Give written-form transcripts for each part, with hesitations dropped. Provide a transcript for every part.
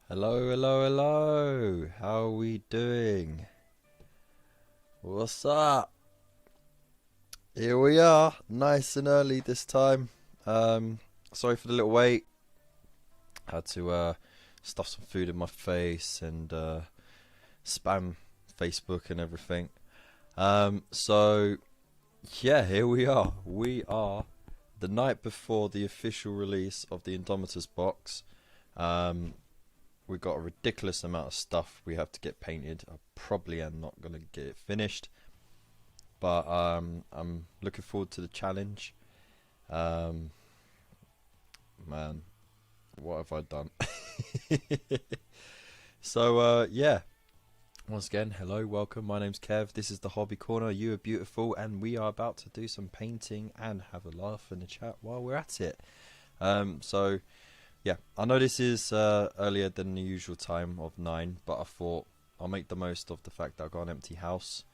Hello, hello, hello. How are we doing? What's up? Here we are, nice and early this time. Sorry for the little wait. Had to stuff some food in my face and spam Facebook and everything. So yeah, here we are. We are the night before the official release of the Indomitus box. We've got a ridiculous amount of stuff we have to get painted. I probably am not going to get it finished, but I'm looking forward to the challenge. Man, what have I done? So yeah, once again, hello, welcome. My name's Kev. This is the Hobby Corner. You are beautiful, and we are about to do some painting and have a laugh in the chat while we're at it. So yeah, I know this is earlier than the usual time of 9, but I thought I'll make the most of the fact that I've got an empty house.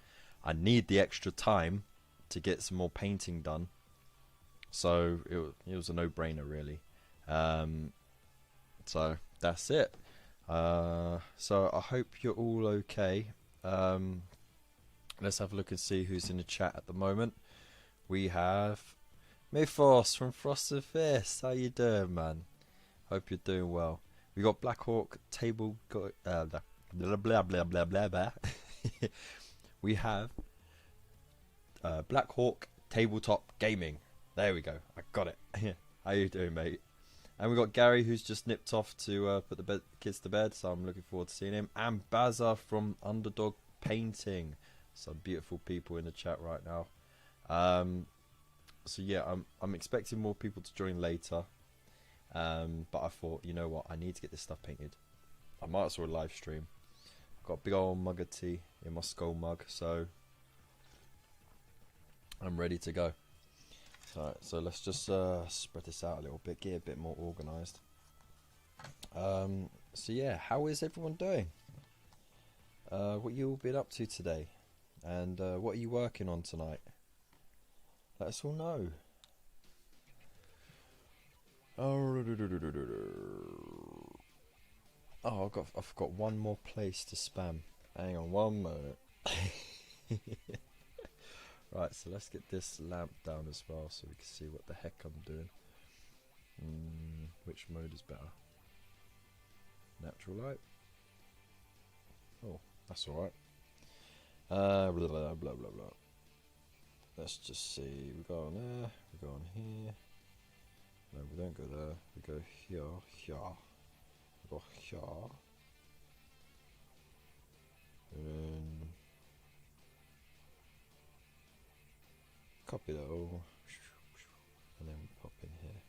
I need the extra time to get some more painting done, so it was a no-brainer really. So that's it. So I hope you're all okay. Let's have a look and see who's in the chat at the moment. We have Mythos from Frost and Fist. How you doing, man? Hope you're doing well. We got Blackhawk table. Blah blah blah blah blah blah. We have Blackhawk tabletop gaming. There we go. I got it. How you doing, mate? And we got Gary, who's just nipped off to put the kids to bed. So I'm looking forward to seeing him. And Baza from Underdog Painting. Some beautiful people in the chat right now. So yeah, I'm expecting more people to join later. But I thought, you know what, I need to get this stuff painted. I might as well live stream. I've got a big old mug of tea in my skull mug, so I'm ready to go. Alright, so let's just spread this out a little bit, get a bit more organised. So yeah, how is everyone doing? What you all been up to today? And what are you working on tonight? Let us all know. Oh, I've got one more place to spam. Hang on one moment. Right, so let's get this lamp down as well so we can see what the heck I'm doing. Which mode is better? Natural light? Oh, that's alright. Blah blah blah blah blah. Let's just see. We go on there, we go on here. No, we don't go there. We go here, here. We go here. And copy that all. And then pop in here.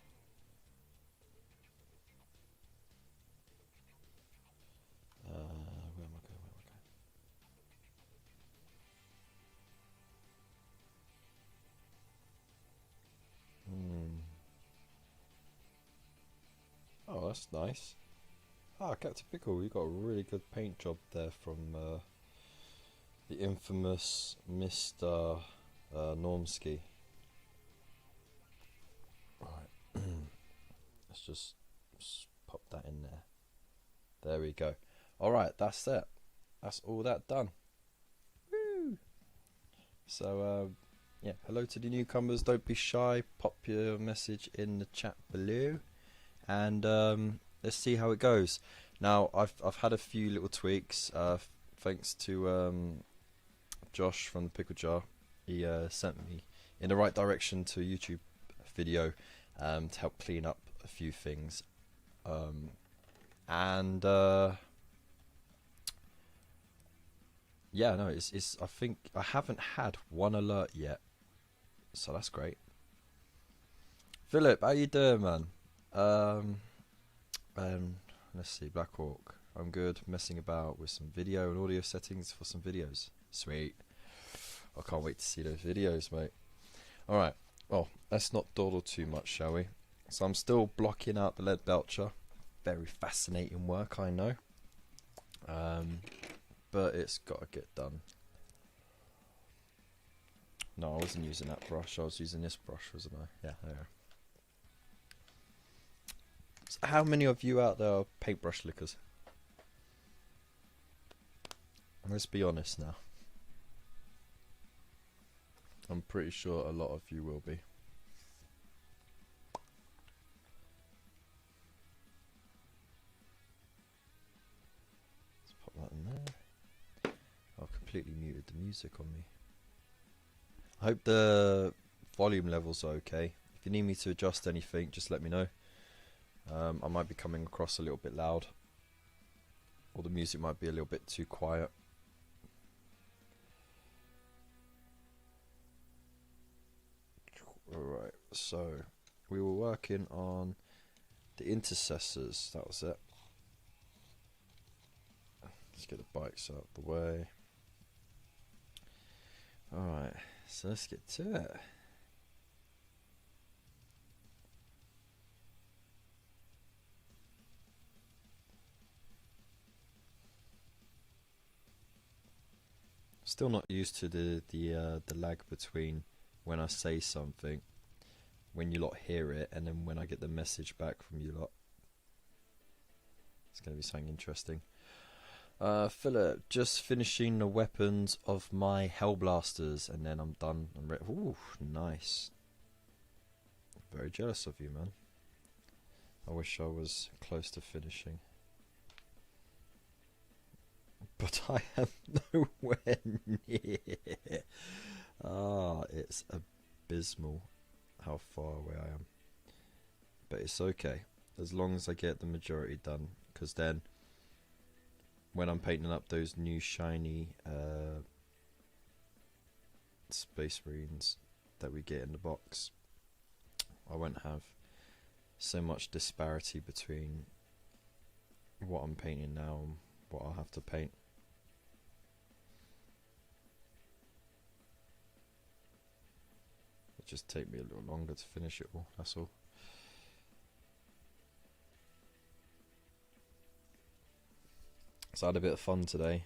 Where am I going? Oh, that's nice. Ah, Captain Pickle, you got a really good paint job there from the infamous Mr. Normski. Right, let's just pop that in there. There we go. Alright, that's it. That's all that done. Woo! So, yeah, hello to the newcomers. Don't be shy. Pop your message in the chat below. And let's see how it goes. Now I've had a few little tweaks thanks to Josh from the Pickle Jar. He sent me in the right direction to a YouTube video to help clean up a few things, and yeah, no, it's I think I haven't had one alert yet, so that's great. Philip, how you doing, man? Let's see, Blackhawk. I'm good, messing about with some video and audio settings for some videos. Sweet. I can't wait to see those videos, mate. Alright, well, let's not dawdle too much, shall we? So I'm still blocking out the lead belcher. Very fascinating work, I know. But it's got to get done. No, I wasn't using that brush. I was using this brush, wasn't I? Yeah, there. So how many of you out there are paintbrush lickers? Let's be honest now. I'm pretty sure a lot of you will be. Let's pop that in there. I've completely muted the music on me. I hope the volume levels are okay. If you need me to adjust anything, just let me know. I might be coming across a little bit loud, or the music might be a little bit too quiet. Alright, so we were working on the intercessors, that was it. Let's get the bikes out of the way. Alright, so let's get to it. Still not used to the lag between when I say something, when you lot hear it, and then when I get the message back from you lot. It's going to be something interesting. Philip, just finishing the weapons of my Hellblasters, and then I'm done. I'm ready. Ooh, nice. Very jealous of you, man. I wish I was close to finishing. But I am nowhere near. Ah, it's abysmal how far away I am. But it's okay, as long as I get the majority done, because then when I'm painting up those new shiny Space Marines that we get in the box, I won't have so much disparity between what I'm painting now and what I'll have to paint. It'll just take me a little longer to finish it all, that's all. So I had a bit of fun today.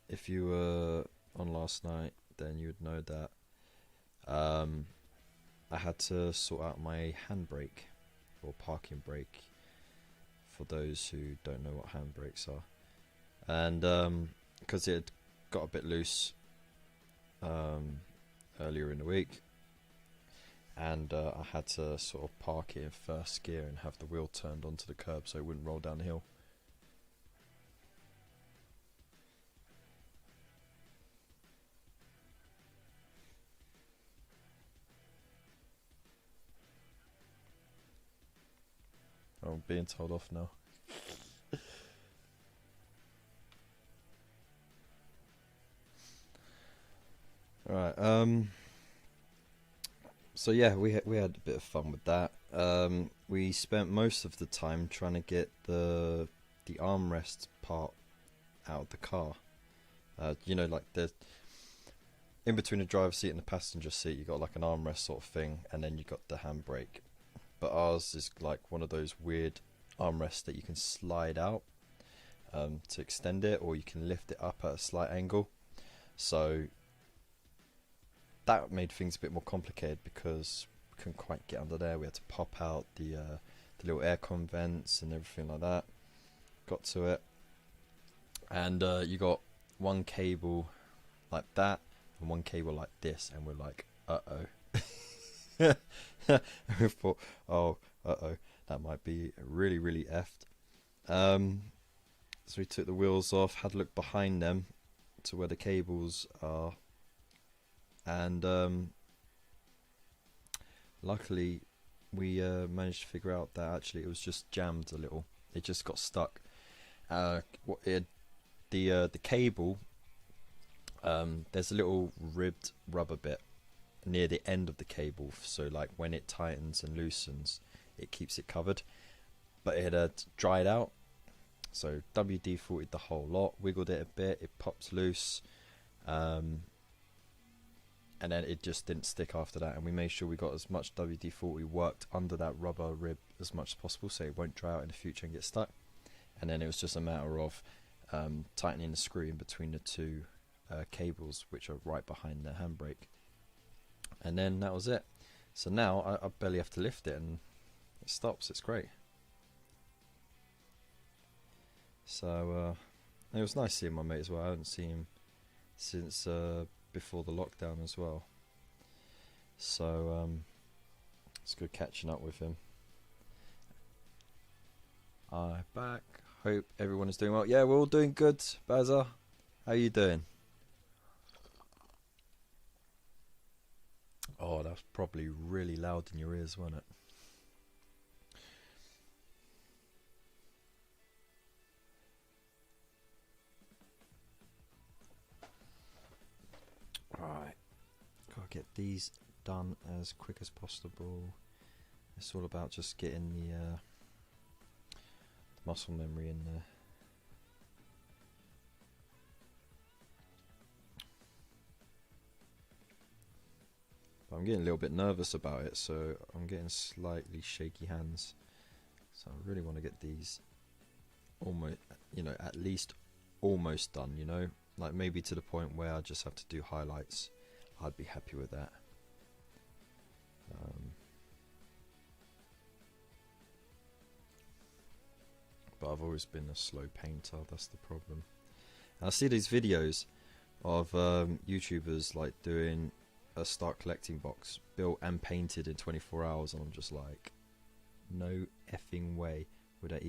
If you were on last night, then you would know that I had to sort out my handbrake, or parking brake, for those who don't know what handbrakes are. And because it had got a bit loose earlier in the week, and I had to sort of park it in first gear and have the wheel turned onto the curb so it wouldn't roll down the hill. I'm being told off now. Alright, so yeah, we had a bit of fun with that. We spent most of the time trying to get the armrest part out of the car. You know, like in between the driver's seat and the passenger seat, you got like an armrest sort of thing, and then you got the handbrake. But ours is like one of those weird armrests that you can slide out to extend it, or you can lift it up at a slight angle. So that made things a bit more complicated because we couldn't quite get under there. We had to pop out the little aircon vents and everything like that. Got to it, and you got one cable like that and one cable like this, and we're like, uh-oh. We thought, oh, uh-oh, that might be really, really effed. So we took the wheels off, had a look behind them to where the cables are, and luckily we managed to figure out that actually it was just jammed a little. It just got stuck. The cable, there's a little ribbed rubber bit near the end of the cable, so like when it tightens and loosens, it keeps it covered. But it had dried out, so WD-40'd the whole lot, wiggled it a bit, it popped loose, and then it just didn't stick after that. And we made sure we got as much WD-40 worked under that rubber rib as much as possible, so it won't dry out in the future and get stuck. And then it was just a matter of tightening the screw in between the two cables, which are right behind the handbrake. And then that was it. So now I barely have to lift it and it stops. It's great. So It was nice seeing my mate as well. I haven't seen him since before the lockdown as well. So it's good catching up with him. I'm back. Hope everyone is doing well. Yeah, we're all doing good. Bazza, how you doing? Oh, that's probably really loud in your ears, wasn't it? Right, gotta get these done as quick as possible. It's all about just getting the muscle memory in there. But I'm getting a little bit nervous about it, so I'm getting slightly shaky hands. So I really want to get these almost, at least almost done, like maybe to the point where I just have to do highlights. I'd be happy with that. But I've always been a slow painter, that's the problem. And I see these videos of YouTubers like doing a start collecting box built and painted in 24 hours, and I'm just like, no effing way would I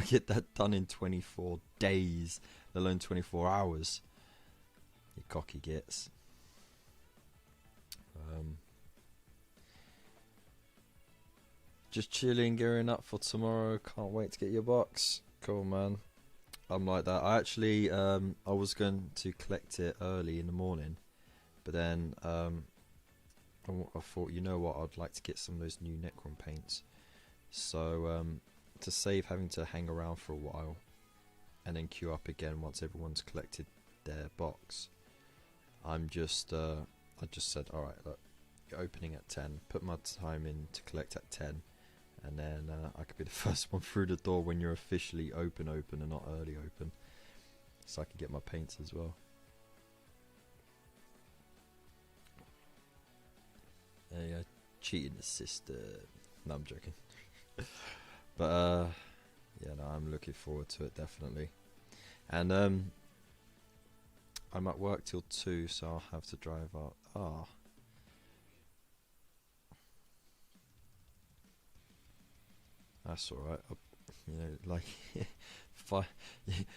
get that done in 24 days, let alone 24 hours. You cocky gits. Just chilling, gearing up for tomorrow. Can't wait to get your box. Cool, man. I'm like that. I actually, I was going to collect it early in the morning, but then I thought, you know what, I'd like to get some of those new Necron paints. So to save having to hang around for a while and then queue up again once everyone's collected their box, I just said, all right, look, you're opening at 10. Put my time in to collect at 10. And then I could be the first one through the door when you're officially open and not early open. So I can get my paints as well. There you go. Cheating the system. No, I'm joking. But yeah, no, I'm looking forward to it, definitely. And I'm at work till 2, so I'll have to drive up. That's alright. Like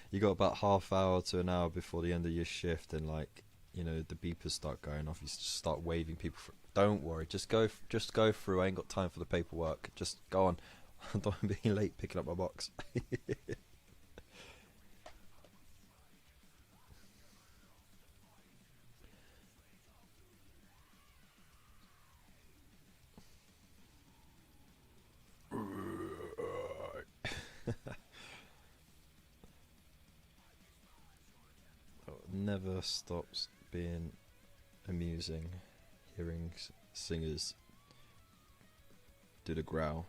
you got about half hour to an hour before the end of your shift, and like, the beepers start going off. You just start waving people. Don't worry, just go through. I ain't got time for the paperwork. Just go on. I don't want to be late picking up my box. Never stops being amusing hearing singers do the growl.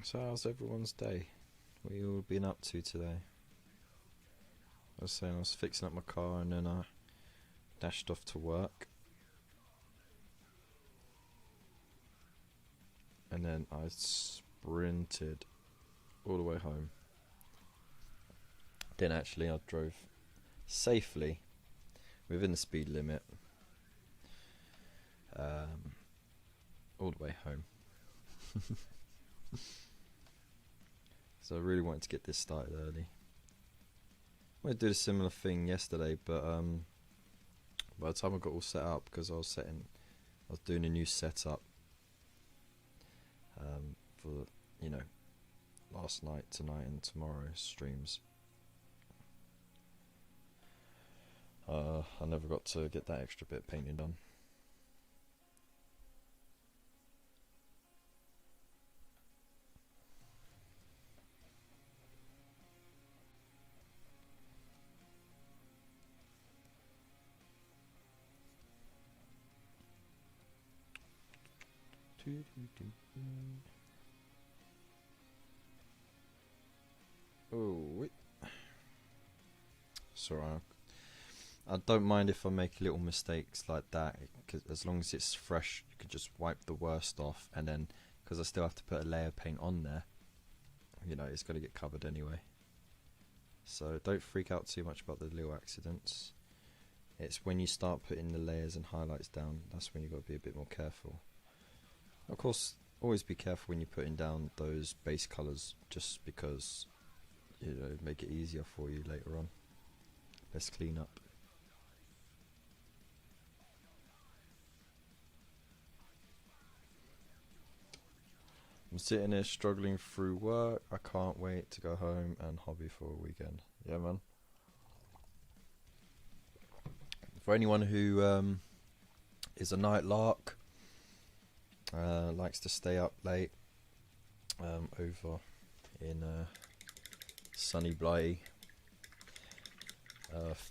So how's everyone's day? What you all been up to today? I was saying I was fixing up my car, and then I dashed off to work, and then I sprinted all the way home. Then actually I drove safely within the speed limit all the way home. So I really wanted to get this started early. I wanted to do a similar thing yesterday, but by the time I got all set up, because I was doing a new setup for last night, tonight, and tomorrow's streams. I never got to get that extra bit of painting done. Oh, wait. Sorry, I don't mind if I make little mistakes like that, cause as long as it's fresh, you can just wipe the worst off, and then, because I still have to put a layer of paint on there, you know, it's going to get covered anyway. So don't freak out too much about the little accidents. It's when you start putting the layers and highlights down, that's when you've got to be a bit more careful. Of course, always be careful when you're putting down those base colours, just because, you know, make it easier for you later on. Let's clean up. I'm sitting here struggling through work. I can't wait to go home and hobby for a weekend. Yeah, man. For anyone who is a night lark, likes to stay up late, over in sunny Blighty,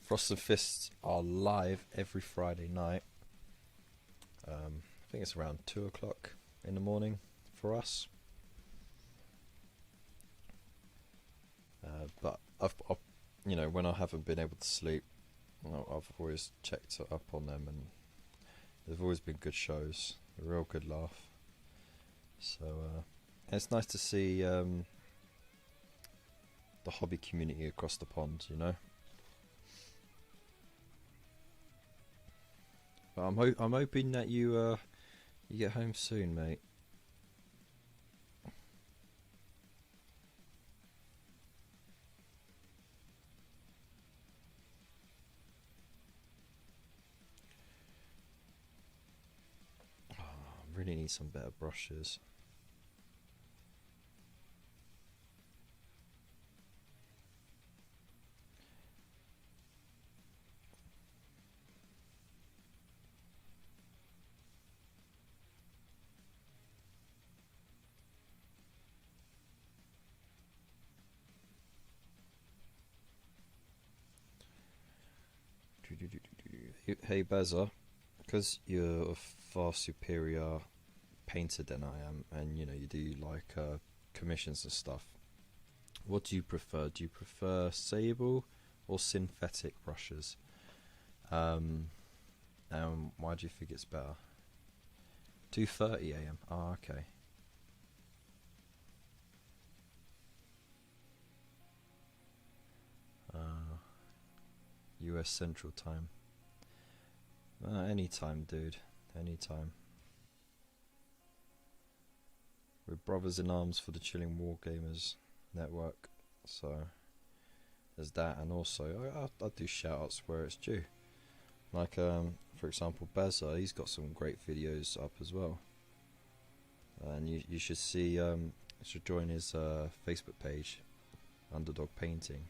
Frost and Fists are live every Friday night. I think it's around 2 o'clock in the morning for us. But I've, you know, when I haven't been able to sleep, I've always checked up on them, and they've always been good shows, a real good laugh. So it's nice to see the hobby community across the pond, you know. But I'm hoping that you get home soon, mate. Really need some better brushes. Hey Beza, because you're a far superior painter than I am, and you know you do like commissions and stuff, what do you prefer? Do you prefer sable or synthetic brushes? And why do you think it's better? 2:30 AM. Oh, okay. US Central Time. Anytime, dude. Anytime. We're brothers in arms for the Chilling War Gamers Network. So there's that, and also I do shout outs where it's due. Like for example, Beza, he's got some great videos up as well. And you should see you should join his Facebook page, Underdog Painting.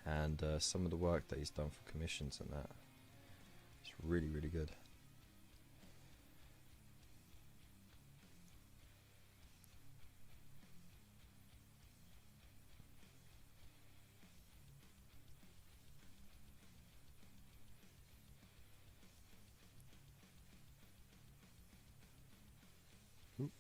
And some of the work that he's done for commissions and that, it's really, really good. Oop.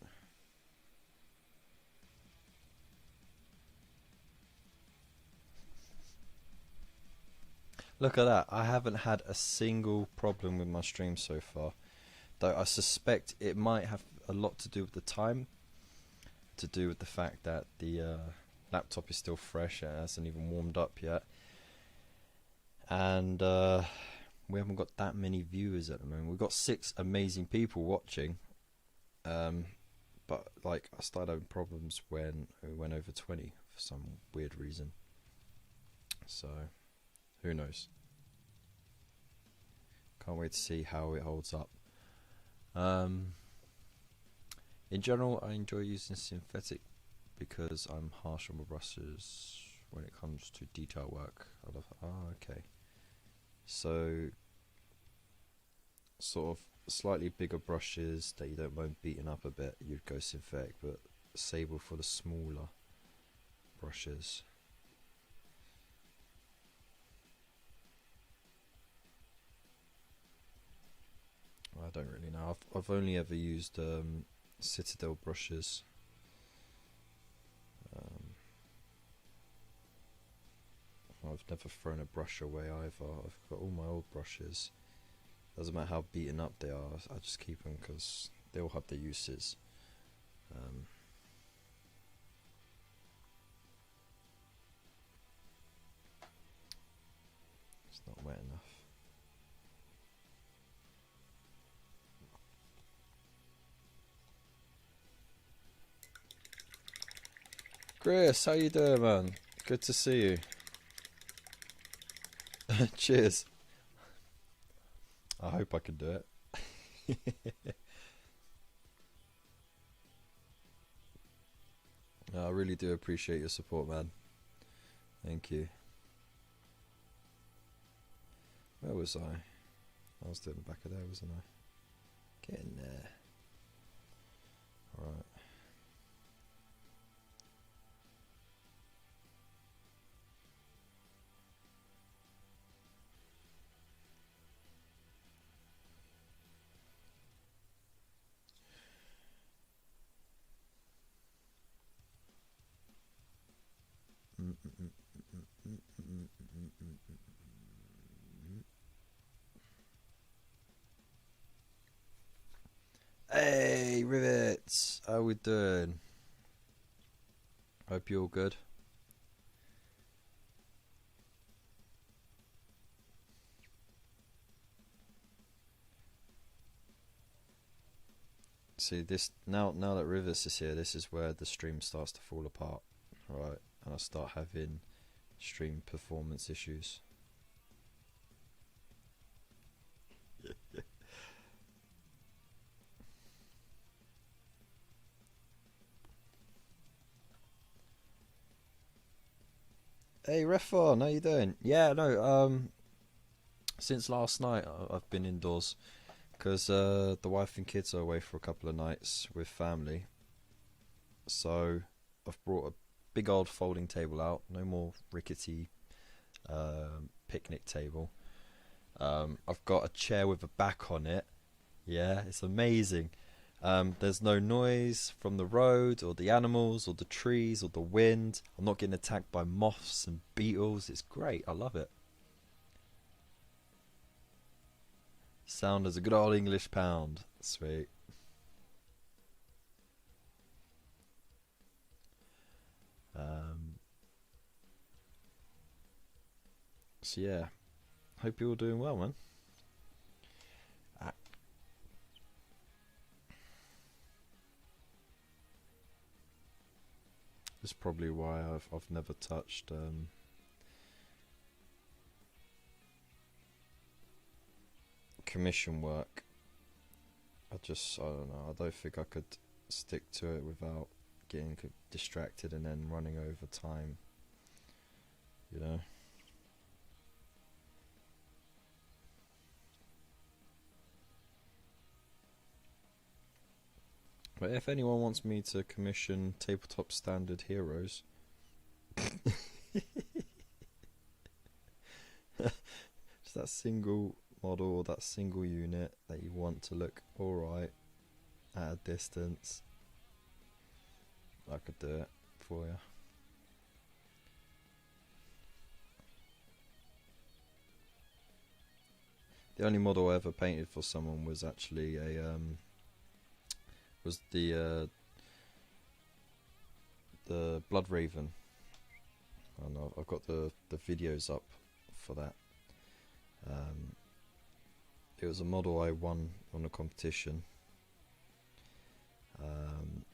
Look at that, I haven't had a single problem with my stream so far, though I suspect it might have a lot to do with the time, to do with the fact that the laptop is still fresh and it hasn't even warmed up yet, and we haven't got that many viewers at the moment. We've got 6 amazing people watching, but like I started having problems when we went over 20 for some weird reason, so who knows. Can't wait to see how it holds up. In general, I enjoy using synthetic because I'm harsh on my brushes when it comes to detail work. I love. Oh, okay. So, sort of slightly bigger brushes that you don't mind beating up a bit, you'd go synthetic, but sable for the smaller brushes. I don't really know. I've only ever used Citadel brushes. I've never thrown a brush away either. I've got all my old brushes. Doesn't matter how beaten up they are, I just keep them because they all have their uses. It's not wet enough. Chris, how you doing, man? Good to see you. Cheers. I hope I can do it. I really do appreciate your support, man. Thank you. Where was I? I was doing the back of there, wasn't I? Get in there. Alright. Hey, Rivets! How we doing? Hope you're all good. See this now that Rivets is here, this is where the stream starts to fall apart. Right, and I start having stream performance issues. Hey Refon, how you doing? Yeah, no, since last night I've been indoors because the wife and kids are away for a couple of nights with family. So I've brought a big old folding table out, no more rickety picnic table. I've got a chair with a back on it. Yeah, it's amazing. There's no noise from the road or the animals or the trees or the wind. I'm not getting attacked by moths and beetles. It's great. I love it. Sound as a good old English pound. Sweet. So yeah, hope you're all doing well, man. That's probably why I've never touched commission work. I don't know. I don't think I could stick to it without getting distracted and then running over time. You know. But if anyone wants me to commission tabletop standard heroes, just that single model or that single unit that you want to look alright at a distance, I could do it for you. The only model I ever painted for someone was actually a was the Blood Raven, and I've got the videos up for that. It was a model I won on a competition, and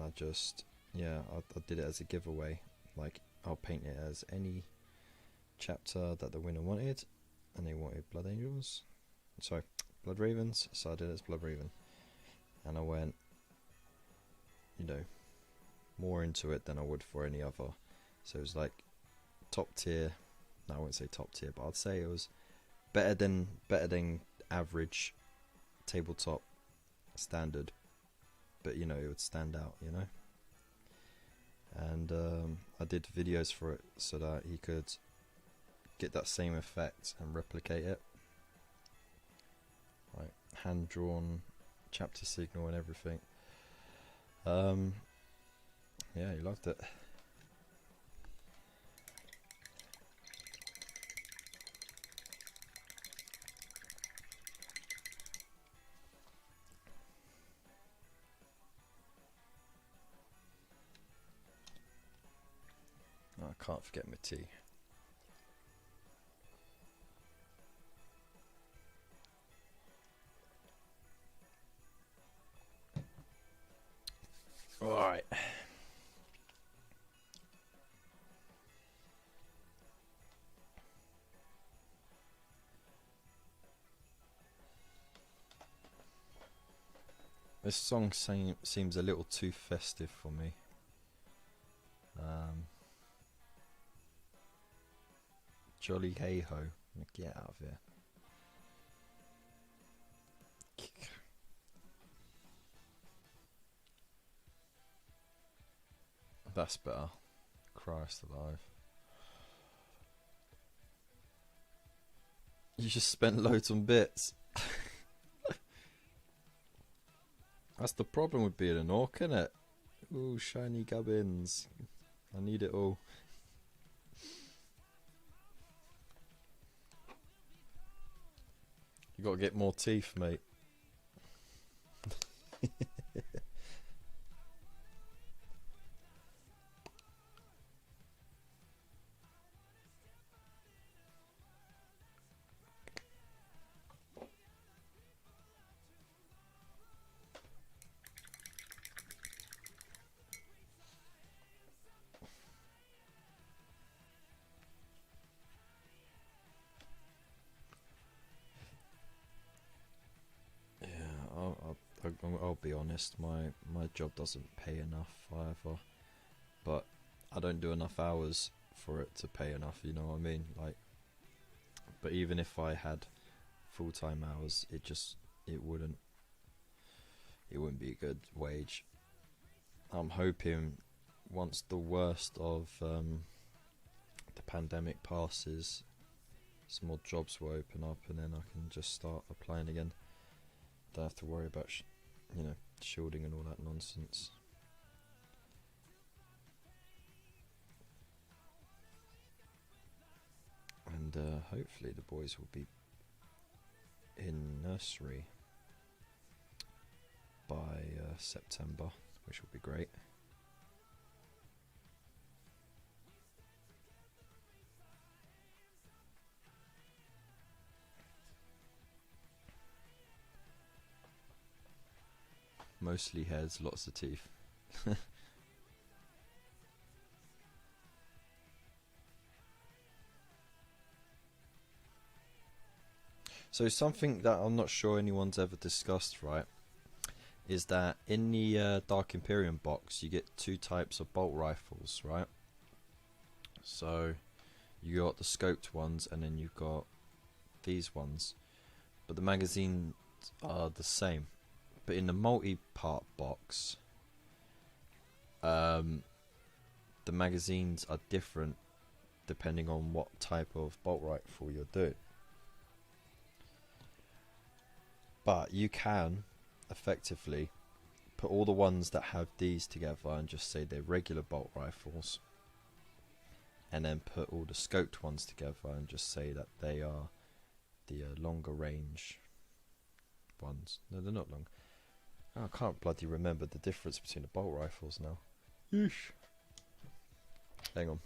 I just I did it as a giveaway. Like, I'll paint it as any chapter that the winner wanted, and they wanted Blood Angels, sorry, Blood Ravens, so I did it as Blood Raven. And I went, you know, more into it than I would for any other. So it was like top tier. No, I wouldn't say top tier, but I'd say it was better than average tabletop standard. But you know, it would stand out, you know. And I did videos for it so that he could get that same effect and replicate it. Right. hand-drawn chapter signal and everything. Yeah, he loved it. Oh, I can't forget my tea. Alright. This song seems a little too festive for me. Jolly hey ho. Get out of here. That's better. Christ alive. You just spent loads on bits. That's the problem with being an orc, isn't it? Ooh, shiny gubbins. I need it all. You gotta get more teeth, mate. I'll be honest, my job doesn't pay enough either, but I don't do enough hours for it to pay enough, you know what I mean? Like, but even if I had full-time hours, it wouldn't be a good wage. I'm hoping once the worst of the pandemic passes, some more jobs will open up and then I can just start applying again. Don't have to worry about shielding and all that nonsense. And hopefully the boys will be in nursery by September, which will be great. Mostly heads, lots of teeth. So something that I'm not sure anyone's ever discussed, right, is that in the Dark Imperium box you get two types of bolt rifles, right? So you got the scoped ones and then you've got these ones, but the magazines are the same. But in the multi-part box, the magazines are different depending on what type of bolt rifle you're doing. But you can effectively put all the ones that have these together and just say they're regular bolt rifles, and then put all the scoped ones together and just say that they are the longer range ones. No, they're not long. Oh, I can't bloody remember the difference between the bolt rifles now. Yeesh. Hang on.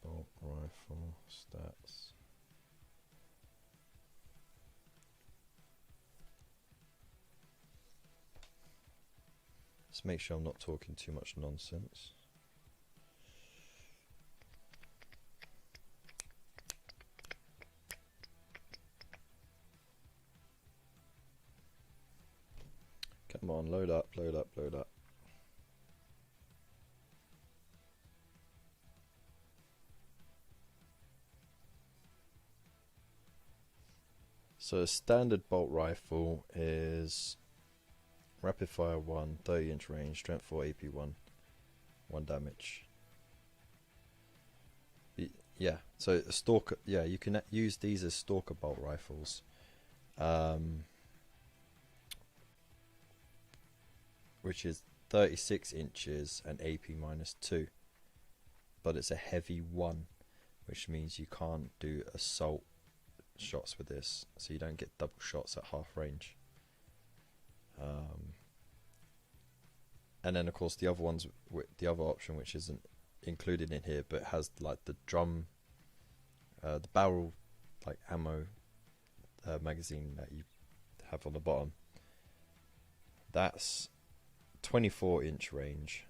Bolt rifle stats. Let's make sure I'm not talking too much nonsense. Come on, load up, load up, load up. So a standard bolt rifle is rapid fire 1, 30-inch range, strength 4, AP 1, 1 damage. Yeah, so a stalker. Yeah, you can use these as stalker bolt rifles, um, which is 36 inches and AP -2, but it's a heavy one, which means you can't do assault shots with this, so you don't get double shots at half range. And then of course the other ones, the other option, which isn't included in here, but has like the drum, the barrel, like ammo magazine that you have on the bottom. That's 24-inch range.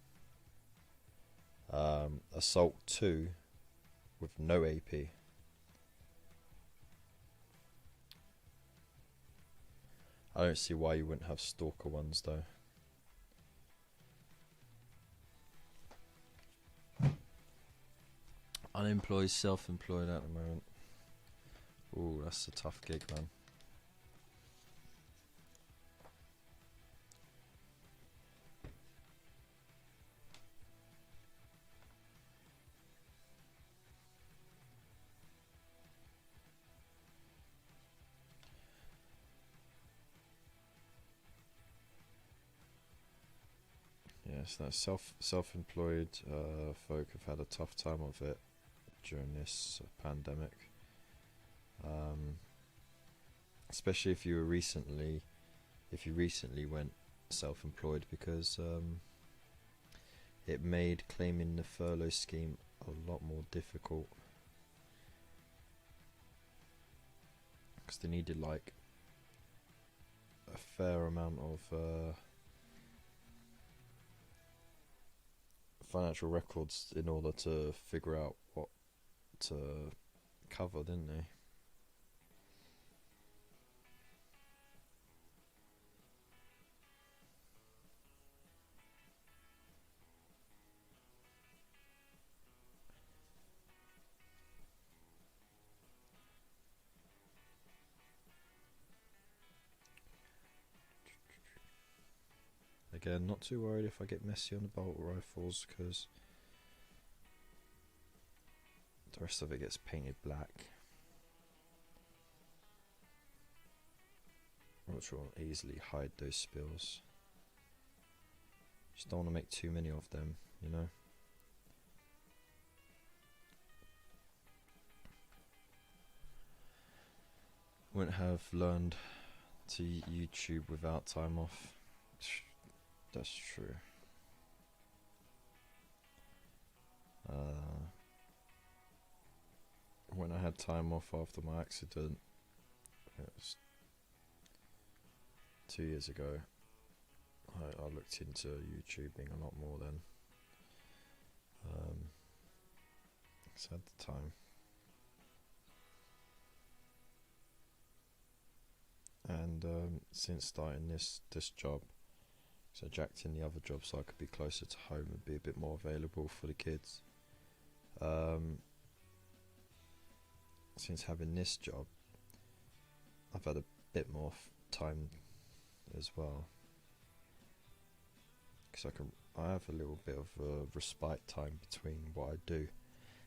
Assault 2 with no AP. I don't see why you wouldn't have stalker ones though. Unemployed, self-employed at the moment. Ooh, that's a tough gig, man. Yes, that self-employed folk have had a tough time of it during this pandemic. Especially if you recently went self-employed, because it made claiming the furlough scheme a lot more difficult, because they needed like a fair amount of financial records in order to figure out what to cover, didn't they? Again, not too worried if I get messy on the bolt rifles, because the rest of it gets painted black, which will easily hide those spills. Just don't want to make too many of them, you know. Wouldn't have learned to YouTube without time off. That's true. When I had time off after my accident, it was 2 years ago, I looked into YouTubing a lot more then. Because I had the time. And since starting this job, so I jacked in the other job so I could be closer to home and be a bit more available for the kids. Since having this job, I've had a bit more time as well, because I have a little bit of a respite time between what I do,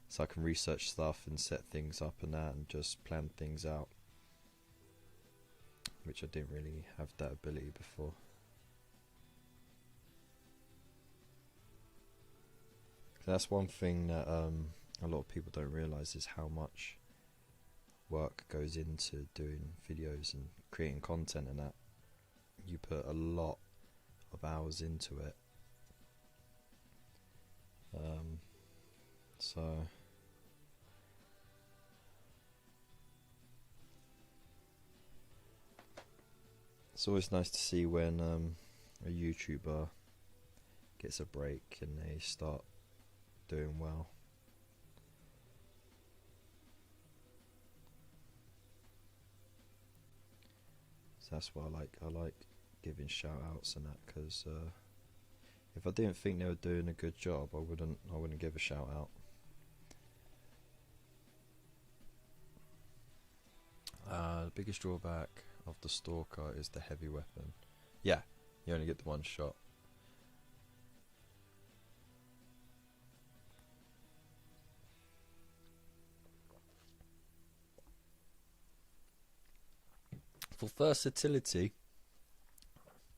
so I can research stuff and set things up and that, and just plan things out, which I didn't really have that ability before. That's one thing that a lot of people don't realise, is how much work goes into doing videos and creating content, and that you put a lot of hours into it. So it's always nice to see when a YouTuber gets a break and they start doing well. So that's what I like. I like giving shout outs and that, because if I didn't think they were doing a good job, I wouldn't give a shout out. The biggest drawback of the Stalker is the heavy weapon. Yeah, you only get the one shot. For versatility,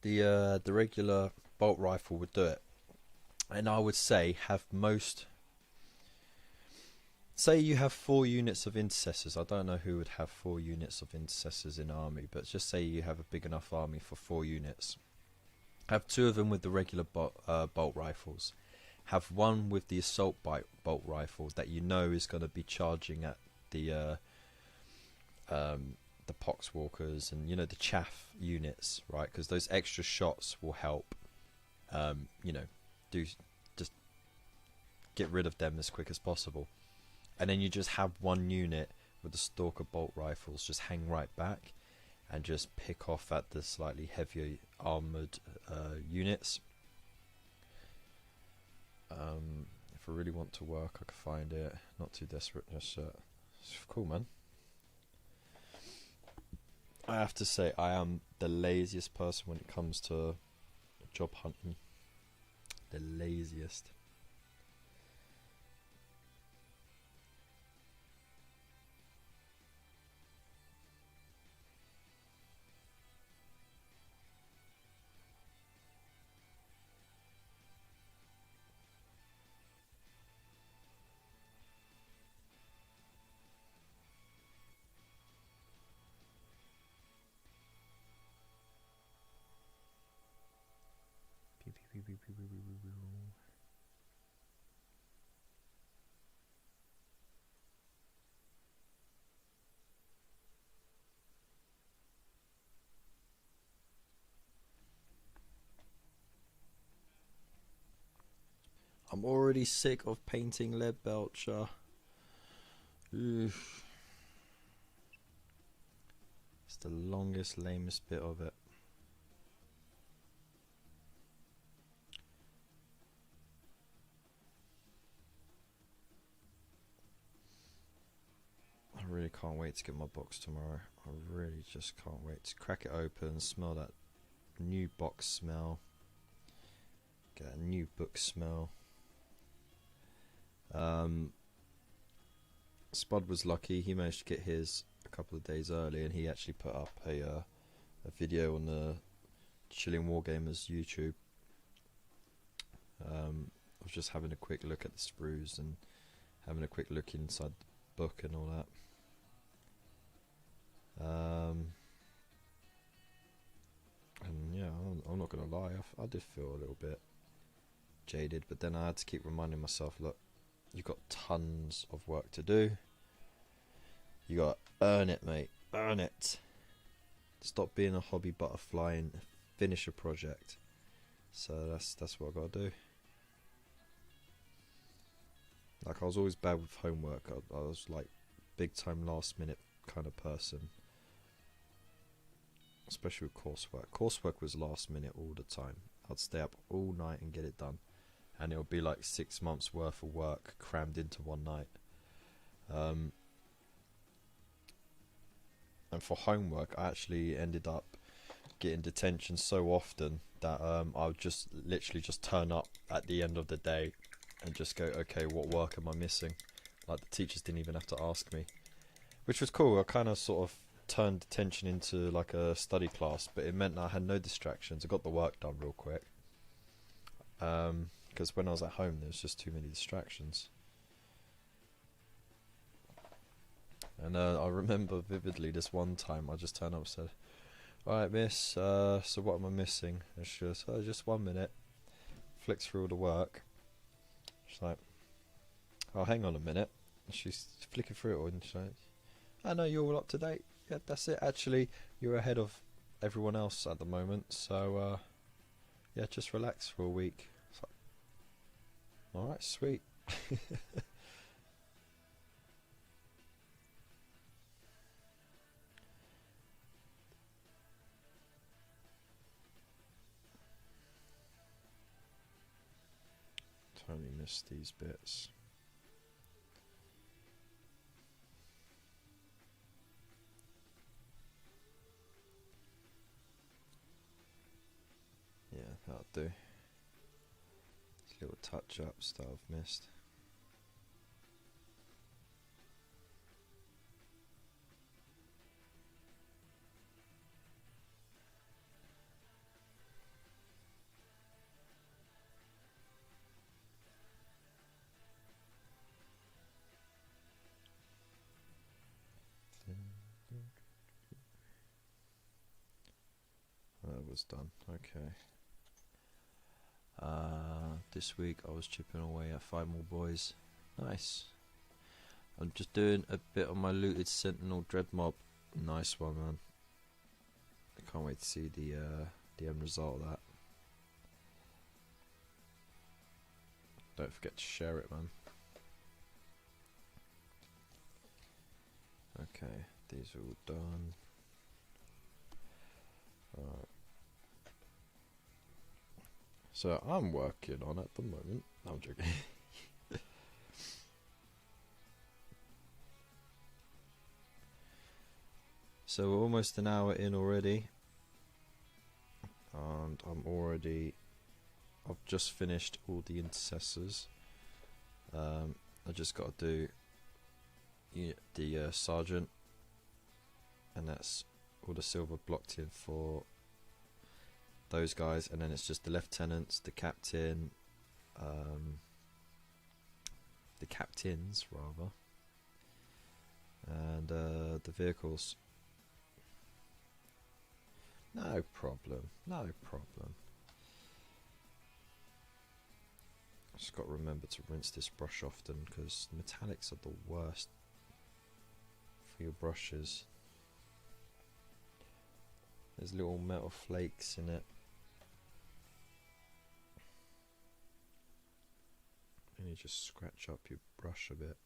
the regular bolt rifle would do it, and I would say have most. Say you have 4 units of intercessors. I don't know who would have 4 units of intercessors in army, but just say you have a big enough army for 4 units. Have 2 of them with the regular bolt rifles. Have 1 with the assault bolt rifle that you know is going to be charging at the poxwalkers and the chaff units, right? Because those extra shots will help. Just get rid of them as quick as possible. And then you just have 1 unit with the stalker bolt rifles just hang right back and just pick off at the slightly heavier armoured units. If I really want to work, I can find it. Not too desperate, just it's cool, man. I have to say, I am the laziest person when it comes to job hunting. The laziest. I'm already sick of painting lead belcher. Oof. It's the longest, lamest bit of it. I really can't wait to get my box tomorrow. I really just can't wait to crack it open, smell that new box smell, get a new book smell. Spud was lucky, he managed to get his a couple of days early, and he actually put up a video on the Chilling Wargamers YouTube. I was just having a quick look at the sprues and having a quick look inside the book and all that. And yeah, I'm not gonna lie, I did feel a little bit jaded, but then I had to keep reminding myself, look, you've got tons of work to do. You got to earn it, mate. Earn it. Stop being a hobby butterfly and finish a project. So that's what I got to do. Like, I was always bad with homework. I was like big time last minute kind of person. Especially with coursework. Coursework was last minute all the time. I'd stay up all night and get it done. And it'll be like 6 months worth of work crammed into one night. And for homework, I actually ended up getting detention so often that I would just literally just turn up at the end of the day and just go, okay, what work am I missing? Like, the teachers didn't even have to ask me, which was cool. I kind of sort of turned detention into like a study class, but it meant I had no distractions. I got the work done real quick. Because when I was at home, there was just too many distractions. And I remember vividly this one time I just turned up and said, alright miss, so what am I missing? And she goes, oh, just 1 minute. Flicks through all the work. She's like, oh, hang on a minute. And she's flicking through it all and she's like, I know you're all up to date. Yeah, that's it. Actually, you're ahead of everyone else at the moment. So, yeah, just relax for a week. It's like, alright, sweet. Totally missed these bits. Yeah, that'll do. These little touch-ups that I've missed. was done. Okay. This week I was chipping away at 5 more boys. Nice. I'm just doing a bit on my looted Sentinel Dread Mob. Nice one, man. I can't wait to see the end result of that. Don't forget to share it, man. Okay, these are all done. Alright. So I'm working on at the moment. No, I'm joking. So we're almost an hour in already. And I've just finished all the intercessors. I just got to do the sergeant, and that's all the silver blocked in for those guys, and then it's just the lieutenants, the captain, the captains rather, and the vehicles. No problem, no problem. Just got to remember to rinse this brush often, because metallics are the worst for your brushes. There's little metal flakes in it, and you just scratch up your brush a bit.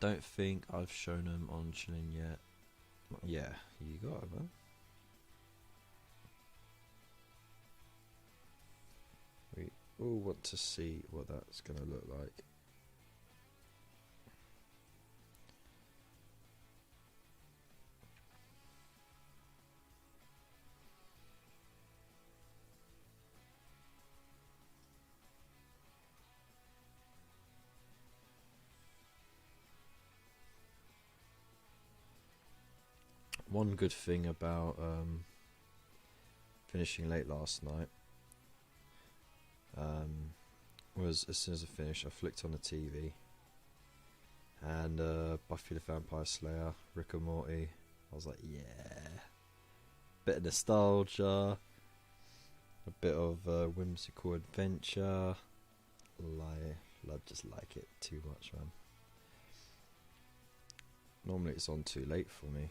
Don't think I've shown them on chilling yet. Yeah, you got it, man. We all want to see what that's gonna look like. One good thing about finishing late last night was, as soon as I finished, I flicked on the TV, and Buffy the Vampire Slayer, Rick and Morty. I was like, yeah, bit of nostalgia, a bit of whimsical adventure. I just like it too much, man. Normally it's on too late for me.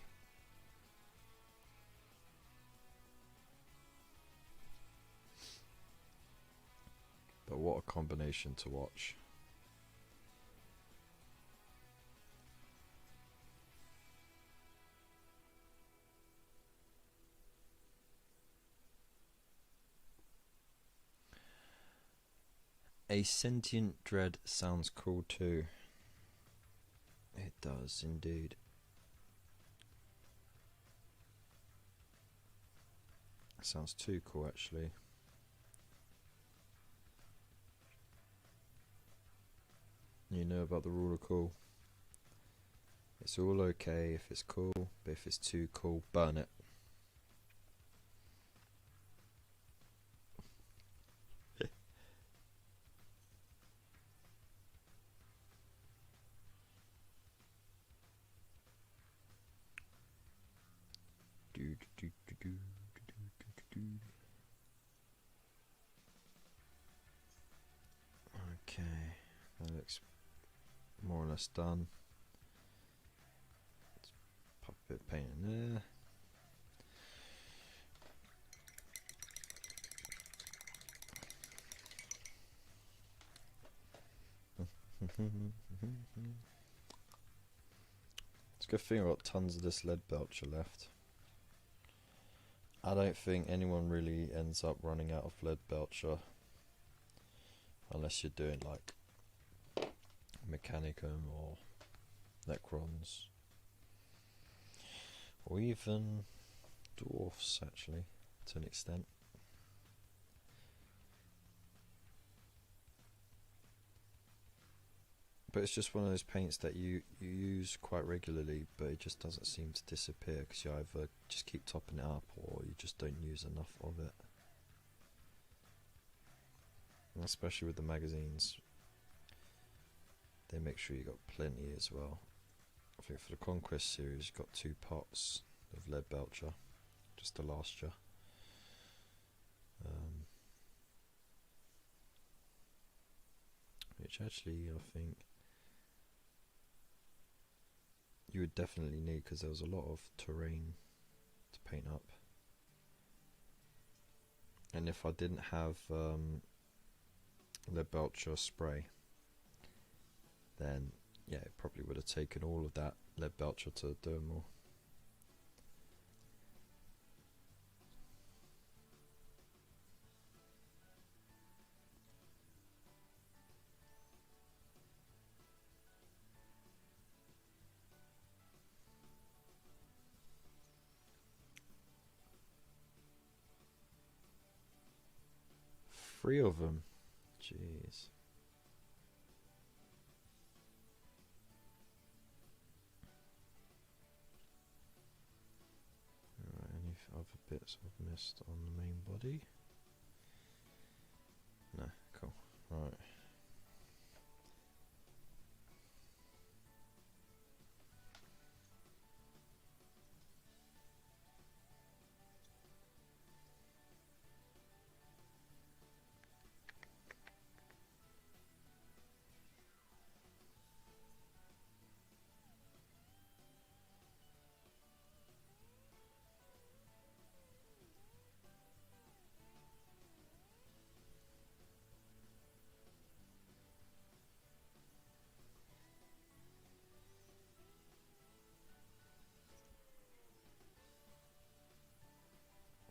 But what a combination to watch. A sentient dread sounds cool too. It does indeed. Sounds too cool, actually. You know about the rule of cool. It's all okay if it's cool, but if it's too cool, burn it. Okay, that looks more or less done. Let's pop a bit of paint in there. It's a good thing I've got tons of this lead belcher left. I don't think anyone really ends up running out of lead belcher unless you're doing like Mechanicum or Necrons, or even Dwarfs, actually, to an extent. But it's just one of those paints that you use quite regularly, but it just doesn't seem to disappear because you either just keep topping it up or you just don't use enough of it. And especially with the magazines, they make sure you got plenty as well. I think for the Conquest series, you got 2 pots of lead belcher, just to last you. Which actually I think you would definitely need because there was a lot of terrain to paint up. And if I didn't have lead belcher spray, then yeah, it probably would have taken all of that lead belcher to do them all. Three of them, jeez. Alright, any other bits I've missed on the main body? No, cool. Right.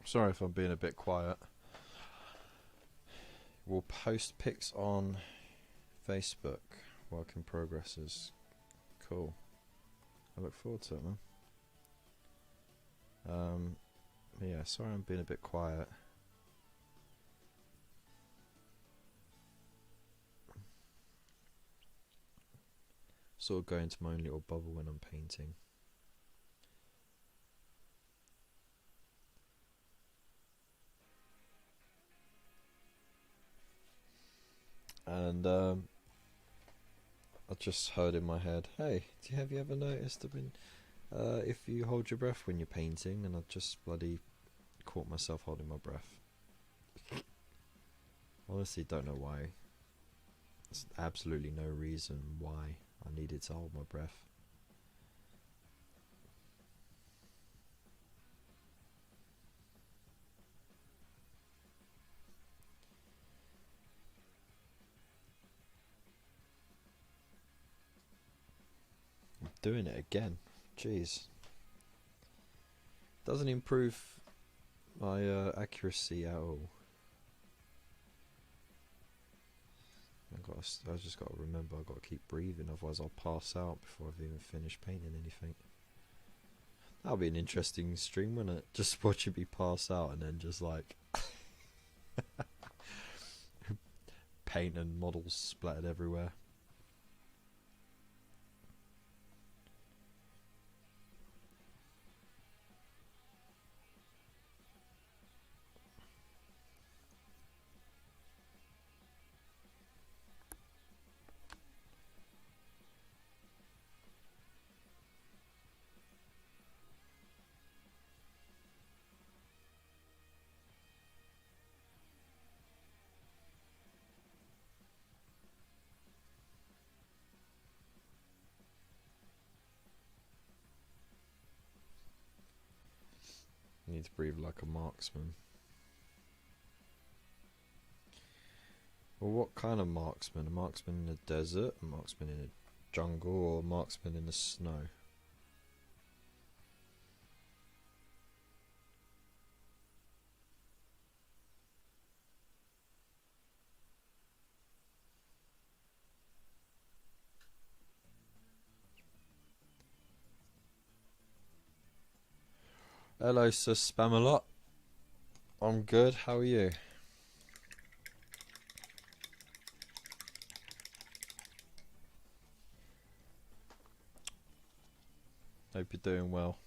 Sorry if I'm being a bit quiet. We'll post pics on Facebook. Work in progresses. Cool. I look forward to it, man. Yeah, sorry I'm being a bit quiet. Sort of go into my own little bubble when I'm painting. And I just heard in my head, hey, have you ever noticed if you hold your breath when you're painting? And I just bloody caught myself holding my breath. Honestly, don't know why. There's absolutely no reason why I needed to hold my breath. I'm doing it again. Jeez. Doesn't improve my accuracy at all. I just got to remember I've got to keep breathing, otherwise I'll pass out before I've even finished painting anything. That'll be an interesting stream, wouldn't it? Just watching me pass out and then just like paint and models splattered everywhere. You need to breathe like a marksman. Well, what kind of marksman? A marksman in the desert, a marksman in a jungle, or a marksman in the snow? Hello, Sir Spamalot. I'm good, how are you? Hope you're doing well.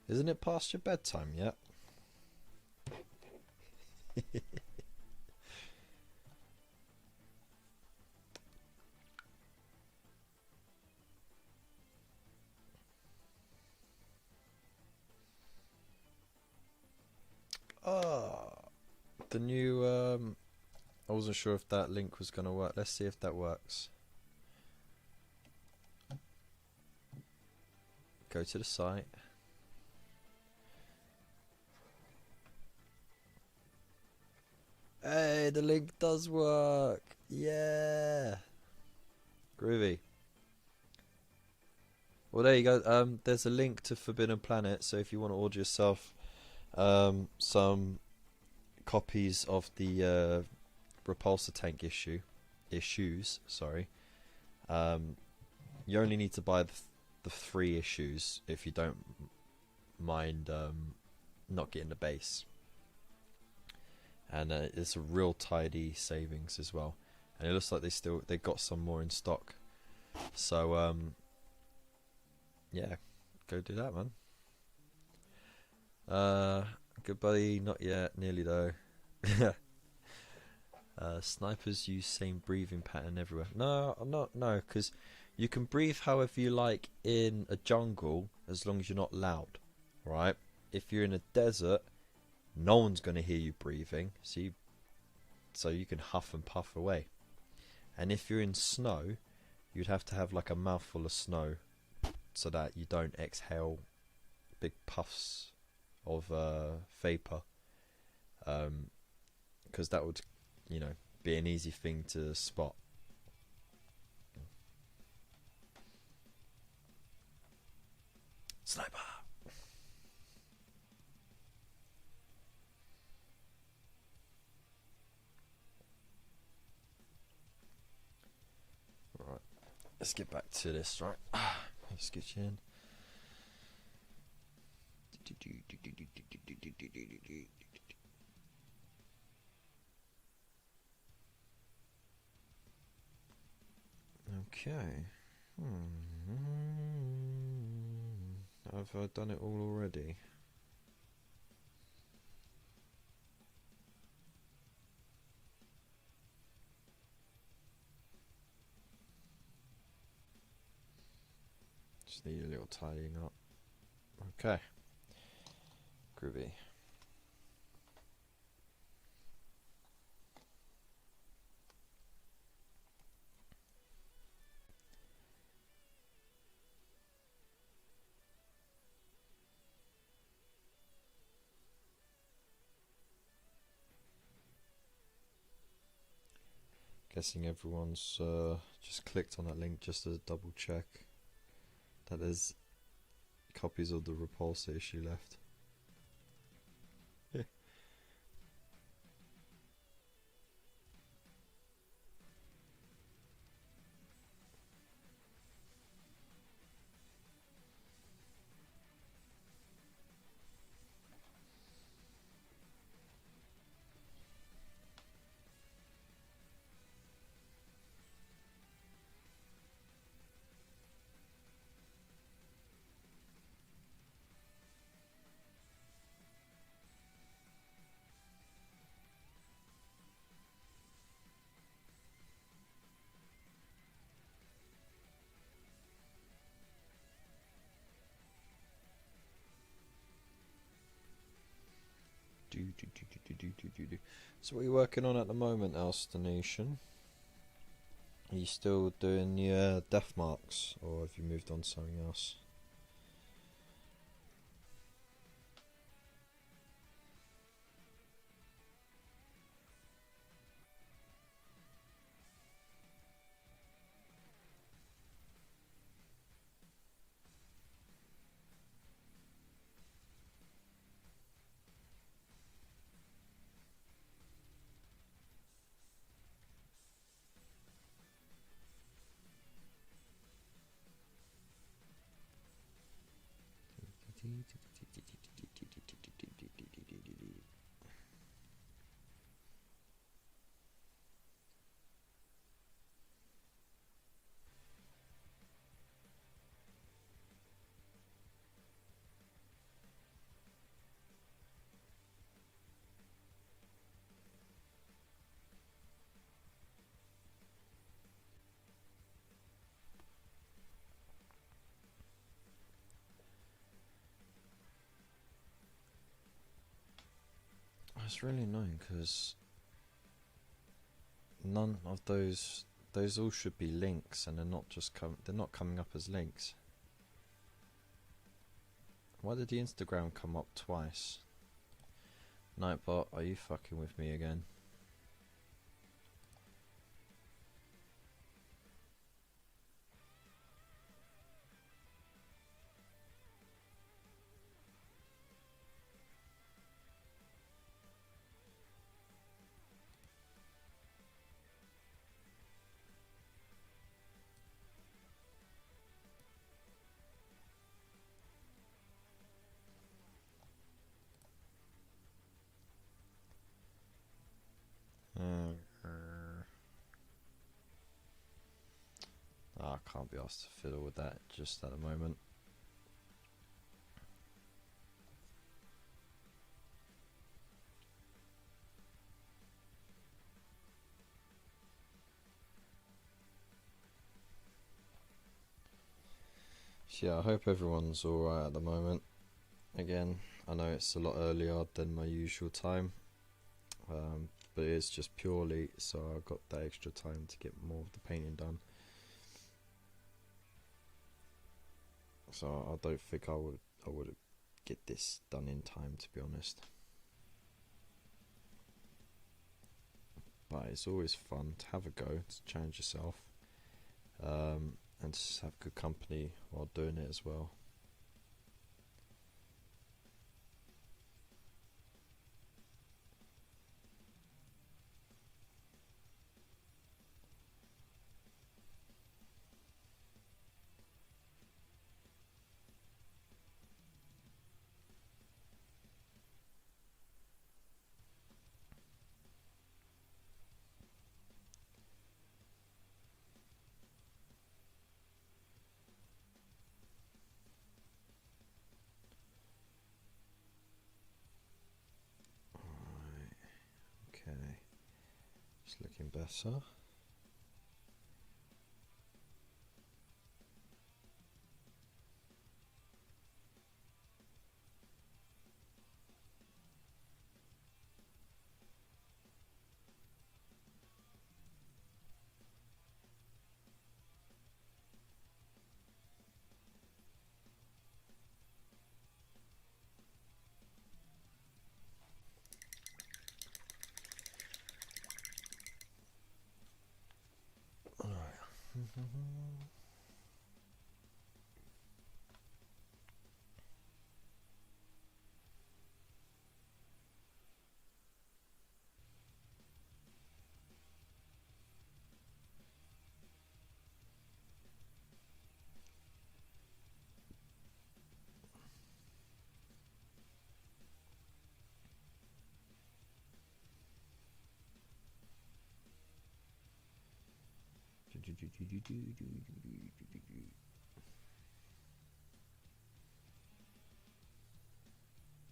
Isn't it past your bedtime yet? Ah, the new I wasn't sure if that link was gonna work. Let's see if that works. Go to the site. Hey, the link does work. Yeah. Groovy. Well, there you go. There's a link to Forbidden Planet, so if you want to order yourself some copies of the repulsor tank issues, sorry. You only need to buy the 3 issues if you don't mind not getting the base. And it's a real tidy savings as well. And it looks like they got some more in stock. So yeah, go do that, man. Goodbye, not yet, nearly though. Snipers use same breathing pattern everywhere. No, I'm not. No, because you can breathe however you like in a jungle as long as you're not loud, right? If you're in a desert, no one's going to hear you breathing, so you can huff and puff away. And if you're in snow, you'd have to have like a mouthful of snow so that you don't exhale big puffs of vapor, because that would, you know, be an easy thing to spot. Sniper. Right, let's get back to this, right? Let's get you in. Okay. Have I done it all already? Just need a little tidying up. Okay. Groovy. Guessing everyone's just clicked on that link just to double check that there's copies of the repulsor issue left. So what are you working on at the moment, Alster Nation? Are you still doing your death marks, or have you moved on to something else? It's really annoying because none of those all should be links, and they're not coming up as links. Why did the Instagram come up twice? Nightbot, are you fucking with me again? I can't be asked to fiddle with that just at the moment. So yeah, I hope everyone's alright at the moment. Again, I know it's a lot earlier than my usual time, but it's just purely so I got that extra time to get more of the painting done. So I don't think I would get this done in time, to be honest. But it's always fun to have a go, to challenge yourself, and just have good company while doing it as well. Okay, it's looking better.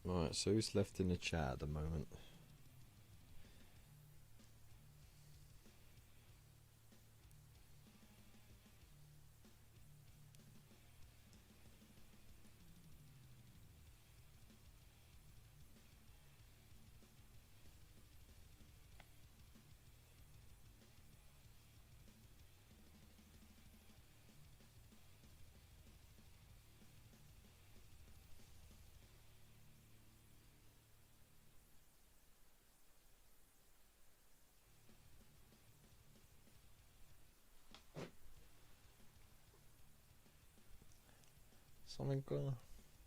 Right, so who's left in the chat at the moment?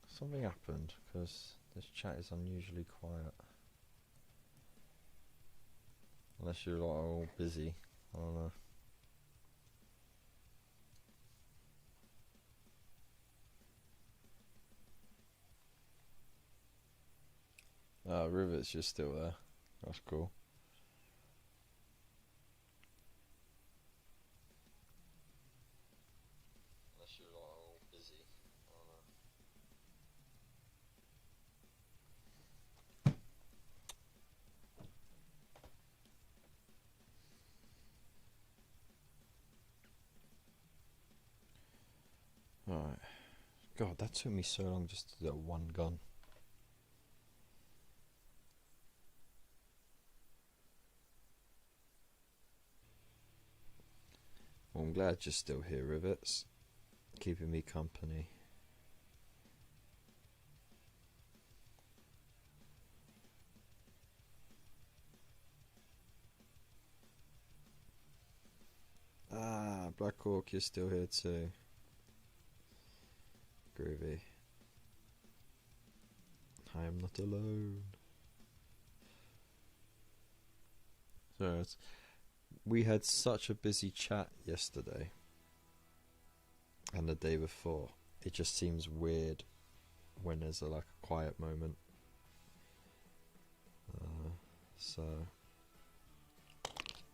Something happened because this chat is unusually quiet. Unless you're like all busy, I don't know. Rivet's just still there. That's cool. Unless you're like all busy, I don't know. Alright. God, that took me so long just to do that one gun. Well, I'm glad you're still here, Rivets. Keeping me company. Ah, Black Hawk, you're still here too. Groovy. I am not alone. So we had such a busy chat yesterday and the day before. It just seems weird when there's like a quiet moment. So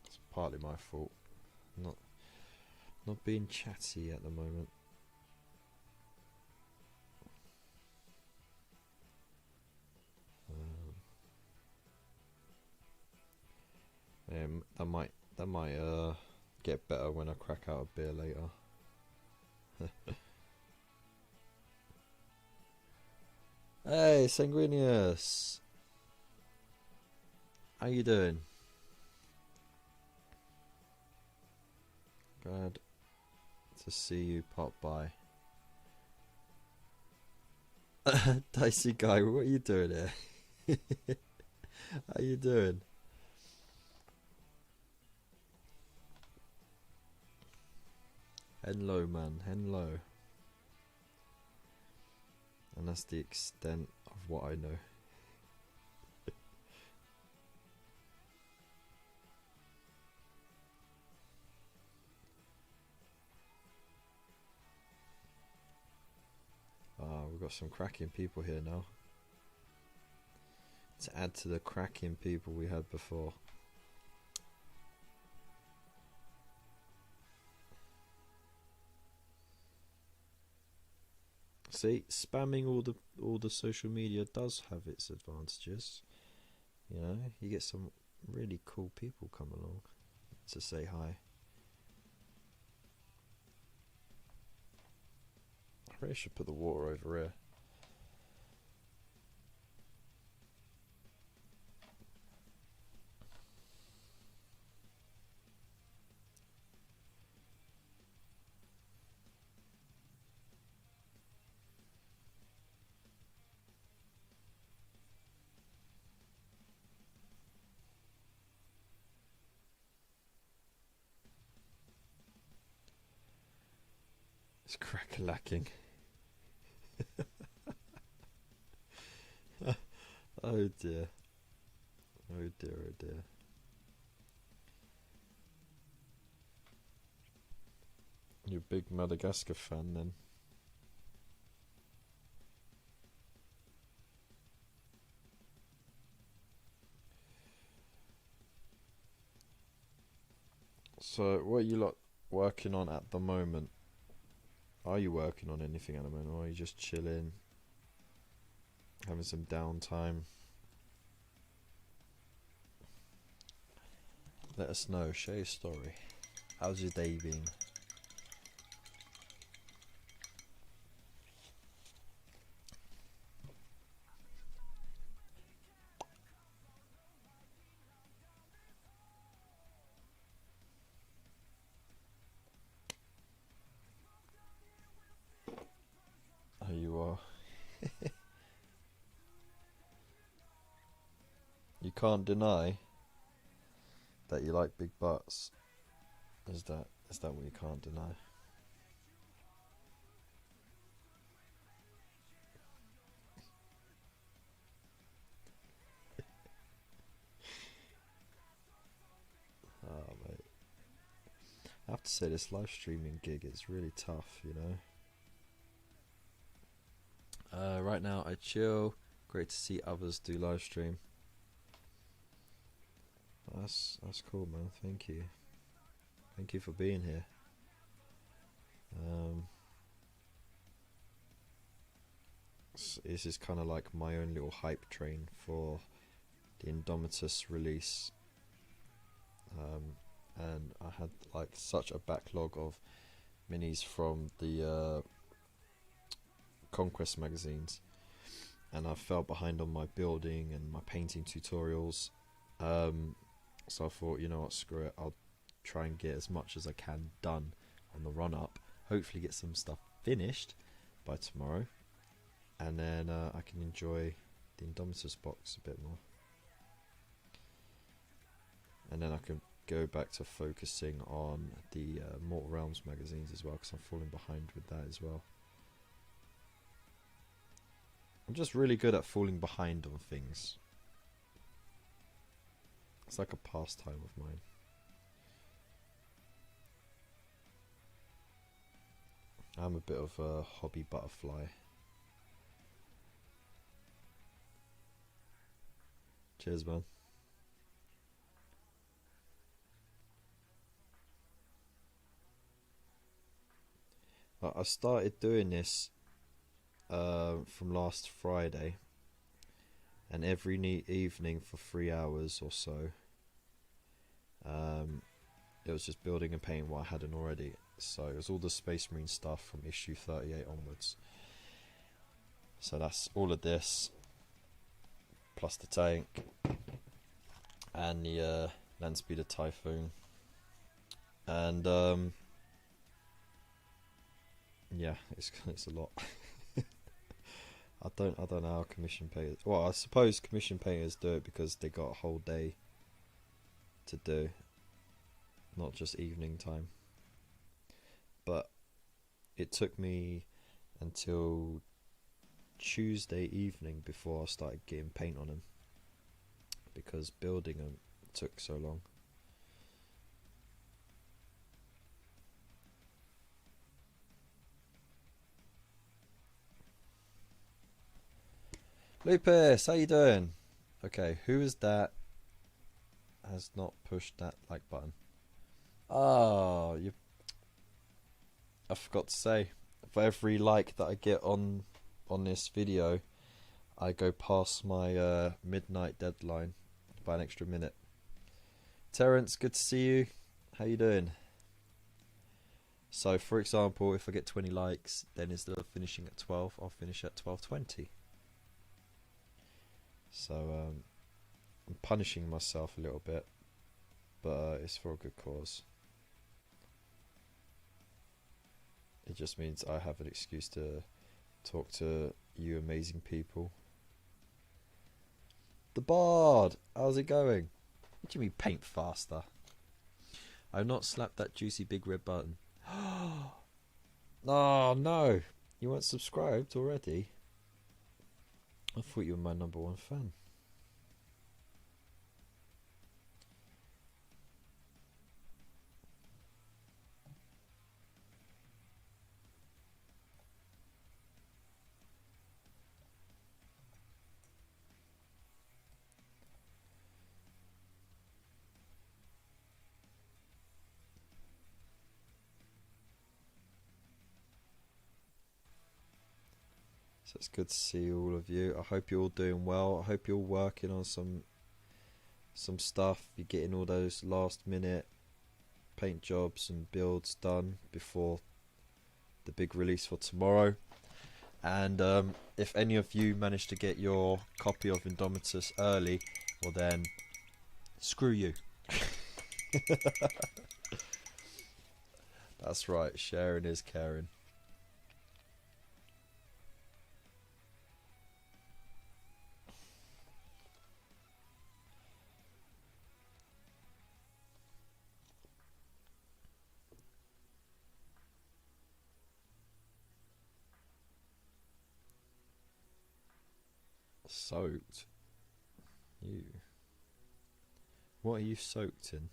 it's partly my fault. Not being chatty at the moment. That might get better when I crack out a beer later. Hey, Sanguinius! How you doing? Glad to see you pop by. Dicey guy, what are you doing here? How you doing? Hello, man. Hello. And that's the extent of what I know. We've got some cracking people here now. To add to the cracking people we had before. See, spamming all the social media does have its advantages. You know, you get some really cool people come along to say hi. I really should put the water over here. It's crack-a-lacking. Oh dear. Oh dear, oh dear. You're a big Madagascar fan then? So, what are you lot working on at the moment? Are you working on anything at the moment, or are you just chilling, having some downtime? Let us know, share your story. How's your day been? Oh, you are. You can't deny that you like big butts. Is that what you can't deny? Oh, mate. I have to say, this live streaming gig is really tough, you know. Right now I chill. Great to see others do live stream. That's cool, man. Thank you. Thank you for being here. This is kind of like my own little hype train for the Indomitus release. And I had like such a backlog of minis from the Conquest magazines, and I fell behind on my building and my painting tutorials. So I thought, you know what, screw it, I'll try and get as much as I can done on the run up. Hopefully get some stuff finished by tomorrow, and then I can enjoy the Indomitus box a bit more, and then I can go back to focusing on the Mortal Realms magazines as well, because I'm falling behind with that as well. I'm just really good at falling behind on things. It's like a pastime of mine. I'm a bit of a hobby butterfly. Cheers, man. I started doing this from last Friday, and every evening for 3 hours or so, it was just building and painting what I hadn't already. So it was all the Space Marine stuff from issue 38 onwards. So that's all of this, plus the tank, and the Land Speeder Typhoon, and yeah, it's a lot. I don't know how commission painters. Well, I suppose commission painters do it because they got a whole day to do, not just evening time. But it took me until Tuesday evening before I started getting paint on them, because building them took so long. Lupus, how you doing? Okay, who is that has not pushed that like button? Oh, I forgot to say, for every like that I get on this video, I go past my midnight deadline by an extra minute. Terence, good to see you. How you doing? So, for example, if I get 20 likes, then instead of finishing at 12, I'll finish at 12:20. So I'm punishing myself a little bit, but it's for a good cause. It just means I have an excuse to talk to you amazing people. The Bard, how's it going? What do you mean paint faster? I've not slapped that juicy big red button. Oh no, you weren't subscribed already? I thought you were my #1 fan. So it's good to see all of you. I hope you're all doing well. I hope you're working on some stuff. You're getting all those last minute paint jobs and builds done before the big release for tomorrow. And if any of you manage to get your copy of Indomitus early, well then, screw you. That's right, sharing is caring. Soaked? You? What are you soaked in?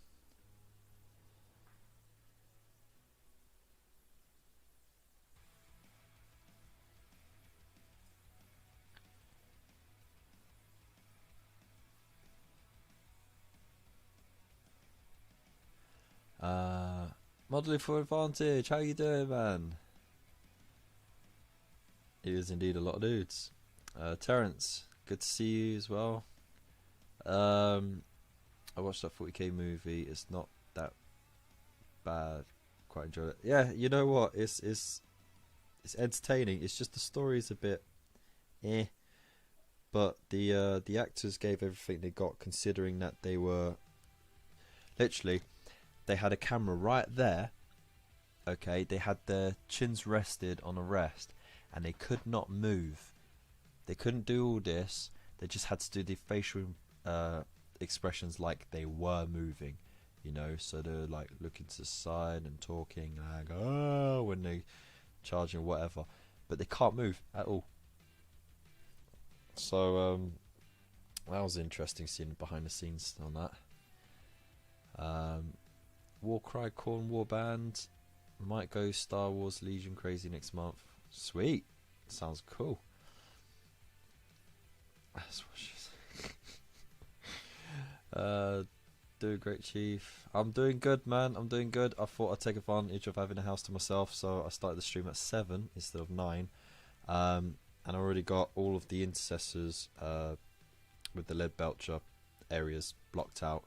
Modelling for Advantage, how you doing, man? It is indeed a lot of dudes. Terence, good to see you as well. I watched that 40k movie. It's not that bad. Quite enjoyed it. Yeah, you know what? It's entertaining. It's just the story's a bit eh. But the actors gave everything they got, considering that they were literally they had a camera right there. Okay, they had their chins rested on a rest, and they could not move. They couldn't do all this. They just had to do the facial expressions like they were moving, you know. So they're like looking to the side and talking like oh when they charging or whatever, but they can't move at all. So that was interesting seeing behind the scenes on that. Warcry Corn Warband might go Star Wars Legion Crazy next month. Sweet, sounds cool. That's what she said. Do great, Chief. I'm doing good, man. I'm doing good. I thought I'd take advantage of having a house to myself, so I started the stream at 7 instead of 9. And I already got all of the intercessors with the lead belcher areas blocked out.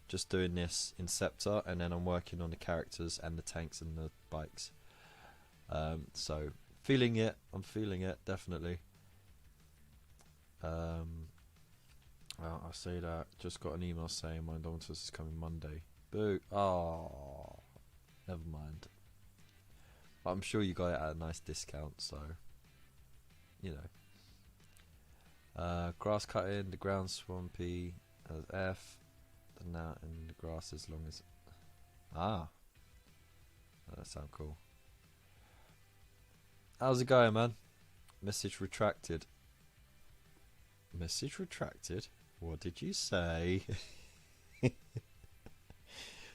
Just doing this in Scepter, and then I'm working on the characters and the tanks and the bikes. So feeling it. I'm feeling it definitely. Well, I say that. Just got an email saying my Indomitus is coming Monday. Boo. Oh, never mind. I'm sure you got it at a nice discount, so you know. Grass cutting, the ground swampy as F. And now in the grass as long as that sounds cool. How's it going, man? Message retracted. Message retracted? What did you say?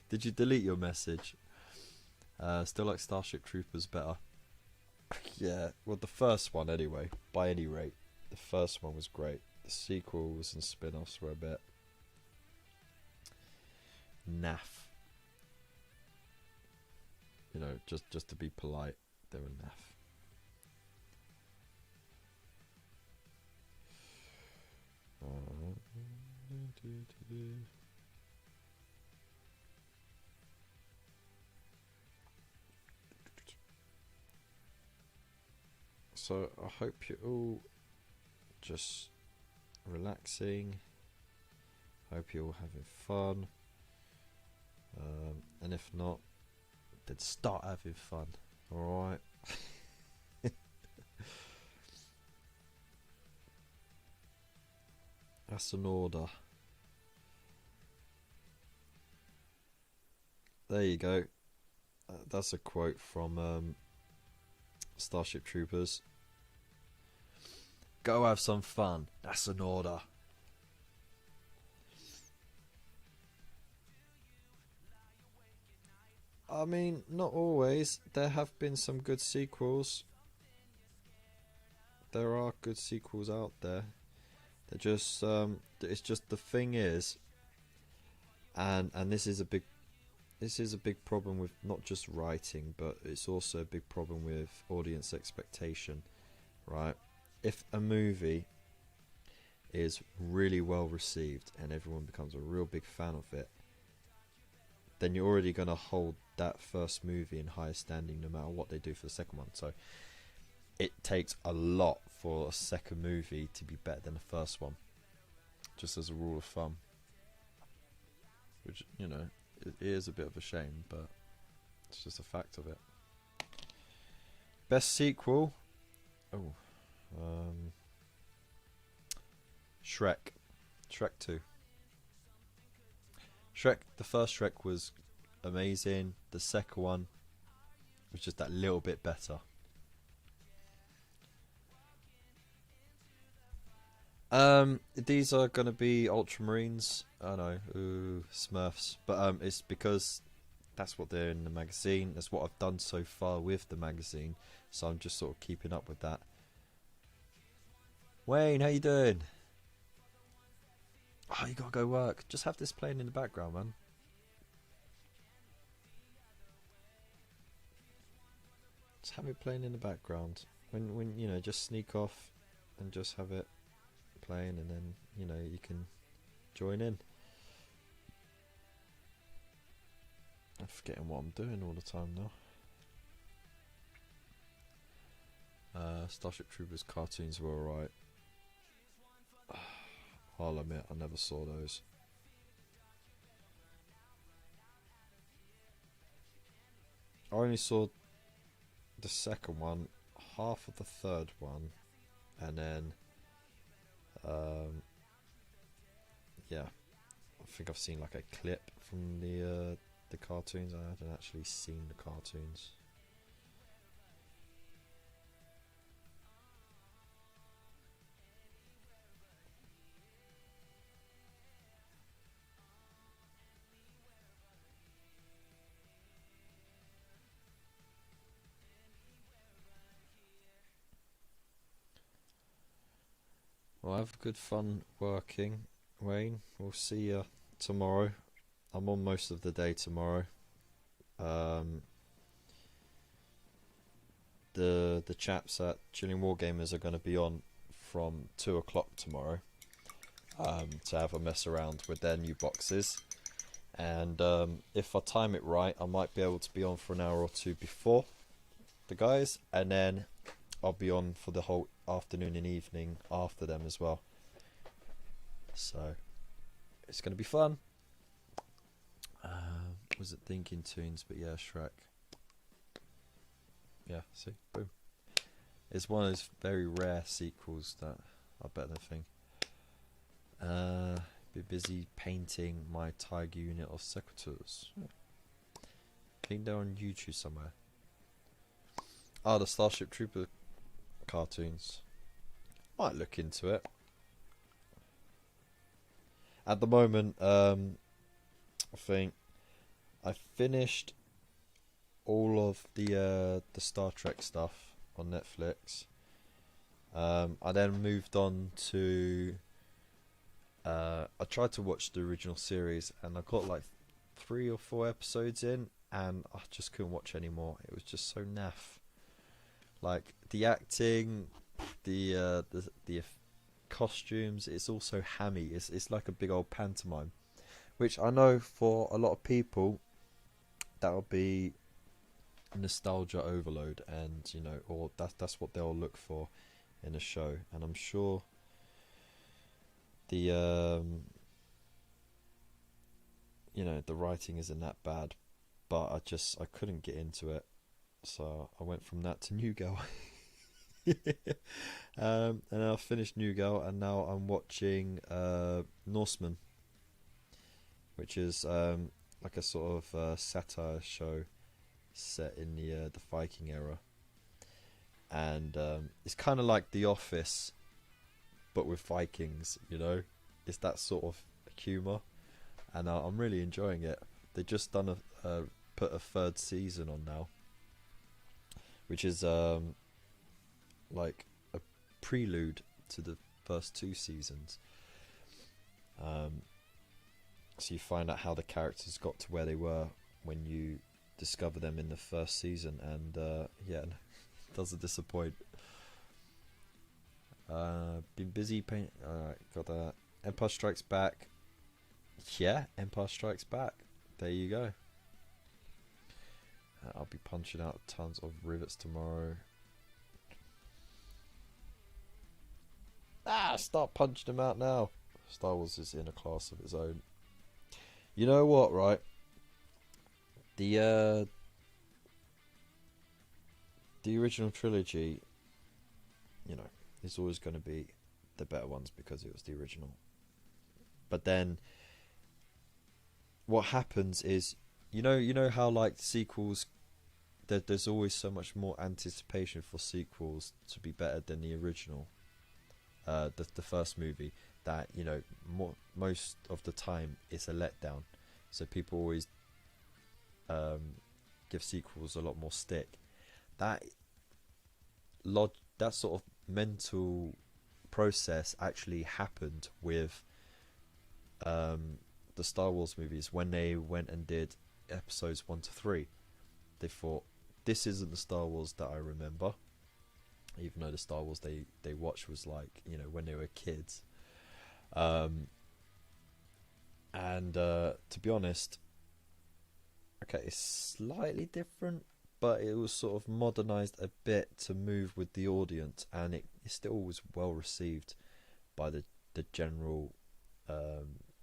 Did you delete your message? Still like Starship Troopers better. Yeah, well the first one anyway, by any rate. The first one was great. The sequels and spin-offs were a bit naff. You know, just to be polite, they were naff. So I hope you're all just relaxing. Hope you're all having fun. And if not, then start having fun. Alright? That's an order. There you go. That's a quote from Starship Troopers. Go have some fun. That's an order. I mean, not always. There have been some good sequels. There are good sequels out there. They're just, it's just the thing is, and this is a big problem with not just writing, but it's also a big problem with audience expectation, right? If a movie is really well received and everyone becomes a real big fan of it, then you're already going to hold that first movie in higher standing no matter what they do for the second one. So it takes a lot for a second movie to be better than the first one, just as a rule of thumb, which, you know, it is a bit of a shame, but it's just a fact of it. Best sequel? Oh, Shrek 2. The first Shrek was amazing. The second one was just that little bit better. These are gonna be Ultramarines. I know, ooh, Smurfs, but it's because that's what they're in the magazine. That's what I've done so far with the magazine, so I'm just sort of keeping up with that. Wayne, how you doing? Oh, you gotta go work. Just have this playing in the background, man. Just have it playing in the background. When you know, just sneak off and just have it playing, and then, you know, you can join in. I'm forgetting what I'm doing all the time now. Starship Troopers cartoons were alright. I'll admit, I never saw those. I only saw the second one, half of the third one, and then yeah, I think I've seen like a clip from the cartoons. I haven't actually seen the cartoons. Well, have good fun working, Wayne. We'll see you tomorrow. I'm on most of the day tomorrow. Um, the chaps at Chilling Wargamers are going to be on from 2 o'clock tomorrow to have a mess around with their new boxes. And if I time it right, I might be able to be on for an hour or two before the guys, and then I'll be on for the whole afternoon and evening after them as well. So it's going to be fun. Was it Thinking Toons? But yeah, Shrek. Yeah, see, boom. It's one of those very rare sequels that I better think. Be busy painting my tiger unit of secateurs. I think they're on YouTube somewhere. Oh, the Starship Trooper cartoons. Might look into it. At the moment, I think I finished all of the Star Trek stuff on Netflix. I then moved on to I tried to watch the original series, and I got like 3 or 4 episodes in, and I just couldn't watch anymore. It was just so naff. Like the acting, the costumes, it's all so hammy. It's like a big old pantomime, which I know for a lot of people that'll be nostalgia overload, and you know, or that's what they'll look for in a show. And I'm sure the you know, the writing isn't that bad, but I couldn't get into it, so I went from that to New Girl. And I finished New Girl, and now I'm watching Norseman, which is like a sort of satire show set in the Viking era, and it's kind of like The Office, but with Vikings. You know, it's that sort of humour, and I'm really enjoying it. They just done put a 3rd season on now, which is like a prelude to the first 2 seasons. So you find out how the characters got to where they were when you discover them in the 1st season, and yeah, it doesn't disappoint. Been busy paint. Got Empire Strikes Back. Yeah, Empire Strikes Back. There you go. I'll be punching out tons of rivets tomorrow. Start punching them out now. Star Wars is in a class of its own. You know what, right? The original trilogy, you know, is always going to be the better ones because it was the original. But then what happens is, you know how like sequels, there's always so much more anticipation for sequels to be better than the original, the first movie, that, you know, most of the time it's a letdown, so people always give sequels a lot more stick. That sort of mental process actually happened with the Star Wars movies when they went and did episodes 1 to 3. They thought, this isn't the Star Wars that I remember, even though the Star Wars they watched was like, you know, when they were kids. And to be honest, okay, it's slightly different, but it was sort of modernized a bit to move with the audience, and it still was well received by the general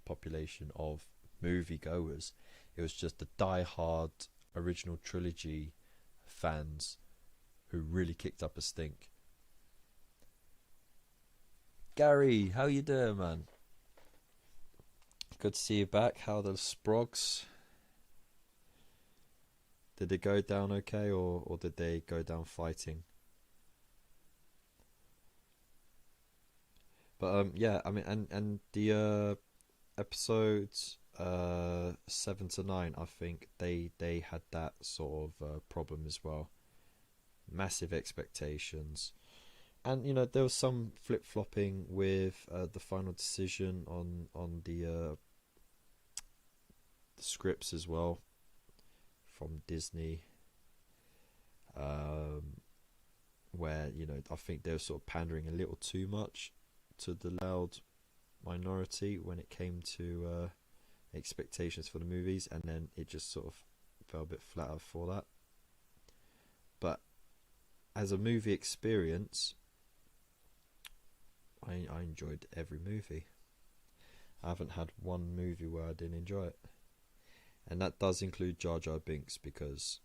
population of movie goers. It was just the die-hard original trilogy fans who really kicked up a stink. Gary, how you doing, man? Good to see you back. How are the Sprogs? Did they go down okay, or did they go down fighting? But yeah, I mean, and the episodes 7 to 9, I think they had that sort of problem as well. Massive expectations, and you know there was some flip flopping with the final decision on the scripts as well from Disney, where you know I think they were sort of pandering a little too much to the loud minority when it came to expectations for the movies, and then it just sort of fell a bit flatter for that. But as a movie experience, I enjoyed every movie. I haven't had one movie where I didn't enjoy it, and that does include Jar Jar Binks, because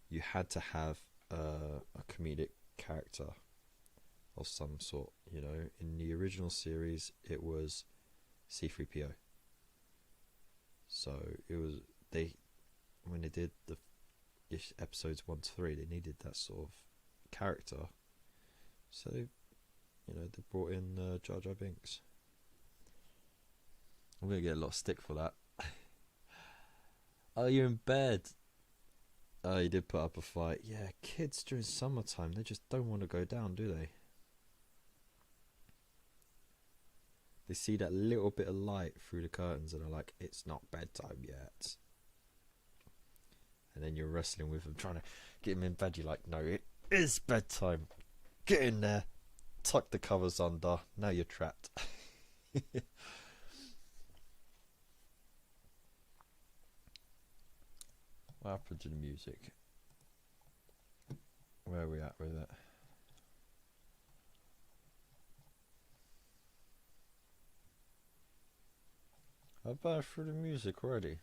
you had to have a comedic character of some sort. You know, in the original series, it was C-3PO. So it was when they did the episodes 1 to 3, they needed that sort of character. So you know they brought in Jar Jar Binks. I'm gonna get a lot of stick for that. Oh, you're in bed. Oh, you did put up a fight. Yeah, kids during summertime, they just don't want to go down, do they? They see that little bit of light through the curtains and are like, it's not bedtime yet. And then you're wrestling with them, trying to get them in bed. You're like, no, it is bedtime. Get in there. Tuck the covers under. Now you're trapped. What happened to the music? Where are we at with it? I've been through the music already.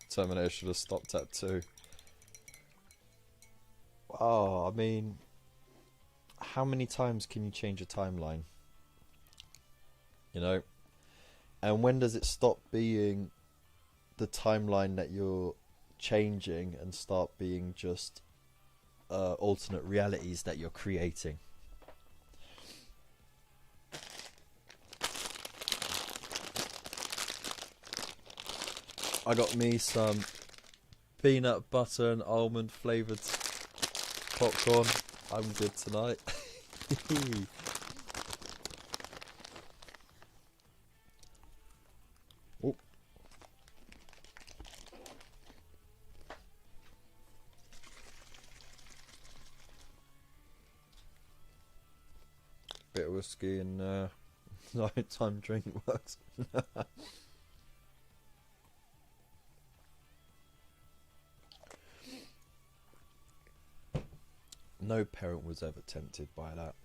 Terminator should have stopped at 2. Oh, I mean, how many times can you change a timeline? You know? And when does it stop being the timeline that you're changing and start being just alternate realities that you're creating? I got me some peanut butter and almond flavoured popcorn. I'm good tonight. Oh. Bit of whiskey and nighttime drink works. No parent was ever tempted by that.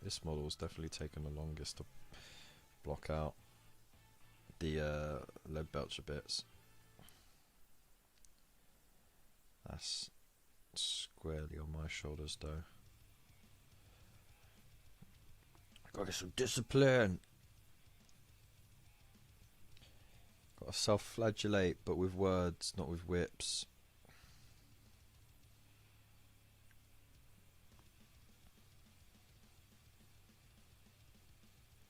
This model's definitely taken the longest to block out the lead belcher bits. That's squarely on my shoulders though. Gotta get some discipline. Gotta self-flagellate, but with words, not with whips.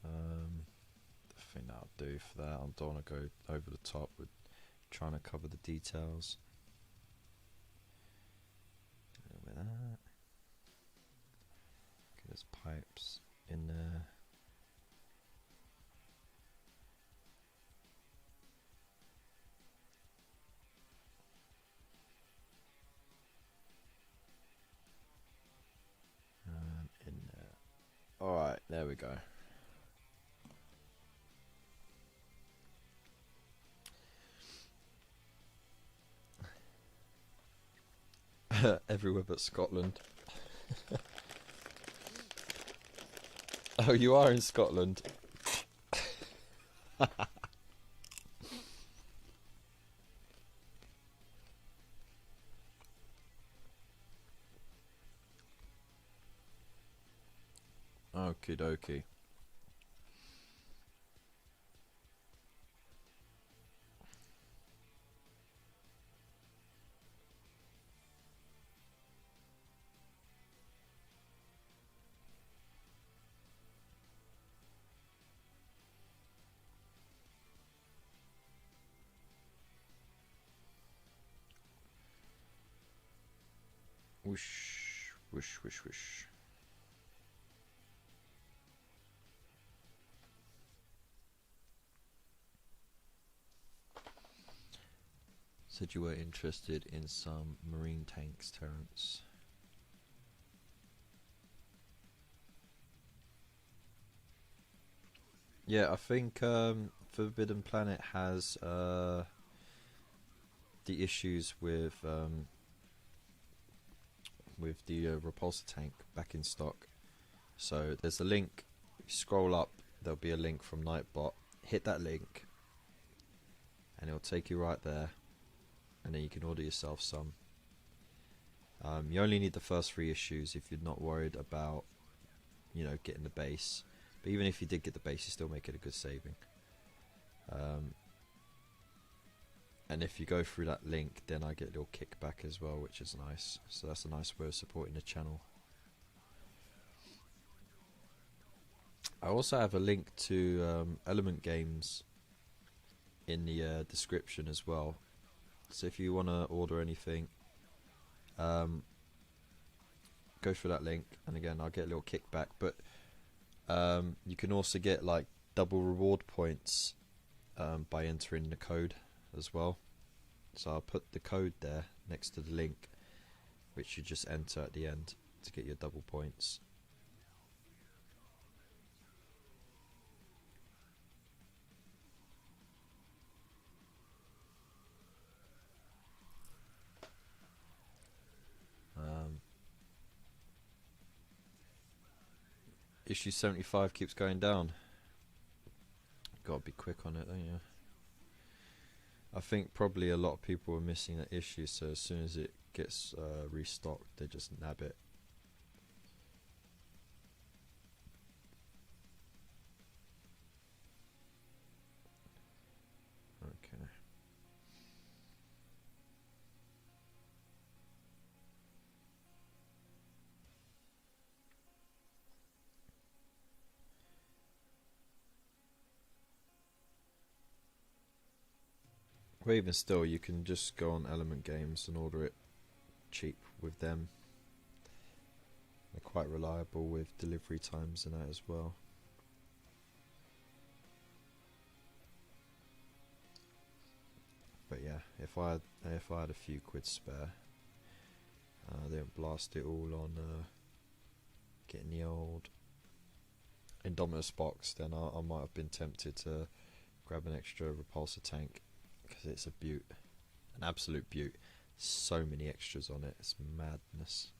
The thing that I'll do for that, I don't want to go over the top with trying to cover the details. A little bit of that. Okay, there's pipes in there. There we go. Everywhere but Scotland. Oh, you are in Scotland. Okie dokie. Whoosh, whoosh, whoosh, whoosh. Said you were interested in some marine tanks, Terence. Yeah, I think Forbidden Planet has the issues with the repulsor tank back in stock. So there's a link. If you scroll up, there'll be a link from Nightbot. Hit that link, and it'll take you right there, and then you can order yourself some. You only need the first 3 issues if you're not worried about, you know, getting the base. But even if you did get the base, you still make it a good saving. And if you go through that link, then I get a little kickback as well, which is nice. So that's a nice way of supporting the channel. I also have a link to Element Games in the description as well. So if you want to order anything, go through that link, and again, I'll get a little kickback. But you can also get like double reward points by entering the code as well. So I'll put the code there next to the link, which you just enter at the end to get your double points. Issue 75 keeps going down. Gotta be quick on it, don't you? I think probably a lot of people are missing that issue, so as soon as it gets restocked, they just nab it. Okay. Or even still, you can just go on Element Games and order it cheap with them. They're quite reliable with delivery times and that as well. But yeah, if I had a few quid spare, then blast it all on getting the old Indomitus box, then I might have been tempted to grab an extra repulsor tank, because it's a beaut, an absolute beaut. So many extras on it, it's madness.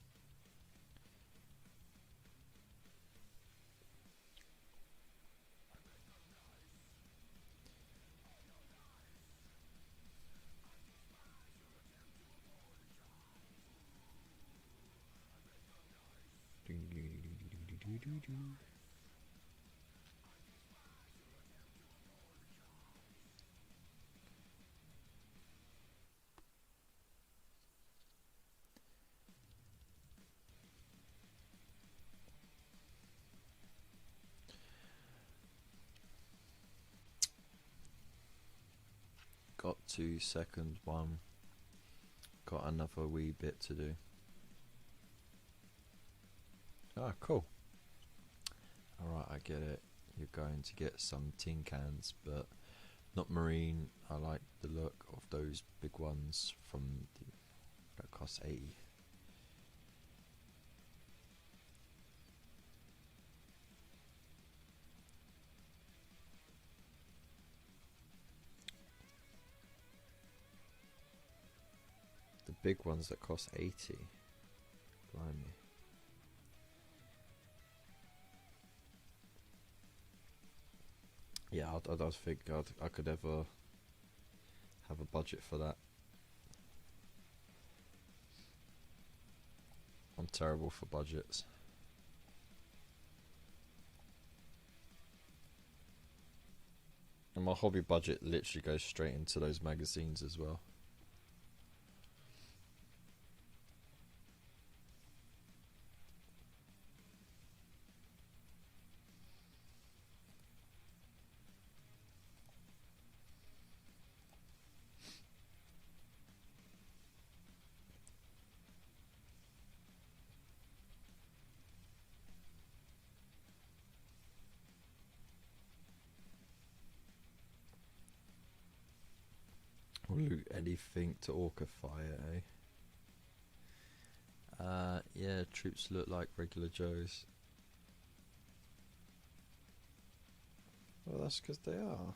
Got 2 seconds, 1. Got another wee bit to do. Ah, cool. Alright, I get it. You're going to get some tin cans, but not marine. I like the look of those big ones from that cost 80. the big ones that cost 80. Blimey. Yeah, I don't think I could ever have a budget for that. I'm terrible for budgets. And my hobby budget literally goes straight into those magazines as well. Loot anything to orca fire, eh? Yeah, troops look like regular Joes. Well, that's because they are.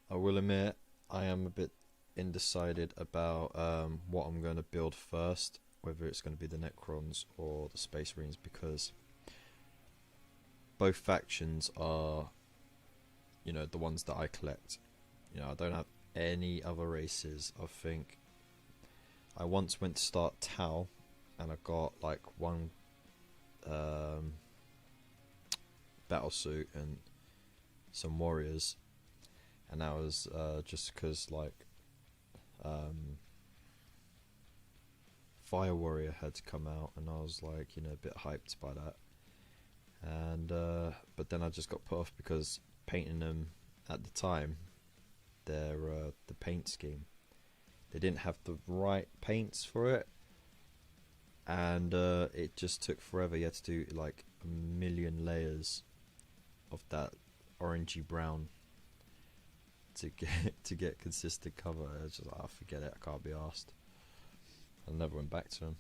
I will admit, I am a bit undecided about what I'm going to build first, whether it's going to be the Necrons or the Space Marines, because both factions are, you know, the ones that I collect. You know, I don't have any other races. I think I once went to start Tau, and I got like one battle suit and some warriors, and that was just because like Fire Warrior had come out, and I was like, you know, a bit hyped by that. And but then I just got put off because painting them at the time, their the paint scheme, they didn't have the right paints for it, and it just took forever. You had to do like a million layers of that orangey brown to get consistent cover. I was just like, oh, forget it, I can't be asked. I never went back to them.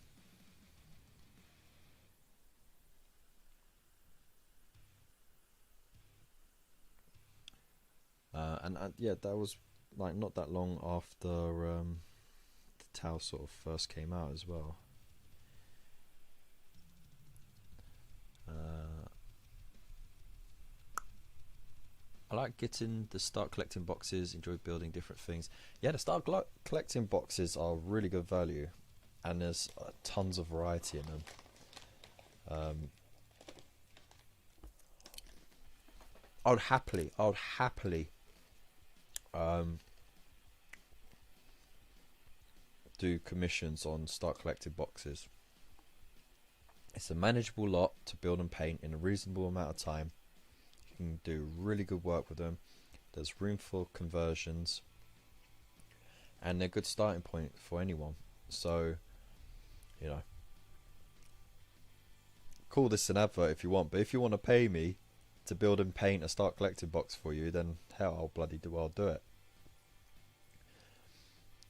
And yeah, that was like not that long after the Tau sort of first came out as well. I like getting the start collecting boxes, enjoy building different things. Yeah, the start collecting boxes are really good value, and there's tons of variety in them. I would happily do commissions on start collecting boxes. It's a manageable lot to build and paint in a reasonable amount of time. You can do really good work with them. There's room for conversions, and they're a good starting point for anyone. So, you know, call this an advert if you want, but if you want to pay me to build and paint a start collecting box for you, then hell, I'll do it.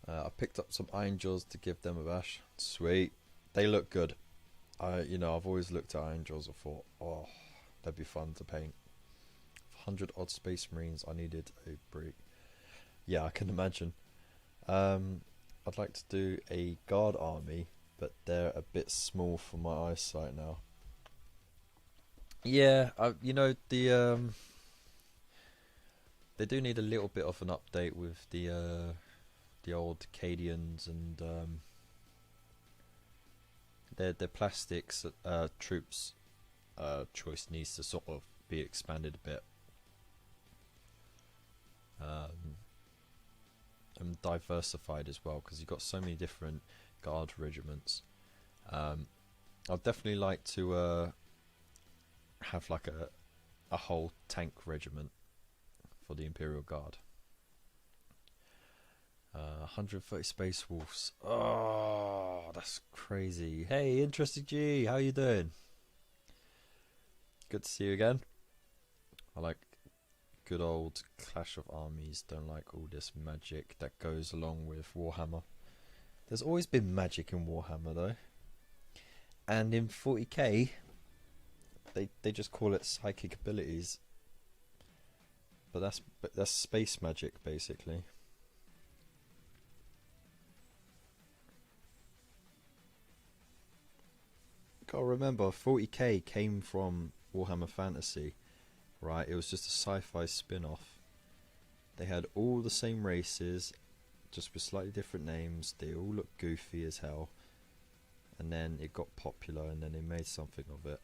I picked up some Iron Jaws to give them a bash. Sweet, they look good. You know, I've always looked at Iron Jaws and thought, oh, that'd be fun to paint. 100 odd Space Marines, I needed a break. Yeah, I can imagine. I'd like to do a guard army, but they're a bit small for my eyesight now. Yeah, you know, they do need a little bit of an update with the old Cadians, and their plastics troops choice needs to sort of be expanded a bit. And diversified as well, because you've got so many different guard regiments. I'd definitely like to have like a whole tank regiment for the Imperial Guard. 130 Space Wolves. Oh, that's crazy. Hey, Interesting G, how you doing? Good to see you again. I like good old Clash of Armies. Don't like all this magic that goes along with Warhammer. There's always been magic in Warhammer though, and in 40k, they just call it psychic abilities. But that's space magic basically. Gotta remember, 40k came from Warhammer Fantasy, right? It was just a sci-fi spin-off. They had all the same races, just with slightly different names. They all looked goofy as hell. And then it got popular, and then they made something of it.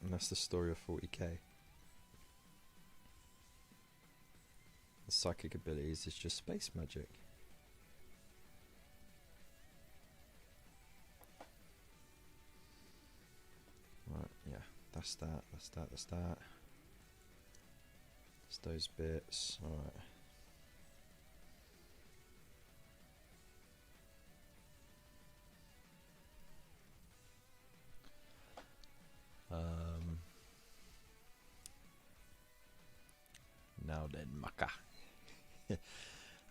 And that's the story of 40k. The psychic abilities is just space magic. Right, yeah, that's that. That's those bits. Alright. Now then, Maka.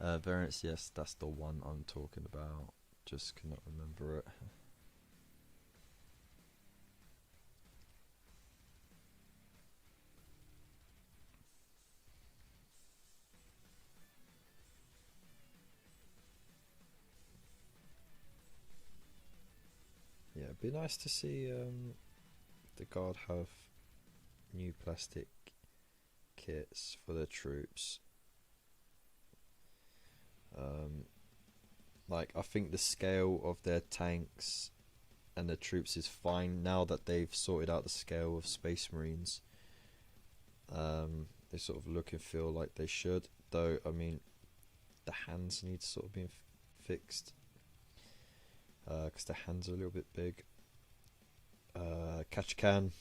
Variants, yes, that's the one I'm talking about. Just cannot remember it. Yeah, it'd be nice to see the Guard have new plastic kits for their troops. Like, I think the scale of their tanks and their troops is fine now that they've sorted out the scale of Space Marines. They sort of look and feel like they should, though. I mean, the hands need to sort of be fixed, because the hands are a little bit big. Ketchikan,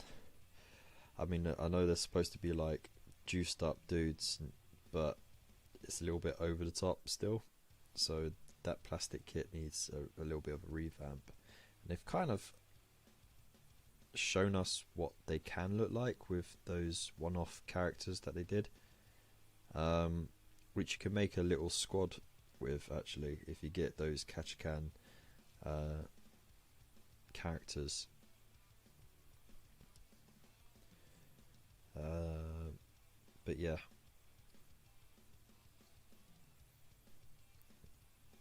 I mean, I know they're supposed to be like juiced up dudes, but it's a little bit over the top still, so that plastic kit needs a little bit of a revamp. And they've kind of shown us what they can look like with those one-off characters that they did, which you can make a little squad with, actually, if you get those Ketchikan characters. But yeah,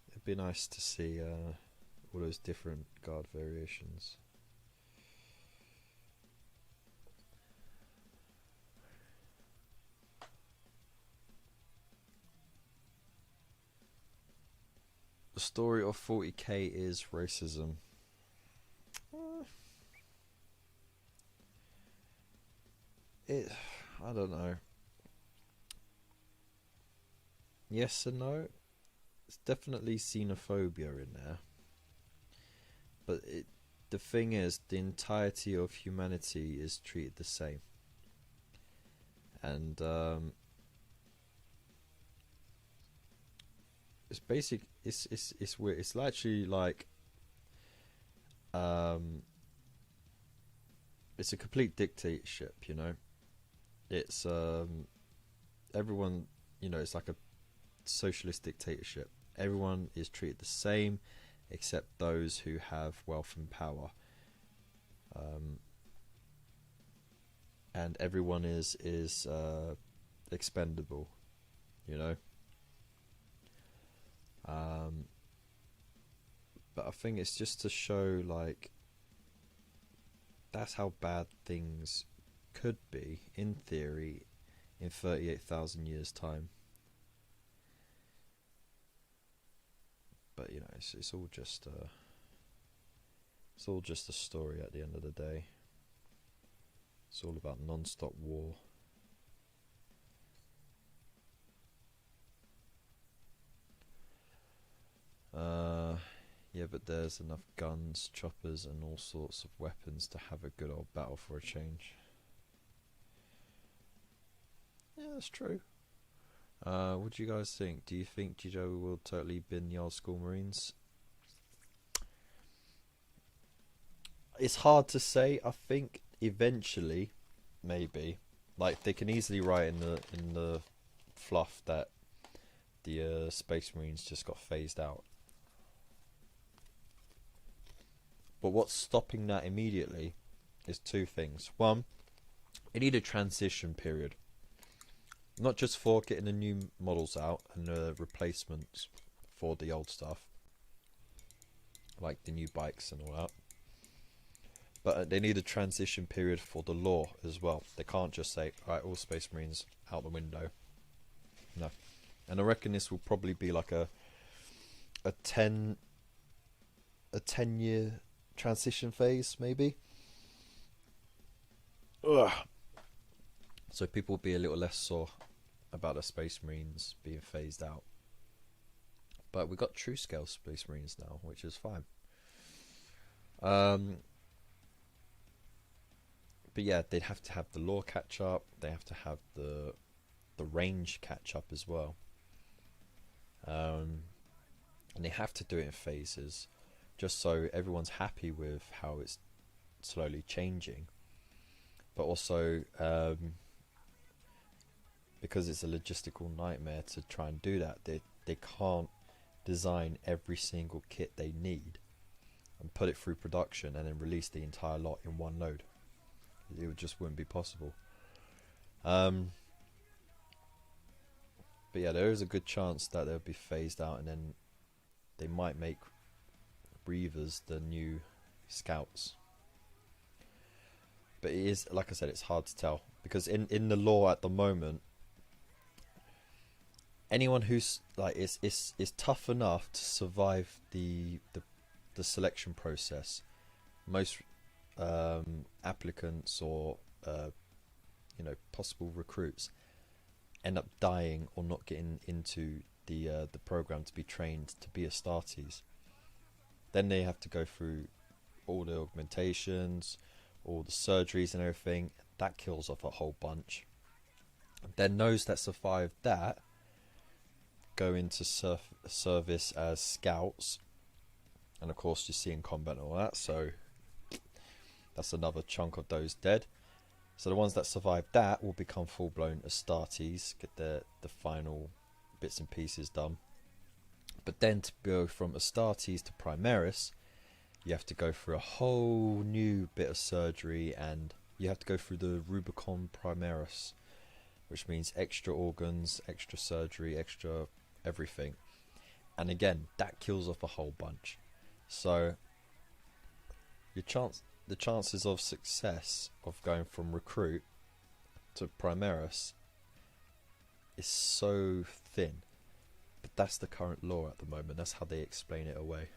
it'd be nice to see all those different Guard variations. The story of 40k is racism. I don't know. Yes and no. It's definitely xenophobia in there. But the thing is, the entirety of humanity is treated the same. And it's basic. It's weird. It's actually like it's a complete dictatorship, you know. It's everyone, you know, it's like a socialist dictatorship. Everyone is treated the same except those who have wealth and power, and everyone is expendable, you know. But I think it's just to show, like, that's how bad things could be in theory in 38,000 years time. But you know, it's all just a story at the end of the day. It's all about non-stop war. Yeah, but there's enough guns, choppers and all sorts of weapons to have a good old battle for a change. Yeah, that's true. What do you guys think? Do you think Jijo will totally bin the old school Marines? It's hard to say. I think eventually, maybe, like, they can easily write in the fluff that the Space Marines just got phased out. But what's stopping that immediately is two things. One, you need a transition period. Not just for getting the new models out and the replacements for the old stuff, like the new bikes and all that, but they need a transition period for the lore as well. They can't just say, alright, all Space Marines out the window. No. And I reckon this will probably be like a 10-year transition phase, maybe. Ugh. So people will be a little less sore about the Space Marines being phased out. But we've got true scale Space Marines now, which is fine. But yeah, they'd have to have the lore catch up. They have to have the range catch up as well. And they have to do it in phases, just so everyone's happy with how it's slowly changing. But also, because it's a logistical nightmare to try and do that, they can't design every single kit they need and put it through production and then release the entire lot in one load. It just wouldn't be possible. But yeah, there is a good chance that they'll be phased out, and then they might make Reavers the new Scouts. But it is, like I said, it's hard to tell, because in the lore at the moment, anyone who's like it's tough enough to survive the selection process. Most applicants or possible recruits end up dying or not getting into the program to be trained to be Astartes. Then they have to go through all the augmentations, all the surgeries and everything. That kills off a whole bunch. Then those that survive that go into service as scouts, and of course you see in combat and all that, so that's another chunk of those dead. So the ones that survive that will become full-blown Astartes, get the final bits and pieces done. But then to go from Astartes to Primaris, you have to go through a whole new bit of surgery, and you have to go through the Rubicon Primaris, which means extra organs, extra surgery, extra everything. And again, that kills off a whole bunch. So the chances of success of going from recruit to Primaris is so thin. But that's the current lore at the moment. That's how they explain it away.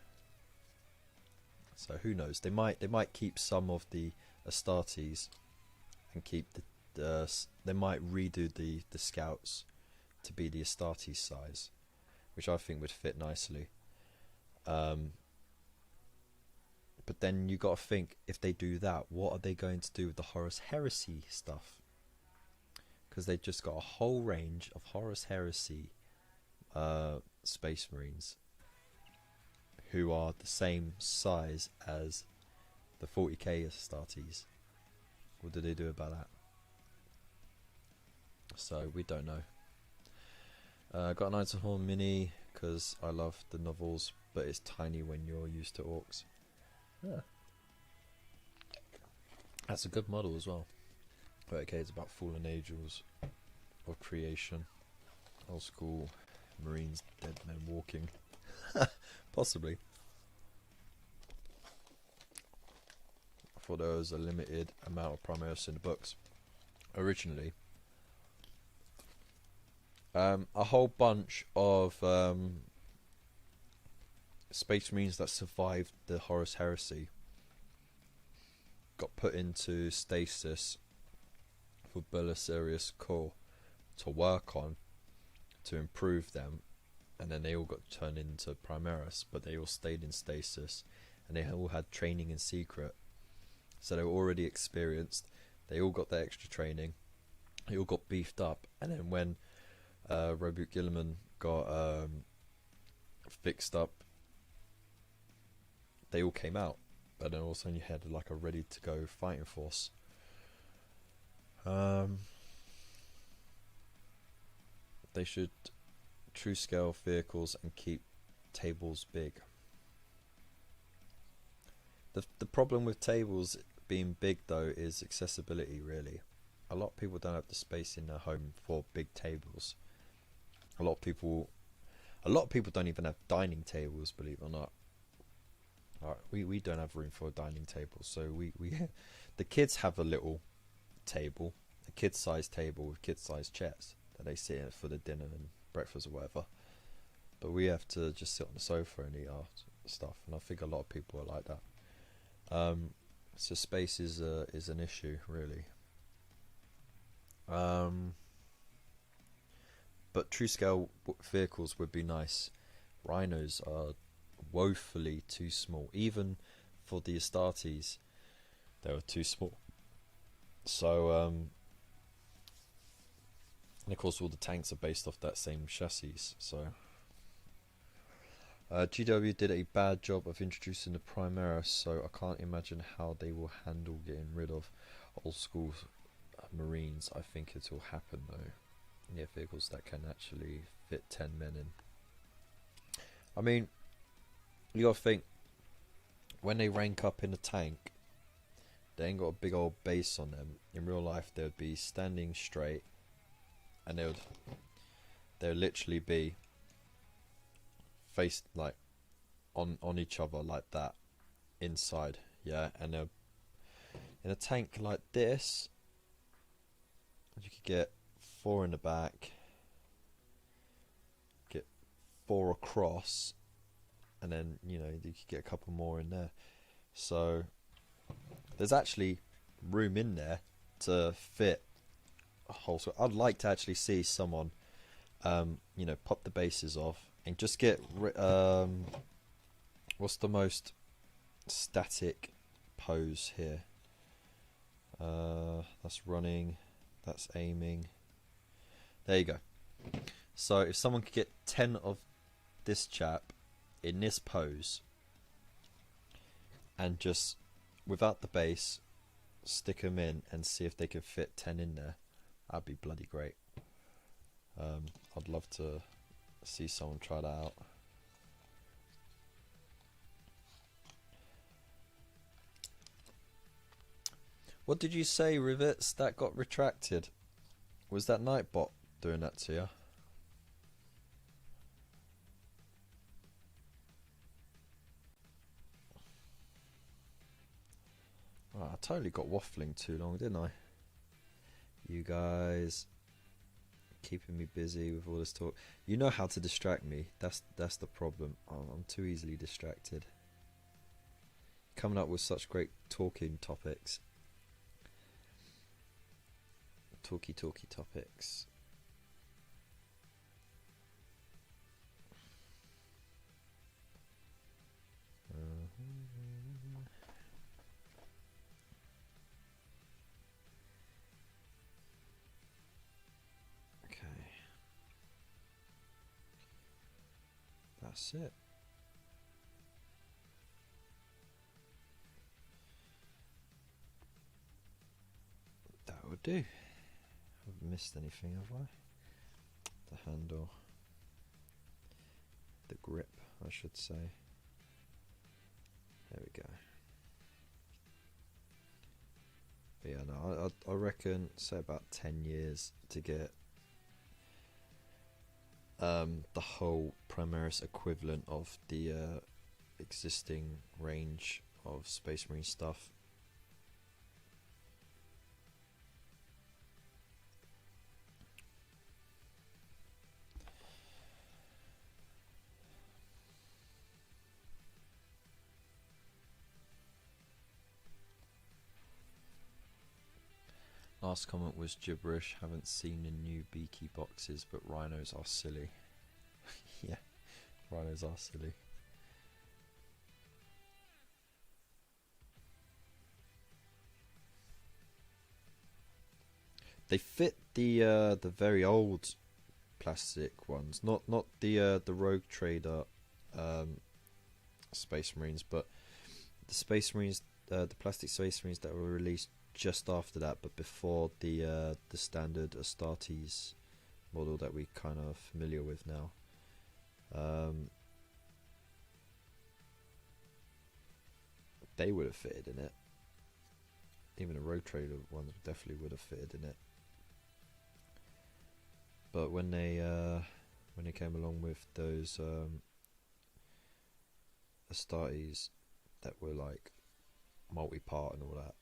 So who knows? They might keep some of the Astartes and keep they might redo the scouts to be the Astartes size, which I think would fit nicely. But then you got to think, if they do that, what are they going to do with the Horus Heresy stuff? Because they've just got a whole range of Horus Heresy Space Marines who are the same size as the 40k Astartes. What do they do about that? So we don't know. Got a Knights of Horn mini because I love the novels, but it's tiny when you're used to orcs. Yeah. That's a good model as well. But okay, it's about fallen angels of creation. Old school Marines, dead men walking. Possibly. I thought there was a limited amount of Primaris in the books originally. A whole bunch of Space Marines that survived the Horus Heresy got put into stasis for Belisarius Core to work on, to improve them, and then they all got turned into Primaris, but they all stayed in stasis, and they all had training in secret, so they were already experienced. They all got their extra training, they all got beefed up, and then when Robert Gilliman got fixed up, they all came out, but then all of a sudden you had like a ready to go fighting force. They should true scale vehicles and keep tables big. The problem with tables being big though is accessibility, really. A lot of people don't have the space in their home for big tables. A lot of people don't even have dining tables, believe it or not. We don't have room for a dining table, so we the kids have a little table, a kid-sized table with kid-sized chairs that they sit in for the dinner and breakfast or whatever. But we have to just sit on the sofa and eat our stuff, and I think a lot of people are like that. So space is an issue, really. But true scale vehicles would be nice. Rhinos are woefully too small. Even for the Astartes, they were too small. So, and of course all the tanks are based off that same chassis. So, GW did a bad job of introducing the Primera, so I can't imagine how they will handle getting rid of old school Marines. I think it will happen though. Yeah, vehicles that can actually fit 10 men in. I mean, you gotta think, when they rank up in a tank, they ain't got a big old base on them. In real life, they would be standing straight, and they would literally be faced like on each other like that inside. Yeah, and in a tank like this, you could get 4 in the back, get 4 across, and then you could get a couple more in there. So there's actually room in there to fit a whole. So I'd like to actually see someone, pop the bases off and just get what's the most static pose here? That's running, that's aiming. There you go. So if someone could get 10 of this chap in this pose and just without the base stick them in and see if they can fit 10 in there, that'd be bloody great. I'd love to see someone try that out. What did you say, Rivets? That got retracted. Was that Nightbot doing that to you? Oh, I totally got waffling too long, didn't I? You guys keeping me busy with all this talk. You know how to distract me. That's the problem. I'm too easily distracted. Coming up with such great talking topics. Talky topics. Okay. That's it. That would do. Haven't missed anything, have I? The handle. The grip, I should say. There we go. But yeah, no, I reckon, say about 10 years to get the whole Primaris equivalent of the existing range of Space Marine stuff. Last comment was gibberish. Haven't seen the new beaky boxes, but rhinos are silly. Yeah, rhinos are silly. They fit the very old plastic ones, not the Rogue Trader Space Marines, but the Space Marines, the plastic Space Marines that were released just after that, but before the standard Astartes model that we kind of familiar with now. Um, they would have fitted in it. Even a road trailer ones definitely would have fitted in it. But when they came along with those Astartes that were like multi-part and all that,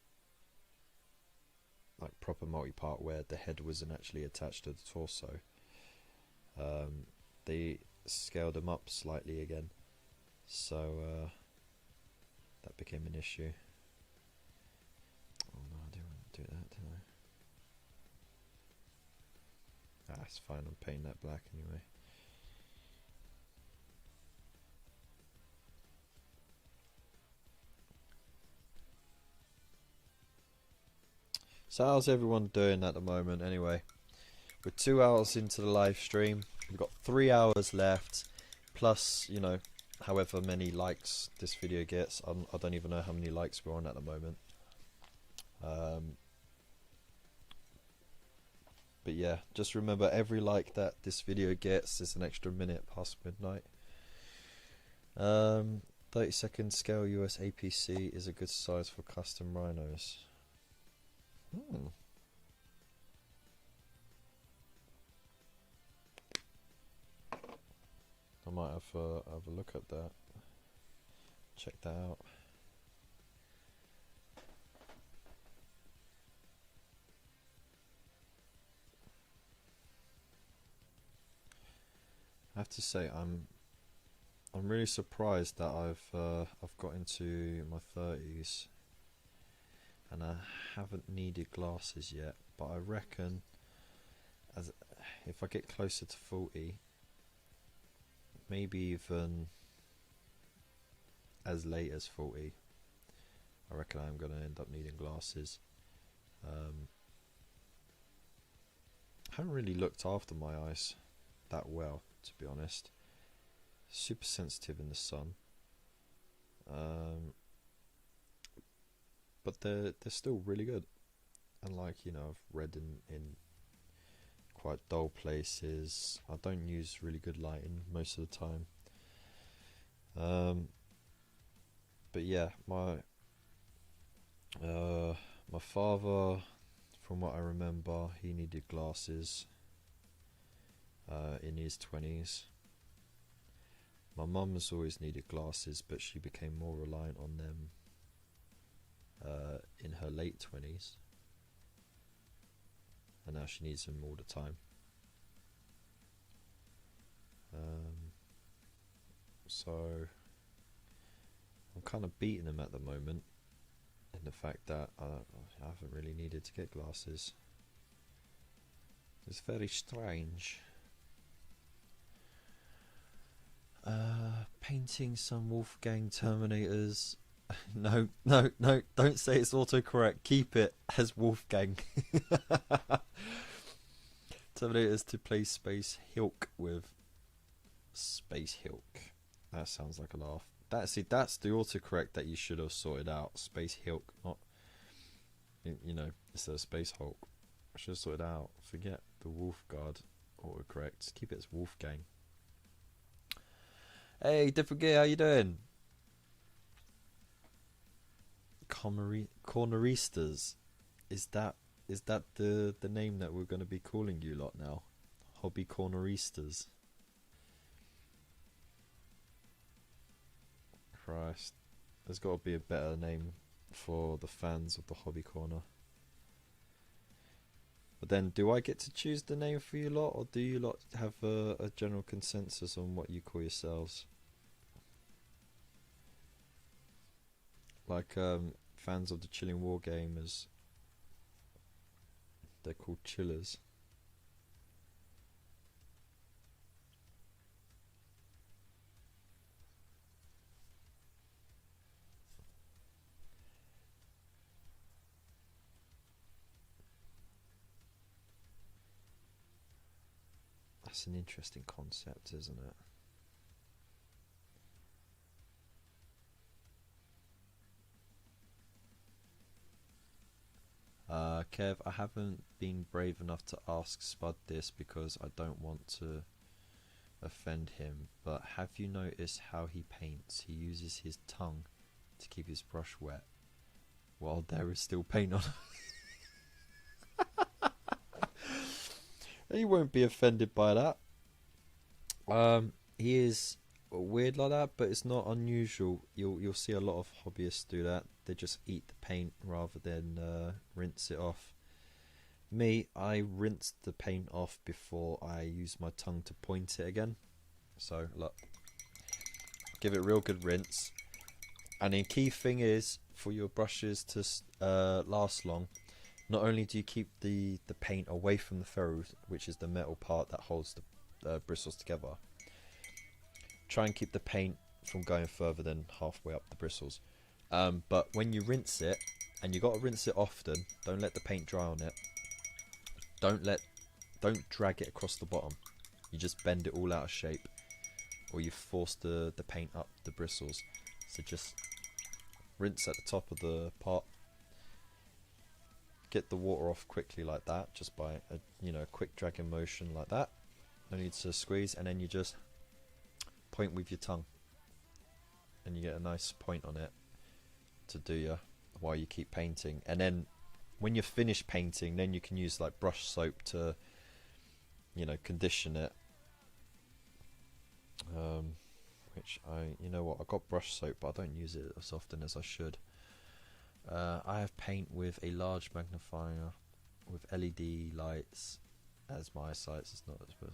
like proper multi-part where the head wasn't actually attached to the torso, they scaled them up slightly again, so that became an issue. Oh no, I didn't want to do that, did I? Ah, it's fine, I'm painting that black anyway. So how's everyone doing at the moment anyway? We're 2 hours into the live stream. We've got 3 hours left, plus, you know, however many likes this video gets. I don't even know how many likes we're on at the moment. But yeah, just remember, every like that this video gets is an extra minute past midnight. 30-second scale US APC is a good size for custom rhinos. I might have a look at that. Check that out. I have to say, I'm really surprised that I've got into my 30s and I haven't needed glasses yet. But I reckon, if I get closer to 40, maybe even as late as 40, I reckon I'm going to end up needing glasses. I haven't really looked after my eyes that well, to be honest. Super sensitive in the sun, but they're still really good. And like, you know, I've read in quite dull places. I don't use really good lighting most of the time. But yeah, my father, from what I remember, he needed glasses in his 20s. My mum has always needed glasses, but she became more reliant on them in her late 20s, and now she needs them all the time. So I'm kind of beating them at the moment in the fact that I haven't really needed to get glasses. It's very strange. Painting some Wolfgang Terminators. No, don't say it's autocorrect. Keep it as Wolfgang. Terminators to play Space Hulk with. Space Hulk. That sounds like a laugh. That's the autocorrect that you should have sorted out. Space Hulk, not, you know, instead of Space Hulk. I should have sorted out. Forget the Wolfguard autocorrect. Just keep it as Wolfgang. Hey, different gear, how you doing? Corneristas. Is that the name that we're going to be calling you lot now? Hobby Corneristas. Christ, there's got to be a better name for the fans of the Hobby Corner. But then, do I get to choose the name for you lot, or do you lot have a general consensus on what you call yourselves? Like fans of the Chilling War Gamers, they're called Chillers. That's an interesting concept, isn't it? Kev, I haven't been brave enough to ask Spud this because I don't want to offend him, but have you noticed how he paints? He uses his tongue to keep his brush wet while there is still paint on. He won't be offended by that. He is weird like that, but it's not unusual. You'll see a lot of hobbyists do that. They just eat the paint rather than rinse it off. Me, I rinse the paint off before I use my tongue to point it again. So look, give it a real good rinse. And the key thing is for your brushes to last long. Not only do you keep the paint away from the ferrule, which is the metal part that holds the bristles together, try and keep the paint from going further than halfway up the bristles. But when you rinse it, and you got to rinse it often, don't let the paint dry on it. Don't drag it across the bottom. You just bend it all out of shape, or you force the paint up the bristles. So just rinse at the top of the pot. Get the water off quickly like that, just by a quick dragging motion like that. No need to squeeze, and then you just point with your tongue, and you get a nice point on it to do ya while you keep painting. And then when you're finished painting, then you can use like brush soap to condition it. Which I got brush soap, but I don't use it as often as I should. I have paint with a large magnifier with LED lights as my eyesight is not as good.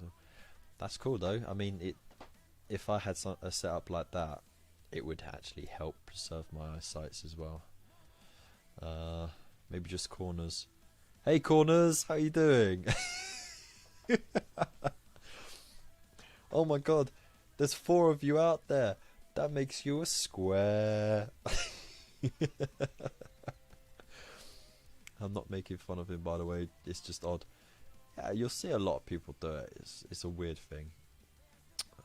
That's cool though. I mean, if I had a setup like that, it would actually help preserve my eyesight as well. Maybe just corners. Hey corners, how you doing? Oh my god, there's 4 of you out there. That makes you a square. I'm not making fun of him, by the way. It's just odd. Yeah, you'll see a lot of people do it. It's a weird thing.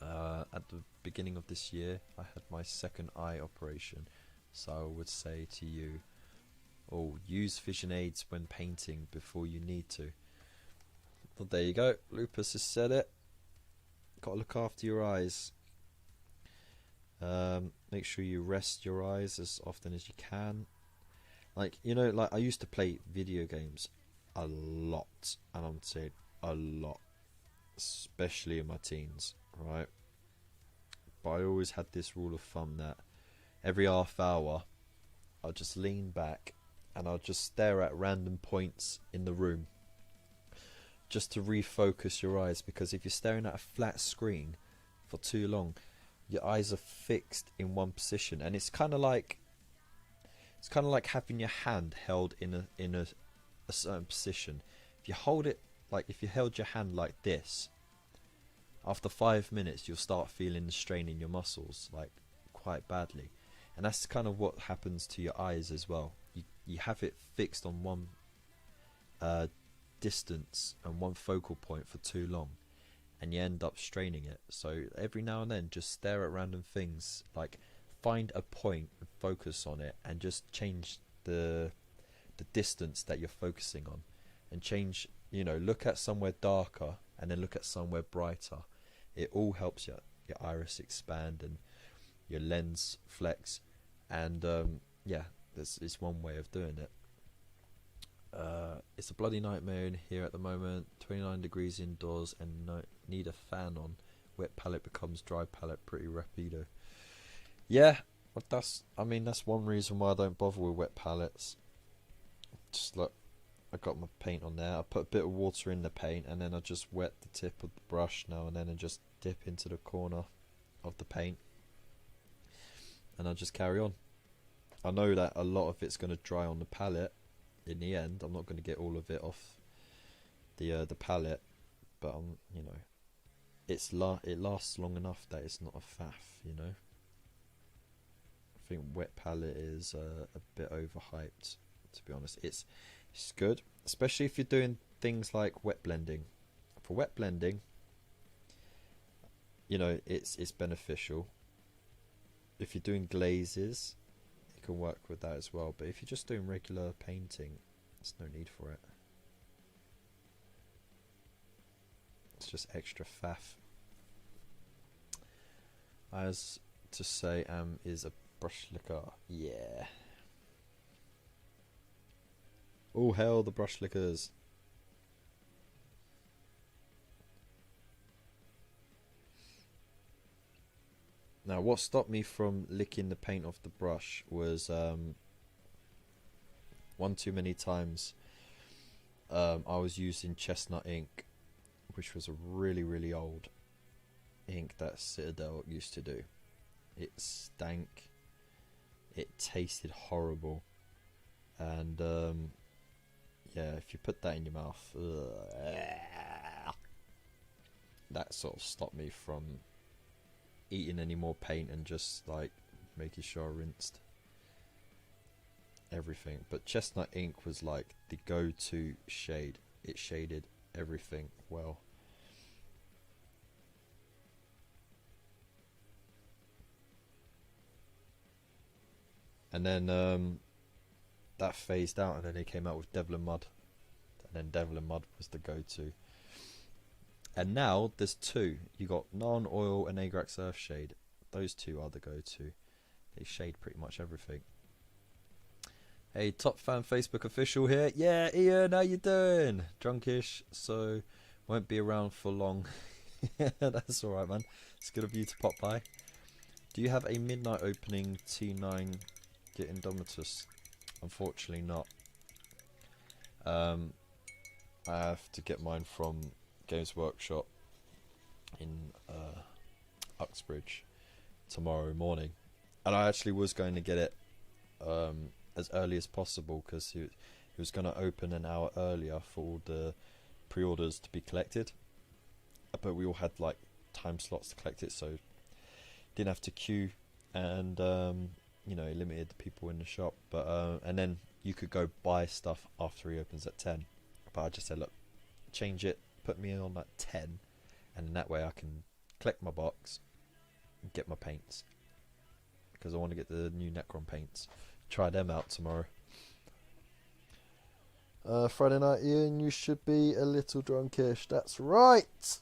At the beginning of this year, I had my second eye operation, so I would say to you, use vision aids when painting before you need to. Well, there you go. Lupus has said it. Got to look after your eyes. Make sure you rest your eyes as often as you can. Like I used to play video games a lot, and I'm saying a lot, especially in my teens, right? But I always had this rule of thumb that every half hour I'll just lean back and I'll just stare at random points in the room just to refocus your eyes, because if you're staring at a flat screen for too long, your eyes are fixed in one position, and it's kind of like having your hand held in a certain position. If you hold it, like if you held your hand like this, after 5 minutes you'll start feeling the strain in your muscles like quite badly, and that's kind of what happens to your eyes as well. You have it fixed on one distance and one focal point for too long, and you end up straining it. So every now and then just stare at random things, like find a point and focus on it, and just change the distance that you're focusing on, and change, look at somewhere darker and then look at somewhere brighter. It all helps your iris expand and your lens flex, and yeah, it's one way of doing it. It's a bloody nightmare in here at the moment. 29 degrees indoors and need a fan on. Wet palette becomes dry palette pretty rapido. Yeah, but that's one reason why I don't bother with wet palettes. Just look, I got my paint on there. I put a bit of water in the paint, and then I just wet the tip of the brush now and then and just dip into the corner of the paint, and I just carry on. I know that a lot of it's going to dry on the palette in the end. I'm not going to get all of it off the palette, but it lasts long enough that it's not a faff, I think wet palette is a bit overhyped, to be honest. It's good, especially if you're doing things like wet blending. For wet blending, it's beneficial. If you're doing glazes, you can work with that as well. But if you're just doing regular painting, there's no need for it. It's just extra faff. As to say, is a brush licker. Yeah. All hail the brush lickers. Now, what stopped me from licking the paint off the brush was one too many times I was using chestnut ink, which was a really old ink that Citadel used to do. It stank, it tasted horrible, and yeah, if you put that in your mouth, that sort of stopped me from eating any more paint and just like making sure I rinsed everything. But chestnut ink was like the go-to shade. It shaded everything well. And then that phased out, and then they came out with Devil and Mud, and then Devil and Mud was the go-to. And now there's two. You got Non-Oil and Agrax Earthshade. Those two are the go-to. They shade pretty much everything. Hey, Top Fan Facebook official here. Yeah, Ian, how you doing? Drunkish, so won't be around for long. That's alright, man. It's good of you to pop by. Do you have a midnight opening T9 Get Indomitus? Unfortunately not. I have to get mine from Games Workshop in Uxbridge tomorrow morning, and I actually was going to get it as early as possible because he was going to open an hour earlier for all the pre-orders to be collected, but we all had like time slots to collect it, so didn't have to queue, and you know, it limited the people in the shop. But and then you could go buy stuff after he opens at 10, but I just said, look, change it, put me on at 10, and in that way I can collect my box and get my paints, because I want to get the new Necron paints, try them out tomorrow. Friday night, Ian, you should be a little drunkish. That's right.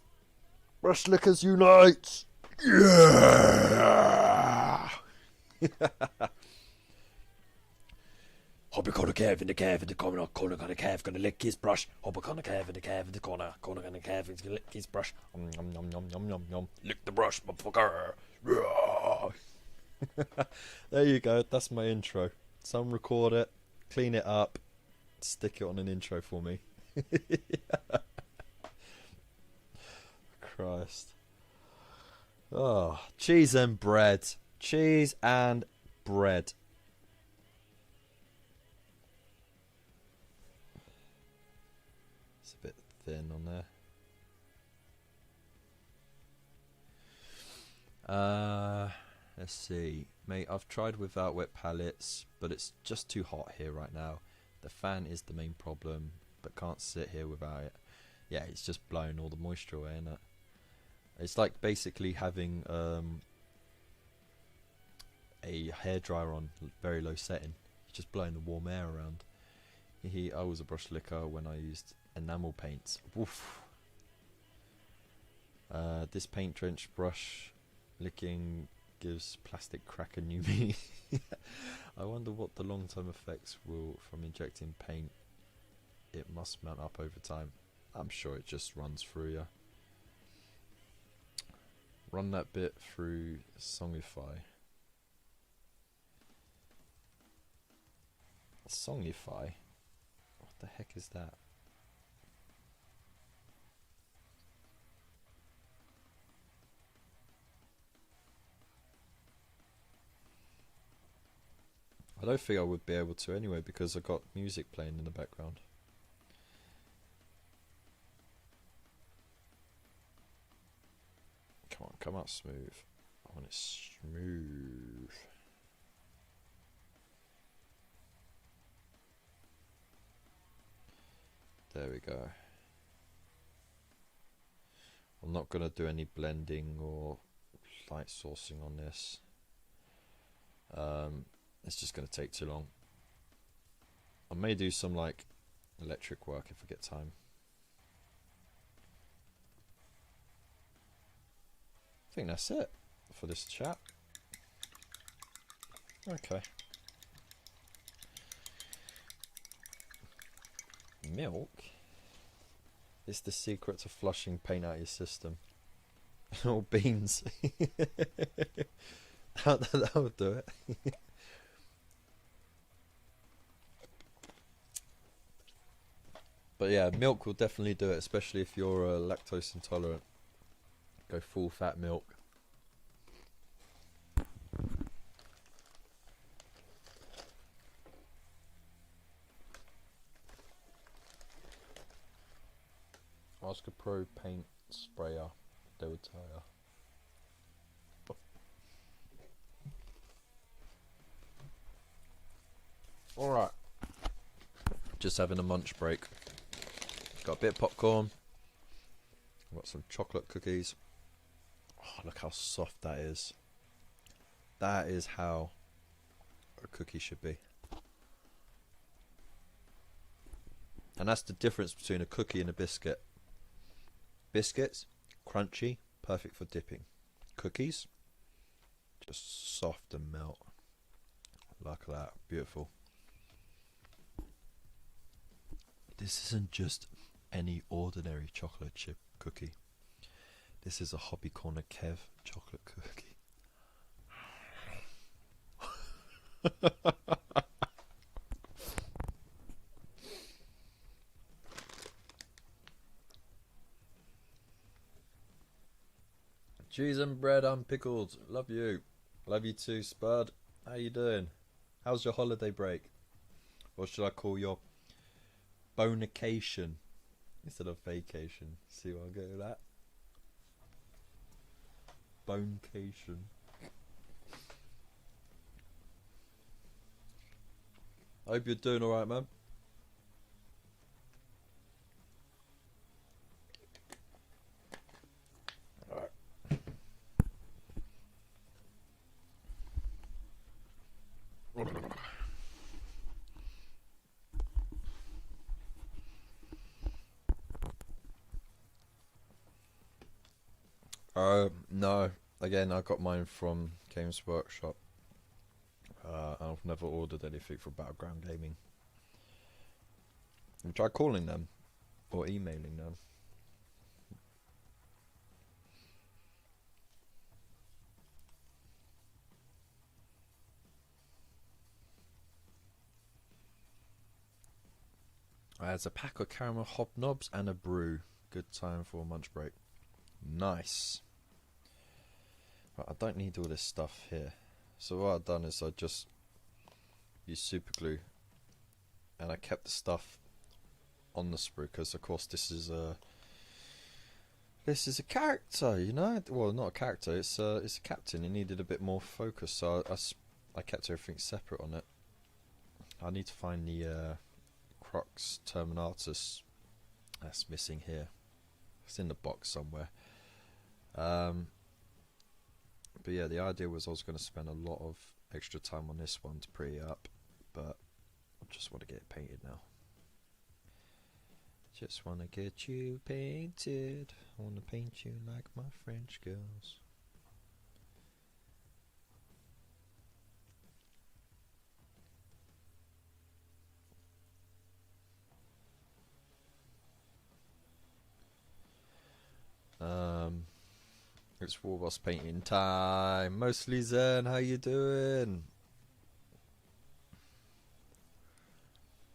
Brush lickers unite. Yeah. Hobby corner cave in the corner gonna cave, gonna lick his brush. Hobby corner cave in the corner gonna cave, he's gonna lick his brush. Yum yum yum yum yum yum. Lick the brush, motherfucker. There you go. That's my intro. Someone record it, clean it up, stick it on an intro for me. Christ. Oh, cheese and bread. Cheese and bread. It's a bit thin on there. Let's see. Mate, I've tried without wet palettes, but it's just too hot here right now. The fan is the main problem, but can't sit here without it. Yeah, it's just blowing all the moisture away, isn't it? It's like basically having a hairdryer on very low setting. It's just blowing the warm air around. I was a brush licker when I used enamel paints. Woof. This paint drenched brush licking gives plastic crack a new meaning. I wonder what the long-term effects will from injecting paint. It must mount up over time. I'm sure it just runs through you. Run that bit through Songify. Songify? What the heck is that? I don't think I would be able to anyway, because I've got music playing in the background. Come on, come out smooth. I want it smooth. There we go. I'm not going to do any blending or light sourcing on this. It's just going to take too long. I may do some like electric work if I get time. I think that's it. I for this chat. Okay. Milk is the secret to flushing paint out your system. Or beans. that would do it. But yeah, milk will definitely do it, especially if you're lactose intolerant. Go full fat milk. Ask a pro paint sprayer, they would tell you. Alright, just having a munch break. Got a bit of popcorn, got some chocolate cookies. Oh, look how soft that is. That is how a cookie should be. And that's the difference between a cookie and a biscuit. Biscuits, crunchy, perfect for dipping. Cookies, just soft and melt. Like that, beautiful. This isn't just any ordinary chocolate chip cookie. This is a Hobby Corner Kev chocolate cookie. Cheese and bread unpickled. Love you. Love you too, Spud. How you doing? How's your holiday break? What should I call your bonication instead of vacation? See what I get with that? Bonecation. I hope you're doing alright, man. No. Again, I got mine from Games Workshop. I've never ordered anything from Battleground Gaming. I try calling them or emailing them. There's a pack of caramel hobnobs and a brew. Good time for a munch break. Nice. Right, I don't need all this stuff here. So what I've done is I just used super glue and I kept the stuff on the sprue because of course this is a character, you know. Well, not a character. It's a captain. It needed a bit more focus, so I kept everything separate on it. I need to find the Crux Terminatus that's missing here. It's in the box somewhere. But yeah, the idea was I was going to spend a lot of extra time on this one to pretty up, but I just want to get it painted now. Just want to get you painted. I want to paint you like my French girls. It's Warboss painting time. Mostly Zen, how you doing?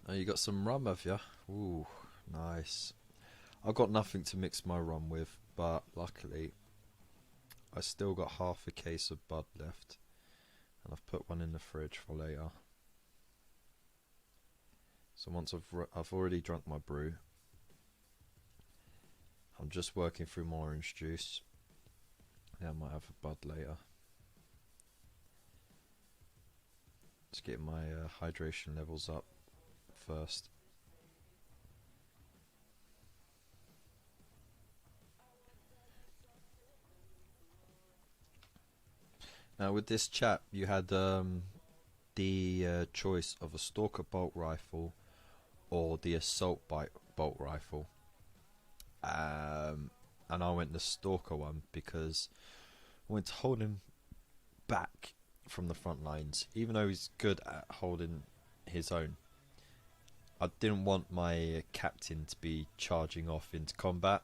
Oh, you got some rum, have you? Ooh, nice. I've got nothing to mix my rum with, but luckily I still got half a case of Bud left, and I've put one in the fridge for later. So once I've already drunk my brew, I'm just working through my orange juice. Yeah, I might have a Bud later. Just get my hydration levels up first. Now with this chap, you had the choice of a Stalker bolt rifle or the assault bolt rifle. And I went the Stalker one because I wanted to hold him back from the front lines, even though he's good at holding his own. I didn't want my captain to be charging off into combat.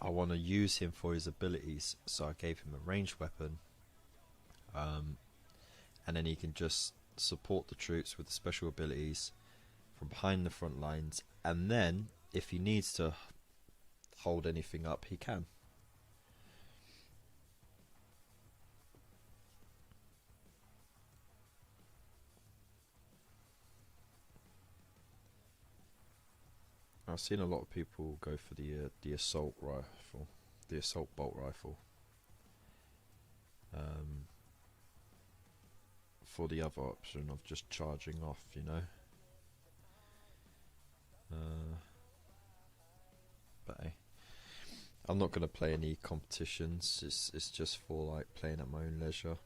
I want to use him for his abilities, so I gave him a ranged weapon, and then he can just support the troops with the special abilities from behind the front lines, and then if he needs to hold anything up, he can. I've seen a lot of people go for the assault rifle, the assault bolt rifle, for the other option of just charging off, you know. But hey, I'm not gonna play any competitions. It's just for like playing at my own leisure.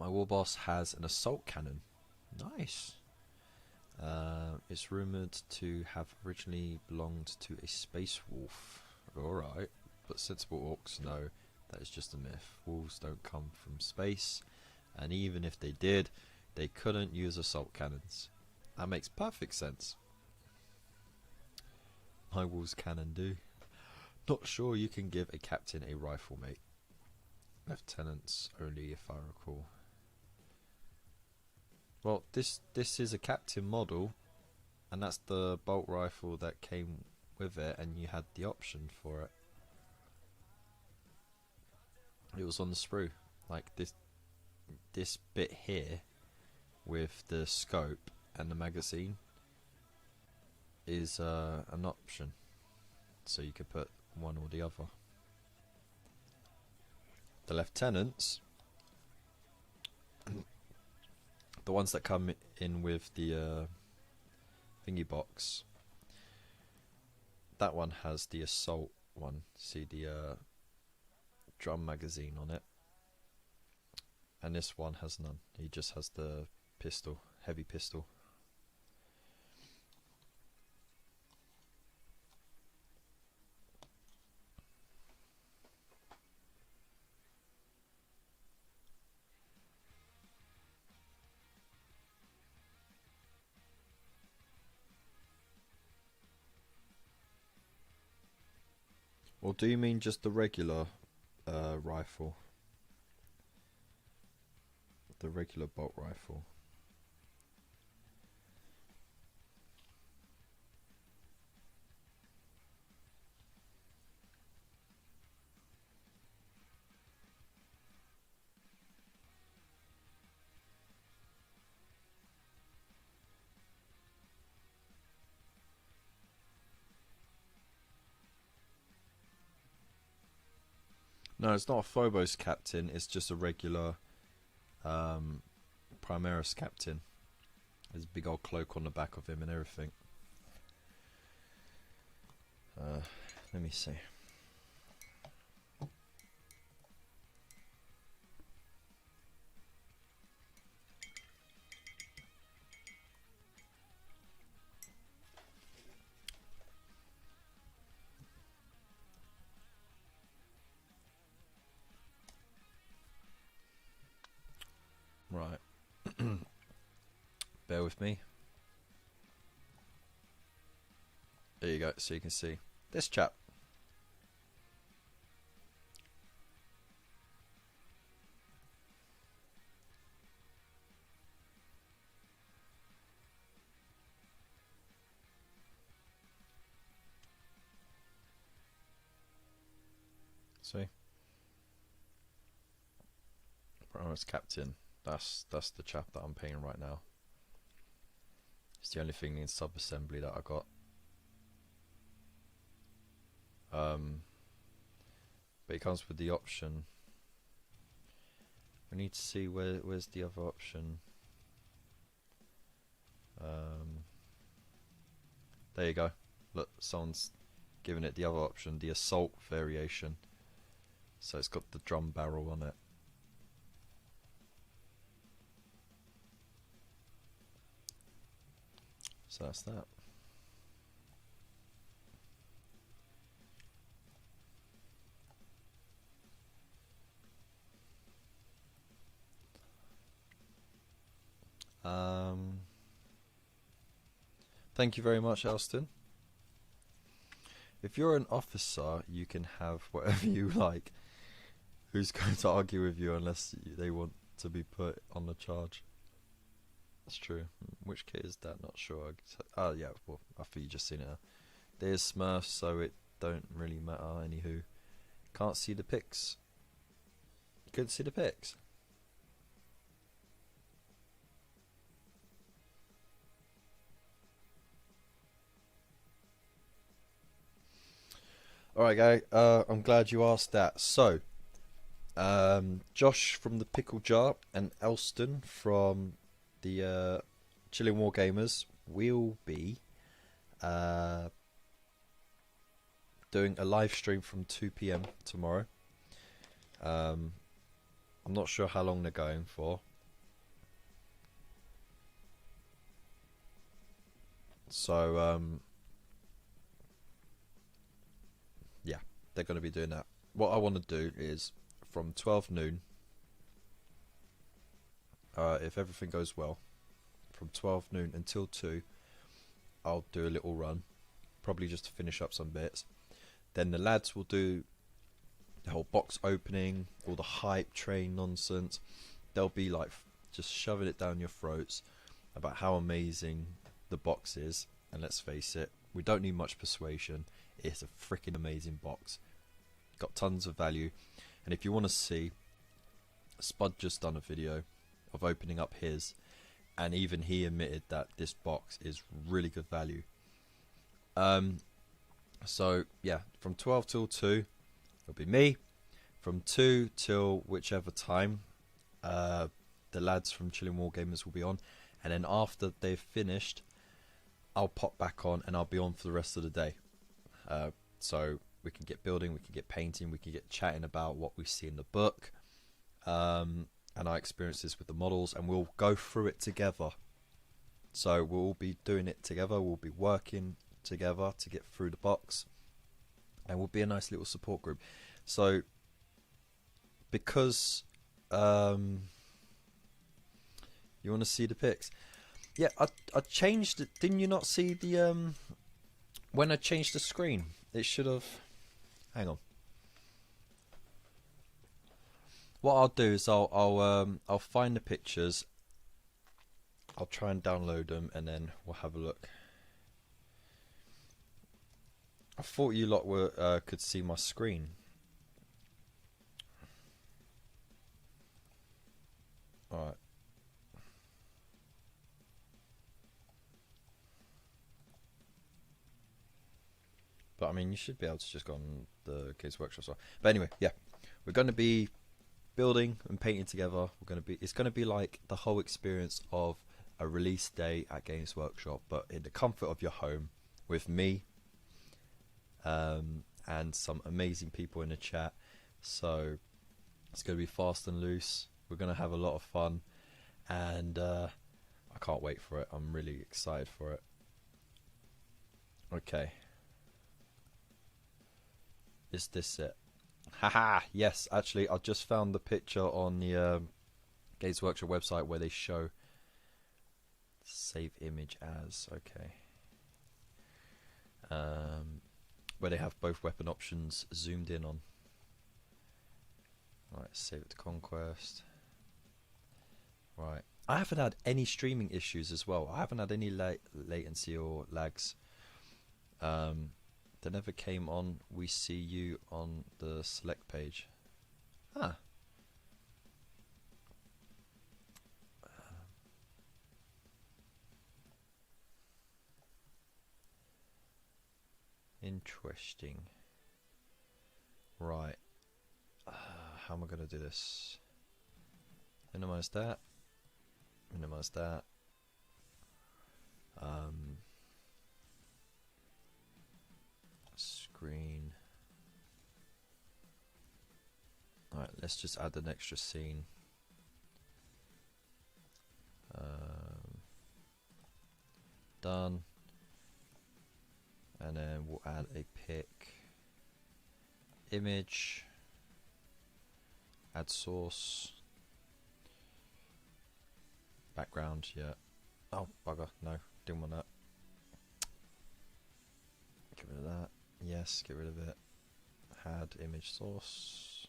My war boss has an assault cannon. Nice. It's rumoured to have originally belonged to a space wolf. Alright, but sensible orcs know that is just a myth. Wolves don't come from space, and even if they did, they couldn't use assault cannons. That makes perfect sense. My wolves can and do. Not sure you can give a captain a rifle, mate. Lieutenants only, if I recall. Well, this is a captain model, and that's the bolt rifle that came with it, and you had the option for it. It was on the sprue, like this bit here with the scope and the magazine is an option, so you could put one or the other. The lieutenants, the ones that come in with the thingy box, that one has the assault one. See the drum magazine on it, and this one has none. He just has the pistol, heavy pistol. Or do you mean just the regular rifle? The regular bolt rifle? No, it's not a Phobos captain, it's just a regular Primaris captain. There's a big old cloak on the back of him and everything. Let me see. Right. Bear with me. There you go, so you can see this chap. See? Primaris captain. That's the chap that I'm painting right now. It's the only thing in sub-assembly that I got. But it comes with the option. We need to see where's the other option. There you go. Look, someone's given it the other option, the assault variation. So it's got the drum barrel on it. So that's that. Thank you very much, Elston. If you're an officer, you can have whatever you like. Who's going to argue with you unless they want to be put on the charge? That's true. Which kit is that? Not sure. Oh yeah, well, I think you just seen it. There's Smurfs, so it don't really matter. Anywho, can't see the pics. You couldn't see the pics. Alright, guy. I'm glad you asked that. So, Josh from the Pickle Jar and Elston from the Chilling War Gamers will be doing a live stream from 2 PM tomorrow. I'm not sure how long they're going for. So, yeah, they're going to be doing that. What I want to do is from 12 noon, if everything goes well, from 12 noon until 2, I'll do a little run, probably just to finish up some bits. Then the lads will do the whole box opening, all the hype train nonsense. They'll be like just shoving it down your throats about how amazing the box is. And let's face it, we don't need much persuasion. It's a freaking amazing box. Got tons of value. And if you want to see, Spud just done a video of opening up his, and even he admitted that this box is really good value. So yeah, from 12 till 2 it'll be me. From 2 till whichever time the lads from Chilling War Gamers will be on, and then after they've finished, I'll pop back on and I'll be on for the rest of the day. So we can get building, we can get painting, we can get chatting about what we see in the book, and our experiences with the models, and we'll go through it together. So we'll all be doing it together, we'll be working together to get through the box, and we'll be a nice little support group. So because you want to see the pics, yeah, I changed it. Didn't you not see the when I changed the screen? It should have. Hang on. What I'll do is I'll find the pictures. I'll try and download them, and then we'll have a look. I thought you lot were could see my screen. All right. But I mean, you should be able to just go on the Kids Workshop. So. But anyway, yeah, we're going to be building and painting together. It's going to be like the whole experience of a release day at Games Workshop, but in the comfort of your home with me, and some amazing people in the chat. So it's going to be fast and loose. We're going to have a lot of fun, and I can't wait for it. I'm really excited for it. Okay. Is this it? Haha, yes, actually I just found the picture on the Games Workshop website where they show save image as. Okay. Where they have both weapon options zoomed in on. Right, save it to Conquest. Right. I haven't had any streaming issues as well. I haven't had any latency or lags. They never came on. We see you on the select page. Ah. Interesting. Right. How am I going to do this? Minimize that. Minimize that. Screen. Alright, let's just add an extra scene. Done. And then we'll add a pic. Image. Add source. background, yeah. Oh, bugger, no, didn't want that. Get rid of that. Yes, get rid of it. Add image source.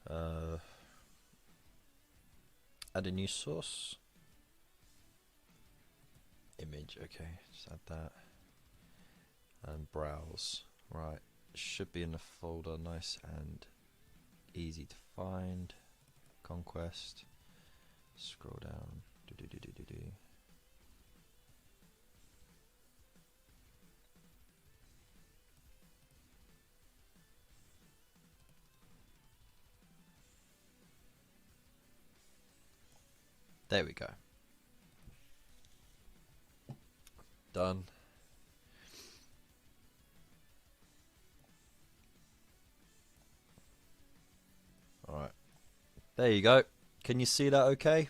Add a new source. Image, okay, just add that. And browse. Right, should be in the folder, nice and easy to find. Conquest. Scroll down. There we go. Done. Alright. There you go. Can you see that okay?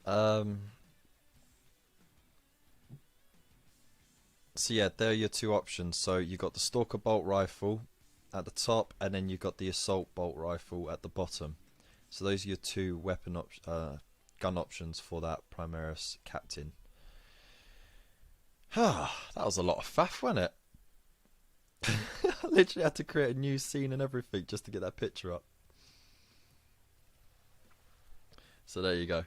So yeah, there are your two options. So you got the Stalker bolt rifle at the top, and then you got the assault bolt rifle at the bottom. So those are your two weapon gun options for that Primaris Captain. That was a lot of faff, wasn't it? I literally had to create a new scene and everything just to get that picture up. So there you go.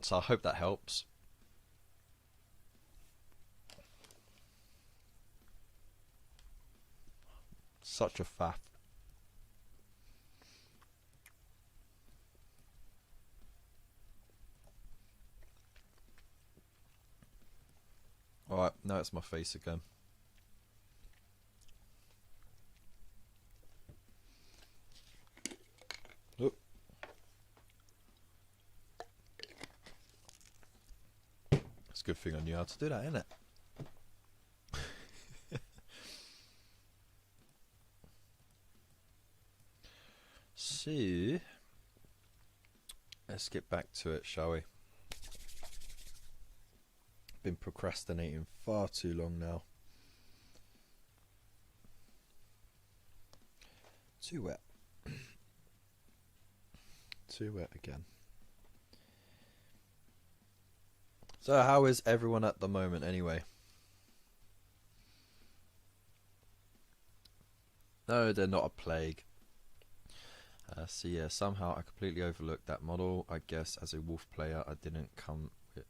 So I hope that helps. Such a faff. Alright, now it's my face again. Look. It's a good thing I knew how to do that, isn't it? So, let's get back to it, shall we? Been procrastinating far too long now. Too wet. Too wet again. So how is everyone at the moment anyway? No, they're not a plague. So yeah, somehow I completely overlooked that model. I guess as a wolf player I didn't come with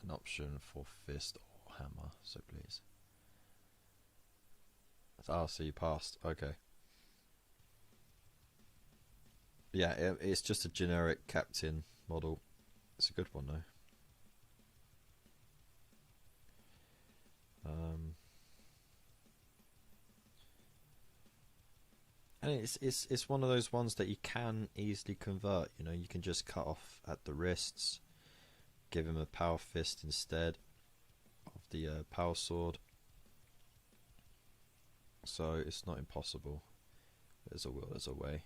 an option for fist or hammer, so please. Ah, so you passed, okay. Yeah, it's just a generic captain model. It's a good one though. And it's one of those ones that you can easily convert. You know, you can just cut off at the wrists, give him a power fist instead of the power sword. So it's not impossible. There's a will, there's a way.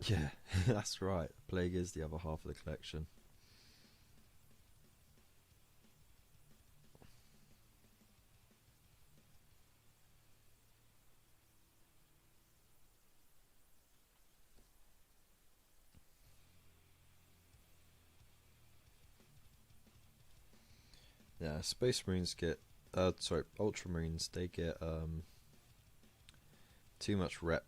Yeah, that's right. Plague is the other half of the collection. Yeah, Space Marines get, sorry, Ultramarines, they get too much rap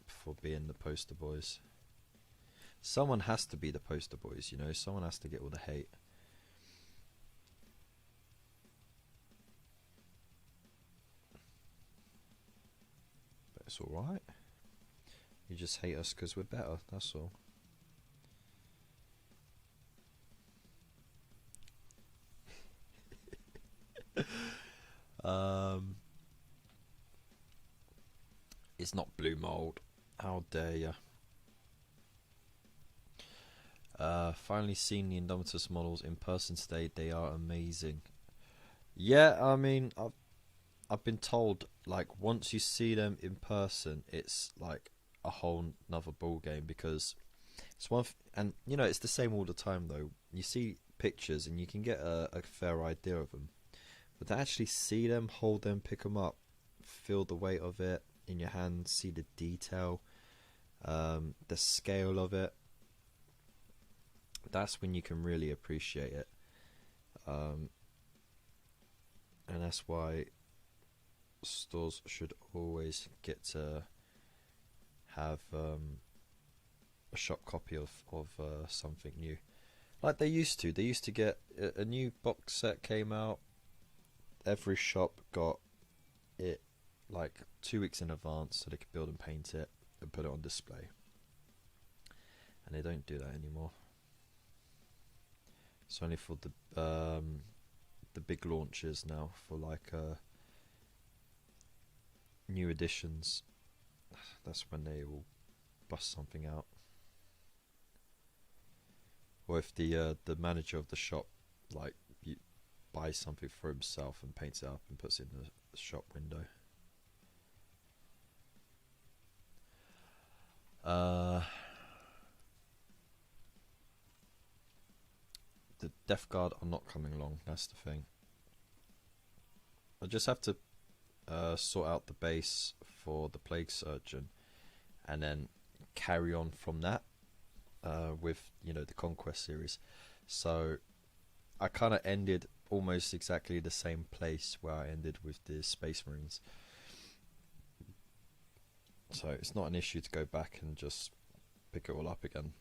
for being the poster boys. Someone has to be the poster boys, you know, someone has to get all the hate. But it's alright. You just hate us because we're better, that's all. It's not blue mold. How dare ya? Finally seen the Indomitus models in person today. They are amazing. Yeah, I mean, I've been told, like, once you see them in person, it's like a whole nother ball game, because it's and you know, it's the same all the time though. You see pictures and you can get a fair idea of them, but to actually see them, hold them, pick them up, feel the weight of it in your hand, see the detail, the scale of it, that's when you can really appreciate it. And that's why stores should always get to have a shop copy of something new, like they used to. They used to get a new box set came out. Every shop got it like 2 weeks in advance so they could build and paint it and put it on display. And they don't do that anymore. It's only for the big launches now, for like new editions. That's when they will bust something out. Or if the manager of the shop like buys something for himself and paints it up and puts it in the shop window. The Death Guard are not coming along, that's the thing. I just have to sort out the base for the Plague Surgeon and then carry on from that with, you know, the Conquest series. So I kind of ended almost exactly the same place where I ended with the Space Marines. So it's not an issue to go back and just pick it all up again.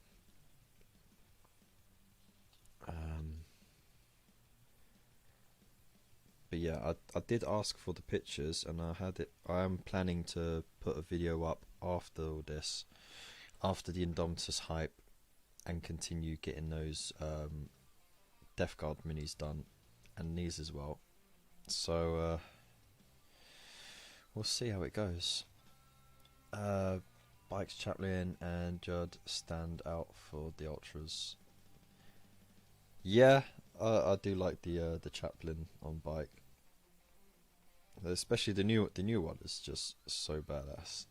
But yeah, I did ask for the pictures, and I am planning to put a video up after all this, after the Indomitus hype, and continue getting those Death Guard minis done, and these as well. So we'll see how it goes. Bikes Chaplain and Judd stand out for the ultras. Yeah, I do like the Chaplain on bike, especially the new one is just so badass.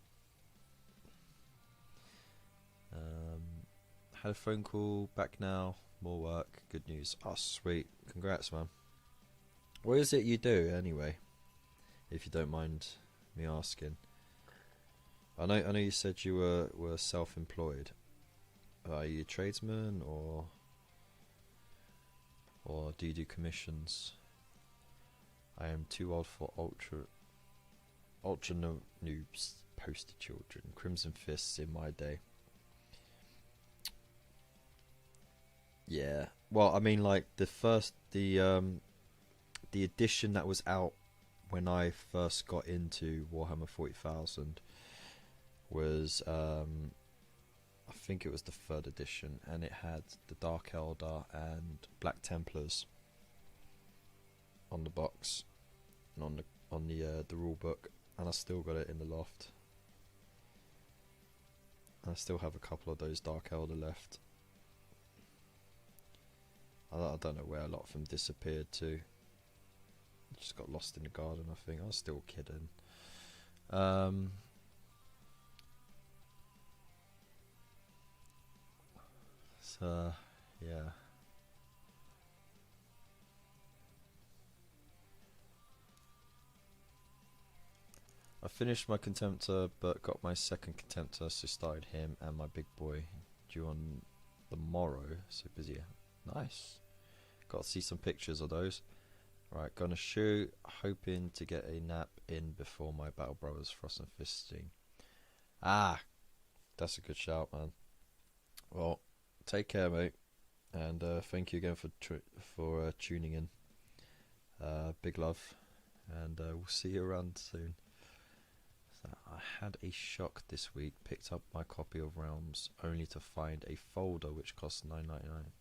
Had a phone call, back now, more work, good news. Oh sweet, congrats man. What is it you do anyway, if you don't mind me asking? I know you said you were self-employed. Are you a tradesman or do you do commissions? I am too old for ultra noobs, poster children, Crimson Fists in my day. Yeah, well, I mean, like the edition that was out when I first got into Warhammer 40,000 was I think it was the 3rd edition, and it had the Dark Elder and Black Templars on the box and on the rule book, and I still got it in the loft. I still have a couple of those Dark Elder left. I don't know where a lot of them disappeared to. Just got lost in the garden, I think. I was still kidding. So yeah. I finished my Contemptor, but got my second Contemptor, so started him and my big boy due on the morrow. So busy. Nice. Got to see some pictures of those. Right, gonna shoot, hoping to get a nap in before my Battle Brothers Frost and Fisting. Ah, that's a good shout, man. Well, take care, mate, and thank you again for tuning in. Big love, and we'll see you around soon. So I had a shock this week. Picked up my copy of Realms only to find a folder which costs $9.99.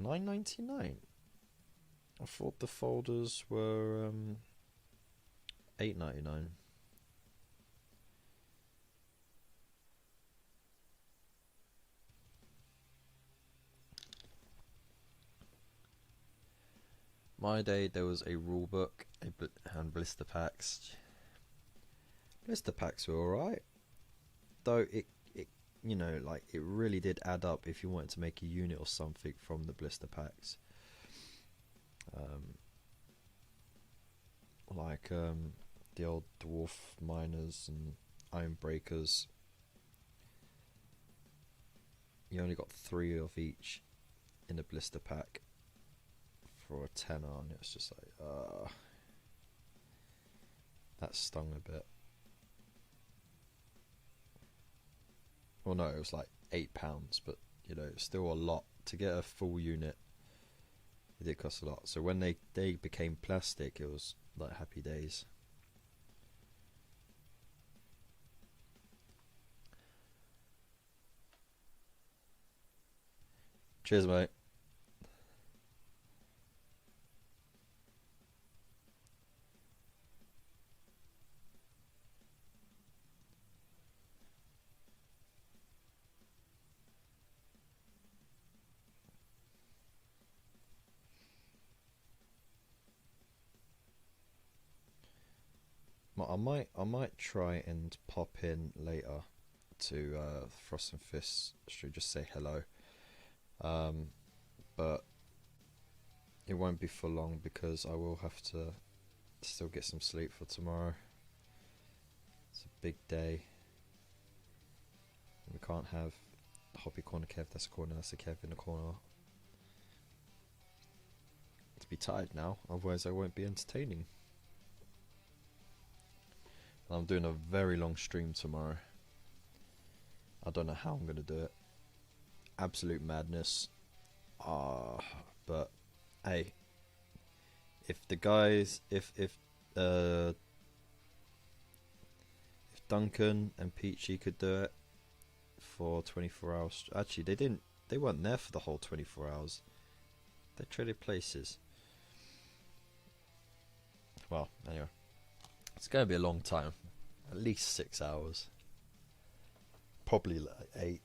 $9.99. I thought the folders were $8.99. My day there was a rule book and blister packs. blister packs were alright. Though it you know, like it really did add up if you wanted to make a unit or something from the blister packs. Like the old dwarf miners and iron breakers. You only got 3 of each in a blister pack for a tenner, and it's just like, that stung a bit. Well, no, it was like £8, but you know, it's still a lot to get a full unit. It did cost a lot. So when they became plastic, it was like happy days. Cheers, mate. I might try and pop in later to Frost and Fist Street, just say hello. But it won't be for long because I will have to still get some sleep for tomorrow. It's a big day. We can't have Hoppy Corner Kev, that's a corner, that's a Kev in the corner. To be tired now, otherwise I won't be entertaining. And I'm doing a very long stream tomorrow. I don't know how I'm gonna do it. Absolute madness. But hey, if the guys, if Duncan and Peachy could do it for 24 hours, actually they weren't there for the whole 24 hours. They traded places. Well, anyway, it's gonna be a long time, at least 6 hours, probably like 8.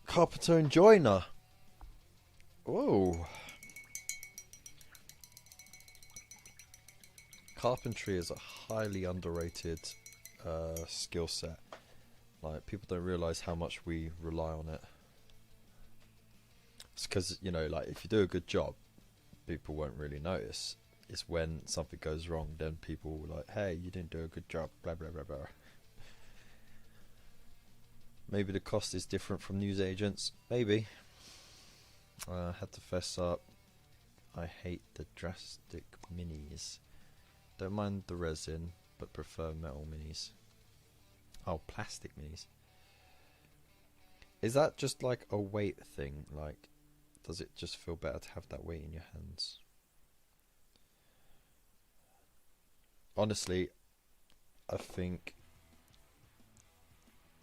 Carpenter and joiner. Whoa. Carpentry is a highly underrated skill set. Like, people don't realise how much we rely on it. It's because, you know, like, if you do a good job, people won't really notice. It's when something goes wrong, then people will like, hey, you didn't do a good job, blah blah blah blah. Maybe the cost is different from newsagents. Maybe. I had to fess up. I hate the drastic minis. Don't mind the resin, but prefer metal minis. Oh, plastic minis. Is that just like a weight thing? Like, does it just feel better to have that weight in your hands? Honestly, I think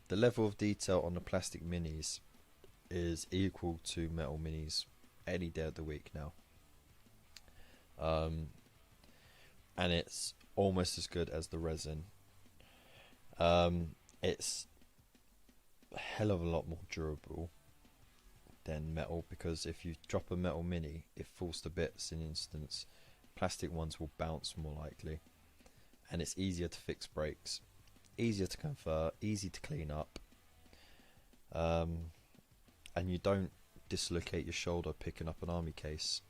the level of detail on the plastic minis is equal to metal minis any day of the week now. And it's almost as good as the resin. It's a hell of a lot more durable than metal, because if you drop a metal mini, it falls to bits in an instance. Plastic ones will bounce more likely, and it's easier to fix breaks, easier to convert, easy to clean up, and you don't dislocate your shoulder picking up an army case.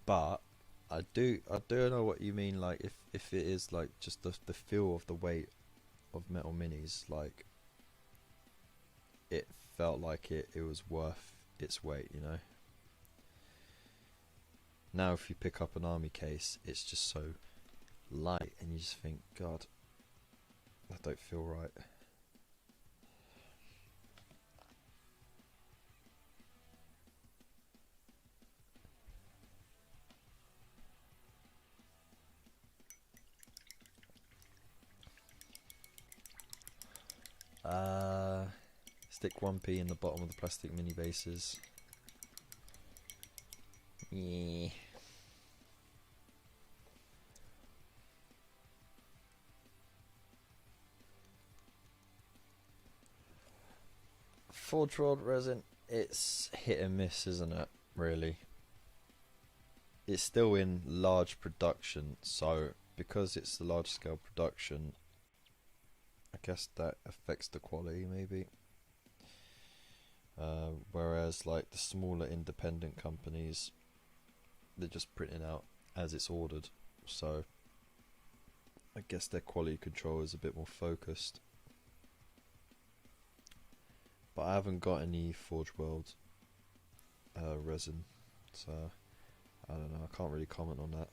But I do know what you mean. Like, if it is like just the feel of the weight of metal minis, like it felt like it was worth its weight, you know. Now if you pick up an army case, it's just so light, and you just think, God, that don't feel right. Stick 1p in the bottom of the plastic mini bases. Yeah. Forge rod resin it's hit and miss, isn't it? Really, it's still in large production, so because it's the large scale production, I guess that affects the quality maybe. Whereas like the smaller independent companies, they're just printing out as it's ordered, so I guess their quality control is a bit more focused. But I haven't got any Forge World resin, so I don't know, I can't really comment on that.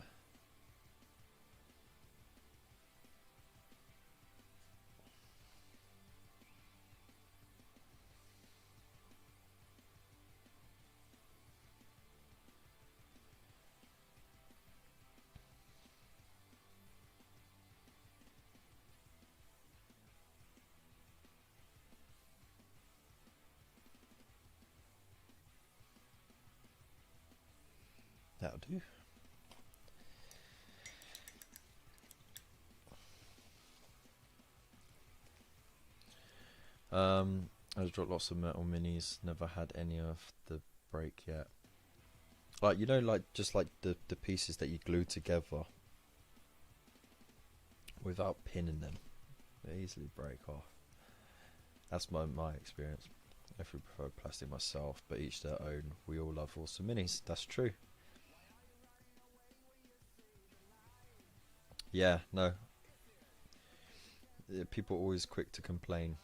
That'll do. I've dropped lots of metal minis, never had any of the break yet. Like, you know, like just like the pieces that you glue together without pinning them, they easily break off. That's my experience. I prefer plastic myself, but each their own. We all love awesome minis. That's true. Yeah, no. Yeah, people are always quick to complain.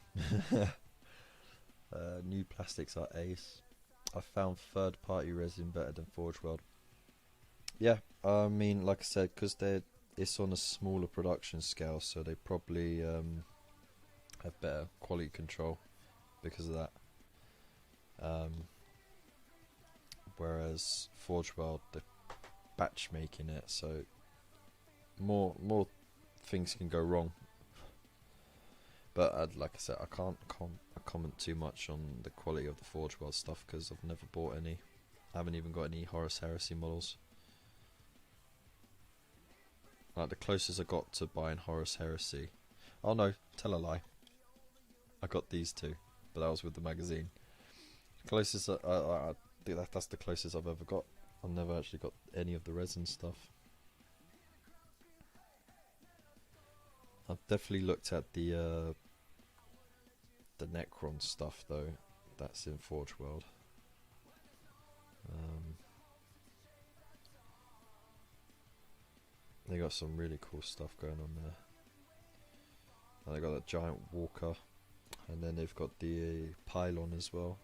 New plastics are ace. I found third-party resin better than Forge World. Yeah, I mean, like I said, because it's on a smaller production scale, so they probably have better quality control because of that. Whereas Forge World, they're batch making it, so more things can go wrong. But like I said, I can't comment too much on the quality of the Forge World stuff because I've never bought any. I haven't even got any Horus Heresy models. Like the closest I got to buying Horus Heresy. Oh no, tell a lie. I got these two, but that was with the magazine. Closest I think that's the closest I've ever got. I've never actually got any of the resin stuff. I've definitely looked at the Necron stuff though. That's in Forge World. They got some really cool stuff going on there. And they got that giant walker, and then they've got the pylon as well,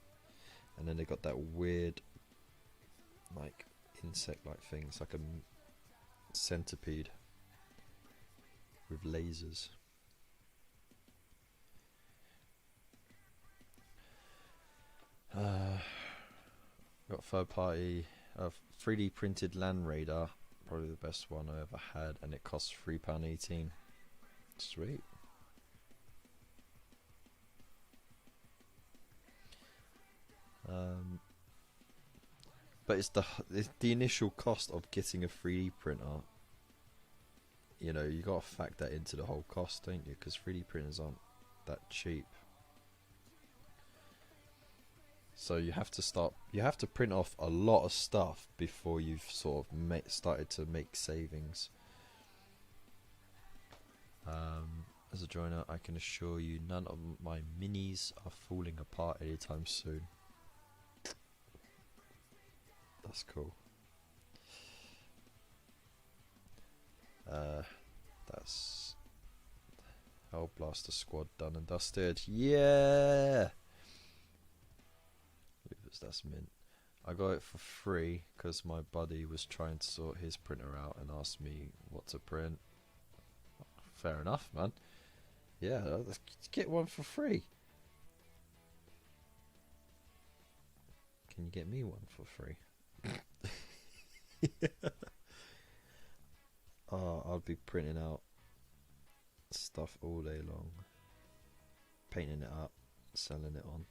and then they got that weird, like insect-like thing. It's like a centipede with lasers. Got third-party 3D printed Land Raider, probably the best one I ever had, and it costs £3.18. Sweet. But it's the initial cost of getting a 3D printer. You know, you got to factor that into the whole cost, don't you? Because 3D printers aren't that cheap. So you have to print off a lot of stuff before you've sort of started to make savings. As a joiner, I can assure you none of my minis are falling apart anytime soon. That's cool. That's Hellblaster Squad done and dusted. Yeah! That's mint. I got it for free because my buddy was trying to sort his printer out and asked me what to print. Fair enough, man. Yeah, let's get one for free. Can you get me one for free? Oh, I'll be printing out stuff all day long, painting it up, selling it on.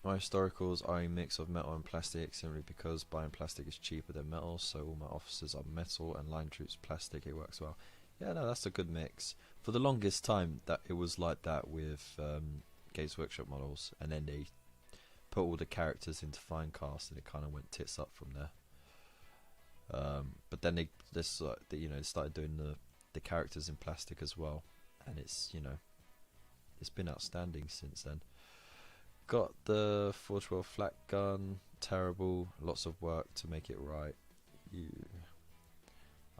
My historicals are a mix of metal and plastic simply because buying plastic is cheaper than metal, so all my officers are metal and line troops plastic. It works well. Yeah, no, that's a good mix. for the longest time that it was like that with Games Workshop models, and then they put all the characters into Finecast, and it kind of went tits up from there. But then they started doing the characters in plastic as well, and it's been outstanding since then. Got the Forge World flat gun, terrible, lots of work to make it right.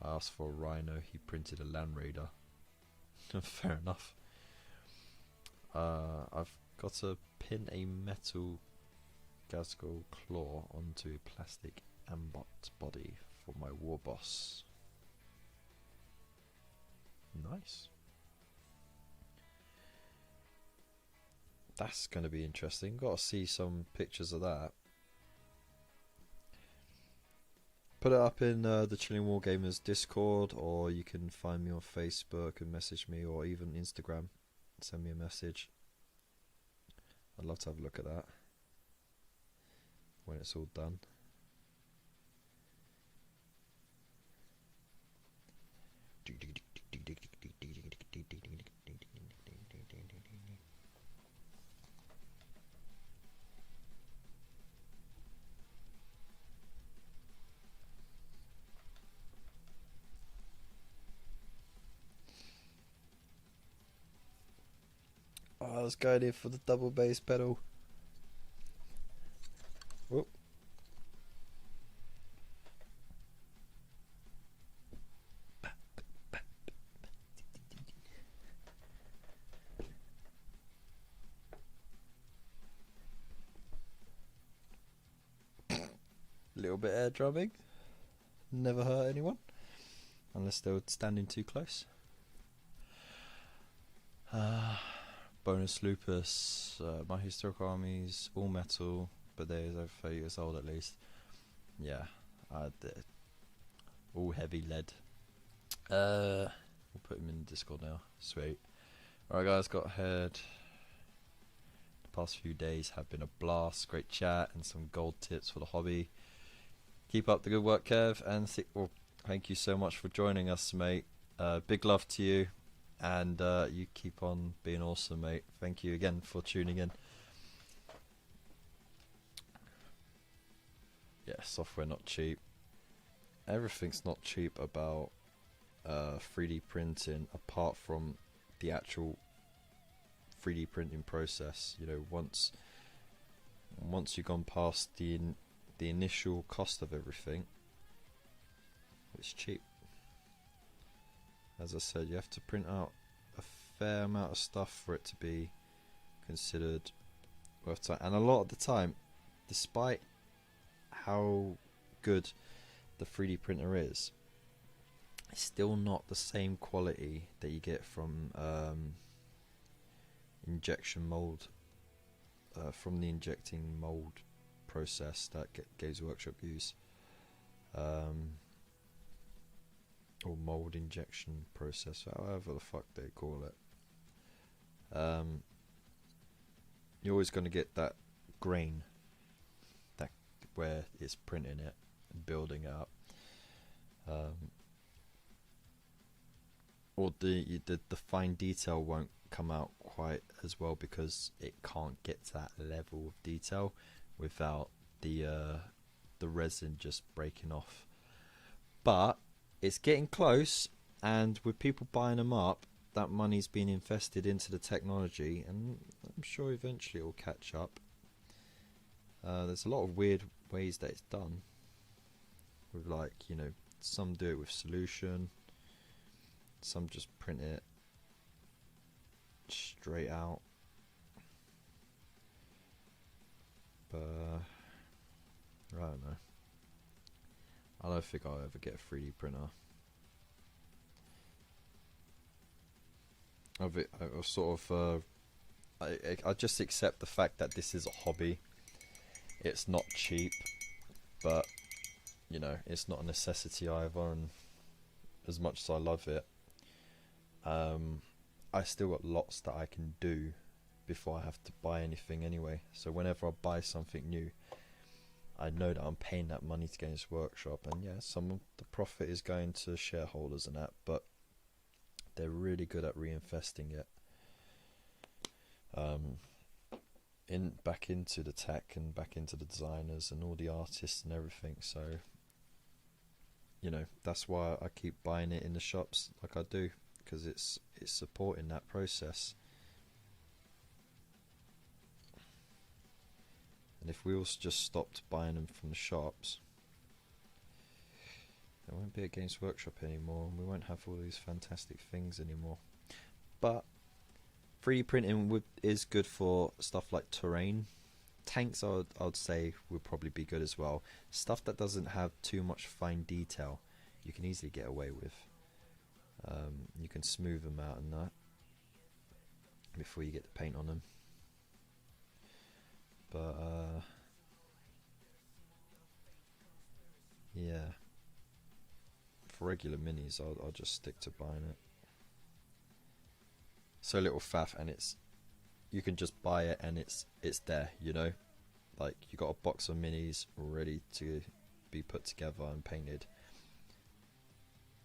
I asked for a Rhino, he printed a Land Raider. Fair enough. I've got to pin a metal Gazgul claw onto a plastic Ambot body for my war boss. Nice. That's going to be interesting. Got to see some pictures of that. Put it up in the Chilling Wargamers Discord, or you can find me on Facebook and message me, or even Instagram. Send me a message. I'd love to have a look at that when it's all done. I was going in for the double bass pedal. Whoop. Little bit air drumming. Never hurt anyone. Unless they were standing too close. Bonus Lupus, my historical armies, all metal, but they're over 30 years old at least. Yeah, all heavy lead. We'll put him in Discord now. Sweet. Alright guys, got ahead. The past few days have been a blast, great chat and some gold tips for the hobby. Keep up the good work, Kev, and thank you so much for joining us, mate. Big love to you. And you keep on being awesome, mate. Thank you again for tuning in. Yeah, software not cheap. Everything's not cheap about 3D printing, apart from the actual 3D printing process. You know, once you've gone past the initial cost of everything, it's cheap. As I said, you have to print out a fair amount of stuff for it to be considered worth time. And a lot of the time, despite how good the 3D printer is, it's still not the same quality that you get from injection mold, from the injecting mold process that Games Workshop use. Or mold injection process, however the fuck they call it. You're always going to get that grain, that where it's printing it and building it up, or the fine detail won't come out quite as well because it can't get to that level of detail without the resin just breaking off. But it's getting close, and with people buying them up, that money's been invested into the technology, and I'm sure eventually it will catch up. There's a lot of weird ways that it's done. With some do it with solution, some just print it straight out. But I don't know. I don't think I'll ever get a 3D printer. I just accept the fact that this is a hobby. It's not cheap, but it's not a necessity either. And as much as I love it, I still got lots that I can do before I have to buy anything anyway. So whenever I buy something new, I know that I'm paying that money to Games Workshop, and yeah, some of the profit is going to shareholders and that, but they're really good at reinvesting it back into the tech and back into the designers and all the artists and everything. So, you know, that's why I keep buying it in the shops like I do, because it's supporting that process. And if we also just stopped buying them from the shops, there won't be a Games Workshop anymore, and we won't have all these fantastic things anymore. But 3D printing is good for stuff like terrain. Tanks, I would say, would probably be good as well. Stuff that doesn't have too much fine detail, you can easily get away with. You can smooth them out and that before you get the paint on them. But yeah, for regular minis, I'll just stick to buying it. So little faff, and you can just buy it and it's there, you know, like you got a box of minis ready to be put together and painted.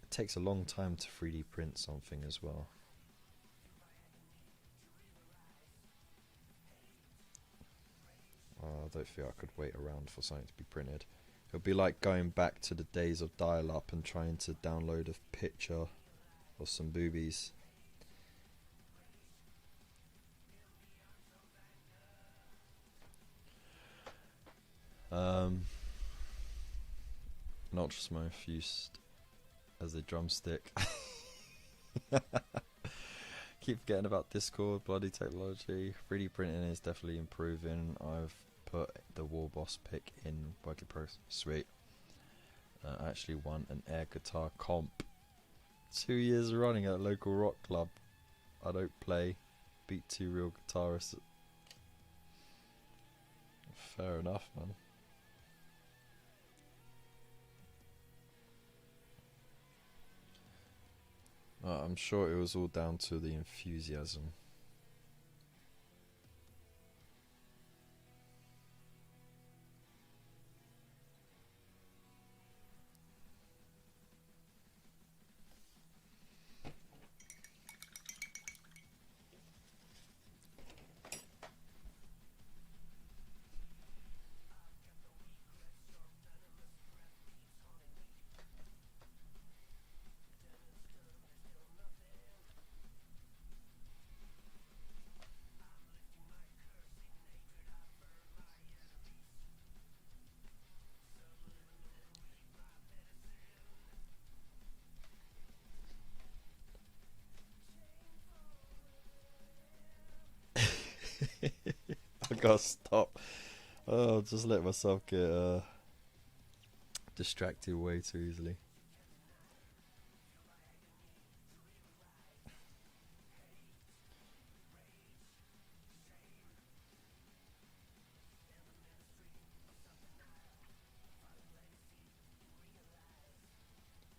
It takes a long time to 3D print something as well. I don't think I could wait around for something to be printed. It would be like going back to the days of dial-up and trying to download a picture of some boobies. Not just my fused as a drumstick. Keep forgetting about Discord, bloody technology. 3D printing is definitely improving. I've put the War Boss pick in Work in Progress. Sweet. I actually won an air guitar comp 2 years running at a local rock club. I don't play, beat 2 real guitarists. Fair enough, man. I'm sure it was all down to the enthusiasm. I gotta stop. Oh, just let myself get distracted way too easily.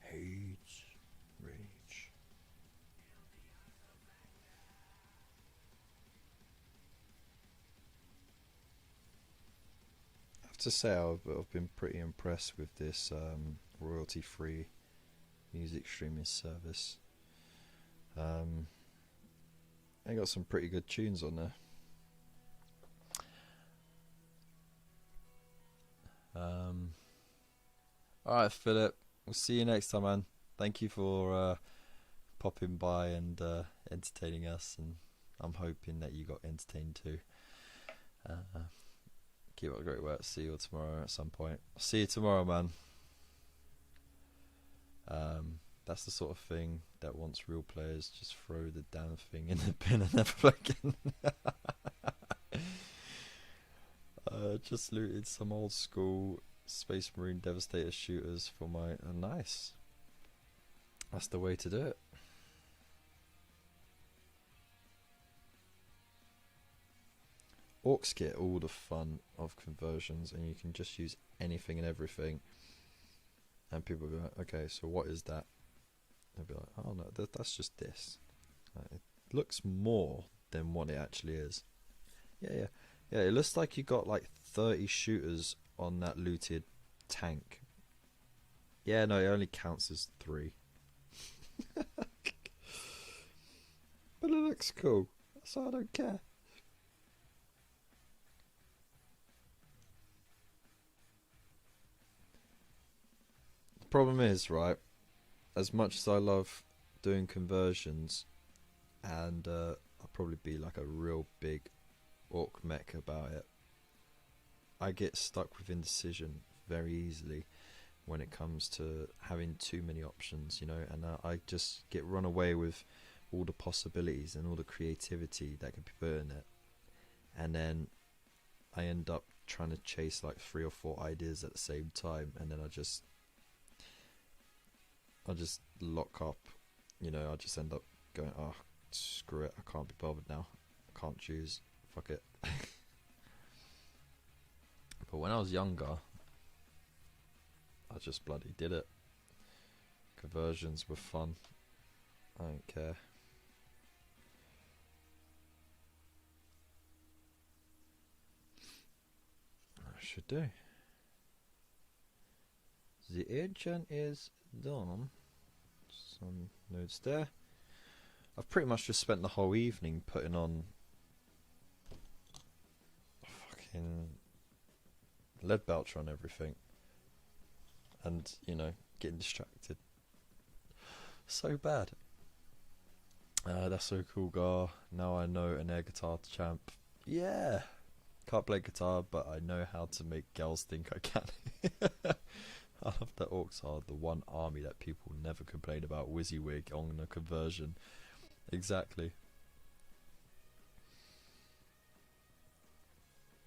Rage. I have to say I've been pretty impressed with this royalty-free music streaming service. I got some pretty good tunes on there. Alright, Philip, we'll see you next time, man. Thank you for popping by and entertaining us, and I'm hoping that you got entertained too. Keep up the great work. See you tomorrow at some point. See you tomorrow, man. That's the sort of thing that wants real players just throw the damn thing in the bin and never play again. Just looted some old school Space Marine Devastator shooters for my... nice. That's the way to do it. Orcs get all the fun of conversions, and you can just use anything and everything. And people will be like, okay, so what is that? They'll be like, oh no, that's just this. It looks more than what it actually is. Yeah, it looks like you got like 30 shooters on that looted tank. Yeah, no, it only counts as 3. But it looks cool, so I don't care. The problem is, right, as much as I love doing conversions, and I'll probably be like a real big orc mech about it, I get stuck with indecision very easily when it comes to having too many options, you know, and I just get run away with all the possibilities and all the creativity that can be put in it, and then I end up trying to chase like 3 or 4 ideas at the same time, and then I just lock up, you know. I just end up going, oh, screw it, I can't be bothered now, I can't choose, fuck it. But when I was younger, I just bloody did it. Conversions were fun, I don't care. I should do. The agent is done. Some notes there. I've pretty much just spent the whole evening putting on fucking lead belcher on everything, and you know, getting distracted. So bad. That's so cool, Gar. Now I know an air guitar champ. Yeah. Can't play guitar, but I know how to make girls think I can. I love that orcs are the one army that people never complain about WYSIWYG on a conversion. Exactly.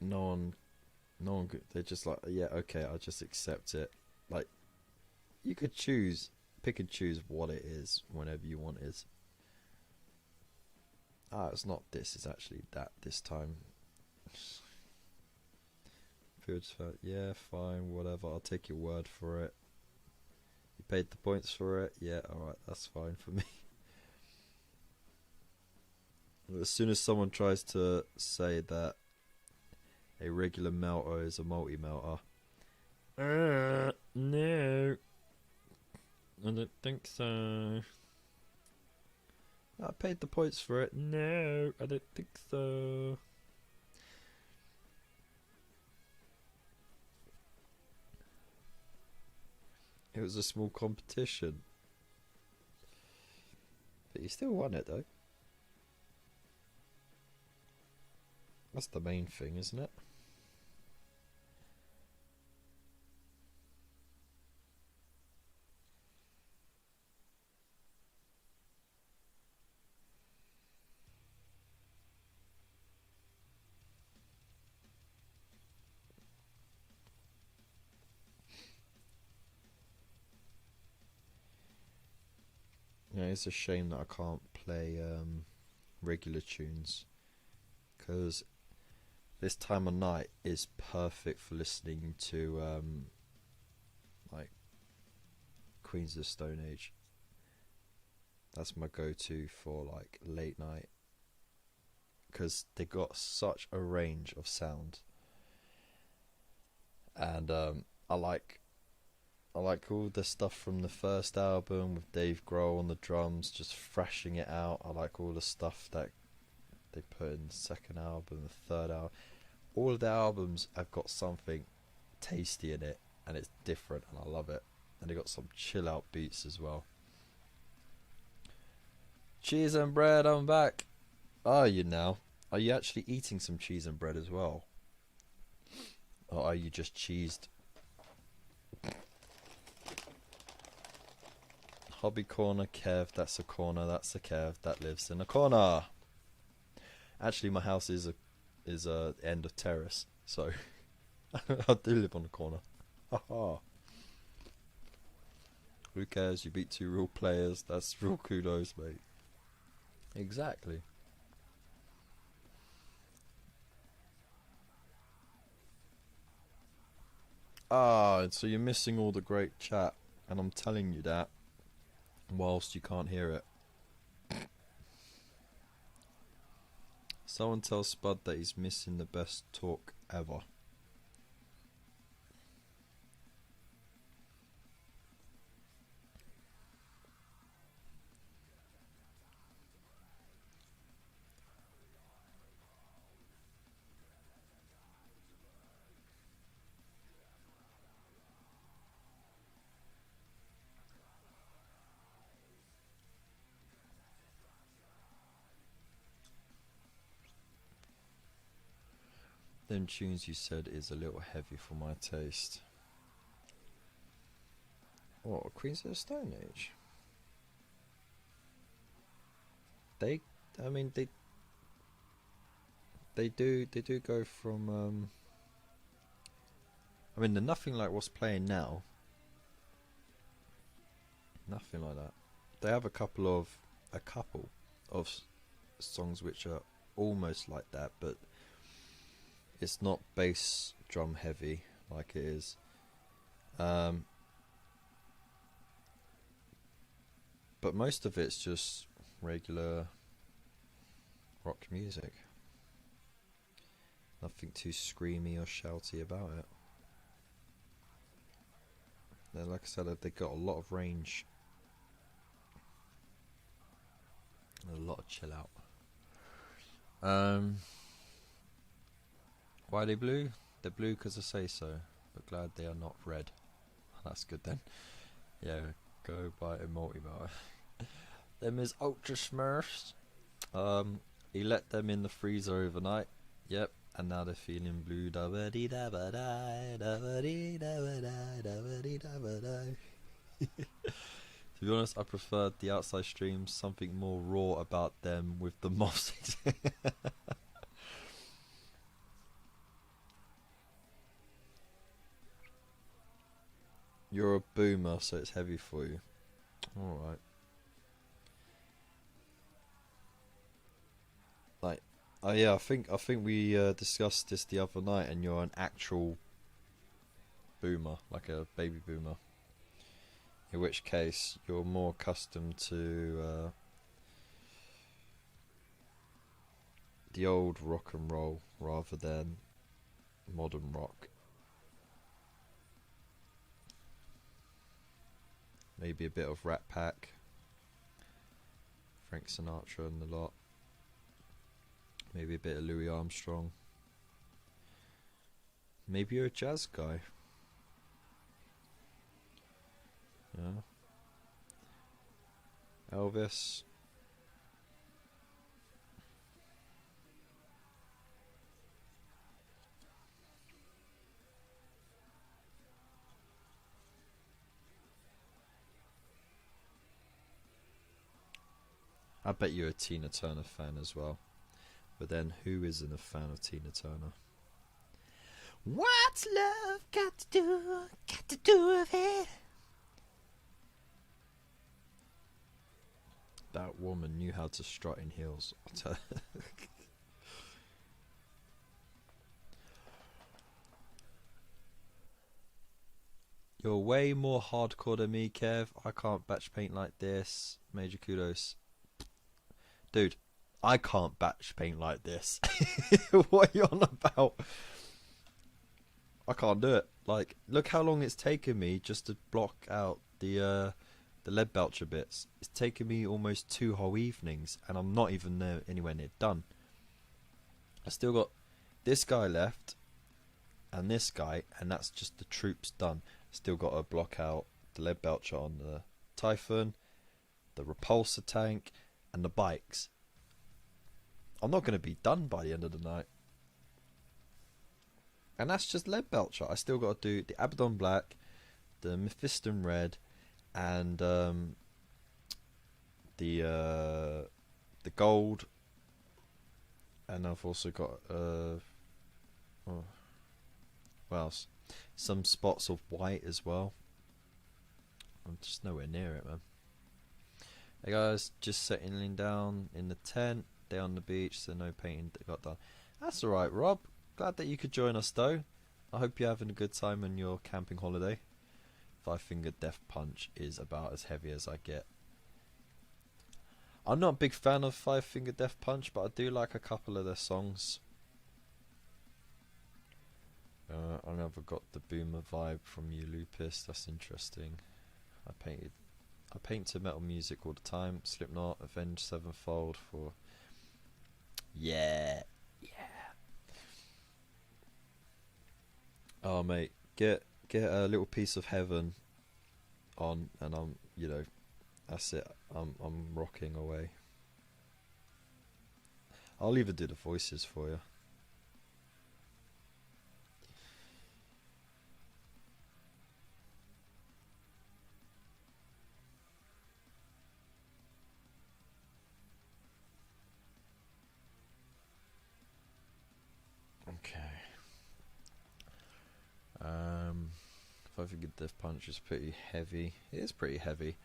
No one, they're just like, yeah, okay, I'll just accept it. Like, you could pick and choose what it is whenever you want it. Ah, it's not this, it's actually that this time. People just felt, yeah, fine, whatever, I'll take your word for it. You paid the points for it, yeah, alright, that's fine for me. As soon as someone tries to say that a regular melter is a multi-melter, no, I don't think so. I paid the points for it, no, I don't think so. It was a small competition. But you still won it though. That's the main thing, isn't it? Yeah, it's a shame that I can't play regular tunes, because this time of night is perfect for listening to like Queens of the Stone Age. That's my go-to for like late night, because they got such a range of sound, and I like all the stuff from the first album with Dave Grohl on the drums, just thrashing it out. I like all the stuff that they put in the second album, the third album. All of the albums have got something tasty in it, and it's different, and I love it. And they got some chill out beats as well. Cheese and bread, I'm back. Are you now? Are you actually eating some cheese and bread as well? Or are you just cheesed? Hobby corner, Kev, that's a corner, that's a Kev that lives in a corner. Actually, my house is a end of terrace, so I do live on the corner. Haha. Who cares? You beat 2 real players. That's real kudos, mate. Exactly. Ah, so you're missing all the great chat, and I'm telling you that whilst you can't hear it. Someone tell Spud that he's missing the best talk ever. them tunes you said is a little heavy for my taste. What, Queens of the Stone Age? They, I mean, they do go from. I mean, they're nothing like what's playing now. Nothing like that. They have a couple of songs which are almost like that, but it's not bass drum heavy like it is. But most of it's just regular rock music. Nothing too screamy or shouty about it. They're, like I said, they've got a lot of range. A lot of chill out. Why are they blue? They're blue because I say so, but glad they are not red. That's good then. Yeah, go buy a multi-bar. Them is Ultra Smurfs. He let them in the freezer overnight. Yep, and now they're feeling blue. Da-ba-dee da-ba-die, da-ba-dee da-ba-die, da-ba-dee da-ba-die. To be honest, I preferred the outside streams, something more raw about them with the moss. You're a boomer, so it's heavy for you. Alright. Like, oh yeah, I think we discussed this the other night, and you're an actual boomer, like a baby boomer. In which case, you're more accustomed to the old rock and roll rather than modern rock. Maybe a bit of Rat Pack, Frank Sinatra and the lot. Maybe a bit of Louis Armstrong. Maybe you're a jazz guy. Yeah. Elvis. I bet you're a Tina Turner fan as well. But then who isn't a fan of Tina Turner? What's love got to do with it? That woman knew how to strut in heels. You're way more hardcore than me, Kev. I can't batch paint like this. Major kudos. Dude, I can't batch paint like this. What are you on about? I can't do it. Like, look how long it's taken me just to block out the lead belcher bits. It's taken me almost 2 whole evenings, and I'm not even anywhere near done. I still got this guy left, and this guy, and that's just the troops done. Still got to block out the lead belcher on the Typhoon, the repulsor tank, and the bikes. I'm not going to be done by the end of the night. And that's just lead belcher. I still got to do the Abaddon Black, the Mephiston Red, and the gold. And I've also got what else? Some spots of white as well. I'm just nowhere near it, man. Hey guys, just settling down in the tent. Day on the beach, so no painting got done. That's alright, Rob. Glad that you could join us though. I hope you're having a good time on your camping holiday. 5 Finger Death Punch is about as heavy as I get. I'm not a big fan of 5 Finger Death Punch, but I do like a couple of their songs. I never got the boomer vibe from you, Lupus. That's interesting. I paint to metal music all the time. Slipknot, Avenged Sevenfold for. Yeah. Oh mate, get a little piece of heaven on, and I'm, that's it. I'm rocking away. I'll even do the voices for you. 5 Finger Death Punch is pretty heavy. It is pretty heavy.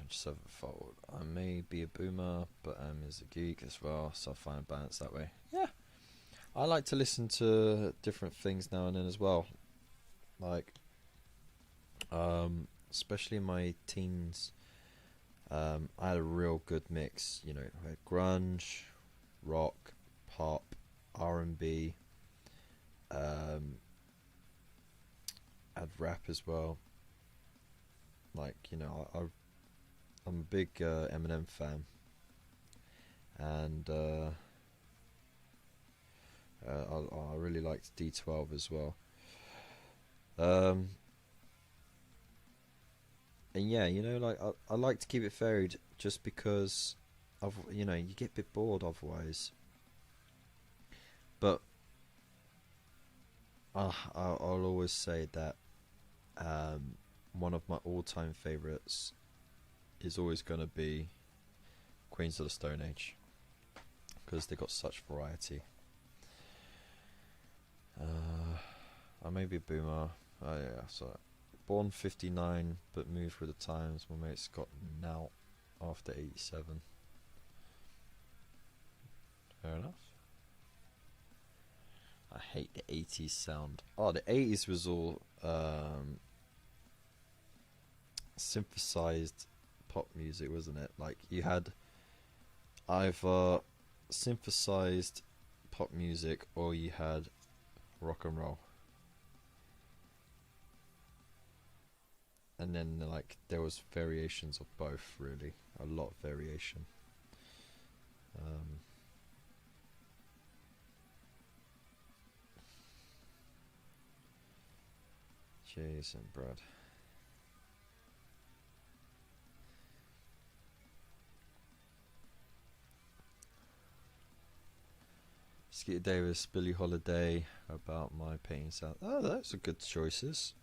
7-fold. I may be a boomer, but is a geek as well, so I find a balance that way. Yeah, I like to listen to different things now and then as well. Like, especially in my teens, I had a real good mix. You know, I had grunge, rock, pop, R&B. I had rap as well. Like, you know, I'm a big Eminem fan, and I really liked D12 as well. And yeah, you know, like I like to keep it varied, just because you know, you get a bit bored otherwise. But I'll always say that one of my all-time favorites is always going to be Queens of the Stone Age, because they got such variety. I may be a boomer. Oh yeah, so born 59 but moved with the times. My mate's got now after 87. Fair enough. I hate the 80s sound. Oh, the 80s was all synthesized pop music, wasn't it? Like, you had either synthesized pop music or you had rock and roll, and then like there was variations of both, really, a lot of variation. Jason Brad. Skeeter Davis, Billie Holiday, About My Pain Sound. Oh, those are good choices.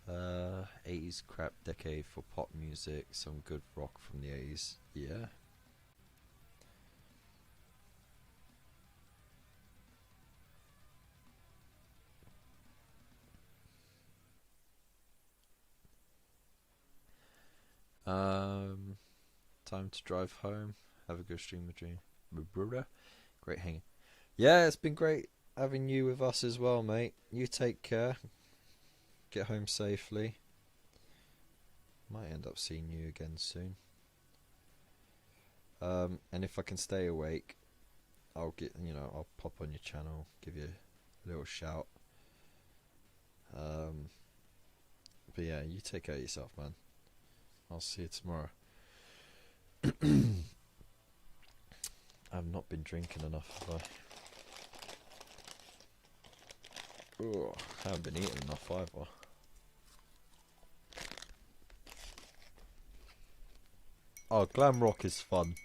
80s crap decade for pop music. Some good rock from the 80s. Yeah. Time to drive home. Have a good stream with you, brother. Great hanging. Yeah, it's been great having you with us as well, mate. You take care. Get home safely. Might end up seeing you again soon. And if I can stay awake, I'll I'll pop on your channel, give you a little shout. But yeah, you take care of yourself, man. I'll see you tomorrow. I've not been drinking enough, have I? Oh, I haven't been eating enough either. Oh, glam rock is fun.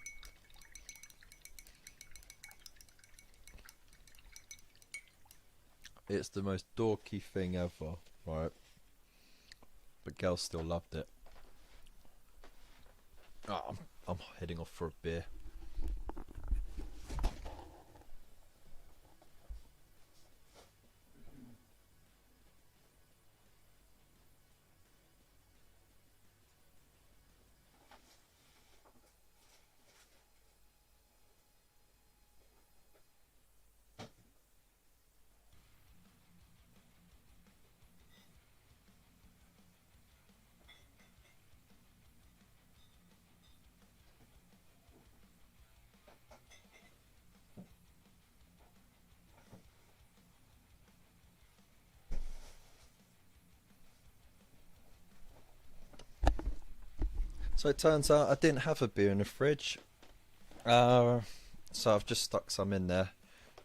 It's the most dorky thing ever, right? But girls still loved it. Oh, I'm heading off for a beer. So it turns out I didn't have a beer in the fridge. So I've just stuck some in there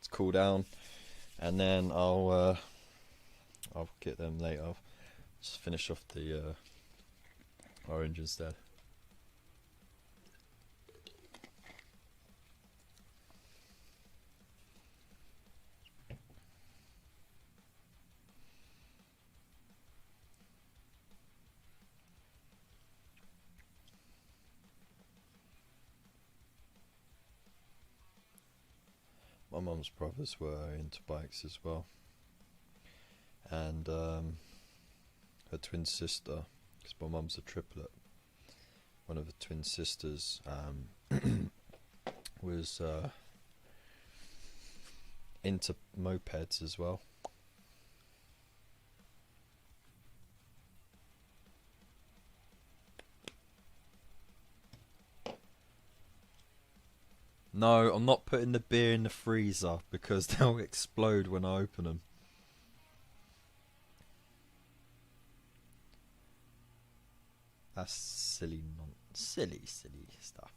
to cool down, and then I'll get them later. Just finish off the orange instead. my mum's brothers were into bikes as well, and her twin sister, because my mum's a triplet, one of the twin sisters was into mopeds as well. No, I'm not putting the beer in the freezer because they'll explode when I open them. That's silly silly stuff.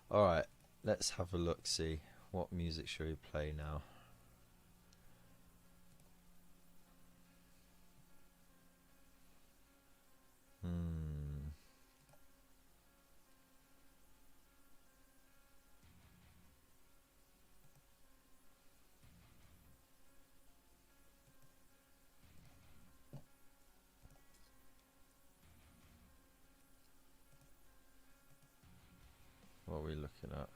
Alright, let's have a look, see what music shall we play now. What are we looking at?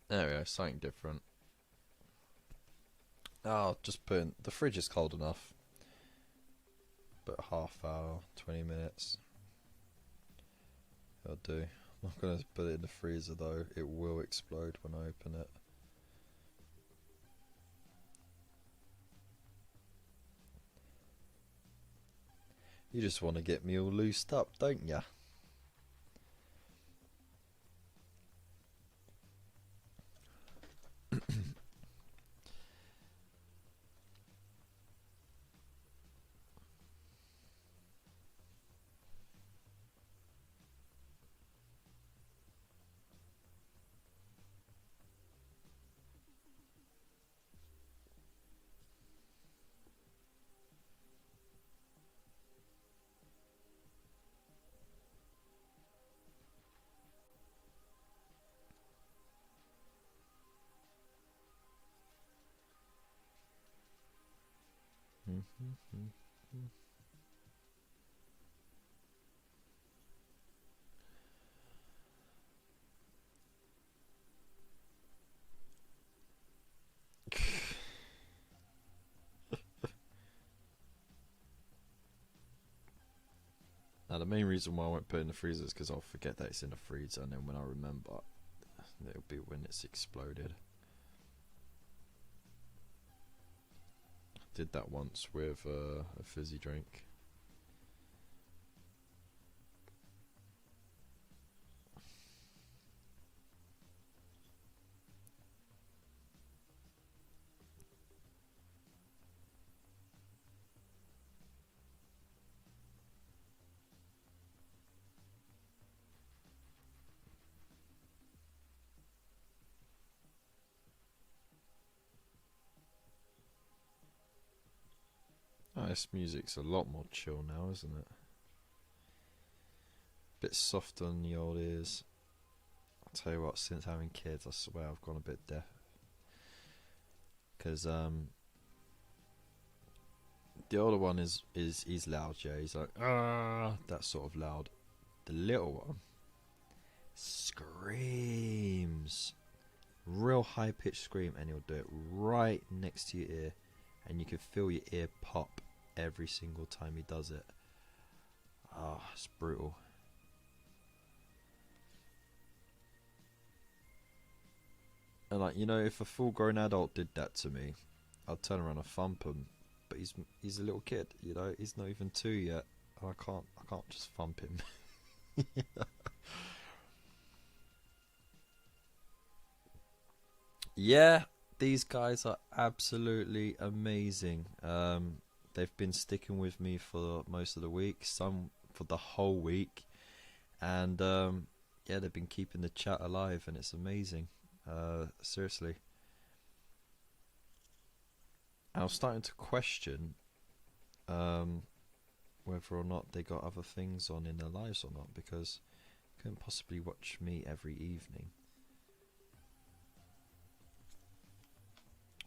There we go, something different. Oh, just put in, the fridge is cold enough. But half hour, 20 minutes. I'll do. I'm not going to put it in the freezer though, it will explode when I open it. You just want to get me all loosed up, don't ya? Now the main reason why I won't put it in the freezer is because I'll forget that it's in the freezer, and then when I remember, it'll be when it's exploded. Did that once with a fizzy drink. Oh, this music's a lot more chill now, isn't it? Bit softer on the old ears. I'll tell you what, since having kids, I swear I've gone a bit deaf. Because the older one he's loud, yeah. He's like, that sort of loud. The little one screams, real high pitched scream, and he'll do it right next to your ear, and you can feel your ear pop every single time he does it. Ah, it's brutal. And like, you know, if a full grown adult did that to me, I'd turn around and thump him. But he's a little kid, you know, he's not even 2 yet, and I can't just thump him. Yeah, these guys are absolutely amazing. They've been sticking with me for most of the week, some for the whole week, and yeah, they've been keeping the chat alive, and it's amazing. Seriously, I was starting to question whether or not they got other things on in their lives or not, because you couldn't possibly watch me every evening.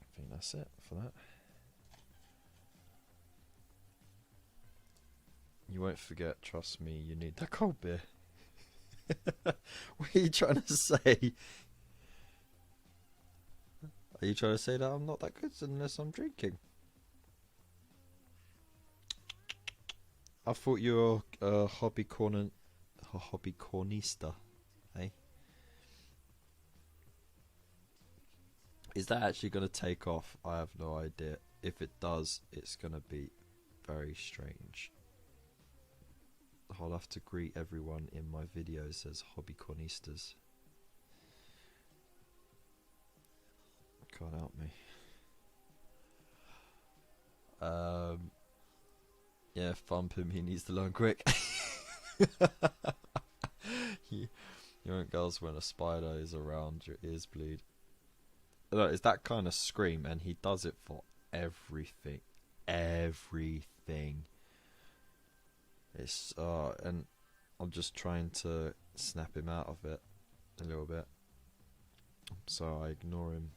I think that's it for that. You won't forget, trust me, you need that cold beer. What are you trying to say? Are you trying to say that I'm not that good unless I'm drinking? I thought you were a hobby cornista, eh? Is that actually going to take off? I have no idea. If it does, it's going to be very strange. I'll have to greet everyone in my videos as hobby cornistas. Can't help me. Yeah, thump him, he needs to learn quick. You want girls when a spider is around, your ears bleed. No, it's that kind of scream, and he does it for everything. Everything. It's and I'm just trying to snap him out of it a little bit, so I ignore him.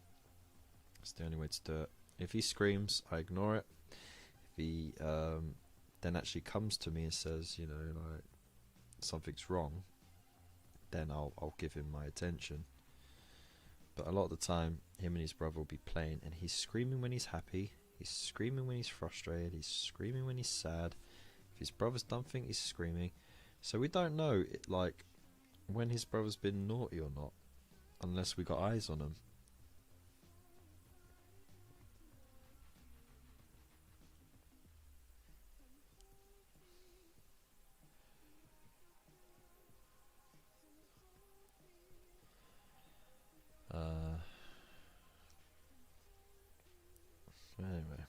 It's the only way to do it. If he screams, I ignore it. If he then actually comes to me and says, you know, like something's wrong, then I'll give him my attention. But a lot of the time, him and his brother will be playing, and he's screaming when he's happy, he's screaming when he's frustrated, he's screaming when he's sad. If his brother's done things, he's screaming. So we don't know, like, when his brother's been naughty or not, unless we got eyes on him. Anyway,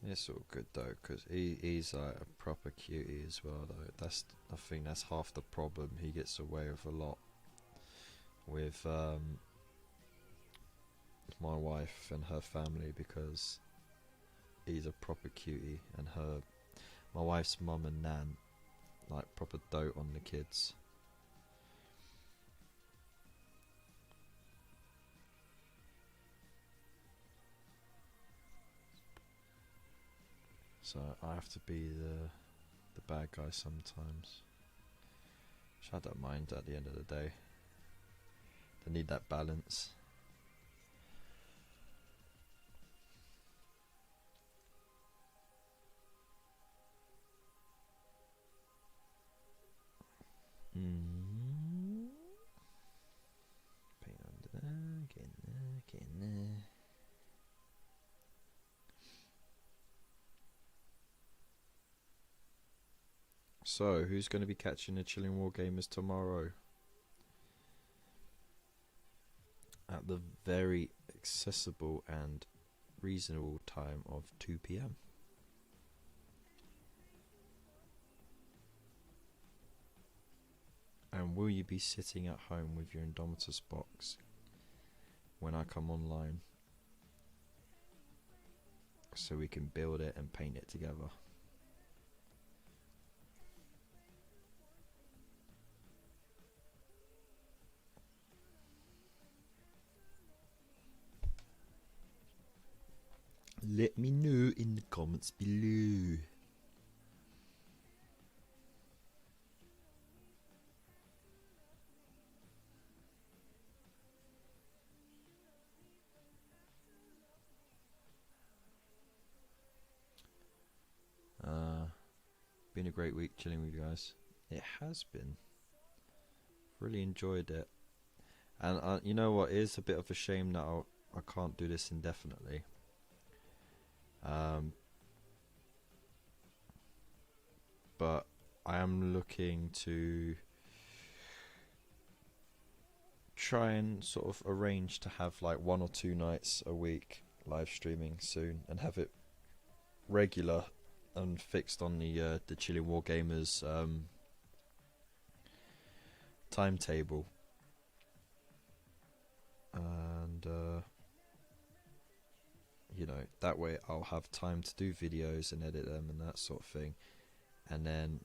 it's all good though, because he's like a proper cutie as well though. I think that's half the problem. He gets away with a lot with my wife and her family, because he's a proper cutie, and my wife's mum and nan like proper dote on the kids. So I have to be the bad guy sometimes, which I don't mind at the end of the day. They need that balance. Paint under there, getting there, getting there. So, who's going to be catching the Chilling Wargamers tomorrow? At the very accessible and reasonable time of 2 PM. And will you be sitting at home with your Indomitus box when I come online, so we can build it and paint it together? Let me know in the comments below. Been a great week chilling with you guys. It has been. Really enjoyed it. And you know what, it is a bit of a shame that I can't do this indefinitely. But I am looking to try and sort of arrange to have like 1 or 2 nights a week live streaming soon, and have it regular and fixed on the Chilling War Gamers timetable, and you know, that way I'll have time to do videos and edit them and that sort of thing, and then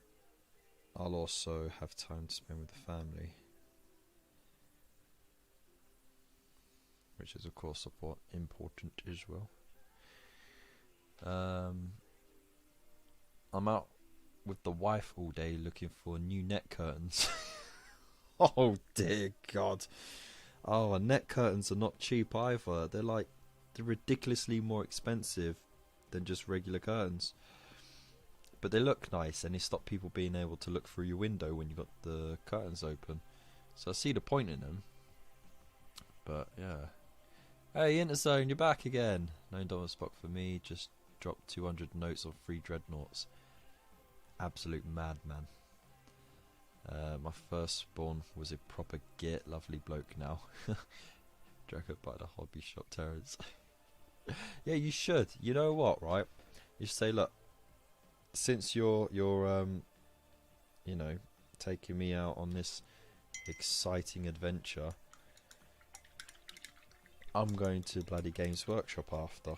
I'll also have time to spend with the family, which is of course important as well. I'm out with the wife all day looking for new net curtains. Oh dear God. Oh, and net curtains are not cheap either. They're ridiculously more expensive than just regular curtains. But they look nice, and they stop people being able to look through your window when you got the curtains open. So I see the point in them. But yeah. Hey, Interzone, you're back again. $9 spot for me. Just dropped 200 notes on 3 dreadnoughts. Absolute madman. My firstborn was a proper git, lovely bloke now. Dragged by the hobby shop Terrence. Yeah, you should. You know what, right? You should say, look, since you're you know, taking me out on this exciting adventure, I'm going to bloody Games Workshop after.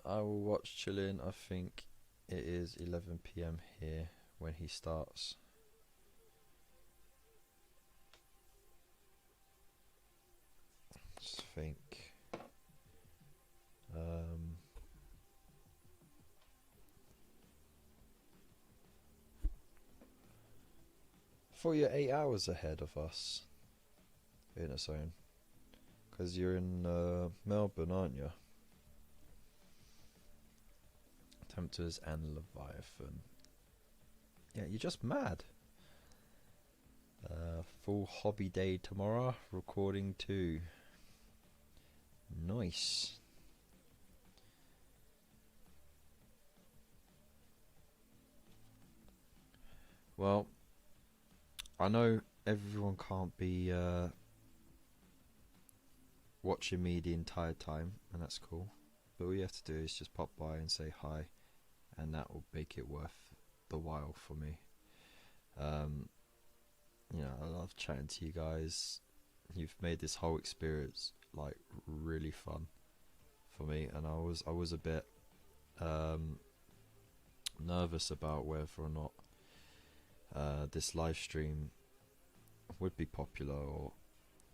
I will watch Chillin'. I think it is 11 PM here when he starts. Just think. I thought you're 8 hours ahead of us in a zone, because you're in Melbourne, aren't you? Tempters and Leviathan. Yeah, you're just mad. Full hobby day tomorrow. Recording too. Nice. Well, I know everyone can't be watching me the entire time, and that's cool. But all you have to do is just pop by and say hi, and that will make it worth the while for me. You know, I love chatting to you guys. You've made this whole experience like really fun for me, and I was a bit nervous about whether or not this live stream would be popular or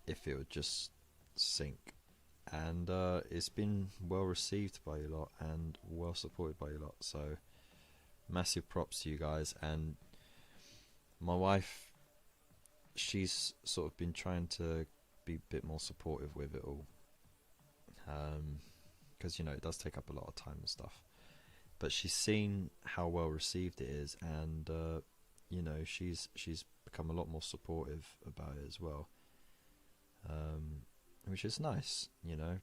if it would just sink. And it's been well received by you lot and well supported by you lot, so massive props to you guys. And my wife, she's sort of been trying to be a bit more supportive with it all, because you know, it does take up a lot of time and stuff, but she's seen how well received it is, and you know, she's become a lot more supportive about it as well, which is nice, you know.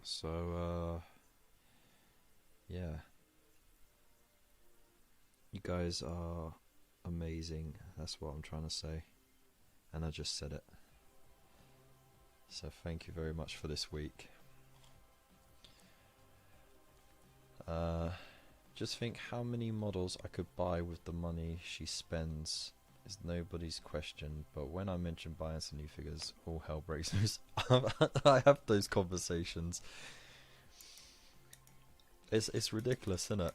So yeah, you guys are amazing. That's what I'm trying to say, and I just said it. So thank you very much for this week. Just think how many models I could buy with the money she spends is nobody's question, but when I mention buying some new figures, all hell breaks loose. I have those conversations. It's ridiculous, isn't it?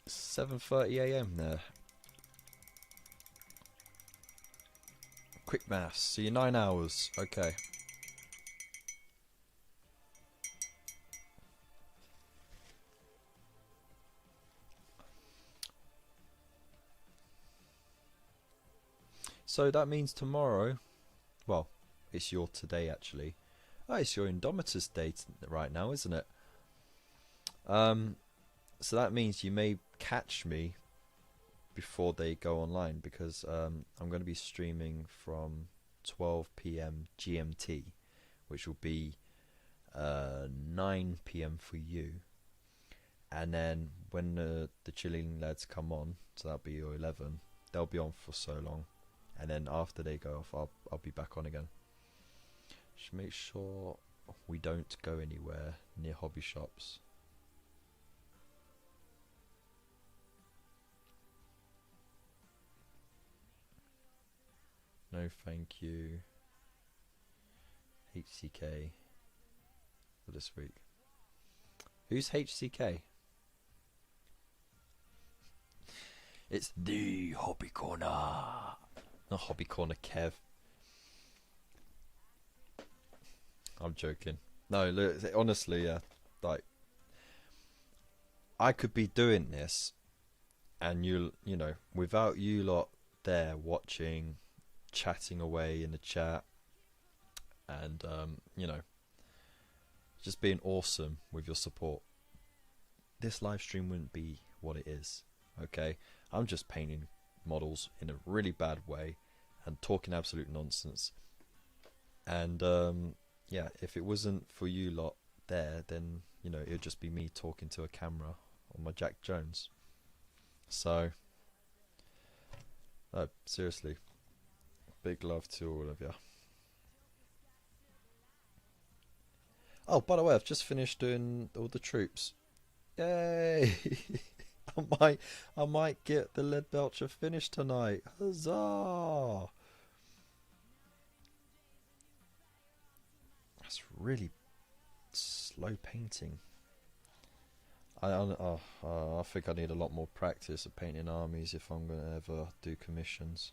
7:30 AM there. Quick maths. So you're 9 hours. Okay. So that means tomorrow, well, it's your today actually. Oh, it's your Indomitus day right now, isn't it? So that means you may catch me before they go online, because I'm going to be streaming from 12 PM GMT, which will be 9 PM for you. and then when the chilling lads come on, so that'll be your 11. They'll be on for so long, and then after they go off, I'll be back on again. Just make sure we don't go anywhere near hobby shops. No, thank you. HCK for this week. Who's HCK? It's the Hobby Corner. Not Hobby Corner Kev. I'm joking. No, look, honestly, like, I could be doing this, and you know, without you lot there watching, chatting away in the chat, and you know, just being awesome with your support, this live stream wouldn't be what it is. Okay, I'm just painting models in a really bad way and talking absolute nonsense, and yeah, if it wasn't for you lot there, then you know, it would just be me talking to a camera on my Jack Jones. So no, seriously, big love to all of you. Oh, by the way, I've just finished doing all the troops. Yay! I might get the lead belcher finished tonight. Huzzah! That's really slow painting. I think I need a lot more practice of painting armies if I'm gonna ever do commissions.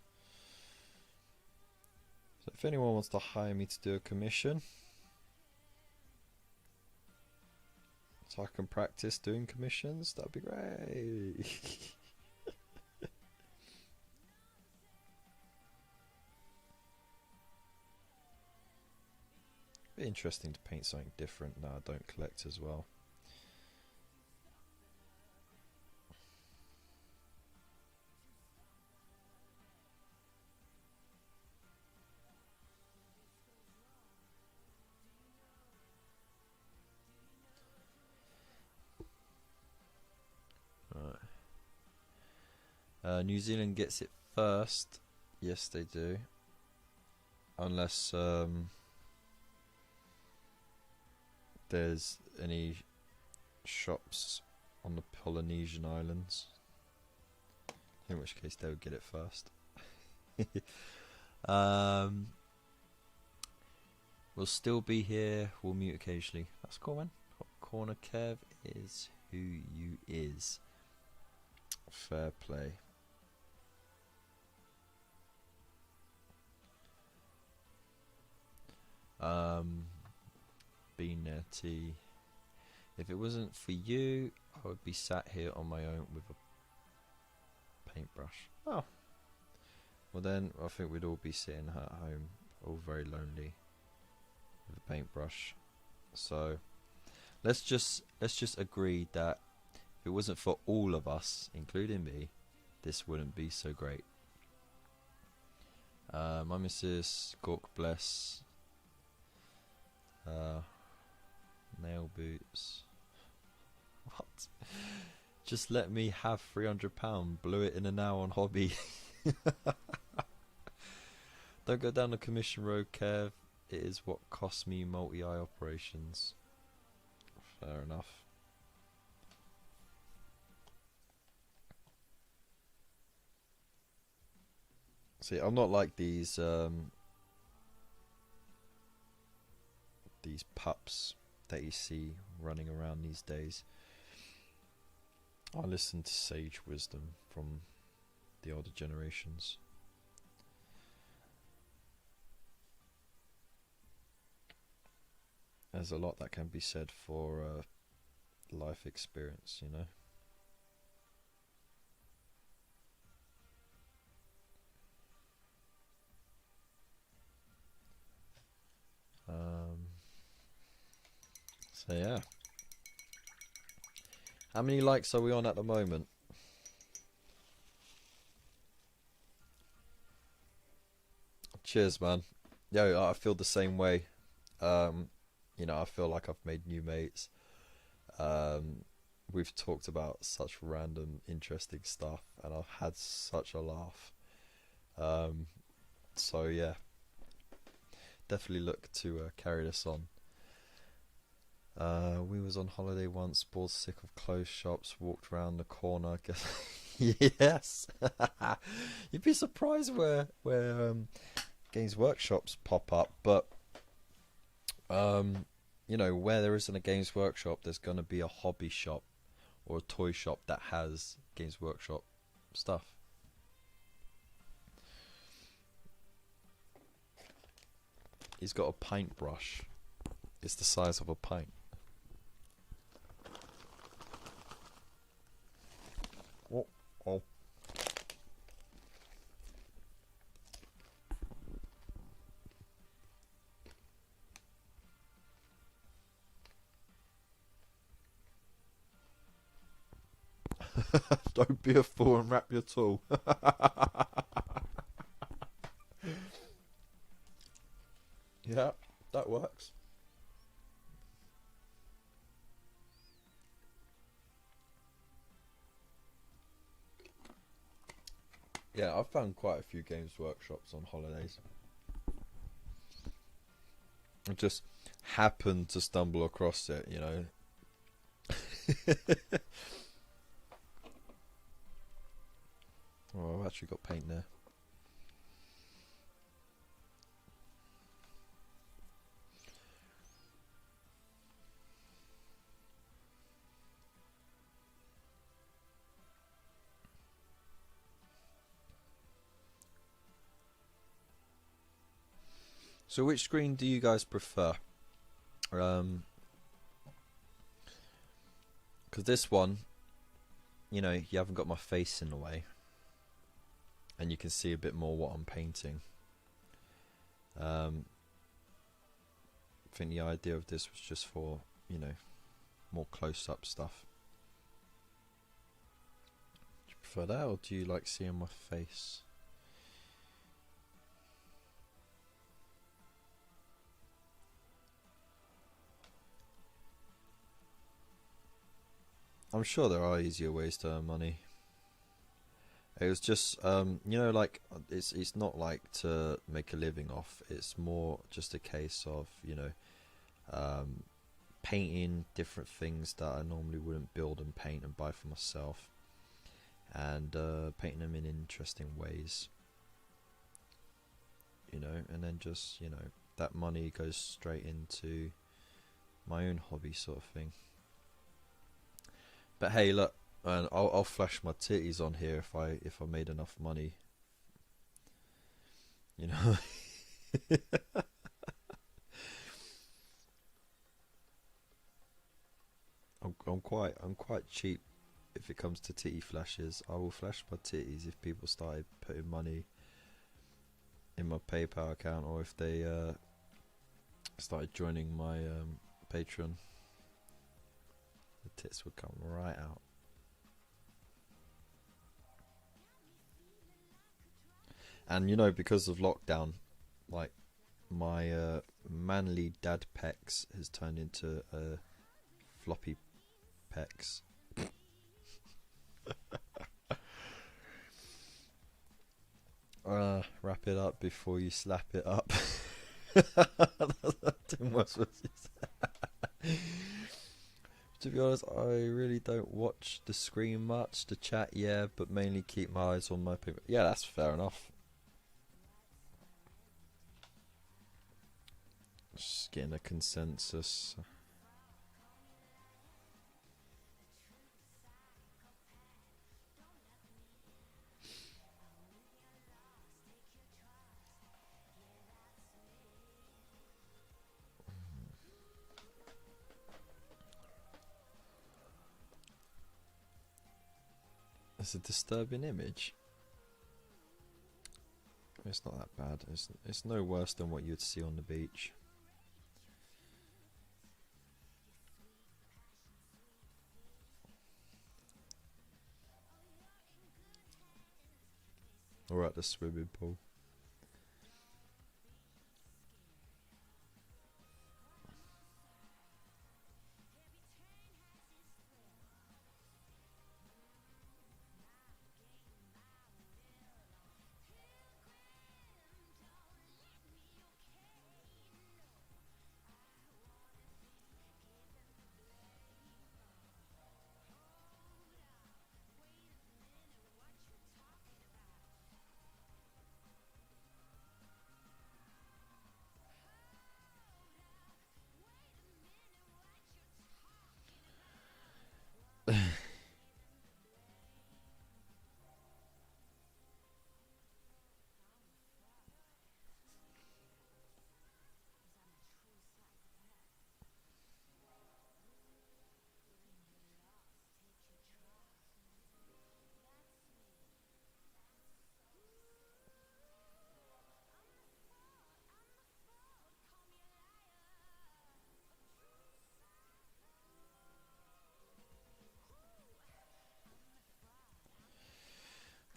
So if anyone wants to hire me to do a commission, so I can practice doing commissions, that'd be great. Be interesting to paint something different now I don't collect as well. New Zealand gets it first. Yes, they do. Unless there's any shops on the Polynesian islands, in which case they would get it first. We'll still be here. We'll mute occasionally. That's cool, man. Corner Kev is who you is. Fair play. Been there, T. If it wasn't for you, I would be sat here on my own with a paintbrush. Oh. Well then, I think we'd all be sitting at home, all very lonely, with a paintbrush. So, let's just agree that if it wasn't for all of us, including me, this wouldn't be so great. My missus, Gork bless. Nail boots. What? Just let me have £300. Blew it in an hour on hobby. Don't go down the commission road, Kev. It is what cost me multi-eye operations. Fair enough. See, I'm not like these pups that you see running around these days. I listen to sage wisdom from the older generations. There's a lot that can be said for life experience, you know. So yeah. How many likes are we on at the moment? Cheers, man. Yo, I feel the same way. You know, I feel like I've made new mates. we've talked about such random, interesting stuff, and I've had such a laugh. Um, so yeah, definitely look to carry this on. We was on holiday once, bored sick of clothes shops, walked round the corner. Yes, you'd be surprised where Games Workshops pop up, but you know, where there isn't a Games Workshop, there's gonna be a hobby shop or a toy shop that has Games Workshop stuff. He's got a paintbrush. It's the size of a pint. Oh, oh. Don't be a fool and wrap your tool. Yeah, that works. Yeah, I've found quite a few Games Workshops on holidays. I just happened to stumble across it, you know. Oh, I've actually got paint there. So which screen do you guys prefer? Because this one, you know, you haven't got my face in the way, and you can see a bit more what I'm painting. I think the idea of this was just for, you know, more close-up stuff. Do you prefer that, or do you like seeing my face? I'm sure there are easier ways to earn money. It was just, you know, like it's not like to make a living off. It's more just a case of, you know, painting different things that I normally wouldn't build and paint and buy for myself, and painting them in interesting ways, you know, and then just, you know, that money goes straight into my own hobby sort of thing. But hey, look, and I'll flash my titties on here if I made enough money, you know. I'm quite cheap if it comes to titty flashes. I will flash my titties if people started putting money in my PayPal account, or if they started joining my Patreon. The tits would come right out. And you know, because of lockdown, like my manly dad pecs has turned into floppy pecs. Wrap it up before you slap it up. To be honest, I really don't watch the screen much. The chat, yeah, but mainly keep my eyes on my people. Yeah, that's fair enough. Just getting a consensus. It's a disturbing image. It's not that bad. It's no worse than what you'd see on the beach. Or at the swimming pool.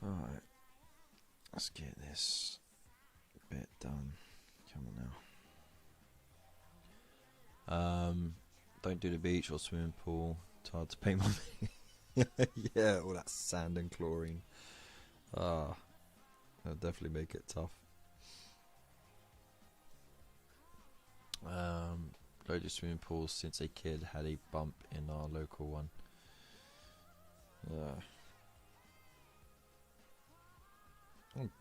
Alright, let's get this bit done. Come on now. Don't do the beach or swimming pool. It's hard to paint my yeah, all that sand and chlorine. That'll definitely make it tough. Don't do swimming pools since a kid had a bump in our local one.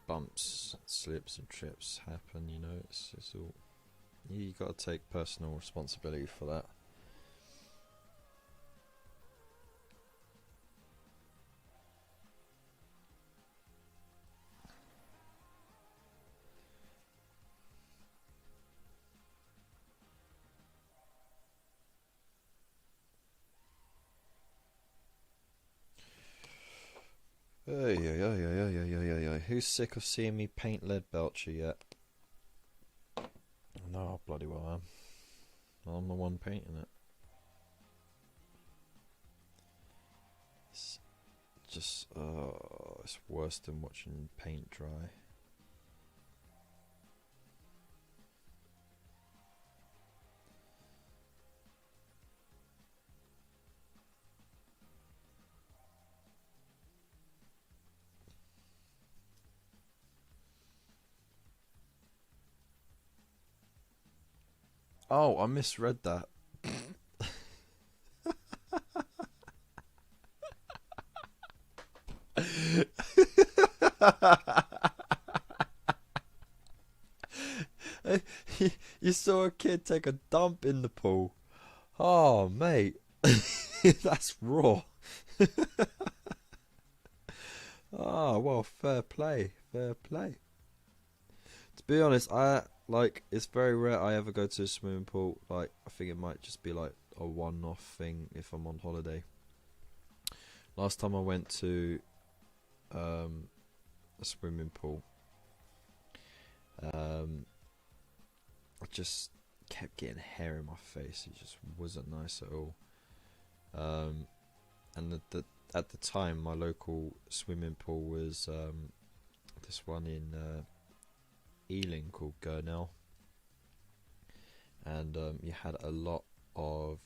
Bumps, slips and trips happen, you know, it's all, you got to take personal responsibility for that. Who's sick of seeing me paint lead belcher yet? No, bloody well am. I'm the one painting it. It's just, it's worse than watching paint dry. Oh, I misread that. You saw a kid take a dump in the pool. Oh, mate. That's raw. Oh, well, fair play. Fair play. To be honest, it's very rare I ever go to a swimming pool. Like, I think it might just be like a one-off thing if I'm on holiday. Last time I went to a swimming pool, I just kept getting hair in my face. It just wasn't nice at all. And at the time, my local swimming pool was this one in Ealing called Gurnell, and you had a lot of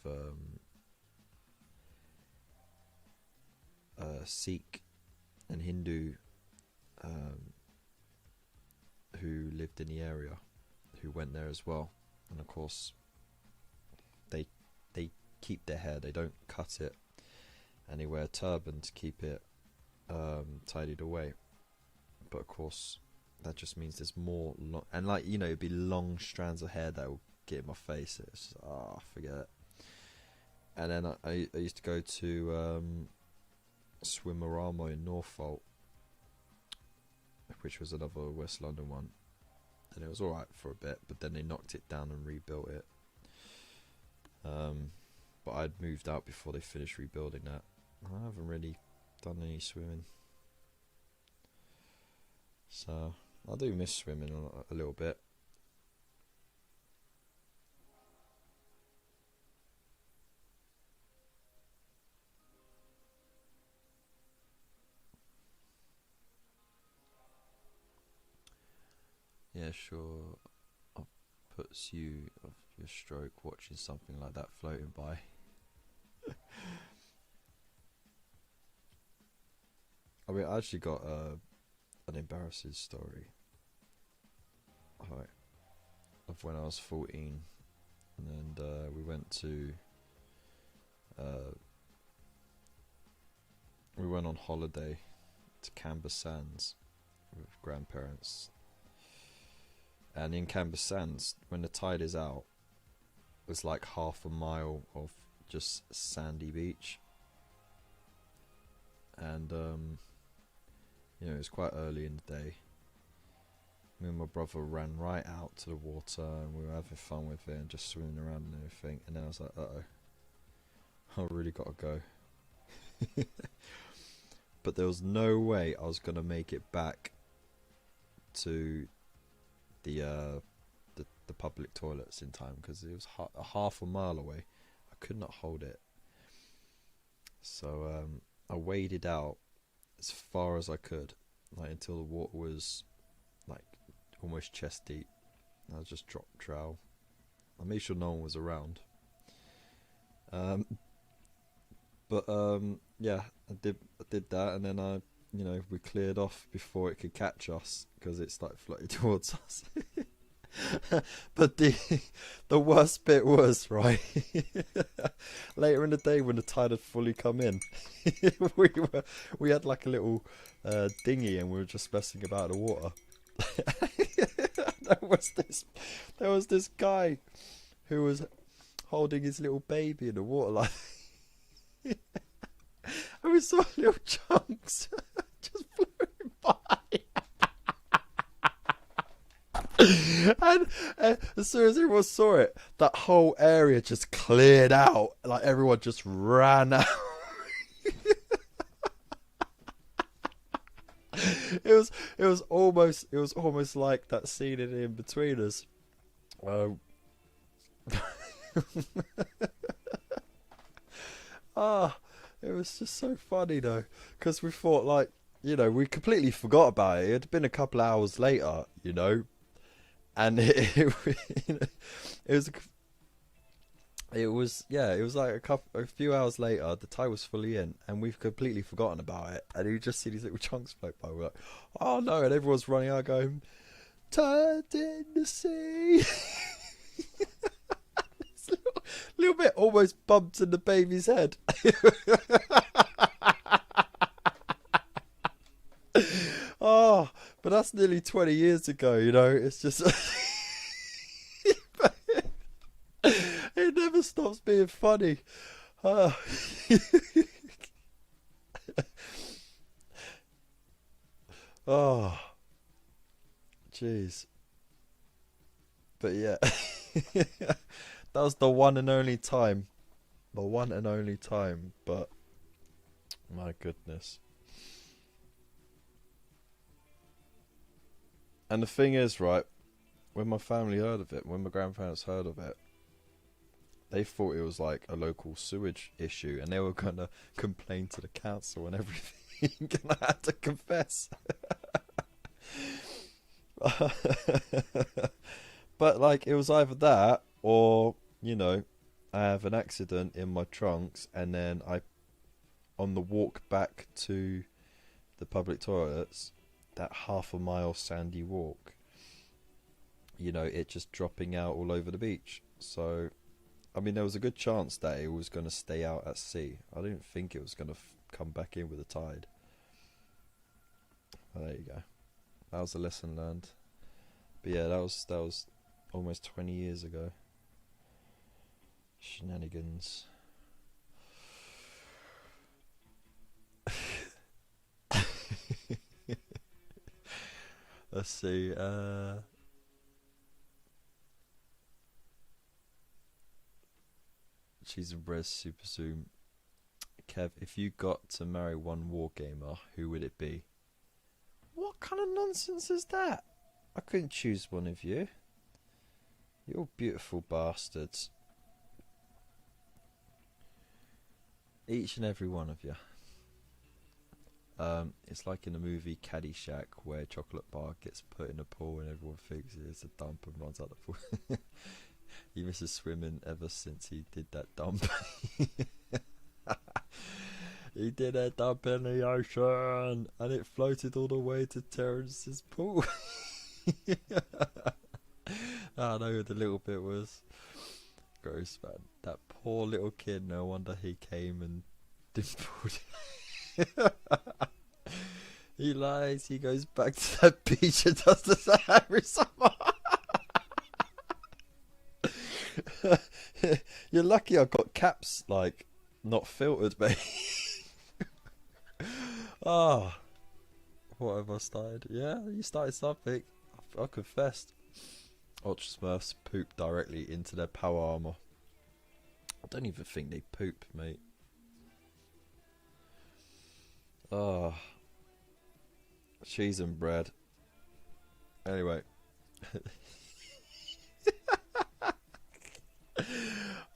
Sikh and Hindu who lived in the area, who went there as well, and of course they keep their hair, they don't cut it, and they wear a turban to keep it tidied away. But of course that just means there's more and like, you know, it'd be long strands of hair that will get in my face. It's just, forget it. And then I used to go to Swimmerama in Norfolk, which was another West London one, and it was alright for a bit, but then they knocked it down and rebuilt it. But I'd moved out before they finished rebuilding that. I haven't really done any swimming, so I do miss swimming a little bit. Yeah, sure. Puts you off your stroke watching something like that floating by. I mean, I actually got an embarrassing story. Right, of when I was 14, and we went on holiday to Camber Sands with grandparents. And in Camber Sands, when the tide is out, it's like half a mile of just sandy beach. And you know, it was quite early in the day. Me and my brother ran right out to the water, and we were having fun with it and just swimming around and everything. And then I was like, I really gotta go. But there was no way I was gonna make it back to the public toilets in time, because it was half a mile away. I could not hold it, so I waded out as far as I could, like until the water was like almost chest deep. I just dropped trowel. I made sure no one was around. Yeah, I did that, and then we cleared off before it could catch us because it started floating towards us. But the worst bit was, right, later in the day when the tide had fully come in, we had like a little dinghy and we were just messing about the water. there was this guy who was holding his little baby in the water, like, and we saw little chunks just floating by. And as soon as everyone saw it, that whole area just cleared out. Like everyone just ran out. It was almost like that scene in Between Us. It was just so funny though, because we thought, like, we completely forgot about it. It had been a couple of hours later, and it was like a few hours later. The tide was fully in, and we've completely forgotten about it. And you just see these little chunks float by. We're like, oh no! And everyone's running out, going, "Turned in the sea." Little bit almost bumped in the baby's head. Oh, but that's nearly 20 years ago, it's just it never stops being funny. Oh, jeez. But yeah. That was the one and only time. The one and only time, but my goodness. And the thing is, right, when my family heard of it, when my grandparents heard of it, they thought it was like a local sewage issue, and they were gonna complain to the council and everything, and I had to confess. But like, it was either that or, I have an accident in my trunks, and then on the walk back to the public toilets, that half-a-mile sandy walk, it just dropping out all over the beach. So, I mean, there was a good chance that it was going to stay out at sea. I didn't think it was going to come back in with the tide. Well, there you go. That was a lesson learned. But yeah, that was almost 20 years ago. Shenanigans. Let's see. Cheese and bread super soon. Kev, if you got to marry one wargamer, who would it be? What kind of nonsense is that? I couldn't choose one of you. You're beautiful bastards. Each and every one of you. It's like in the movie Caddyshack, where Chocolate Bar gets put in a pool and everyone thinks it's a dump and runs out the pool. He misses swimming ever since he did that dump. He did a dump in the ocean and it floated all the way to Terrence's pool. I know who the little bit was. Gross, man. That poor little kid, no wonder he came and didn't pull it. He lies, he goes back to that beach and does the every summer. You're lucky I got caps, like, not filtered, mate. Oh, what have I started? Yeah, you started something. I confessed. Ultra Smurfs poop directly into their power armor. I don't even think they poop, mate. Oh, cheese and bread. Anyway.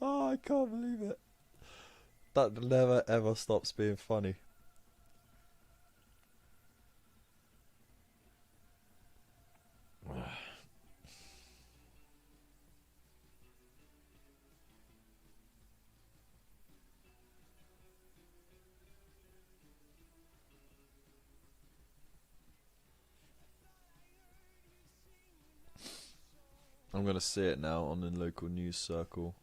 Oh, I can't believe it. That never ever stops being funny. I'm gonna see it now on the local news circle.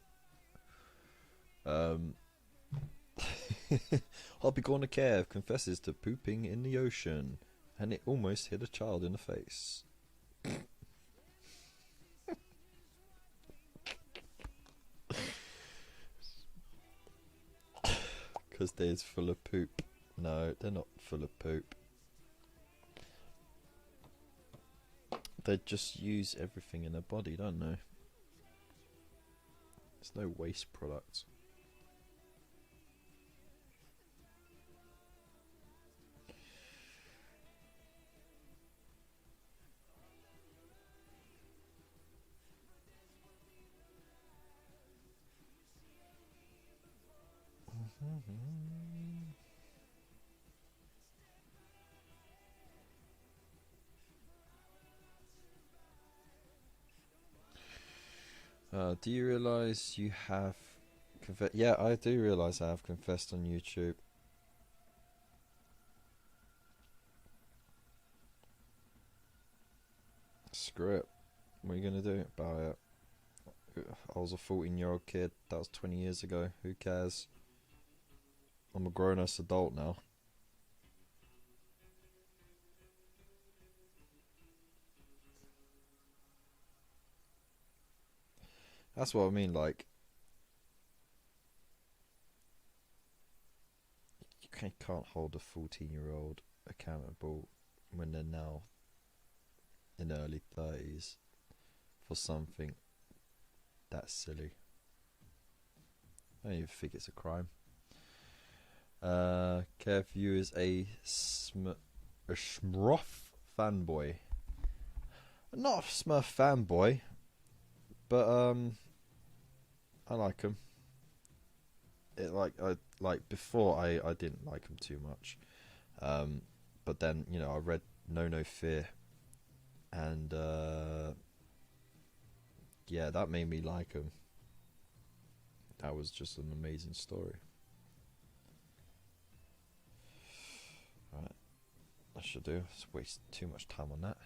Hobby Corner Kev confesses to pooping in the ocean, and it almost hit a child in the face. Because they're full of poop. No, they're not full of poop. They just use everything in their body, don't they? There's no waste product. Do you realise you have yeah, I do realise I have confessed on YouTube. Screw it. What are you going to do about it? I was a 14-year-old kid. That was 20 years ago. Who cares? I'm a grown-ass adult now. That's what I mean, like, you can't hold a 14-year-old accountable when they're now in their early 30s for something that silly. I don't even think it's a crime. Kev, you is a Smurf fanboy. Not a Smurf fanboy, but I like him. Before I didn't like him too much, but then I read No Fear, and yeah, that made me like him. That was just an amazing story. Right, I should do. Just waste too much time on that.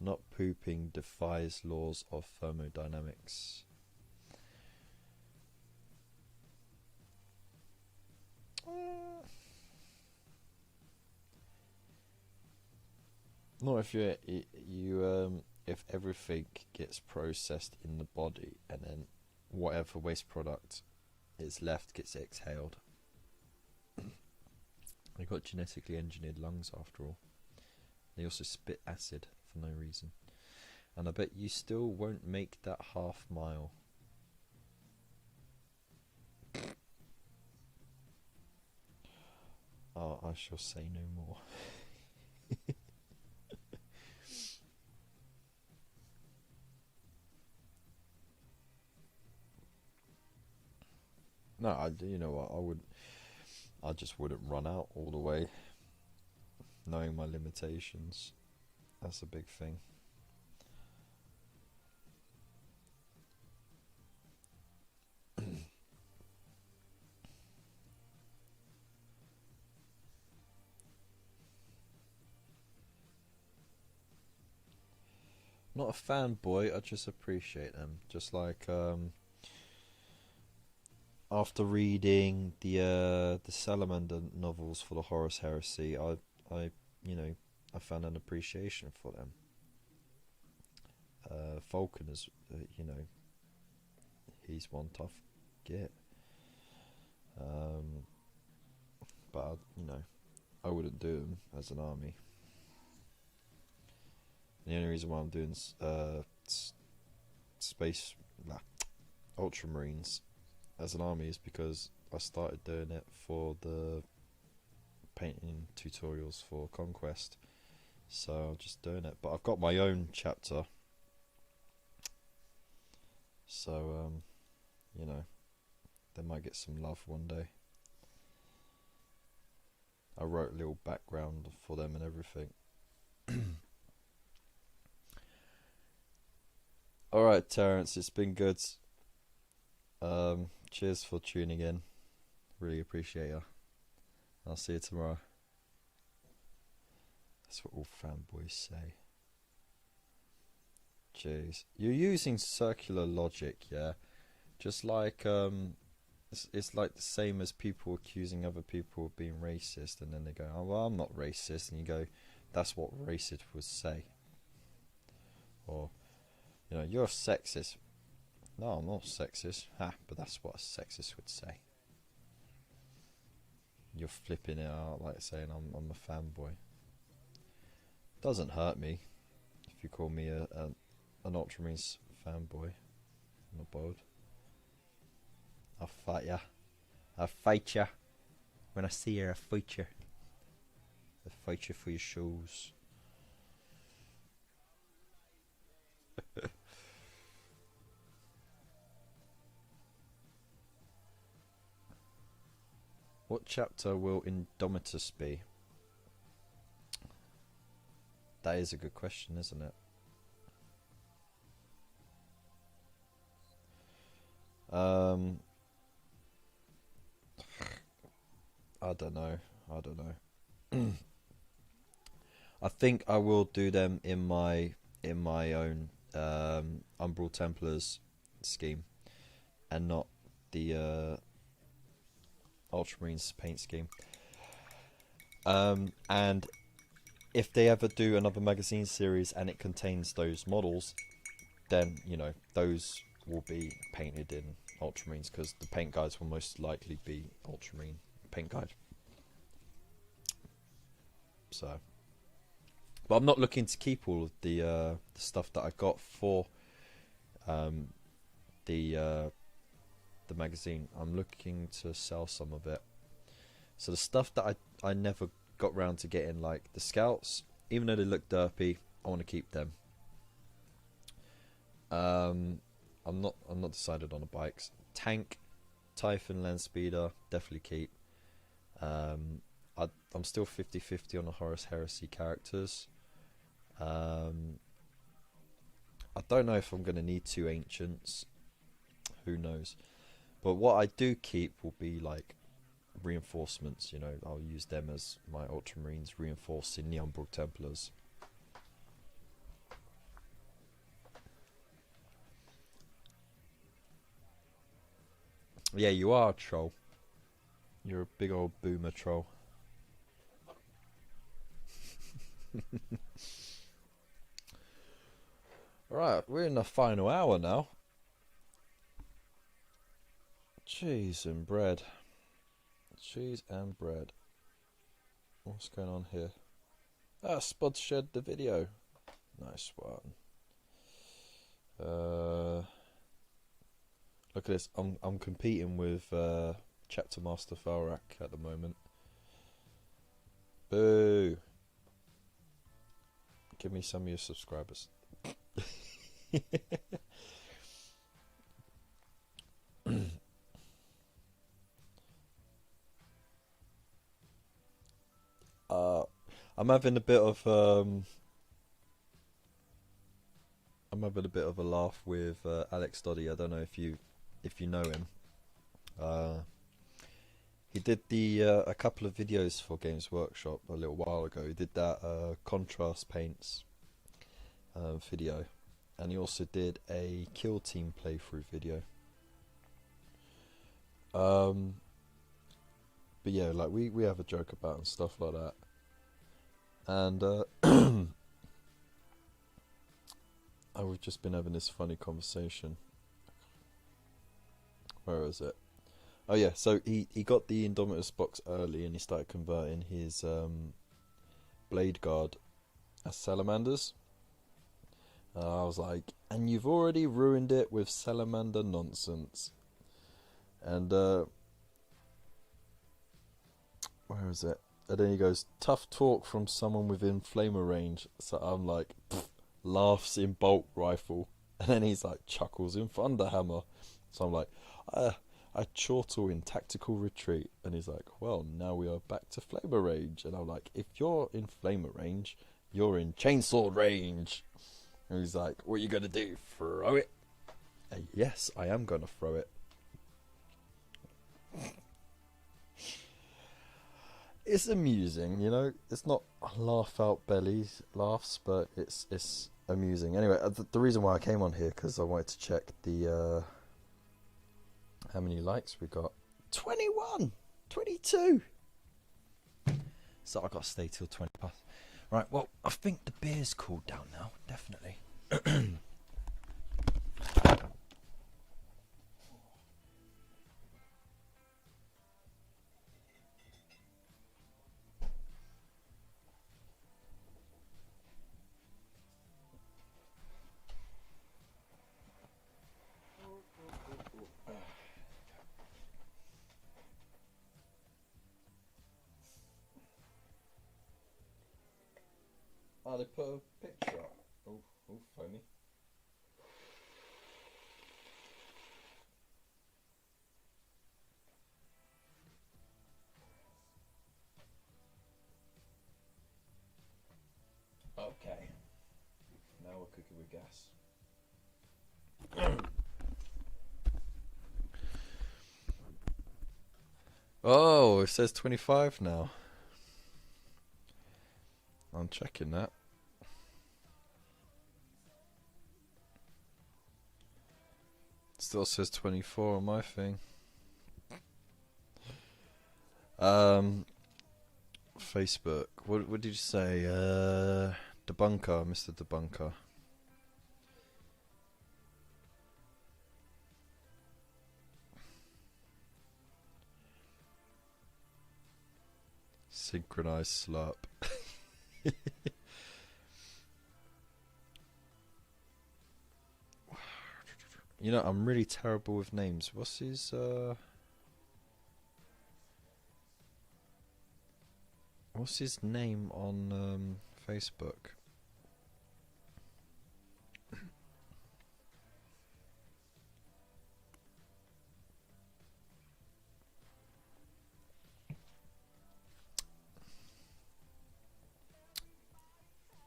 Not pooping defies laws of thermodynamics. Not if if everything gets processed in the body and then whatever waste product is left gets exhaled. They got genetically engineered lungs after all. They also spit acid for no reason. And I bet you still won't make that half mile. Oh, I shall say no more. No, you know what, I just wouldn't run out all the way, knowing my limitations. That's a big thing. Not a fanboy, I just appreciate them. Just like after reading the Salamander novels for the Horus Heresy, I I found an appreciation for them. Falcon is he's one tough git. But I wouldn't do him as an army. The only reason why I'm doing space Ultramarines as an army is because I started doing it for the painting tutorials for Conquest, so I'm just doing it. But I've got my own chapter, so they might get some love one day. I wrote a little background for them and everything. Alright, Terence, it's been good. Cheers for tuning in. Really appreciate you. I'll see you tomorrow. That's what all fanboys say. Jeez. You're using circular logic, yeah? Just like, it's like the same as people accusing other people of being racist, and then they go, oh, well, I'm not racist. And you go, that's what racist would say. Or, you know, you're a sexist. No, I'm not sexist. Ha, but that's what a sexist would say. You're flipping it out like saying I'm a fanboy. Doesn't hurt me if you call me an Ultramarines fanboy. I'm not bold. I'll fight ya. I'll fight ya. When I see you, I'll fight you. I'll fight you for your shoes. What chapter will Indomitus be? That is a good question, isn't it? I don't know. I think I will do them in my own Umbral Templars scheme, and not the Ultramarines paint scheme. And if they ever do another magazine series and it contains those models, then, you know, those will be painted in Ultramarines, because the paint guides will most likely be Ultramarine paint guide. So, but I'm not looking to keep all of the stuff that I got for the magazine. I'm looking to sell some of it. So the stuff that I never got round to getting, like the scouts, even though they look derpy, I want to keep them. I'm not decided on the bikes. Tank, Typhon, Land Speeder, definitely keep. I'm still 50-50 on the Horus Heresy characters. I don't know if I'm going to need 2 Ancients. Who knows? But what I do keep will be like reinforcements. You know, I'll use them as my Ultramarines reinforcing the Umbral Templars. Yeah, you are a troll. You're a big old boomer troll. Right, we're in the final hour now. Cheese and bread. Cheese and bread. What's going on here? Ah, Spud shared the video. Nice one. Look at this. I'm competing with Chapter Master Falrak at the moment. Boo! Give me some of your subscribers. I'm having a bit of a laugh with Alex Doddy. I don't know if you know him. He did a couple of videos for Games Workshop a little while ago. He did that contrast paints video, and he also did a Kill Team playthrough video. But yeah, like we have a joke about it and stuff like that. And we've just been having this funny conversation. Where is it? Oh yeah, so he got the Indomitus box early, and he started converting his Blade Guard as salamanders. I was like, and you've already ruined it with salamander nonsense. And where is it? And then he goes, tough talk from someone within flamer range. So I'm like, laughs in bolt rifle. And then he's like, chuckles in thunderhammer. So I'm like, I chortle in tactical retreat. And he's like, well, now we are back to flamer range. And I'm like, if you're in flamer range, you're in chainsaw range. And he's like, what are you going to do? Throw it? And yes, I am going to throw it. It's amusing, you know. It's not laugh out belly laughs, but it's amusing. Anyway, the reason why I came on here because I wanted to check the how many likes we got. 21, 22. So I got to stay till 20 past. Right. Well, I think the beer's cooled down now. Definitely. Oh, they put a picture up. Oh, funny. Okay. Now we're cooking with gas. Oh, it says 25 now. I'm checking that. Still says 24 on my thing. Facebook. What did you say? Debunker, Mr. Debunker. Synchronized slurp. You know, I'm really terrible with names. What's his name on Facebook?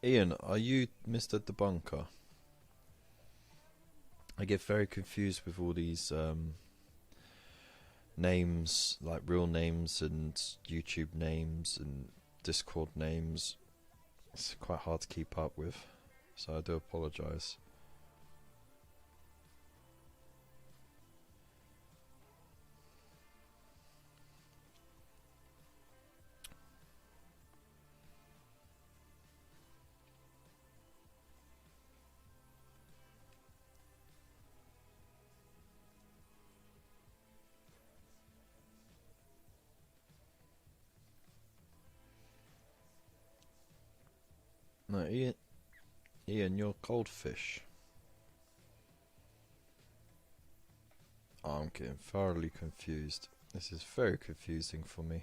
Ian, are you Mr. Debunker? I get very confused with all these names, like real names and YouTube names and Discord names. It's quite hard to keep up with, so I do apologise. No, Ian, you're goldfish. Oh, I'm getting thoroughly confused. This is very confusing for me.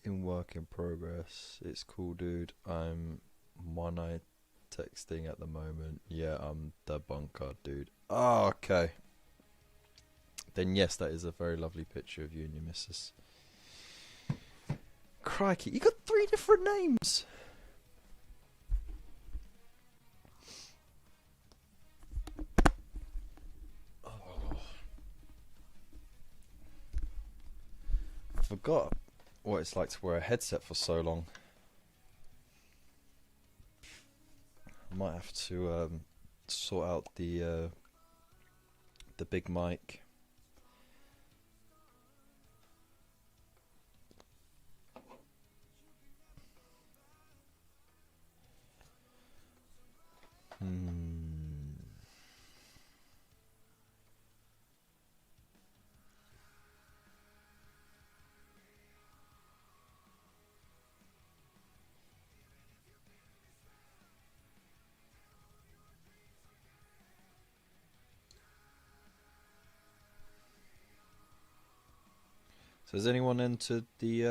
In work in progress. It's cool, dude. I'm one-eyed texting at the moment. Yeah, I'm the bunker, dude. Oh, okay. Then yes, that is a very lovely picture of you and your missus. Crikey, you got 3 different names. Oh, I forgot what it's like to wear a headset for so long. I might have to sort out the big mic. So has anyone entered the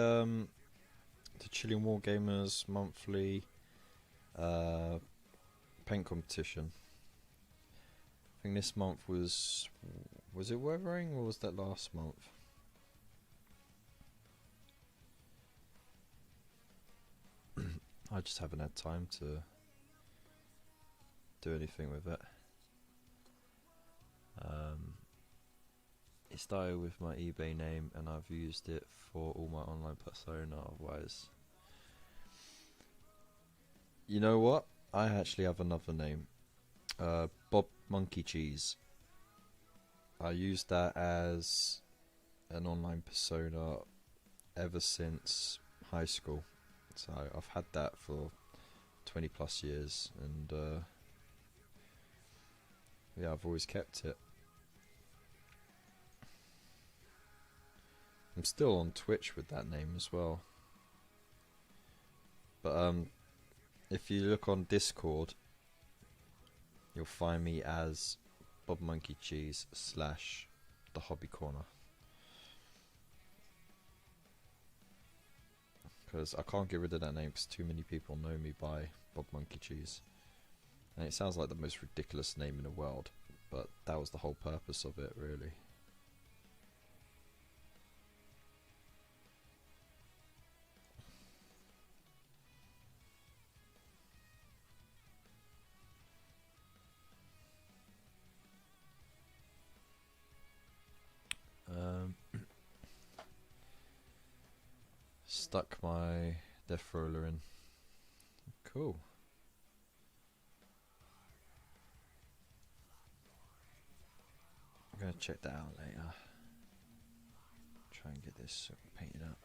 Chilean Wargamers monthly paint competition? I think this month was it Weathering or was that last month? I just haven't had time to do anything with it. It started with my eBay name and I've used it for all my online persona. Otherwise, you know what? I actually have another name. Bob Monkey Cheese. I used that as an online persona ever since high school. So I've had that for 20 plus years, and yeah, I've always kept it. I'm still on Twitch with that name as well. But if you look on Discord, you'll find me as Bob Monkey Cheese / The Hobby Corner. Because I can't get rid of that name because too many people know me by Bob Monkey Cheese. And it sounds like the most ridiculous name in the world, but that was the whole purpose of it, really. Stuck my death roller in. Cool. I'm gonna check that out later. Try and get this painted up.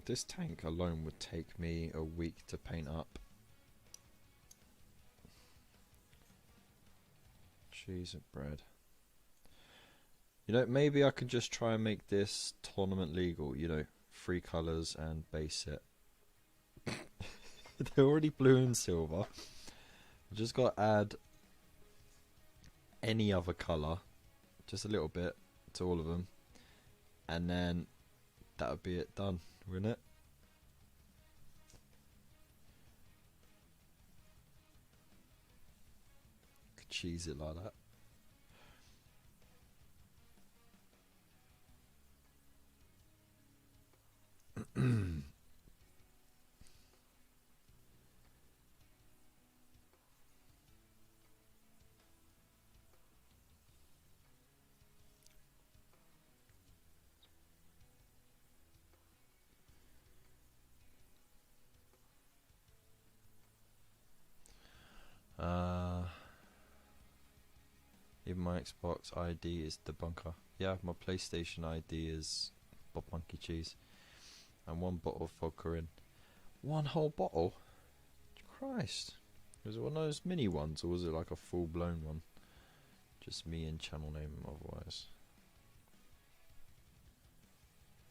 This tank alone would take me a week to paint up. Cheese and bread. You know, maybe I could just try and make this tournament legal. You know, 3 colours and base it. They're already blue and silver. I just got to add any other colour, just a little bit, to all of them, and then that would be it done, wouldn't it? Could cheese it like that. Even my Xbox ID is Debunker. Yeah, my PlayStation ID is Bob Monkey Cheese. And 1 bottle of vodka in. 1 whole bottle? Christ. Was it one of those mini ones, or was it like a full blown one? Just me and channel name otherwise.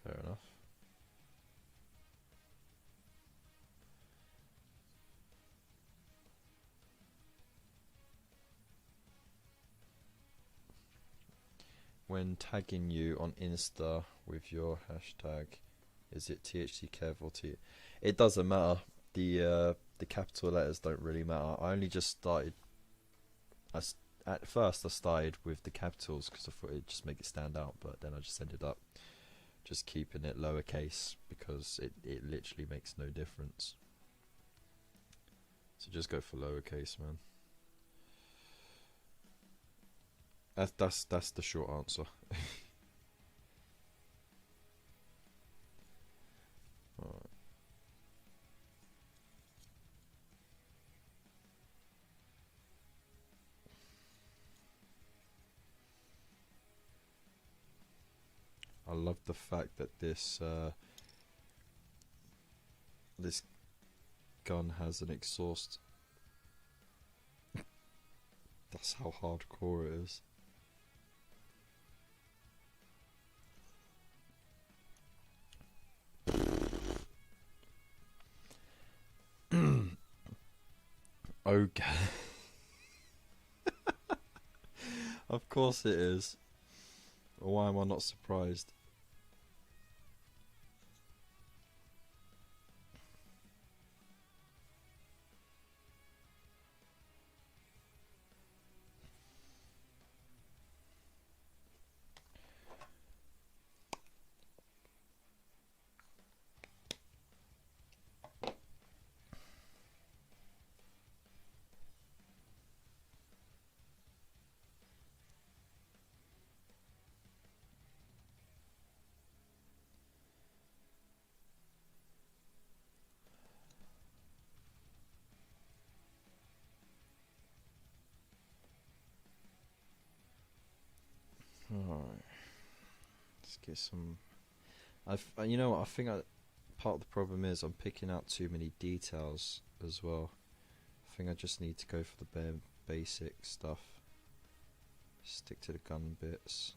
Fair enough. When tagging you on Insta with your hashtag, is it THCKev or T? It doesn't matter. The capital letters don't really matter. I only just started. At first I started with the capitals because I thought it'd just make it stand out, but then I just ended up just keeping it lowercase because it literally makes no difference. So just go for lowercase, man. That's the short answer. Alright. I love the fact that this this gun has an exhaust. That's how hardcore it is. Okay. Of course it is. Why am I not surprised? Alright. Let's get some... you know what, I think part of the problem is I'm picking out too many details as well. I think I just need to go for the bare basic stuff. Stick to the gun bits.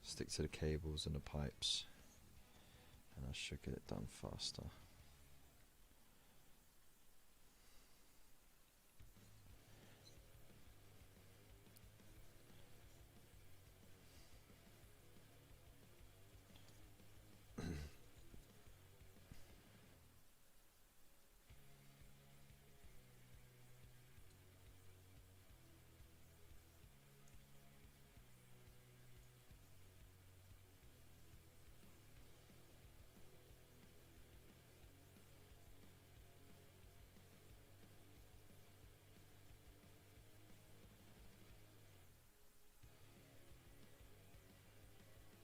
Stick to the cables and the pipes. And I should get it done faster.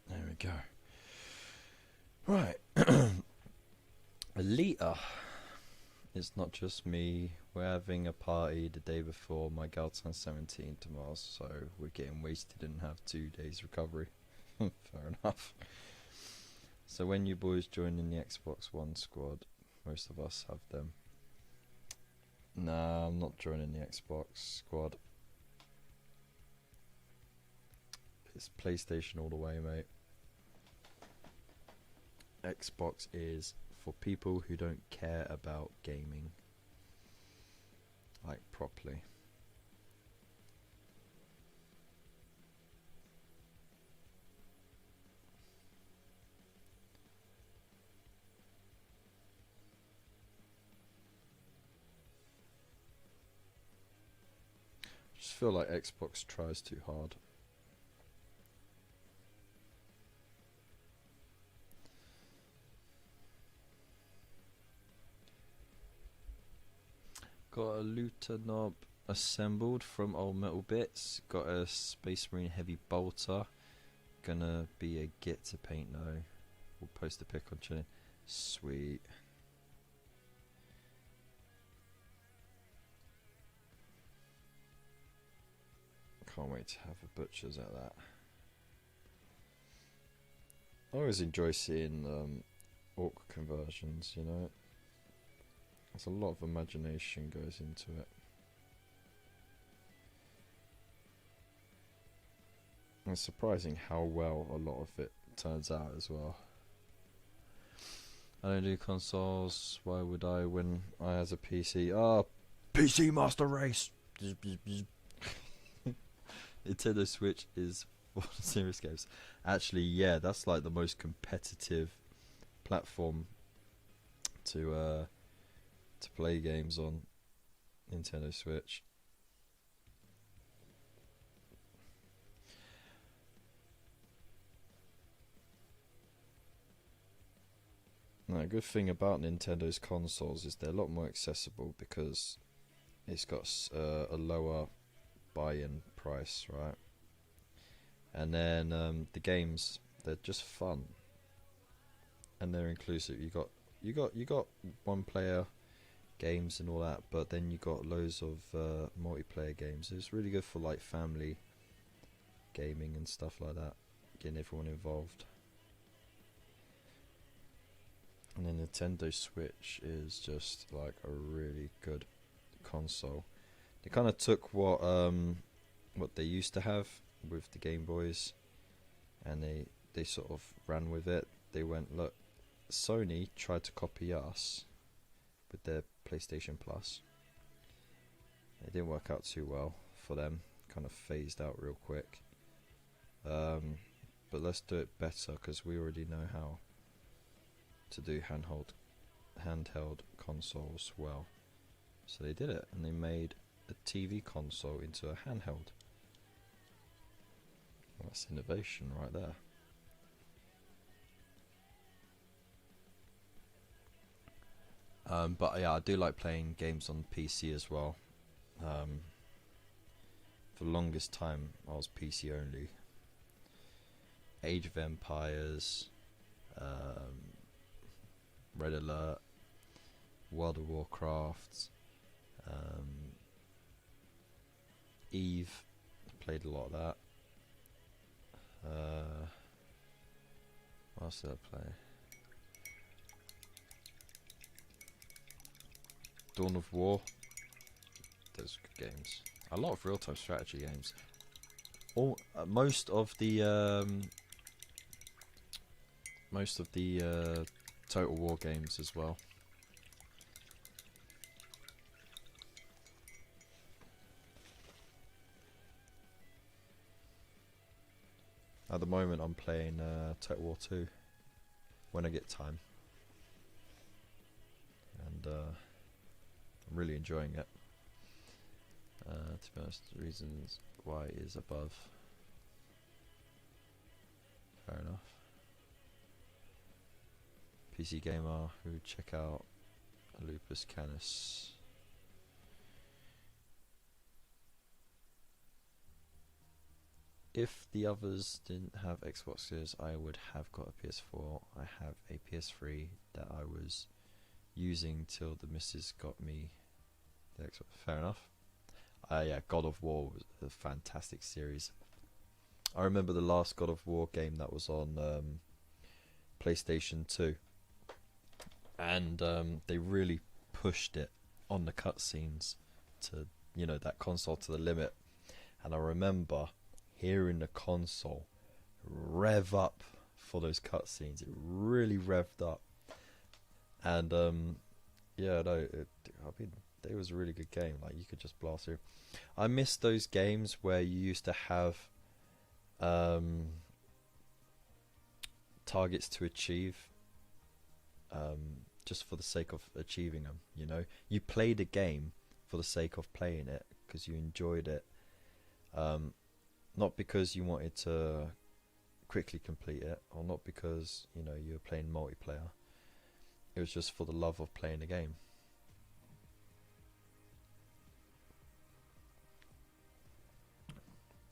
There we go. Right. Alita. It's not just me. We're having a party the day before. My girl turns 17 tomorrow, so we're getting wasted and have 2 days recovery. Fair enough. So when you boys join in the Xbox One squad, most of us have them. Nah, I'm not joining the Xbox squad. It's PlayStation all the way, mate. Xbox is for people who don't care about gaming, like properly. I just feel like Xbox tries too hard. Got a looter knob assembled from old metal bits. Got a Space Marine heavy bolter. Gonna be a git to paint though. We'll post a pic on chilling. Sweet. Can't wait to have a butcher's at that. I always enjoy seeing orc conversions, you know. There's a lot of imagination goes into it. And it's surprising how well a lot of it turns out as well. I don't do consoles. Why would I when I has a PC? PC Master Race! Nintendo Switch is for serious games. Actually, yeah, that's like the most competitive platform to play games on. Nintendo Switch. Now, a good thing about Nintendo's consoles is they're a lot more accessible because it's got a lower buy-in price, right? And then the games, they're just fun and they're inclusive. You got one player games and all that, but then you got loads of multiplayer games. It's really good for like family gaming and stuff like that, getting everyone involved. And the Nintendo Switch is just like a really good console. They kind of took what they used to have with the Game Boys, and they sort of ran with it. They went, look, Sony tried to copy us with their PlayStation Plus. It didn't work out too well for them. Kind of phased out real quick. But let's do it better, because we already know how to do handheld consoles well. So they did it, and they made a TV console into a handheld. Well, that's innovation right there. But yeah, I do like playing games on PC as well. For the longest time, I was PC only. Age of Empires, Red Alert, World of Warcraft, Eve. Played a lot of that. What else did I play? Dawn of War. Those are good games. A lot of real-time strategy games. Most of the Total War games as well. At the moment, I'm playing Total War 2 when I get time, and I'm really enjoying it. To be honest, the reasons why is above. Fair enough. PC Gamer, who check out Lupus Canis. If the others didn't have Xboxes, I would have got a PS4. I have a PS3 that I was using till the missus got me the Xbox. Fair enough. Yeah, God of War was a fantastic series. I remember the last God of War game that was on PlayStation 2, and they really pushed it on the cutscenes to, that console to the limit. And I remember hearing the console rev up for those cutscenes. It really revved up, and it was a really good game. Like, you could just blast through. I miss those games where you used to have targets to achieve, just for the sake of achieving them. You played a game for the sake of playing it because you enjoyed it, not because you wanted to quickly complete it, or not because you were playing multiplayer. It was just for the love of playing the game.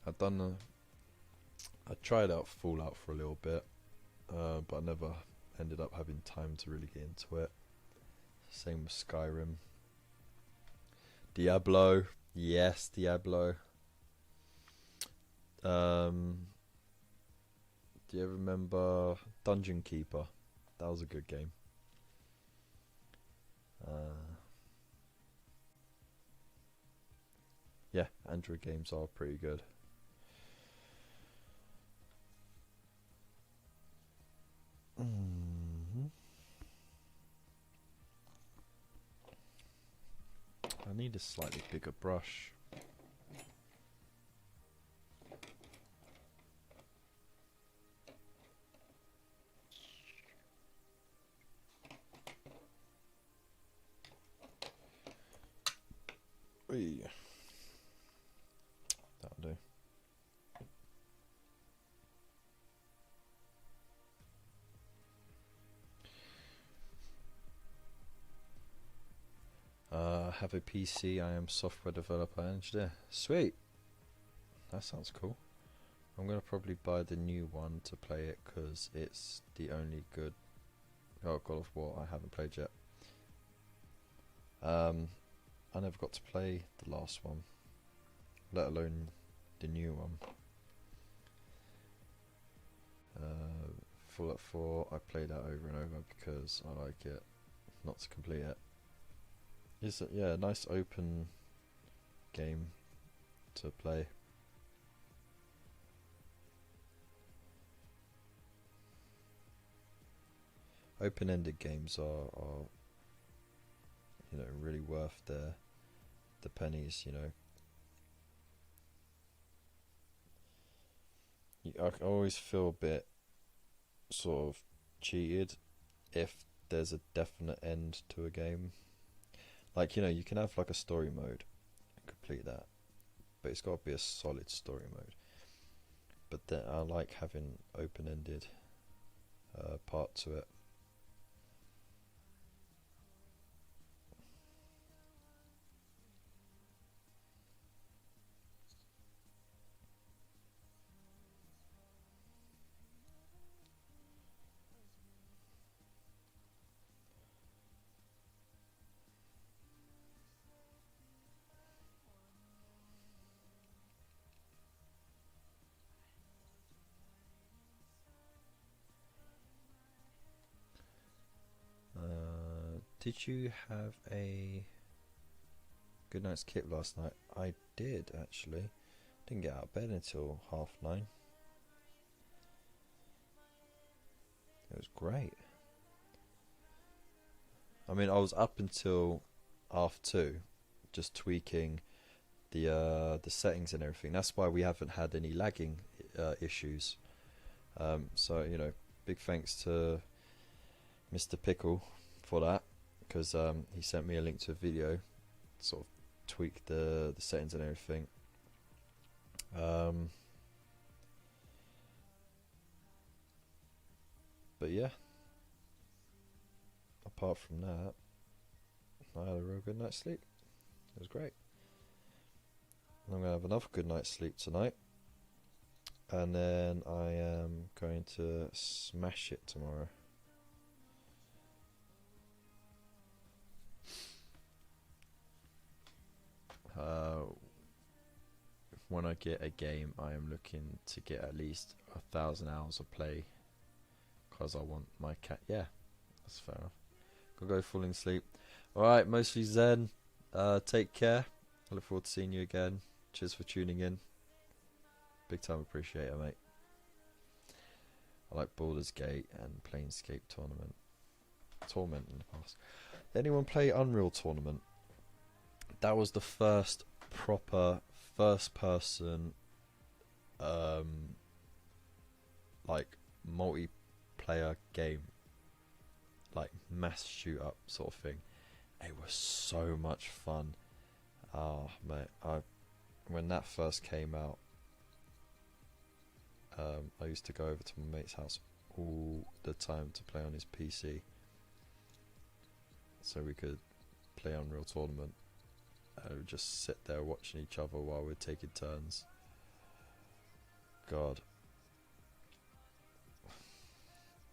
I tried out Fallout for a little bit, but I never ended up having time to really get into it. Same with Skyrim. Diablo, yes, Diablo. Do you remember Dungeon Keeper? That was a good game. Yeah, Android games are pretty good. I need a slightly bigger brush. Whee. That'll do. Have a PC. I am software developer and engineer. Sweet. That sounds cool. I'm gonna probably buy the new one to play it because it's the only good God of War I haven't played yet. I never got to play the last one, let alone the new one. Fallout 4, I played that over and over because I like it, not to complete it. It's a nice open game to play. Open-ended games are you know, really worth the pennies, you know. I always feel a bit sort of cheated if there's a definite end to a game. Like, you know, you can have like a story mode and complete that, but it's got to be a solid story mode. But then I like having open-ended part to it. Did you have a good night's sleep last night? I did, actually. Didn't get out of bed until 9:30. It was great. I mean, I was up until 2:30, just tweaking the settings and everything. That's why we haven't had any lagging issues. So, you know, big thanks to Mr. Pickle for that, because he sent me a link to a video, sort of tweak the settings and everything. But yeah, apart from that, I had a real good night's sleep. It was great. I'm going to have another good night's sleep tonight, and then I am going to smash it tomorrow. When I get a game, I am looking to get at least 1,000 hours of play, because I want my cat. Yeah, that's fair enough. Gonna go falling asleep. Alright, mostly Zen. Take care. I look forward to seeing you again. Cheers for tuning in. Big time appreciate it, mate. I like Baldur's Gate and Planescape Torment in the past. Did anyone play Unreal Tournament? That was the first proper first person like multiplayer game, like mass shoot up sort of thing. It was so much fun. Oh mate, when that first came out, I used to go over to my mate's house all the time to play on his PC, so we could play Unreal Tournament. And we would just sit there watching each other while we're taking turns. God,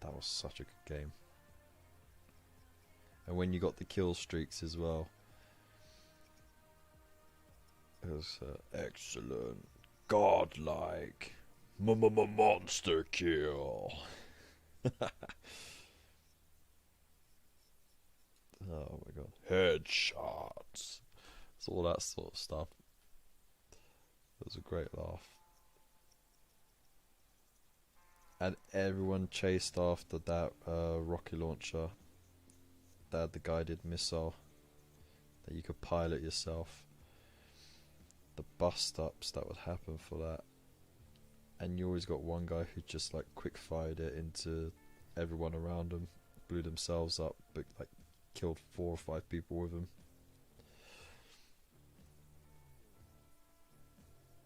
that was such a good game. And when you got the kill streaks as well, it was excellent, godlike, monster kill. Oh my god, headshots. It's all that sort of stuff. It was a great laugh. And everyone chased after that rocket launcher that had the guided missile that you could pilot yourself. The bust-ups that would happen for that. And you always got one guy who just like quick fired it into everyone around them, blew themselves up, but like killed 4 or 5 people with them.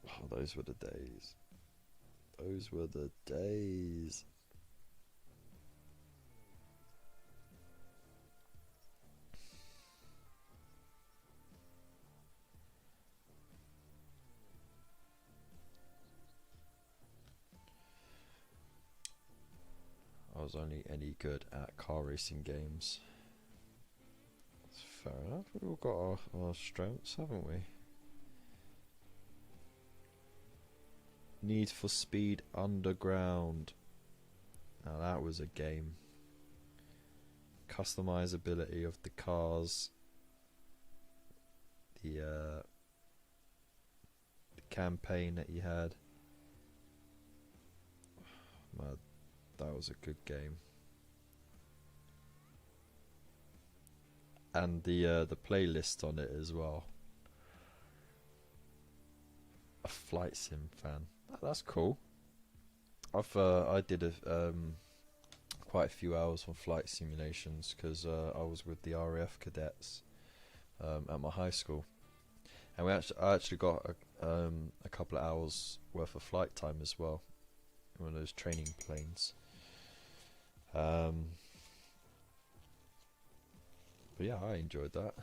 Oh, those were the days. Those were the days. I was only any good at car racing games. That's fair enough. We've all got our strengths, haven't we? Need for Speed Underground. Now that was a game. Customizability of the cars. The campaign that you had. Man, that was a good game. and the playlist on it as well. A flight sim fan. That's cool. I did quite a few hours on flight simulations because I was with the RAF cadets at my high school, and I actually got a couple of hours worth of flight time as well, in one of those training planes. But yeah, I enjoyed that.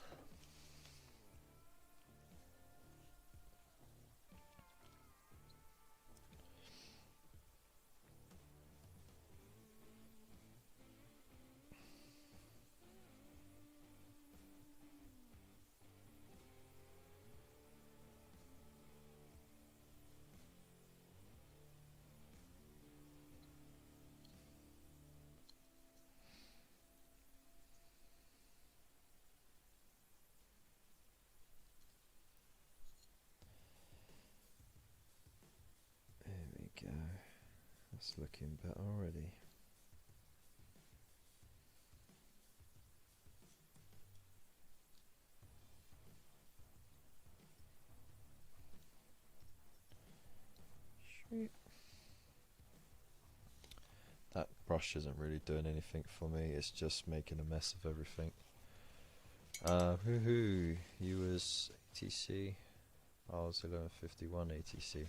There we go. That's looking better already. Sweet. That brush isn't really doing anything for me, it's just making a mess of everything. Hoo-hoo, you was ATC, I was 1151 ATC.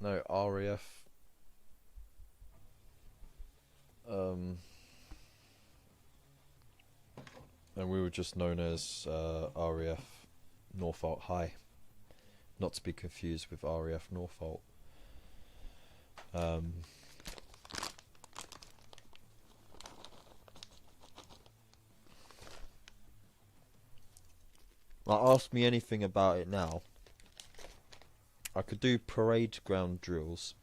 No, RAF. And we were just known as RAF Norfolk High, not to be confused with RAF Norfolk. Ask me anything about it now. I could do parade ground drills.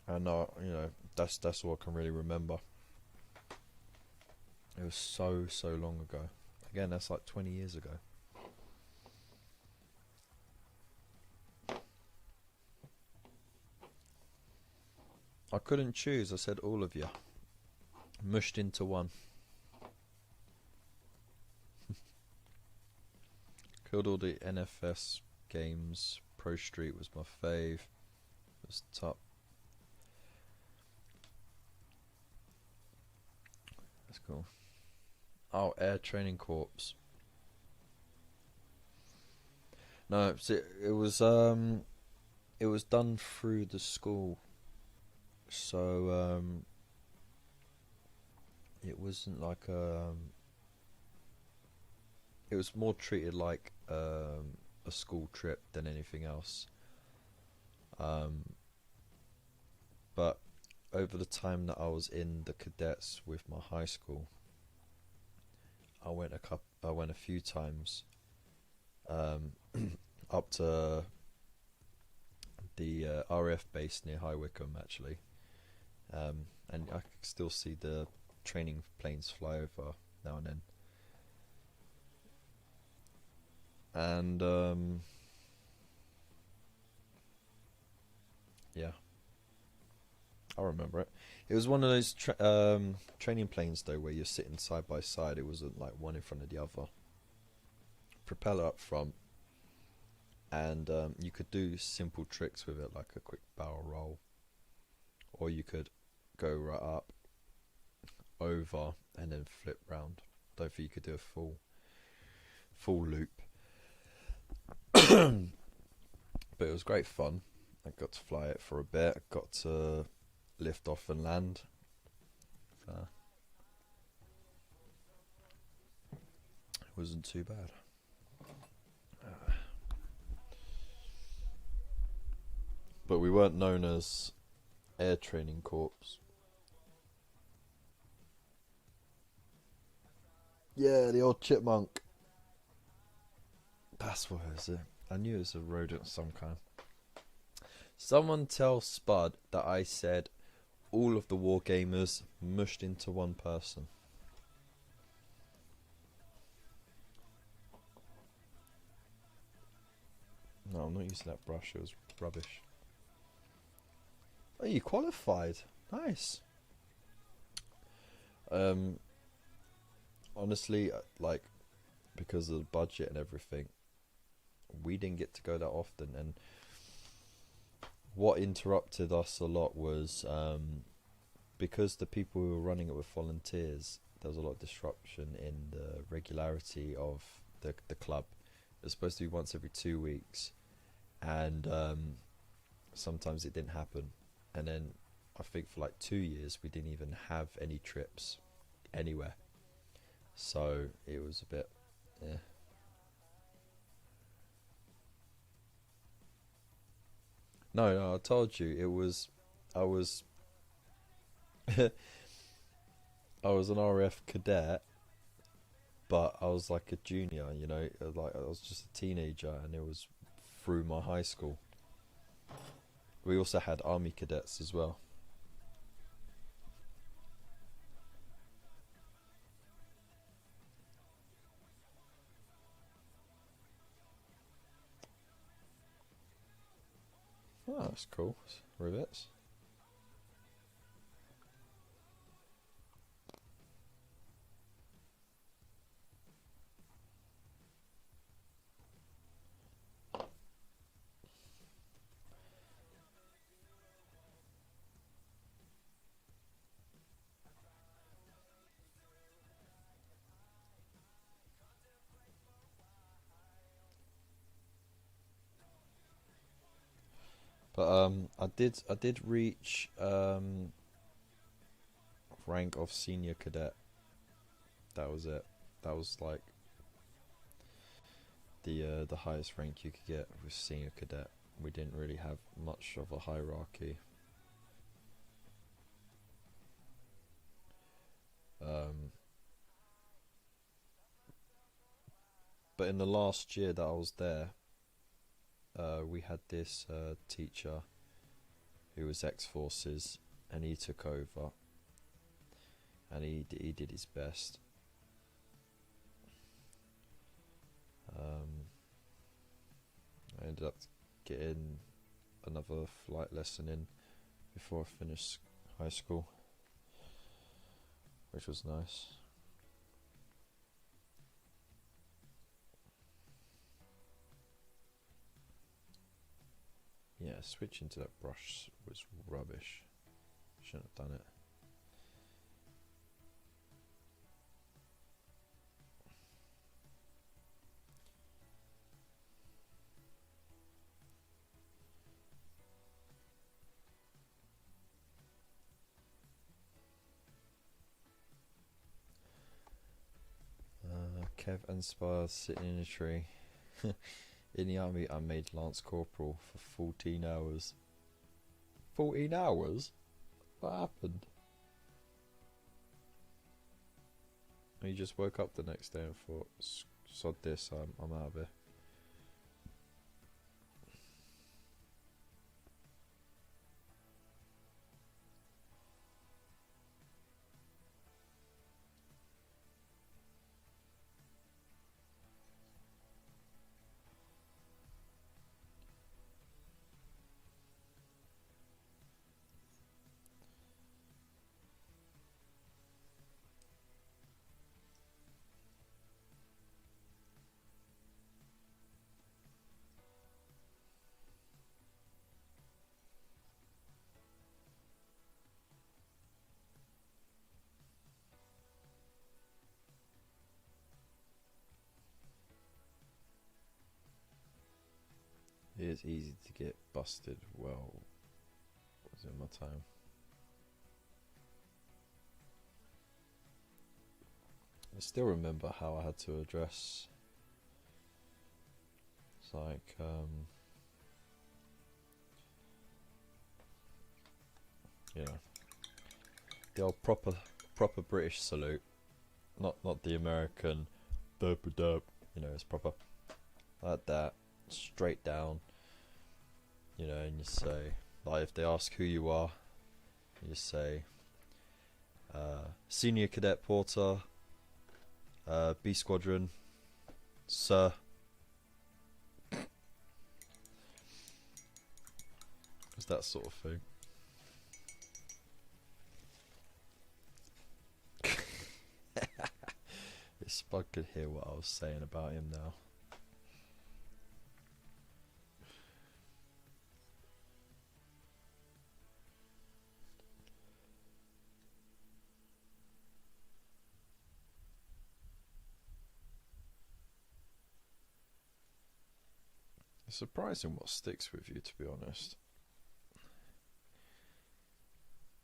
And you know, that's all I can really remember. It was so long ago. Again, that's like 20 years ago. I couldn't choose, I said all of you. Mushed into one. Killed all the NFS games. Pro Street was my fave. It was top. That's cool. Oh, Air Training Corps. No, see, it was done through the school. So it wasn't like it was more treated like a school trip than anything else. But over the time that I was in the cadets with my high school, I went a few times up to the RAF base near High Wycombe actually, and I can still see the training planes fly over now and then. And yeah, I remember it. It was one of those training planes though, where you're sitting side by side. It wasn't like one in front of the other. Propeller up front, and you could do simple tricks with it, like a quick barrel roll, or you could go right up, over, and then flip round. Don't think you could do a full loop. But it was great fun. I got to fly it for a bit. I got to lift off and land. It wasn't too bad. But we weren't known as Air Training Corps. Yeah, the old chipmunk. That's what it is. I knew it was a rodent of some kind. Someone tell Spud that I said all of the wargamers mushed into one person. No, I'm not using that brush, it was rubbish. Oh, you qualified. Nice. Um, honestly, like because of the budget and everything, we didn't get to go that often. And what interrupted us a lot was because the people who were running it were volunteers. There was a lot of disruption in the regularity of the club. It was supposed to be once every 2 weeks, and sometimes it didn't happen. And then I think for like 2 years we didn't even have any trips anywhere. So it was a bit, yeah. No, no, I told you it was. I was, I was an RF cadet, but I was like a junior. Like I was just a teenager, and it was through my high school. We also had army cadets as well. Oh, that's cool. Rivets. But I did reach rank of senior cadet. That was it. That was like the highest rank you could get was senior cadet. We didn't really have much of a hierarchy. Um, but in the last year that I was there, we had this teacher who was ex-forces, and he took over, and he did his best. Um, I ended up getting another flight lesson in before I finished high school, which was nice. Yeah, switching to that brush was rubbish. Shouldn't have done it. Kev and Spires sitting in a tree. In the army, I made Lance Corporal for 14 hours. 14 hours? What happened? You just woke up the next day and thought, sod this, I'm out of here. It is easy to get busted. Well, was in my time. I still remember how I had to address. It's like, you know, the old proper British salute, not the American, derp derp. It's proper like that, straight down. And you say, like, if they ask who you are, you just say, Senior Cadet Porter, B Squadron, Sir. It's that sort of thing. If Spud could hear what I was saying about him now. It's surprising what sticks with you, to be honest.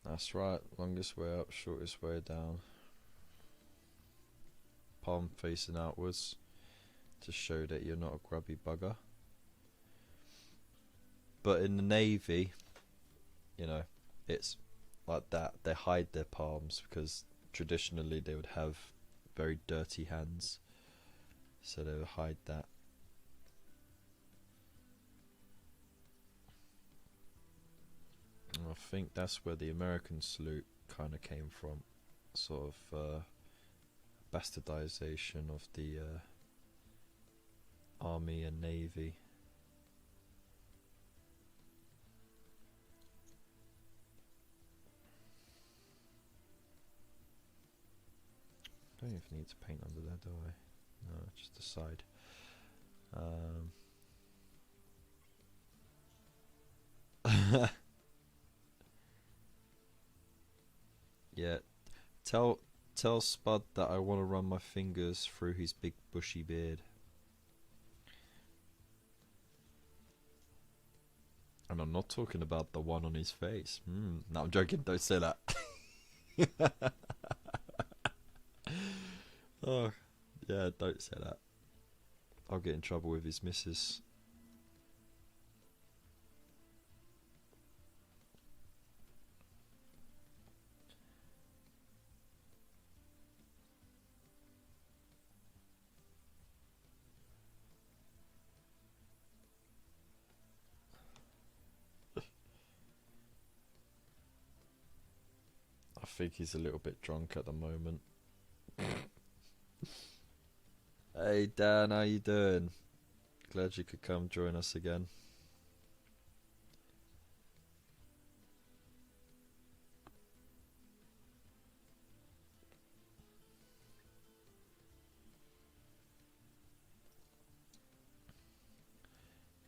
That's right, longest way up, shortest way down. Palm facing outwards to show that you're not a grubby bugger. But in the Navy, you know, it's like that. They hide their palms because traditionally they would have very dirty hands, so they would hide that. I think that's where the American salute kind of came from, sort of bastardization of the Army and Navy. Don't even need to paint under there, do I? No, just the side. Yeah, tell Spud that I want to run my fingers through his big bushy beard. And I'm not talking about the one on his face. No, I'm joking. Don't say that. Oh, yeah, don't say that. I'll get in trouble with his missus. I think he's a little bit drunk at the moment. Hey Dan, how you doing? Glad you could come join us again.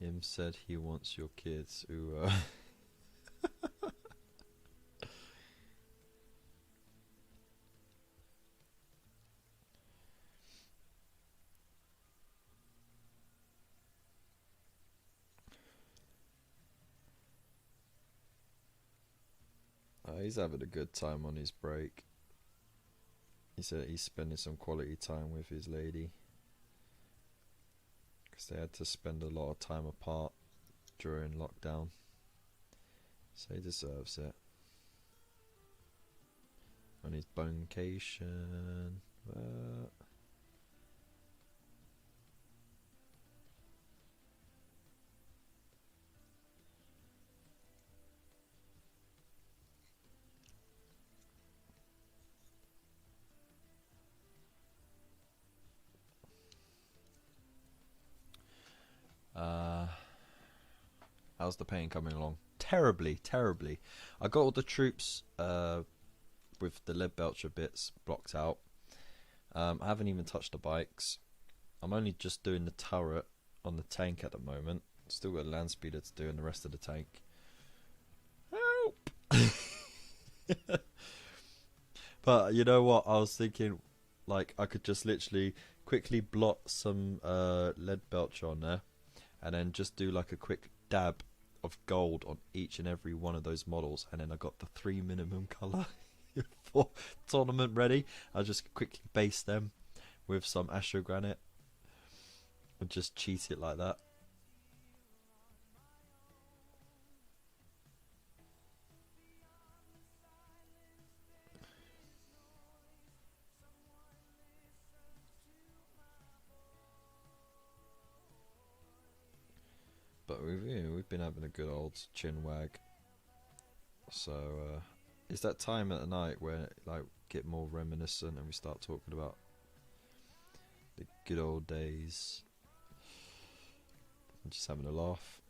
Him said he wants your kids. Ooh, he's having a good time on his break. He said he's spending some quality time with his lady, because they had to spend a lot of time apart during lockdown, so he deserves it. On his boncation. How's the pain coming along? Terribly, terribly. I got all the troops with the lead belcher bits blocked out. I haven't even touched the bikes. I'm only just doing the turret on the tank at the moment. Still got a land speeder to do and the rest of the tank. Help! But you know what? I was thinking, like, I could just literally quickly blot some lead belcher on there, and then just do like a quick dab of gold on each and every one of those models, and then I got the 3 minimum colour for tournament ready. I'll just quickly base them with some astro granite and just cheat it like that. But we've been having a good old chin wag. So it's that time at the night where like get more reminiscent and we start talking about the good old days and just having a laugh.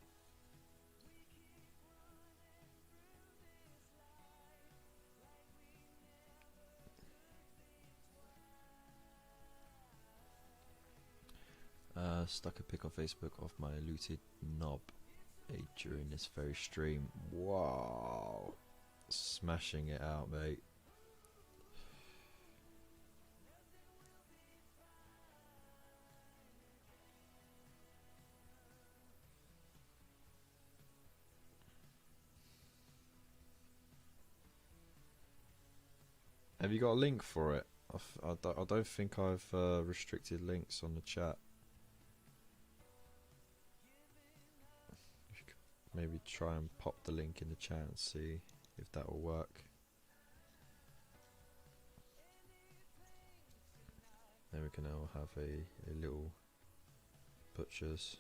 stuck a pic on Facebook of my looted knob during this very stream. Wow, smashing it out, mate. Have you got a link for it? I don't think I've restricted links on the chat. You could maybe try and pop the link in the chat and see if that will work. Then we can now have a little butcher's.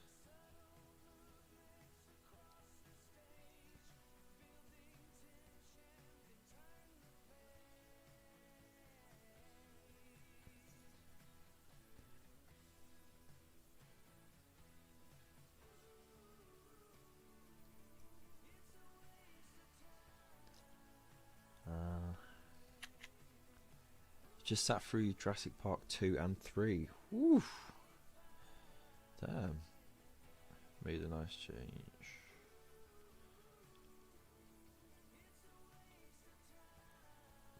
Just sat through Jurassic Park 2 and 3. Woo! Damn. Made a nice change.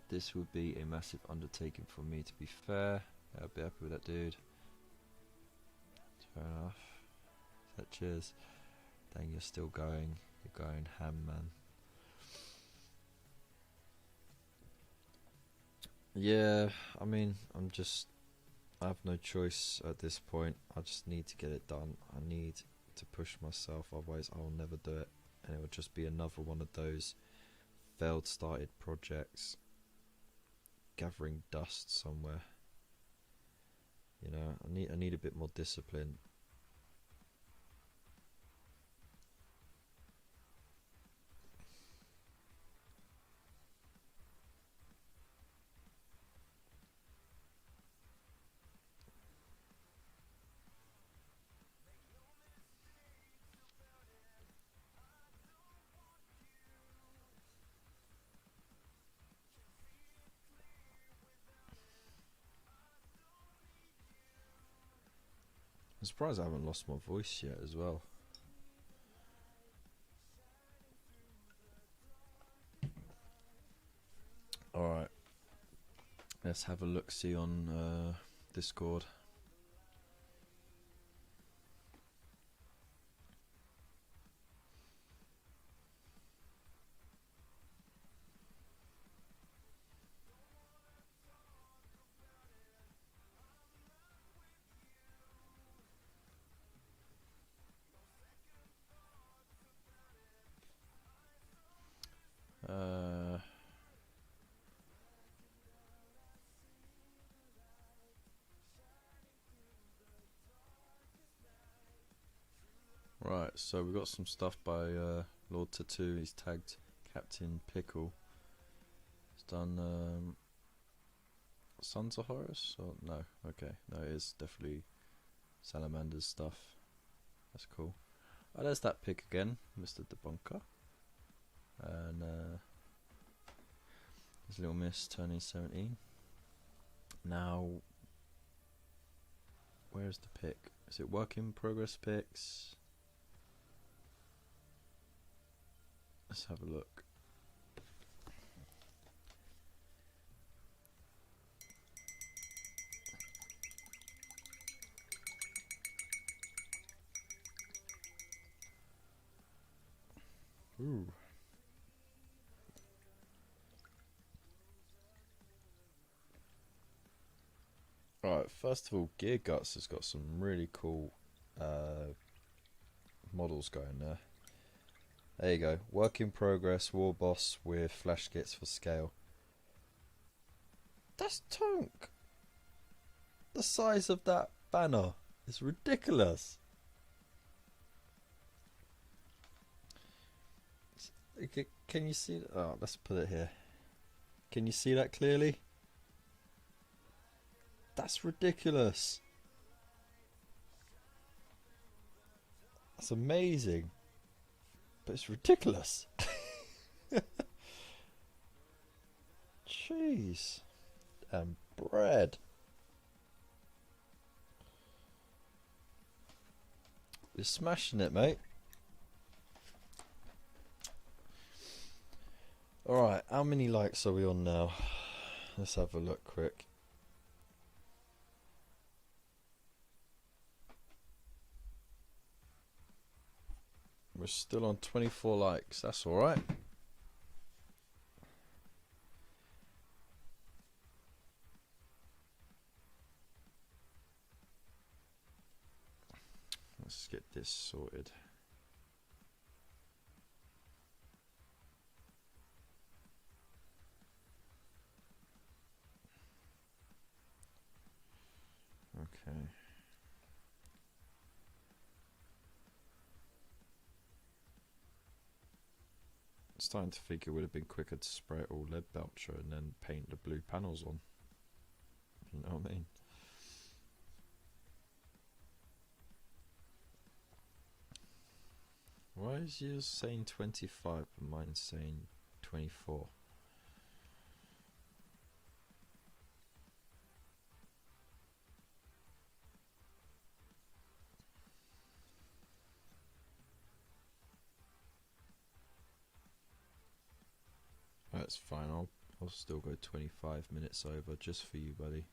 This would be a massive undertaking for me, to be fair. I'll be happy with that, dude. Fair enough. So, cheers. Dang, you're still going. You're going ham, man. Yeah, I mean, I have no choice at this point. I just need to get it done. I need to push myself, otherwise I'll never do it. And it will just be another one of those failed started projects gathering dust somewhere. You know, I need a bit more discipline. I'm surprised I haven't lost my voice yet as well. Alright. Let's have a look-see on Discord. Right, so we've got some stuff by Lord Tattoo. He's tagged Captain Pickle. He's done Sons of Horus? Or no, okay, no, it is definitely Salamander's stuff. That's cool. Oh, there's that pick again, Mr. Debunker. And there's Little Miss turning 17. Now, where's the pick? Is it work in progress picks? Let's have a look. Ooh. Right, first of all, Gear Guts has got some really cool models going there. There you go. Work in progress, War Boss with flash kits for scale. That's Tonk! The size of that banner is ridiculous. Can you see? Oh, let's put it here. Can you see that clearly? That's ridiculous. That's amazing. But it's ridiculous. Jeez. And bread. You're smashing it, mate. Alright, how many likes are we on now? Let's have a look quick. We're still on 24 likes, that's alright. Let's get this sorted. Okay. Starting to think it would have been quicker to spray it all lead belcher and then paint the blue panels on. You know what I mean? Why is yours saying 25 but mine's saying 24? That's fine, I'll still go 25 minutes over just for you, buddy.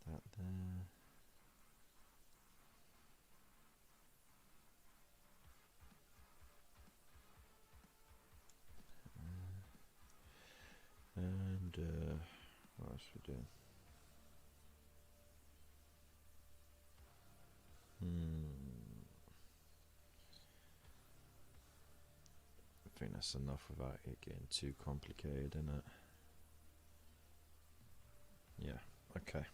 That there. And what else we doing? I think that's enough without it getting too complicated, isn't it? Yeah, okay.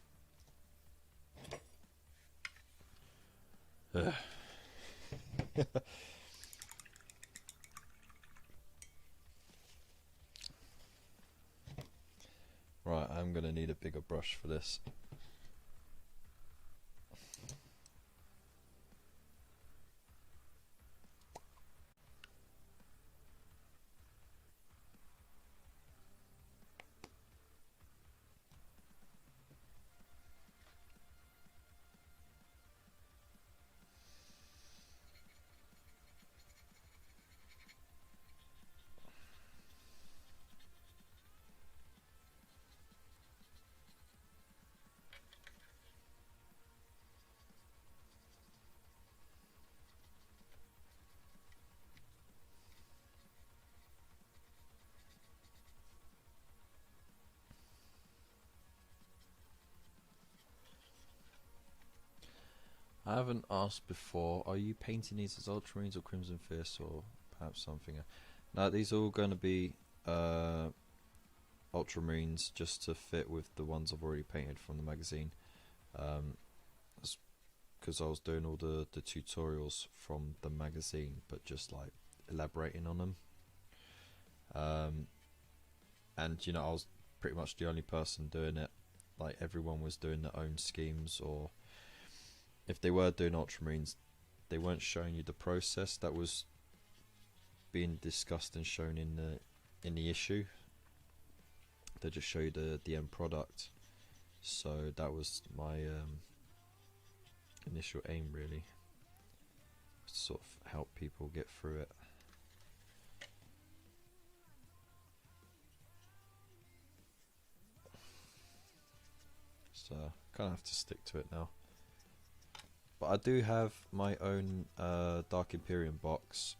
Right, I'm gonna need a bigger brush for this. I haven't asked before, are you painting these as Ultramarines or Crimson Fist or perhaps something? No, these are all going to be Ultramarines just to fit with the ones I've already painted from the magazine. Because I was doing all the tutorials from the magazine, but just like elaborating on them. And you know, I was pretty much the only person doing it. Like everyone was doing their own schemes, or if they were doing Ultramarines, they weren't showing you the process that was being discussed and shown in the issue. They just show you the end product. So that was my initial aim, really, to sort of help people get through it. So kind of have to stick to it now. But I do have my own Dark Imperium box,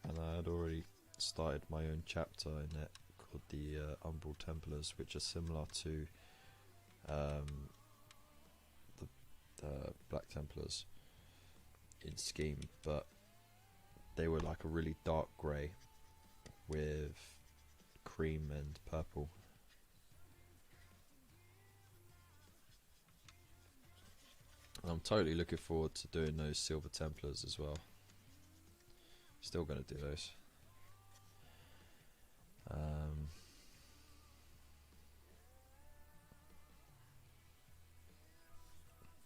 and I had already started my own chapter in it called the Umbral Templars, which are similar to the Black Templars in scheme, but they were like a really dark grey with cream and purple. I'm totally looking forward to doing those Silver Templars as well. Still going to do those.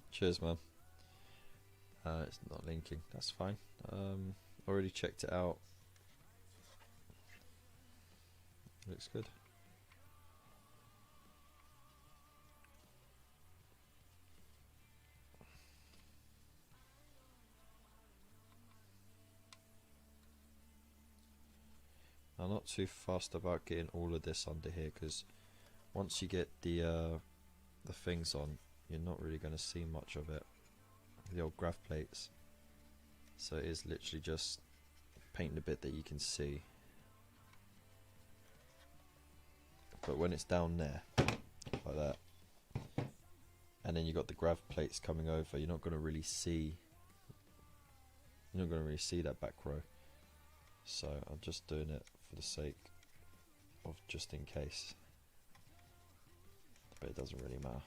Cheers, man. It's not linking, that's fine. Already checked it out. Looks good. I'm not too fussed about getting all of this under here, because once you get the things on, you're not really going to see much of it. The old grav plates. So it is literally just painting the bit that you can see. But when it's down there, like that, and then you got the grav plates coming over, you're not going to really see. You're not going to really see that back row. So I'm just doing it for the sake of just in case. But it doesn't really matter.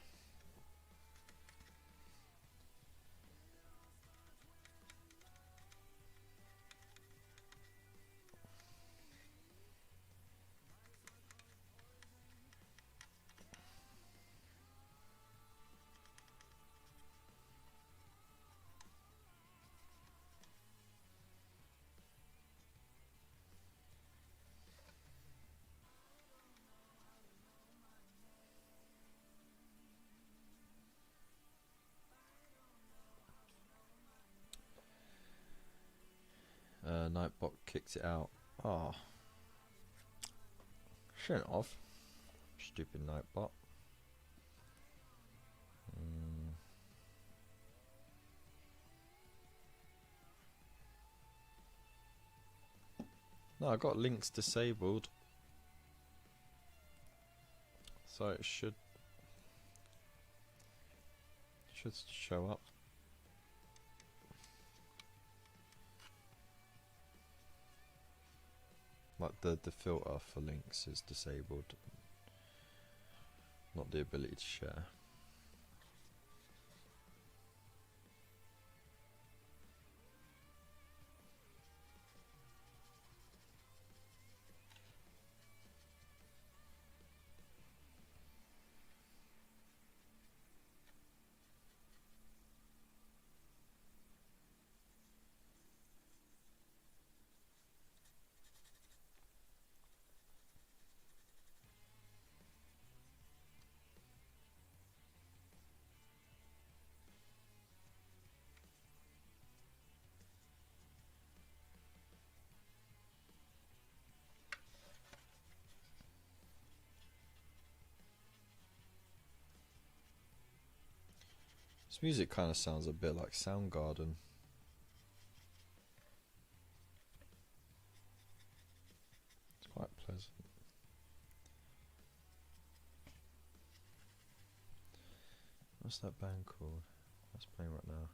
Nightbot kicks it out. Ah, oh. Shouldn't have. Stupid Nightbot. No, I got links disabled, so it should show up. Like the filter for links is disabled, not the ability to share. This music kind of sounds a bit like Soundgarden. It's quite pleasant. What's that band called? That's playing right now.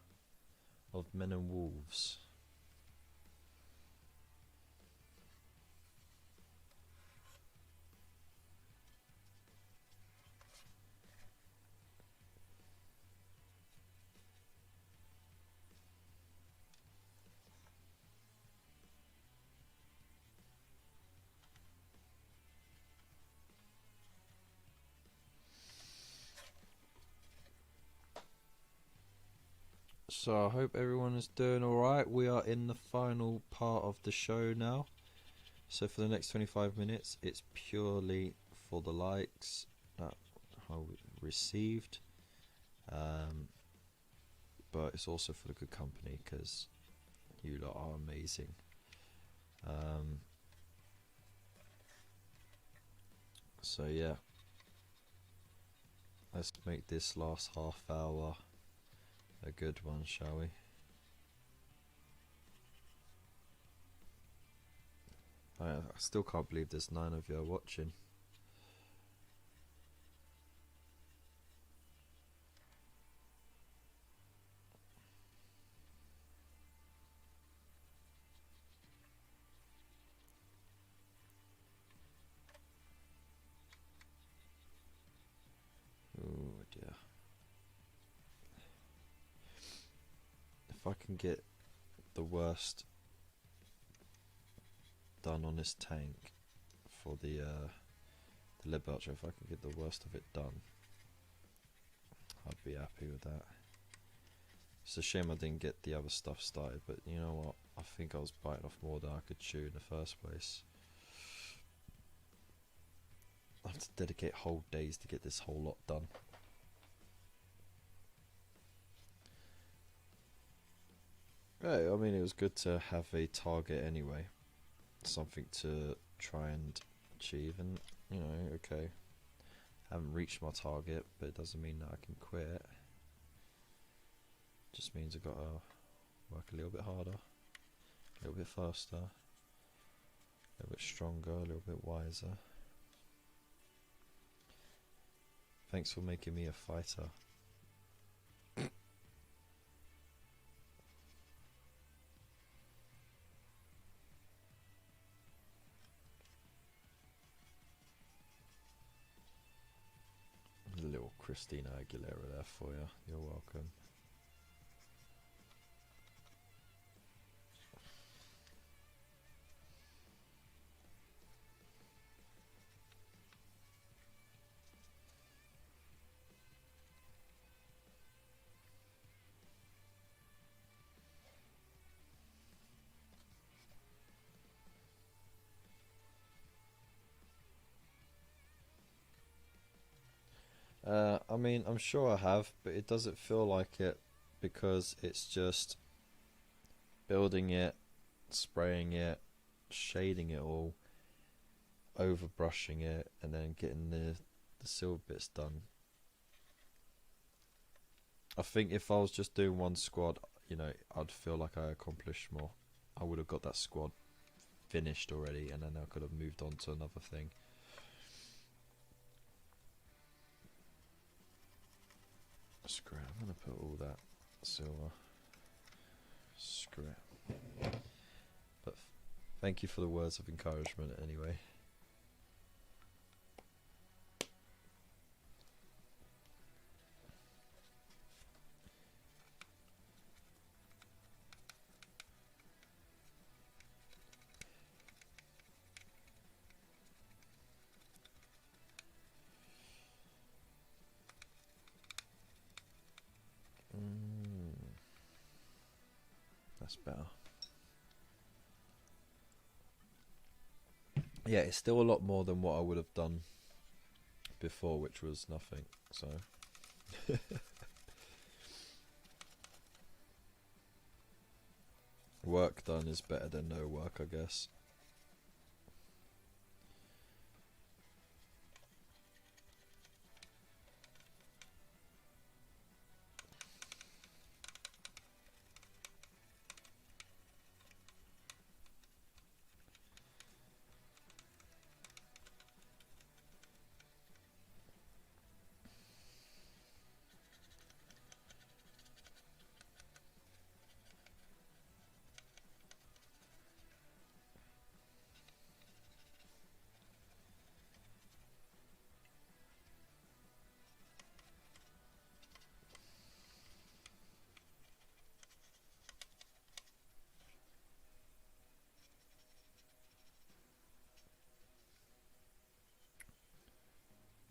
Of Men and Wolves. So I hope everyone is doing alright. We are in the final part of the show now. So for the next 25 minutes, it's purely for the likes that I received. But it's also for the good company, because you lot are amazing. So yeah, let's make this last half hour a good one, shall we? I still can't believe there's 9 of you watching. Oh dear. If I can get the worst done on this tank for the lead belcher, if I can get the worst of it done, I'd be happy with that. It's a shame I didn't get the other stuff started, but you know what? I think I was biting off more than I could chew in the first place. I have to dedicate whole days to get this whole lot done. Right, I mean, it was good to have a target anyway. Something to try and achieve, and, you know, okay. I haven't reached my target, but it doesn't mean that I can quit. Just means I've got to work a little bit harder, a little bit faster, a little bit stronger, a little bit wiser. Thanks for making me a fighter. A little Christina Aguilera there for you. You're welcome. I mean, I'm sure I have, but it doesn't feel like it because it's just building it, spraying it, shading it all, overbrushing it, and then getting the silver bits done. I think if I was just doing one squad, you know, I'd feel like I accomplished more. I would have got that squad finished already, and then I could have moved on to another thing. Screw it, I'm going to put all that silver. Screw it. But thank you for the words of encouragement anyway. That's better. Yeah, it's still a lot more than what I would have done before, which was nothing, so... Work done is better than no work, I guess.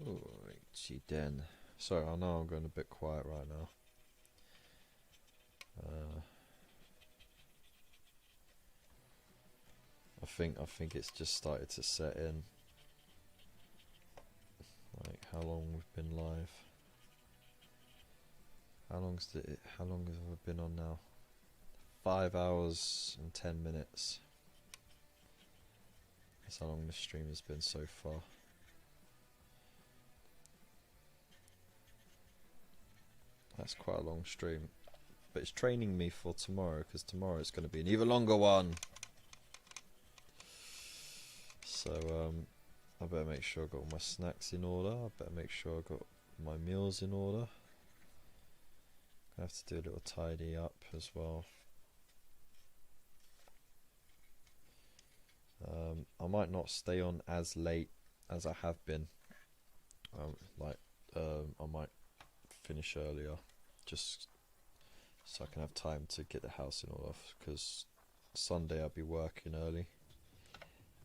Alrighty then. Sorry, I know I'm going a bit quiet right now. I think it's just started to set in. Like how long we've been live. How long have we been on now? 5 hours and 10 minutes. That's how long this stream has been so far. That's quite a long stream. But it's training me for tomorrow, because tomorrow it's going to be an even longer one. So, I better make sure I've got all my snacks in order. I better make sure I've got my meals in order. I have to do a little tidy up as well. I might not stay on as late as I have been. I might finish earlier, just so I can have time to get the house in order, because Sunday I'll be working early,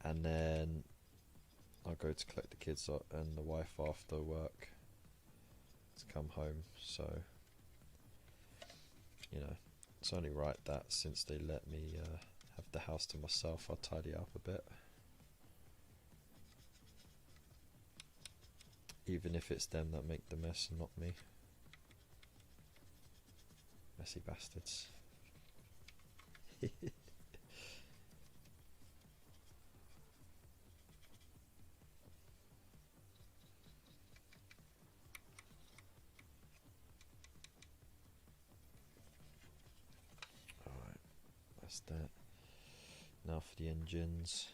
and then I'll go to collect the kids and the wife after work to come home. So you know, it's only right that since they let me have the house to myself, I'll tidy it up a bit. Even if it's them that make the mess and not me. Messy bastards. Alright, that's that. Now for the engines.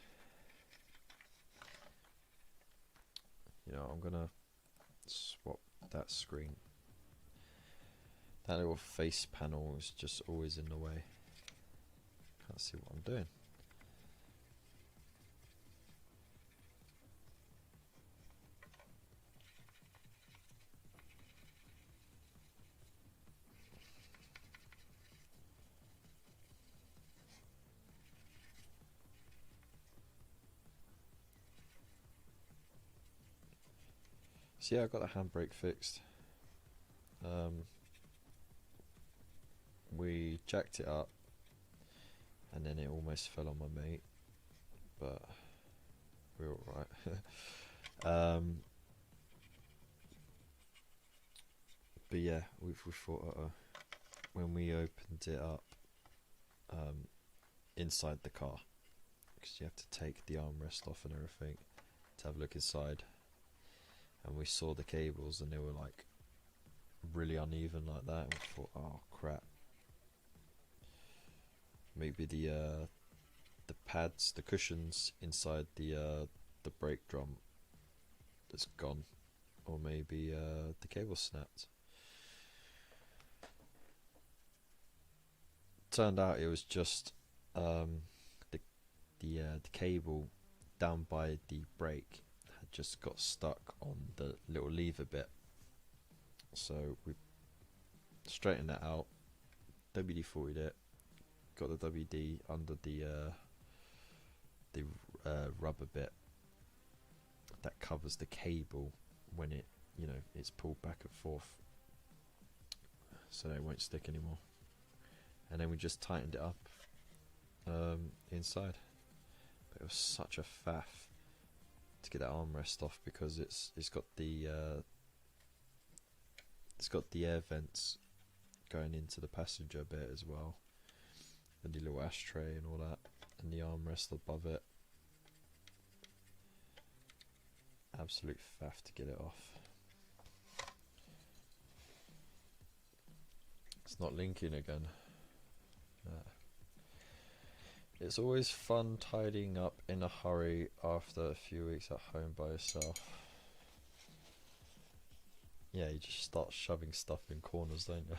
You know, I'm gonna swap that screen. That little face panel is just always in the way. Can't see what I'm doing. So yeah, I got the handbrake fixed. We jacked it up and then it almost fell on my mate, but we're alright. But yeah, we thought when we opened it up inside the car, because you have to take the armrest off and everything to have a look inside, and we saw the cables and they were like really uneven like that, and we thought, oh crap, maybe the pads, the cushions inside the brake drum is gone, or maybe the cable snapped. Turned out it was just the cable down by the brake had just got stuck on the little lever bit, so we straightened that out, WD-40'd it, got the WD under the rubber bit that covers the cable when it, you know, it's pulled back and forth, so that it won't stick anymore. And then we just tightened it up inside. But it was such a faff to get that armrest off, because it's got the air vents going into the passenger bit as well, and the little ashtray and all that, and the armrest above it. Absolute faff to get it off. It's not linking again. It's always fun tidying up in a hurry after a few weeks at home by yourself. Yeah, you just start shoving stuff in corners, don't you?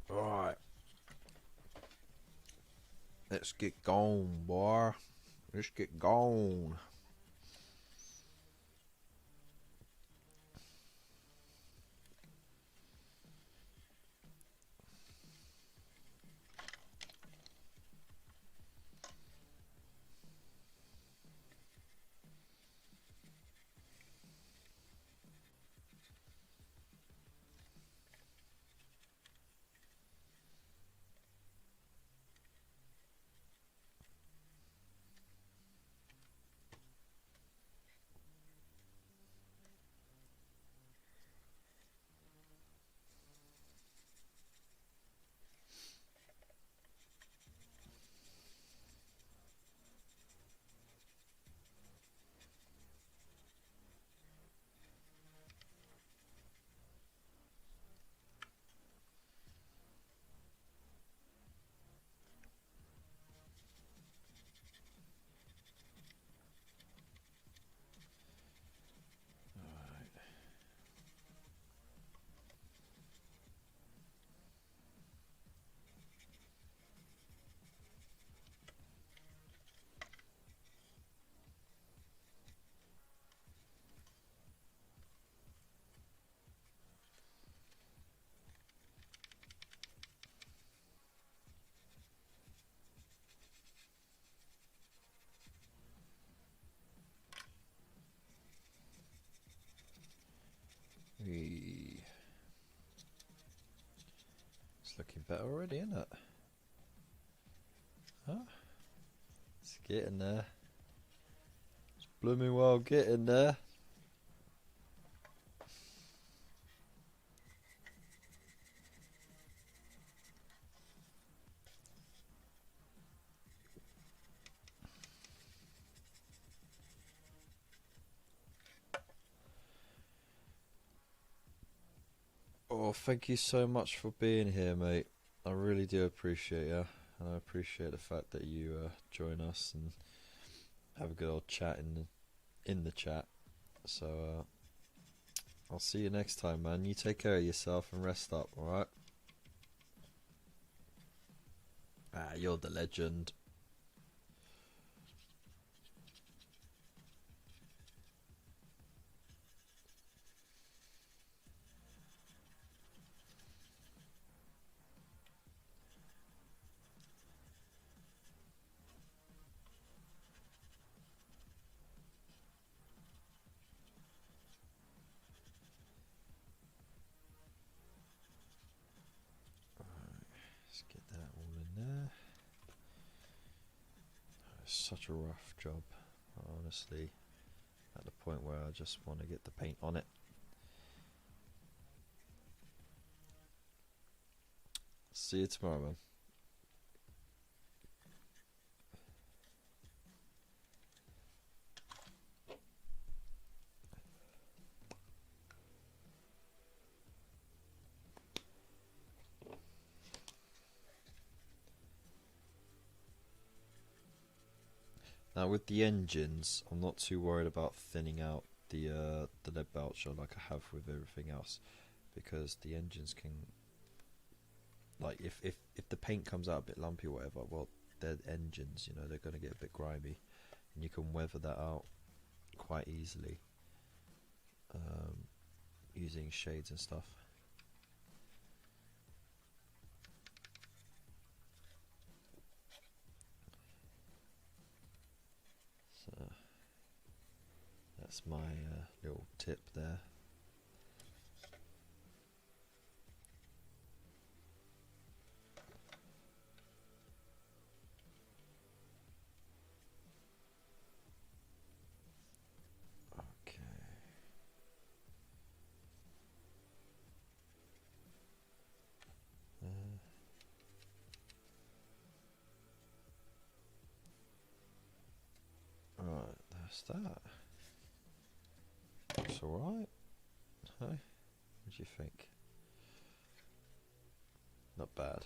Alright. Let's get gone, boy. Let's get gone. It's looking better already, isn't it? Huh? It's getting there. It's blooming well getting there. Oh, thank you so much for being here, mate. I really do appreciate you, and I appreciate the fact that you join us and have a good old chat in the chat. So I'll see you next time, man. You take care of yourself and rest up, alright? Ah, you're the legend. Let's get that all in there. It's such a rough job, honestly. At the point where I just want to get the paint on it. See you tomorrow, man. Now with the engines, I'm not too worried about thinning out the lead belcher like I have with everything else, because the engines can, like, if the paint comes out a bit lumpy or whatever, well, they're engines, you know, they're going to get a bit grimy, and you can weather that out quite easily using shades and stuff. So that's my little tip there. Right, that's that. Looks alright. Hey, what do you think? Not bad.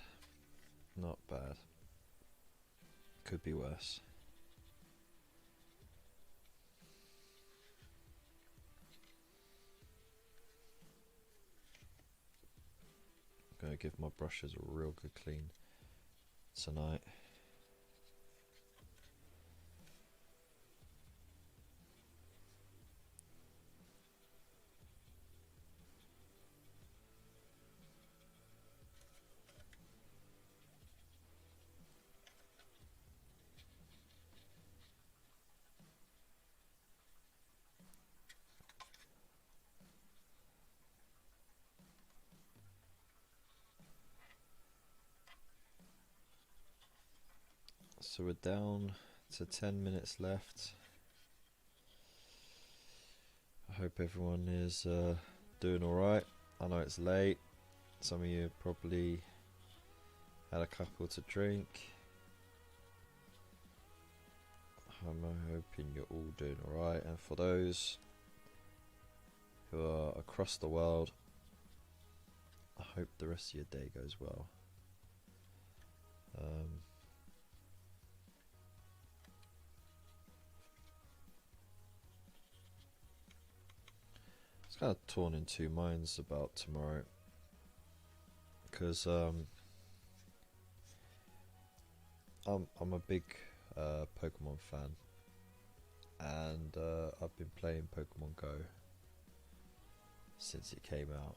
Not bad. Could be worse. I'm going to give my brushes a real good clean tonight. So we're down to 10 minutes left. I hope everyone is doing alright. I know it's late. Some of you probably had a couple to drink. I'm hoping you're all doing alright, and for those who are across the world, I hope the rest of your day goes well. It's kind of torn in two minds about tomorrow, because I'm a big Pokemon fan, and I've been playing Pokemon Go since it came out,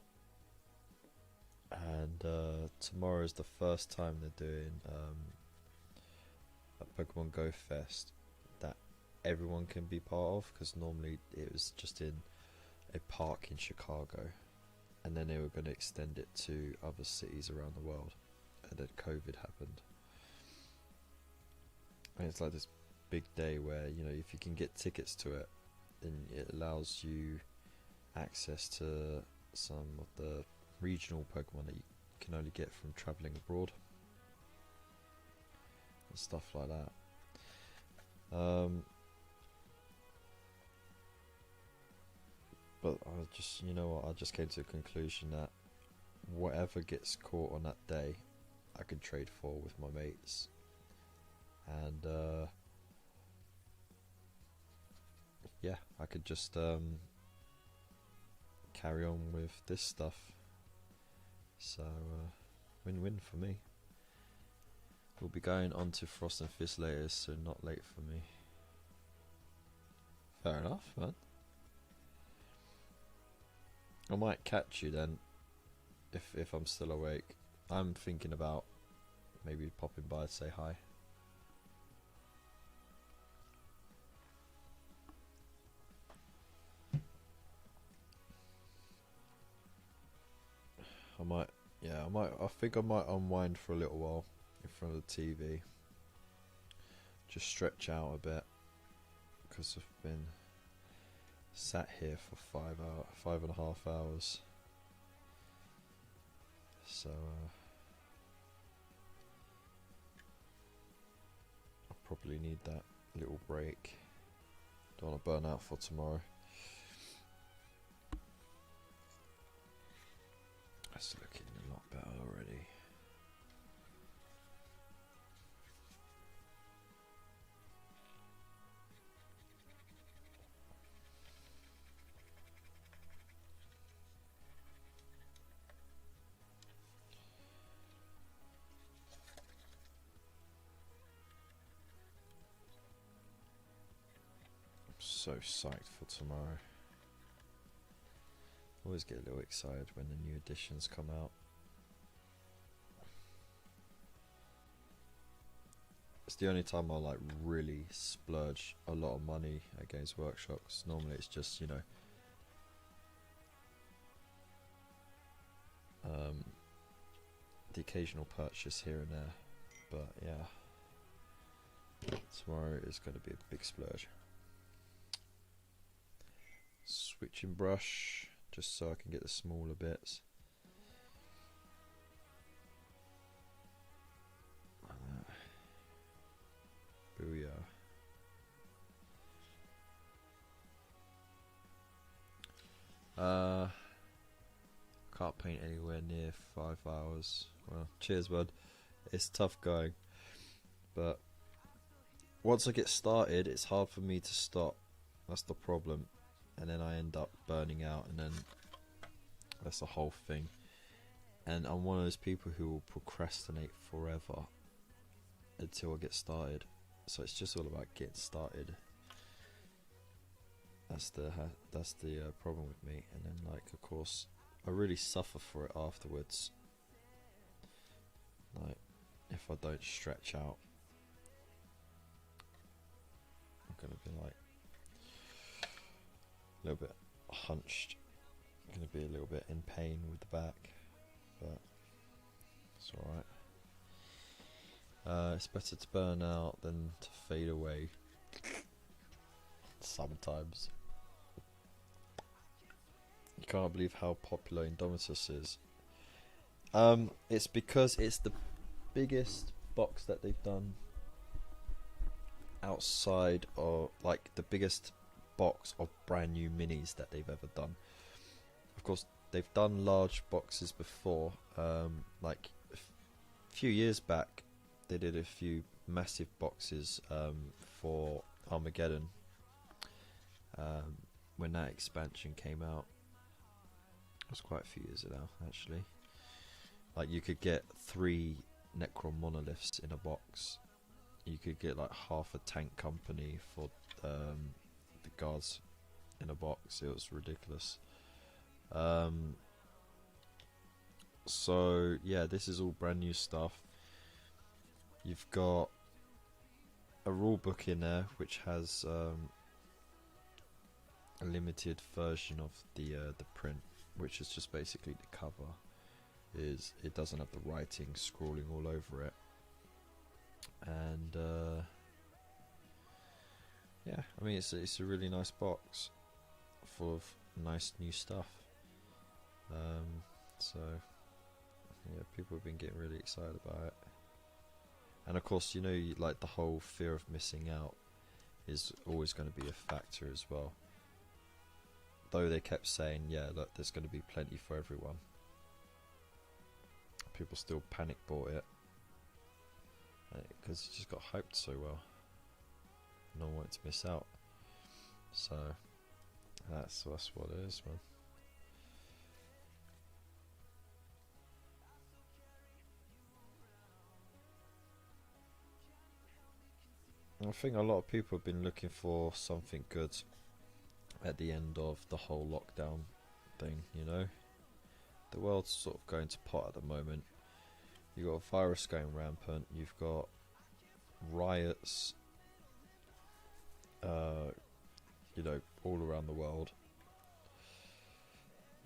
and tomorrow is the first time they're doing a Pokemon Go Fest that everyone can be part of, because normally it was just in a park in Chicago, and then they were going to extend it to other cities around the world. and then COVID happened. And it's like this big day where, you know, if you can get tickets to it, then it allows you access to some of the regional Pokemon that you can only get from travelling abroad and stuff like that. But I just, you know what, I just came to a conclusion that whatever gets caught on that day, I can trade for with my mates. And yeah, I could just carry on with this stuff. So win-win for me. We'll be going on to Frost and Fizz later, so not late for me. Fair enough, man. I might catch you then, if I'm still awake. I'm thinking about maybe popping by to say hi. I think I might unwind for a little while in front of the TV. Just stretch out a bit, because I've been sat here for 5.5 hours. So I probably need that little break. Don't want to burn out for tomorrow. That's looking a lot better already. I'm so psyched for tomorrow. Always get a little excited when the new editions come out. It's the only time I like really splurge a lot of money at Games Workshop. 'Cause normally it's just, you know, the occasional purchase here and there. But yeah, tomorrow is going to be a big splurge. Switching brush, just so I can get the smaller bits. Like that. Booyah. Can't paint anywhere near 5 hours. Well, cheers, bud. It's tough going, but once I get started, it's hard for me to stop. That's the problem, and then I end up burning out, and then that's the whole thing. And I'm one of those people who will procrastinate forever until I get started. So it's just all about getting started. That's the problem with me. And then, like, of course, I really suffer for it afterwards. Like, if I don't stretch out, I'm gonna be like a little bit hunched. I'm gonna be a little bit in pain with the back, but it's alright. It's better to burn out than to fade away. Sometimes. You can't believe how popular Indomitus is. It's because it's the biggest box that they've done outside of, like, the biggest box of brand new minis that they've ever done. Of course, they've done large boxes before. Like a few years back, they did a few massive boxes for Armageddon when that expansion came out. It was quite a few years ago, actually. Like, you could get 3 Necron monoliths in a box. You could get like half a tank company for the guards in a box. It was ridiculous. So yeah, this is all brand new stuff. You've got a rule book in there which has a limited version of the print, which is just basically the cover. is it doesn't have the writing scrawling all over it. And yeah, I mean it's a really nice box full of nice new stuff. So yeah, people have been getting really excited about it. And of course, you know, like the whole fear of missing out is always going to be a factor as well. Though they kept saying, yeah, look, there's going to be plenty for everyone. People still panic bought it because it just got hyped so well. No one wanted to miss out. So that's what it is, man. I think a lot of people have been looking for something good at the end of the whole lockdown thing, you know. The world's sort of going to pot at the moment. You've got a virus going rampant, you've got riots, you know, all around the world.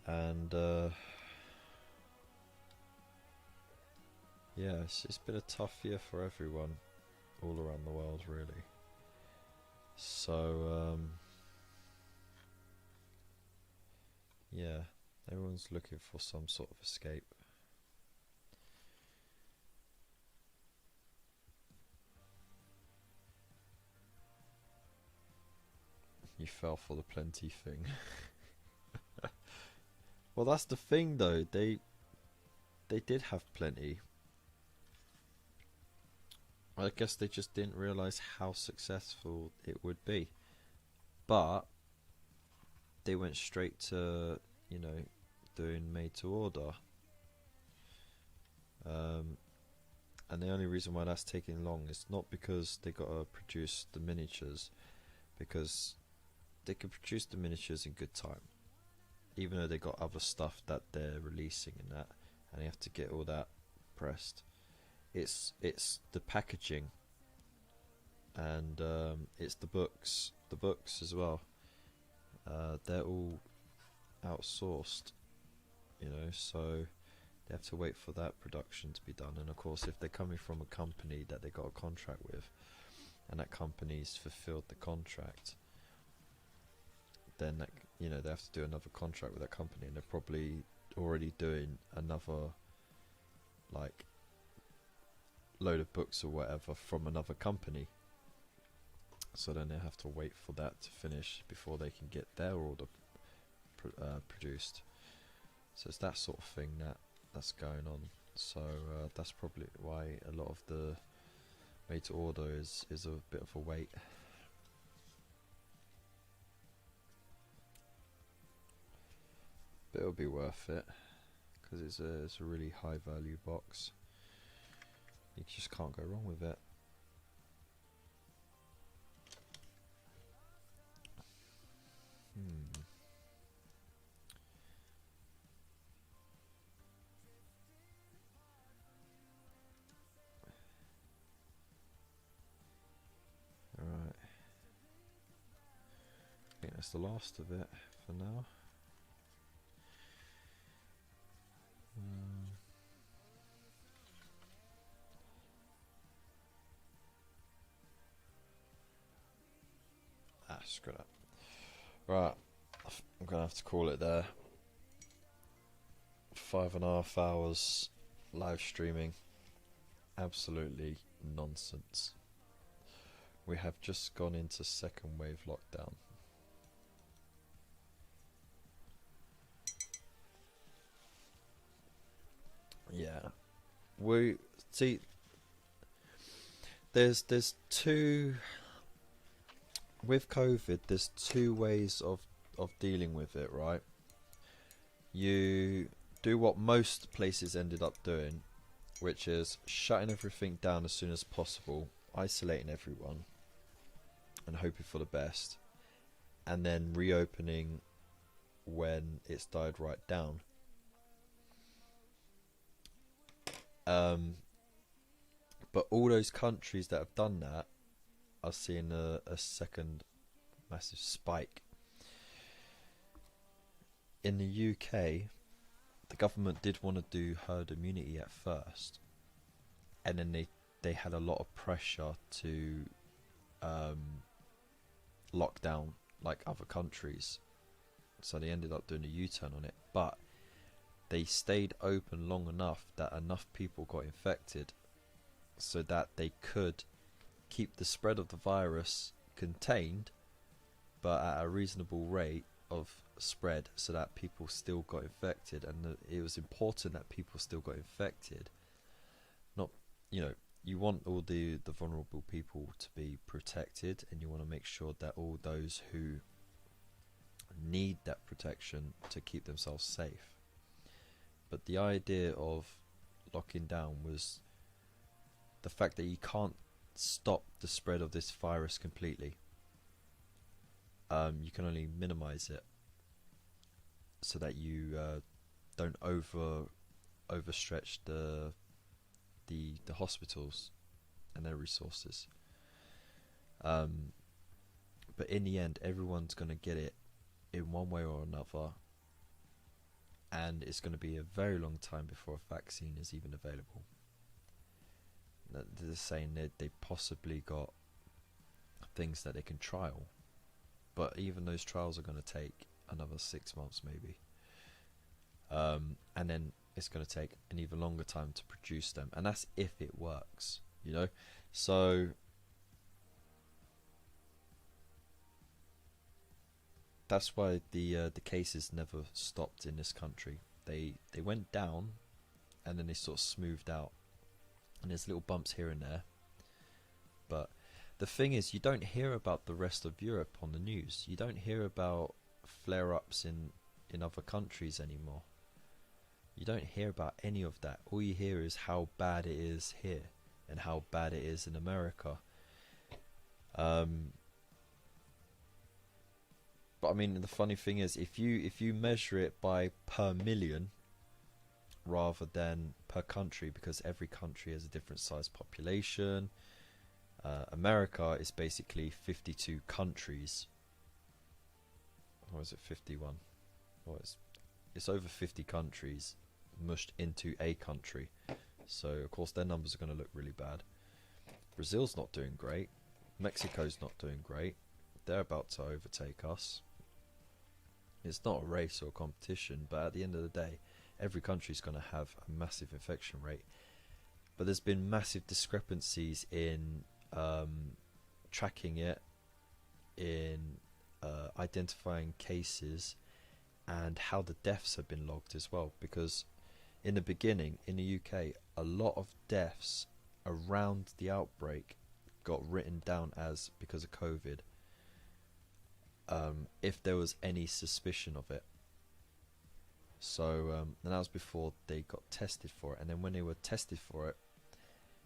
And yeah, it's been a tough year for everyone all around the world, really. So yeah, everyone's looking for some sort of escape. You fell for the plenty thing. Well, that's the thing though, they did have plenty. I guess they just didn't realise how successful it would be. But they went straight to, you know, doing made to order. And the only reason why that's taking long is not because they got to produce the miniatures, because they can produce the miniatures in good time, even though they got other stuff that they're releasing and that, and they have to get all that pressed. It's the packaging, and it's the books as well. They're all outsourced, you know, so they have to wait for that production to be done. And of course, if they're coming from a company that they got a contract with, and that company's fulfilled the contract, then that, you know, they have to do another contract with that company, and they're probably already doing another like load of books or whatever from another company. So then they have to wait for that to finish before they can get their order produced. So it's that sort of thing that's going on. So that's probably why a lot of the made to order is a bit of a wait. But it'll be worth it because it's a really high value box. You just can't go wrong with it. Alright. I think that's the last of it for now. Screw that. Right, I'm gonna have to call it there. 5.5 hours live streaming. Absolutely nonsense. We have just gone into second wave lockdown. Yeah, we see. There's two. With COVID, there's two ways of dealing with it, right? You do what most places ended up doing, which is shutting everything down as soon as possible, isolating everyone, and hoping for the best, and then reopening when it's died right down. But all those countries that have done that are seeing a second massive spike. In the UK, the government did want to do herd immunity at first, and then they had a lot of pressure to lock down like other countries, so they ended up doing a U-turn on it. But they stayed open long enough that enough people got infected so that they could keep the spread of the virus contained, but at a reasonable rate of spread, so that people still got infected. And it was important that people still got infected. Not, you know, you want all the vulnerable people to be protected, and you want to make sure that all those who need that protection to keep themselves safe. But the idea of locking down was the fact that you can't stop the spread of this virus completely. You can only minimize it so that you don't overstretch the hospitals and their resources. But in the end, everyone's going to get it in one way or another, and it's going to be a very long time before a vaccine is even available. They're saying that they possibly got things that they can trial, but even those trials are going to take another 6 months maybe, and then it's going to take an even longer time to produce them, and that's if it works, you know. So that's why the cases never stopped in this country. They went down, and then they sort of smoothed out, and there's little bumps here and there. But the thing is, you don't hear about the rest of Europe on the news. You don't hear about flare-ups in other countries anymore. You don't hear about any of that. All you hear is how bad it is here and how bad it is in America. But I mean, the funny thing is, if you measure it by per million rather than per country, because every country has a different size population. America is basically 52 countries. Or is it 51? Well, it's over 50 countries mushed into a country. So of course their numbers are going to look really bad. Brazil's not doing great. Mexico's not doing great. They're about to overtake us. It's not a race or a competition, but at the end of the day, every country's going to have a massive infection rate. But there's been massive discrepancies in tracking it, in identifying cases, and how the deaths have been logged as well. Because in the beginning, in the UK, a lot of deaths around the outbreak got written down as because of COVID, if there was any suspicion of it. So and that was before they got tested for it. And then when they were tested for it,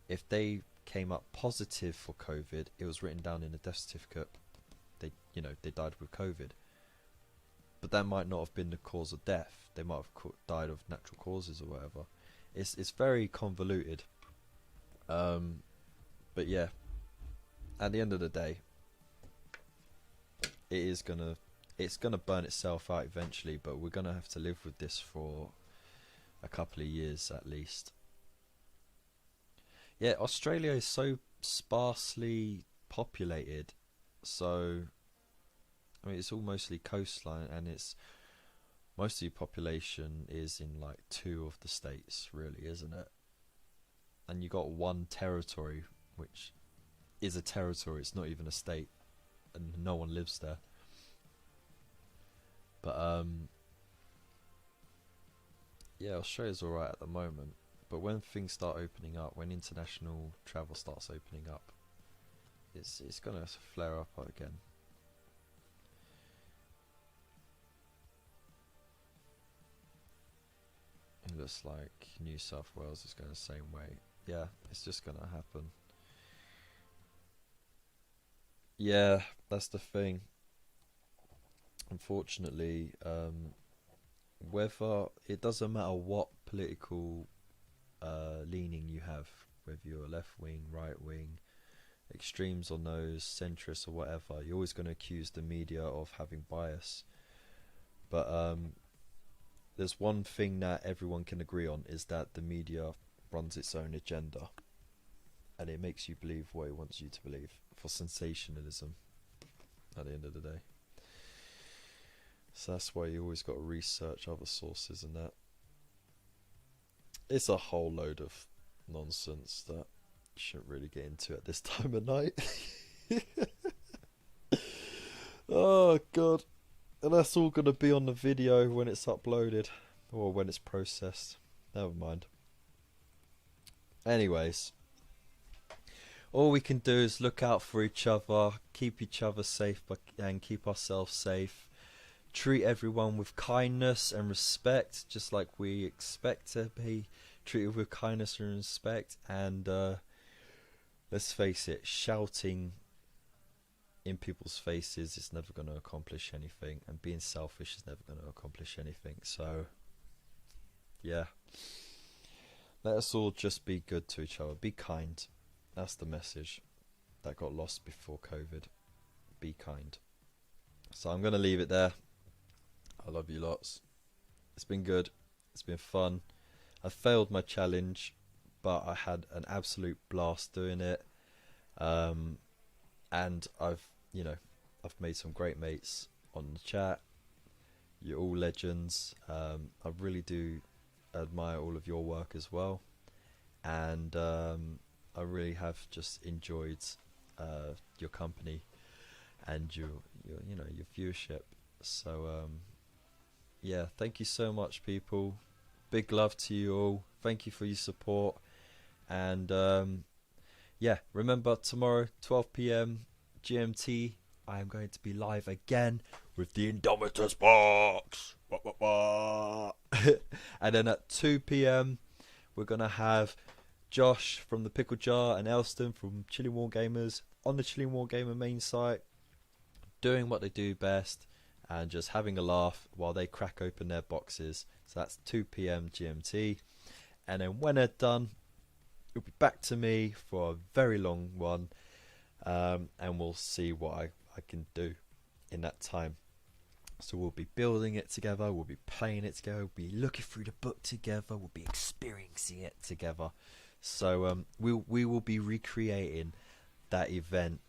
if they came up positive for COVID, it was written down in the death certificate. They died with COVID. But that might not have been the cause of death. They might have died of natural causes or whatever. It's very convoluted. But yeah, at the end of the day, it's gonna burn itself out eventually. But we're gonna have to live with this for a couple of years at least. Yeah, Australia is so sparsely populated, so I mean it's all mostly coastline, and it's most of the population is in like 2 of the states, really, isn't it? And you got one territory, which is a territory, it's not even a state, and no one lives there. But yeah, Australia's alright at the moment. But when things start opening up, when international travel starts opening up, it's gonna flare up again. It looks like New South Wales is going the same way. Yeah, it's just gonna happen. Yeah, that's the thing. Unfortunately, whether it doesn't matter what political leaning you have, whether you're left wing, right wing, extremes on those, centrists or whatever, you're always going to accuse the media of having bias. But there's one thing that everyone can agree on, is that the media runs its own agenda, and it makes you believe what it wants you to believe for sensationalism at the end of the day. So that's why you always got to research other sources, and that it's a whole load of nonsense that you shouldn't really get into at this time of night. Oh god. And that's all going to be on the video when it's uploaded, or when it's processed. Never mind. Anyways, all we can do is look out for each other, keep each other safe, and keep ourselves safe. Treat everyone with kindness and respect, just like we expect to be treated with kindness and respect. And let's face it, shouting in people's faces is never going to accomplish anything, and being selfish is never going to accomplish anything. So yeah, let us all just be good to each other, be kind. That's the message that got lost before COVID. Be kind. So I'm going to leave it there. I love you lots. It's been good, it's been fun. I failed my challenge, but I had an absolute blast doing it. And I've made some great mates on the chat. You're all legends. I really do admire all of your work as well, and I really have just enjoyed your company and your viewership. So yeah, thank you so much, people. Big love to you all. Thank you for your support. And yeah, remember, tomorrow 12 PM GMT, I am going to be live again with the Indomitus box. And then at 2 PM we're gonna have Josh from the Pickle Jar and Elston from Chilling War Gamers on the Chilling War Gamer main site, doing what they do best and just having a laugh while they crack open their boxes. So that's 2 PM GMT. And then when they're done, it'll be back to me for a very long one, and we'll see what I can do in that time. So we'll be building it together, we'll be playing it together, we'll be looking through the book together, we'll be experiencing it together. So we will be recreating that event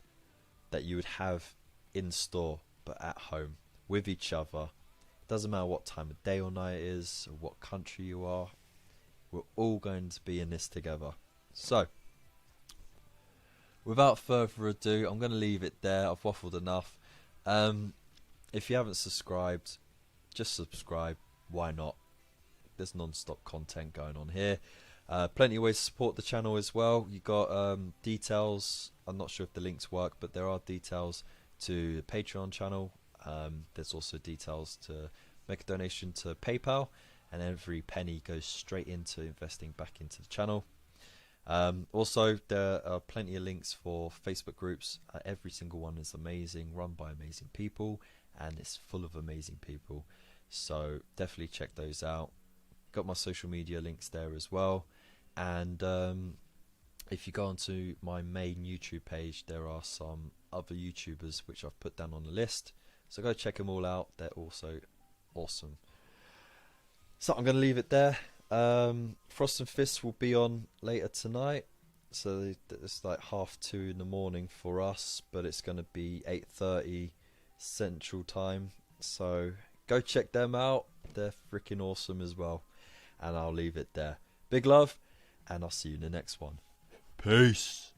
that you would have in store but at home with each other. It doesn't matter what time of day or night it is, or what country you are, we're all going to be in this together. So without further ado, I'm going to leave it there. I've waffled enough. If you haven't subscribed, just subscribe. Why not? There's non-stop content going on here. Plenty of ways to support the channel as well. You got details. I'm not sure if the links work, but there are details to the Patreon channel. There's also details to make a donation to PayPal, and every penny goes straight into investing back into the channel. Also, there are plenty of links for Facebook groups. Every single one is amazing, run by amazing people, and it's full of amazing people. So definitely check those out. Got my social media links there as well. And if you go onto my main YouTube page, there are some other YouTubers which I've put down on the list. So go check them all out. They're also awesome. So I'm going to leave it there. Frost and Fists will be on later tonight, so it's like 2:30 in the morning for us, but it's going to be 8:30 Central Time. So go check them out. They're freaking awesome as well. And I'll leave it there. Big love, and I'll see you in the next one. Peace.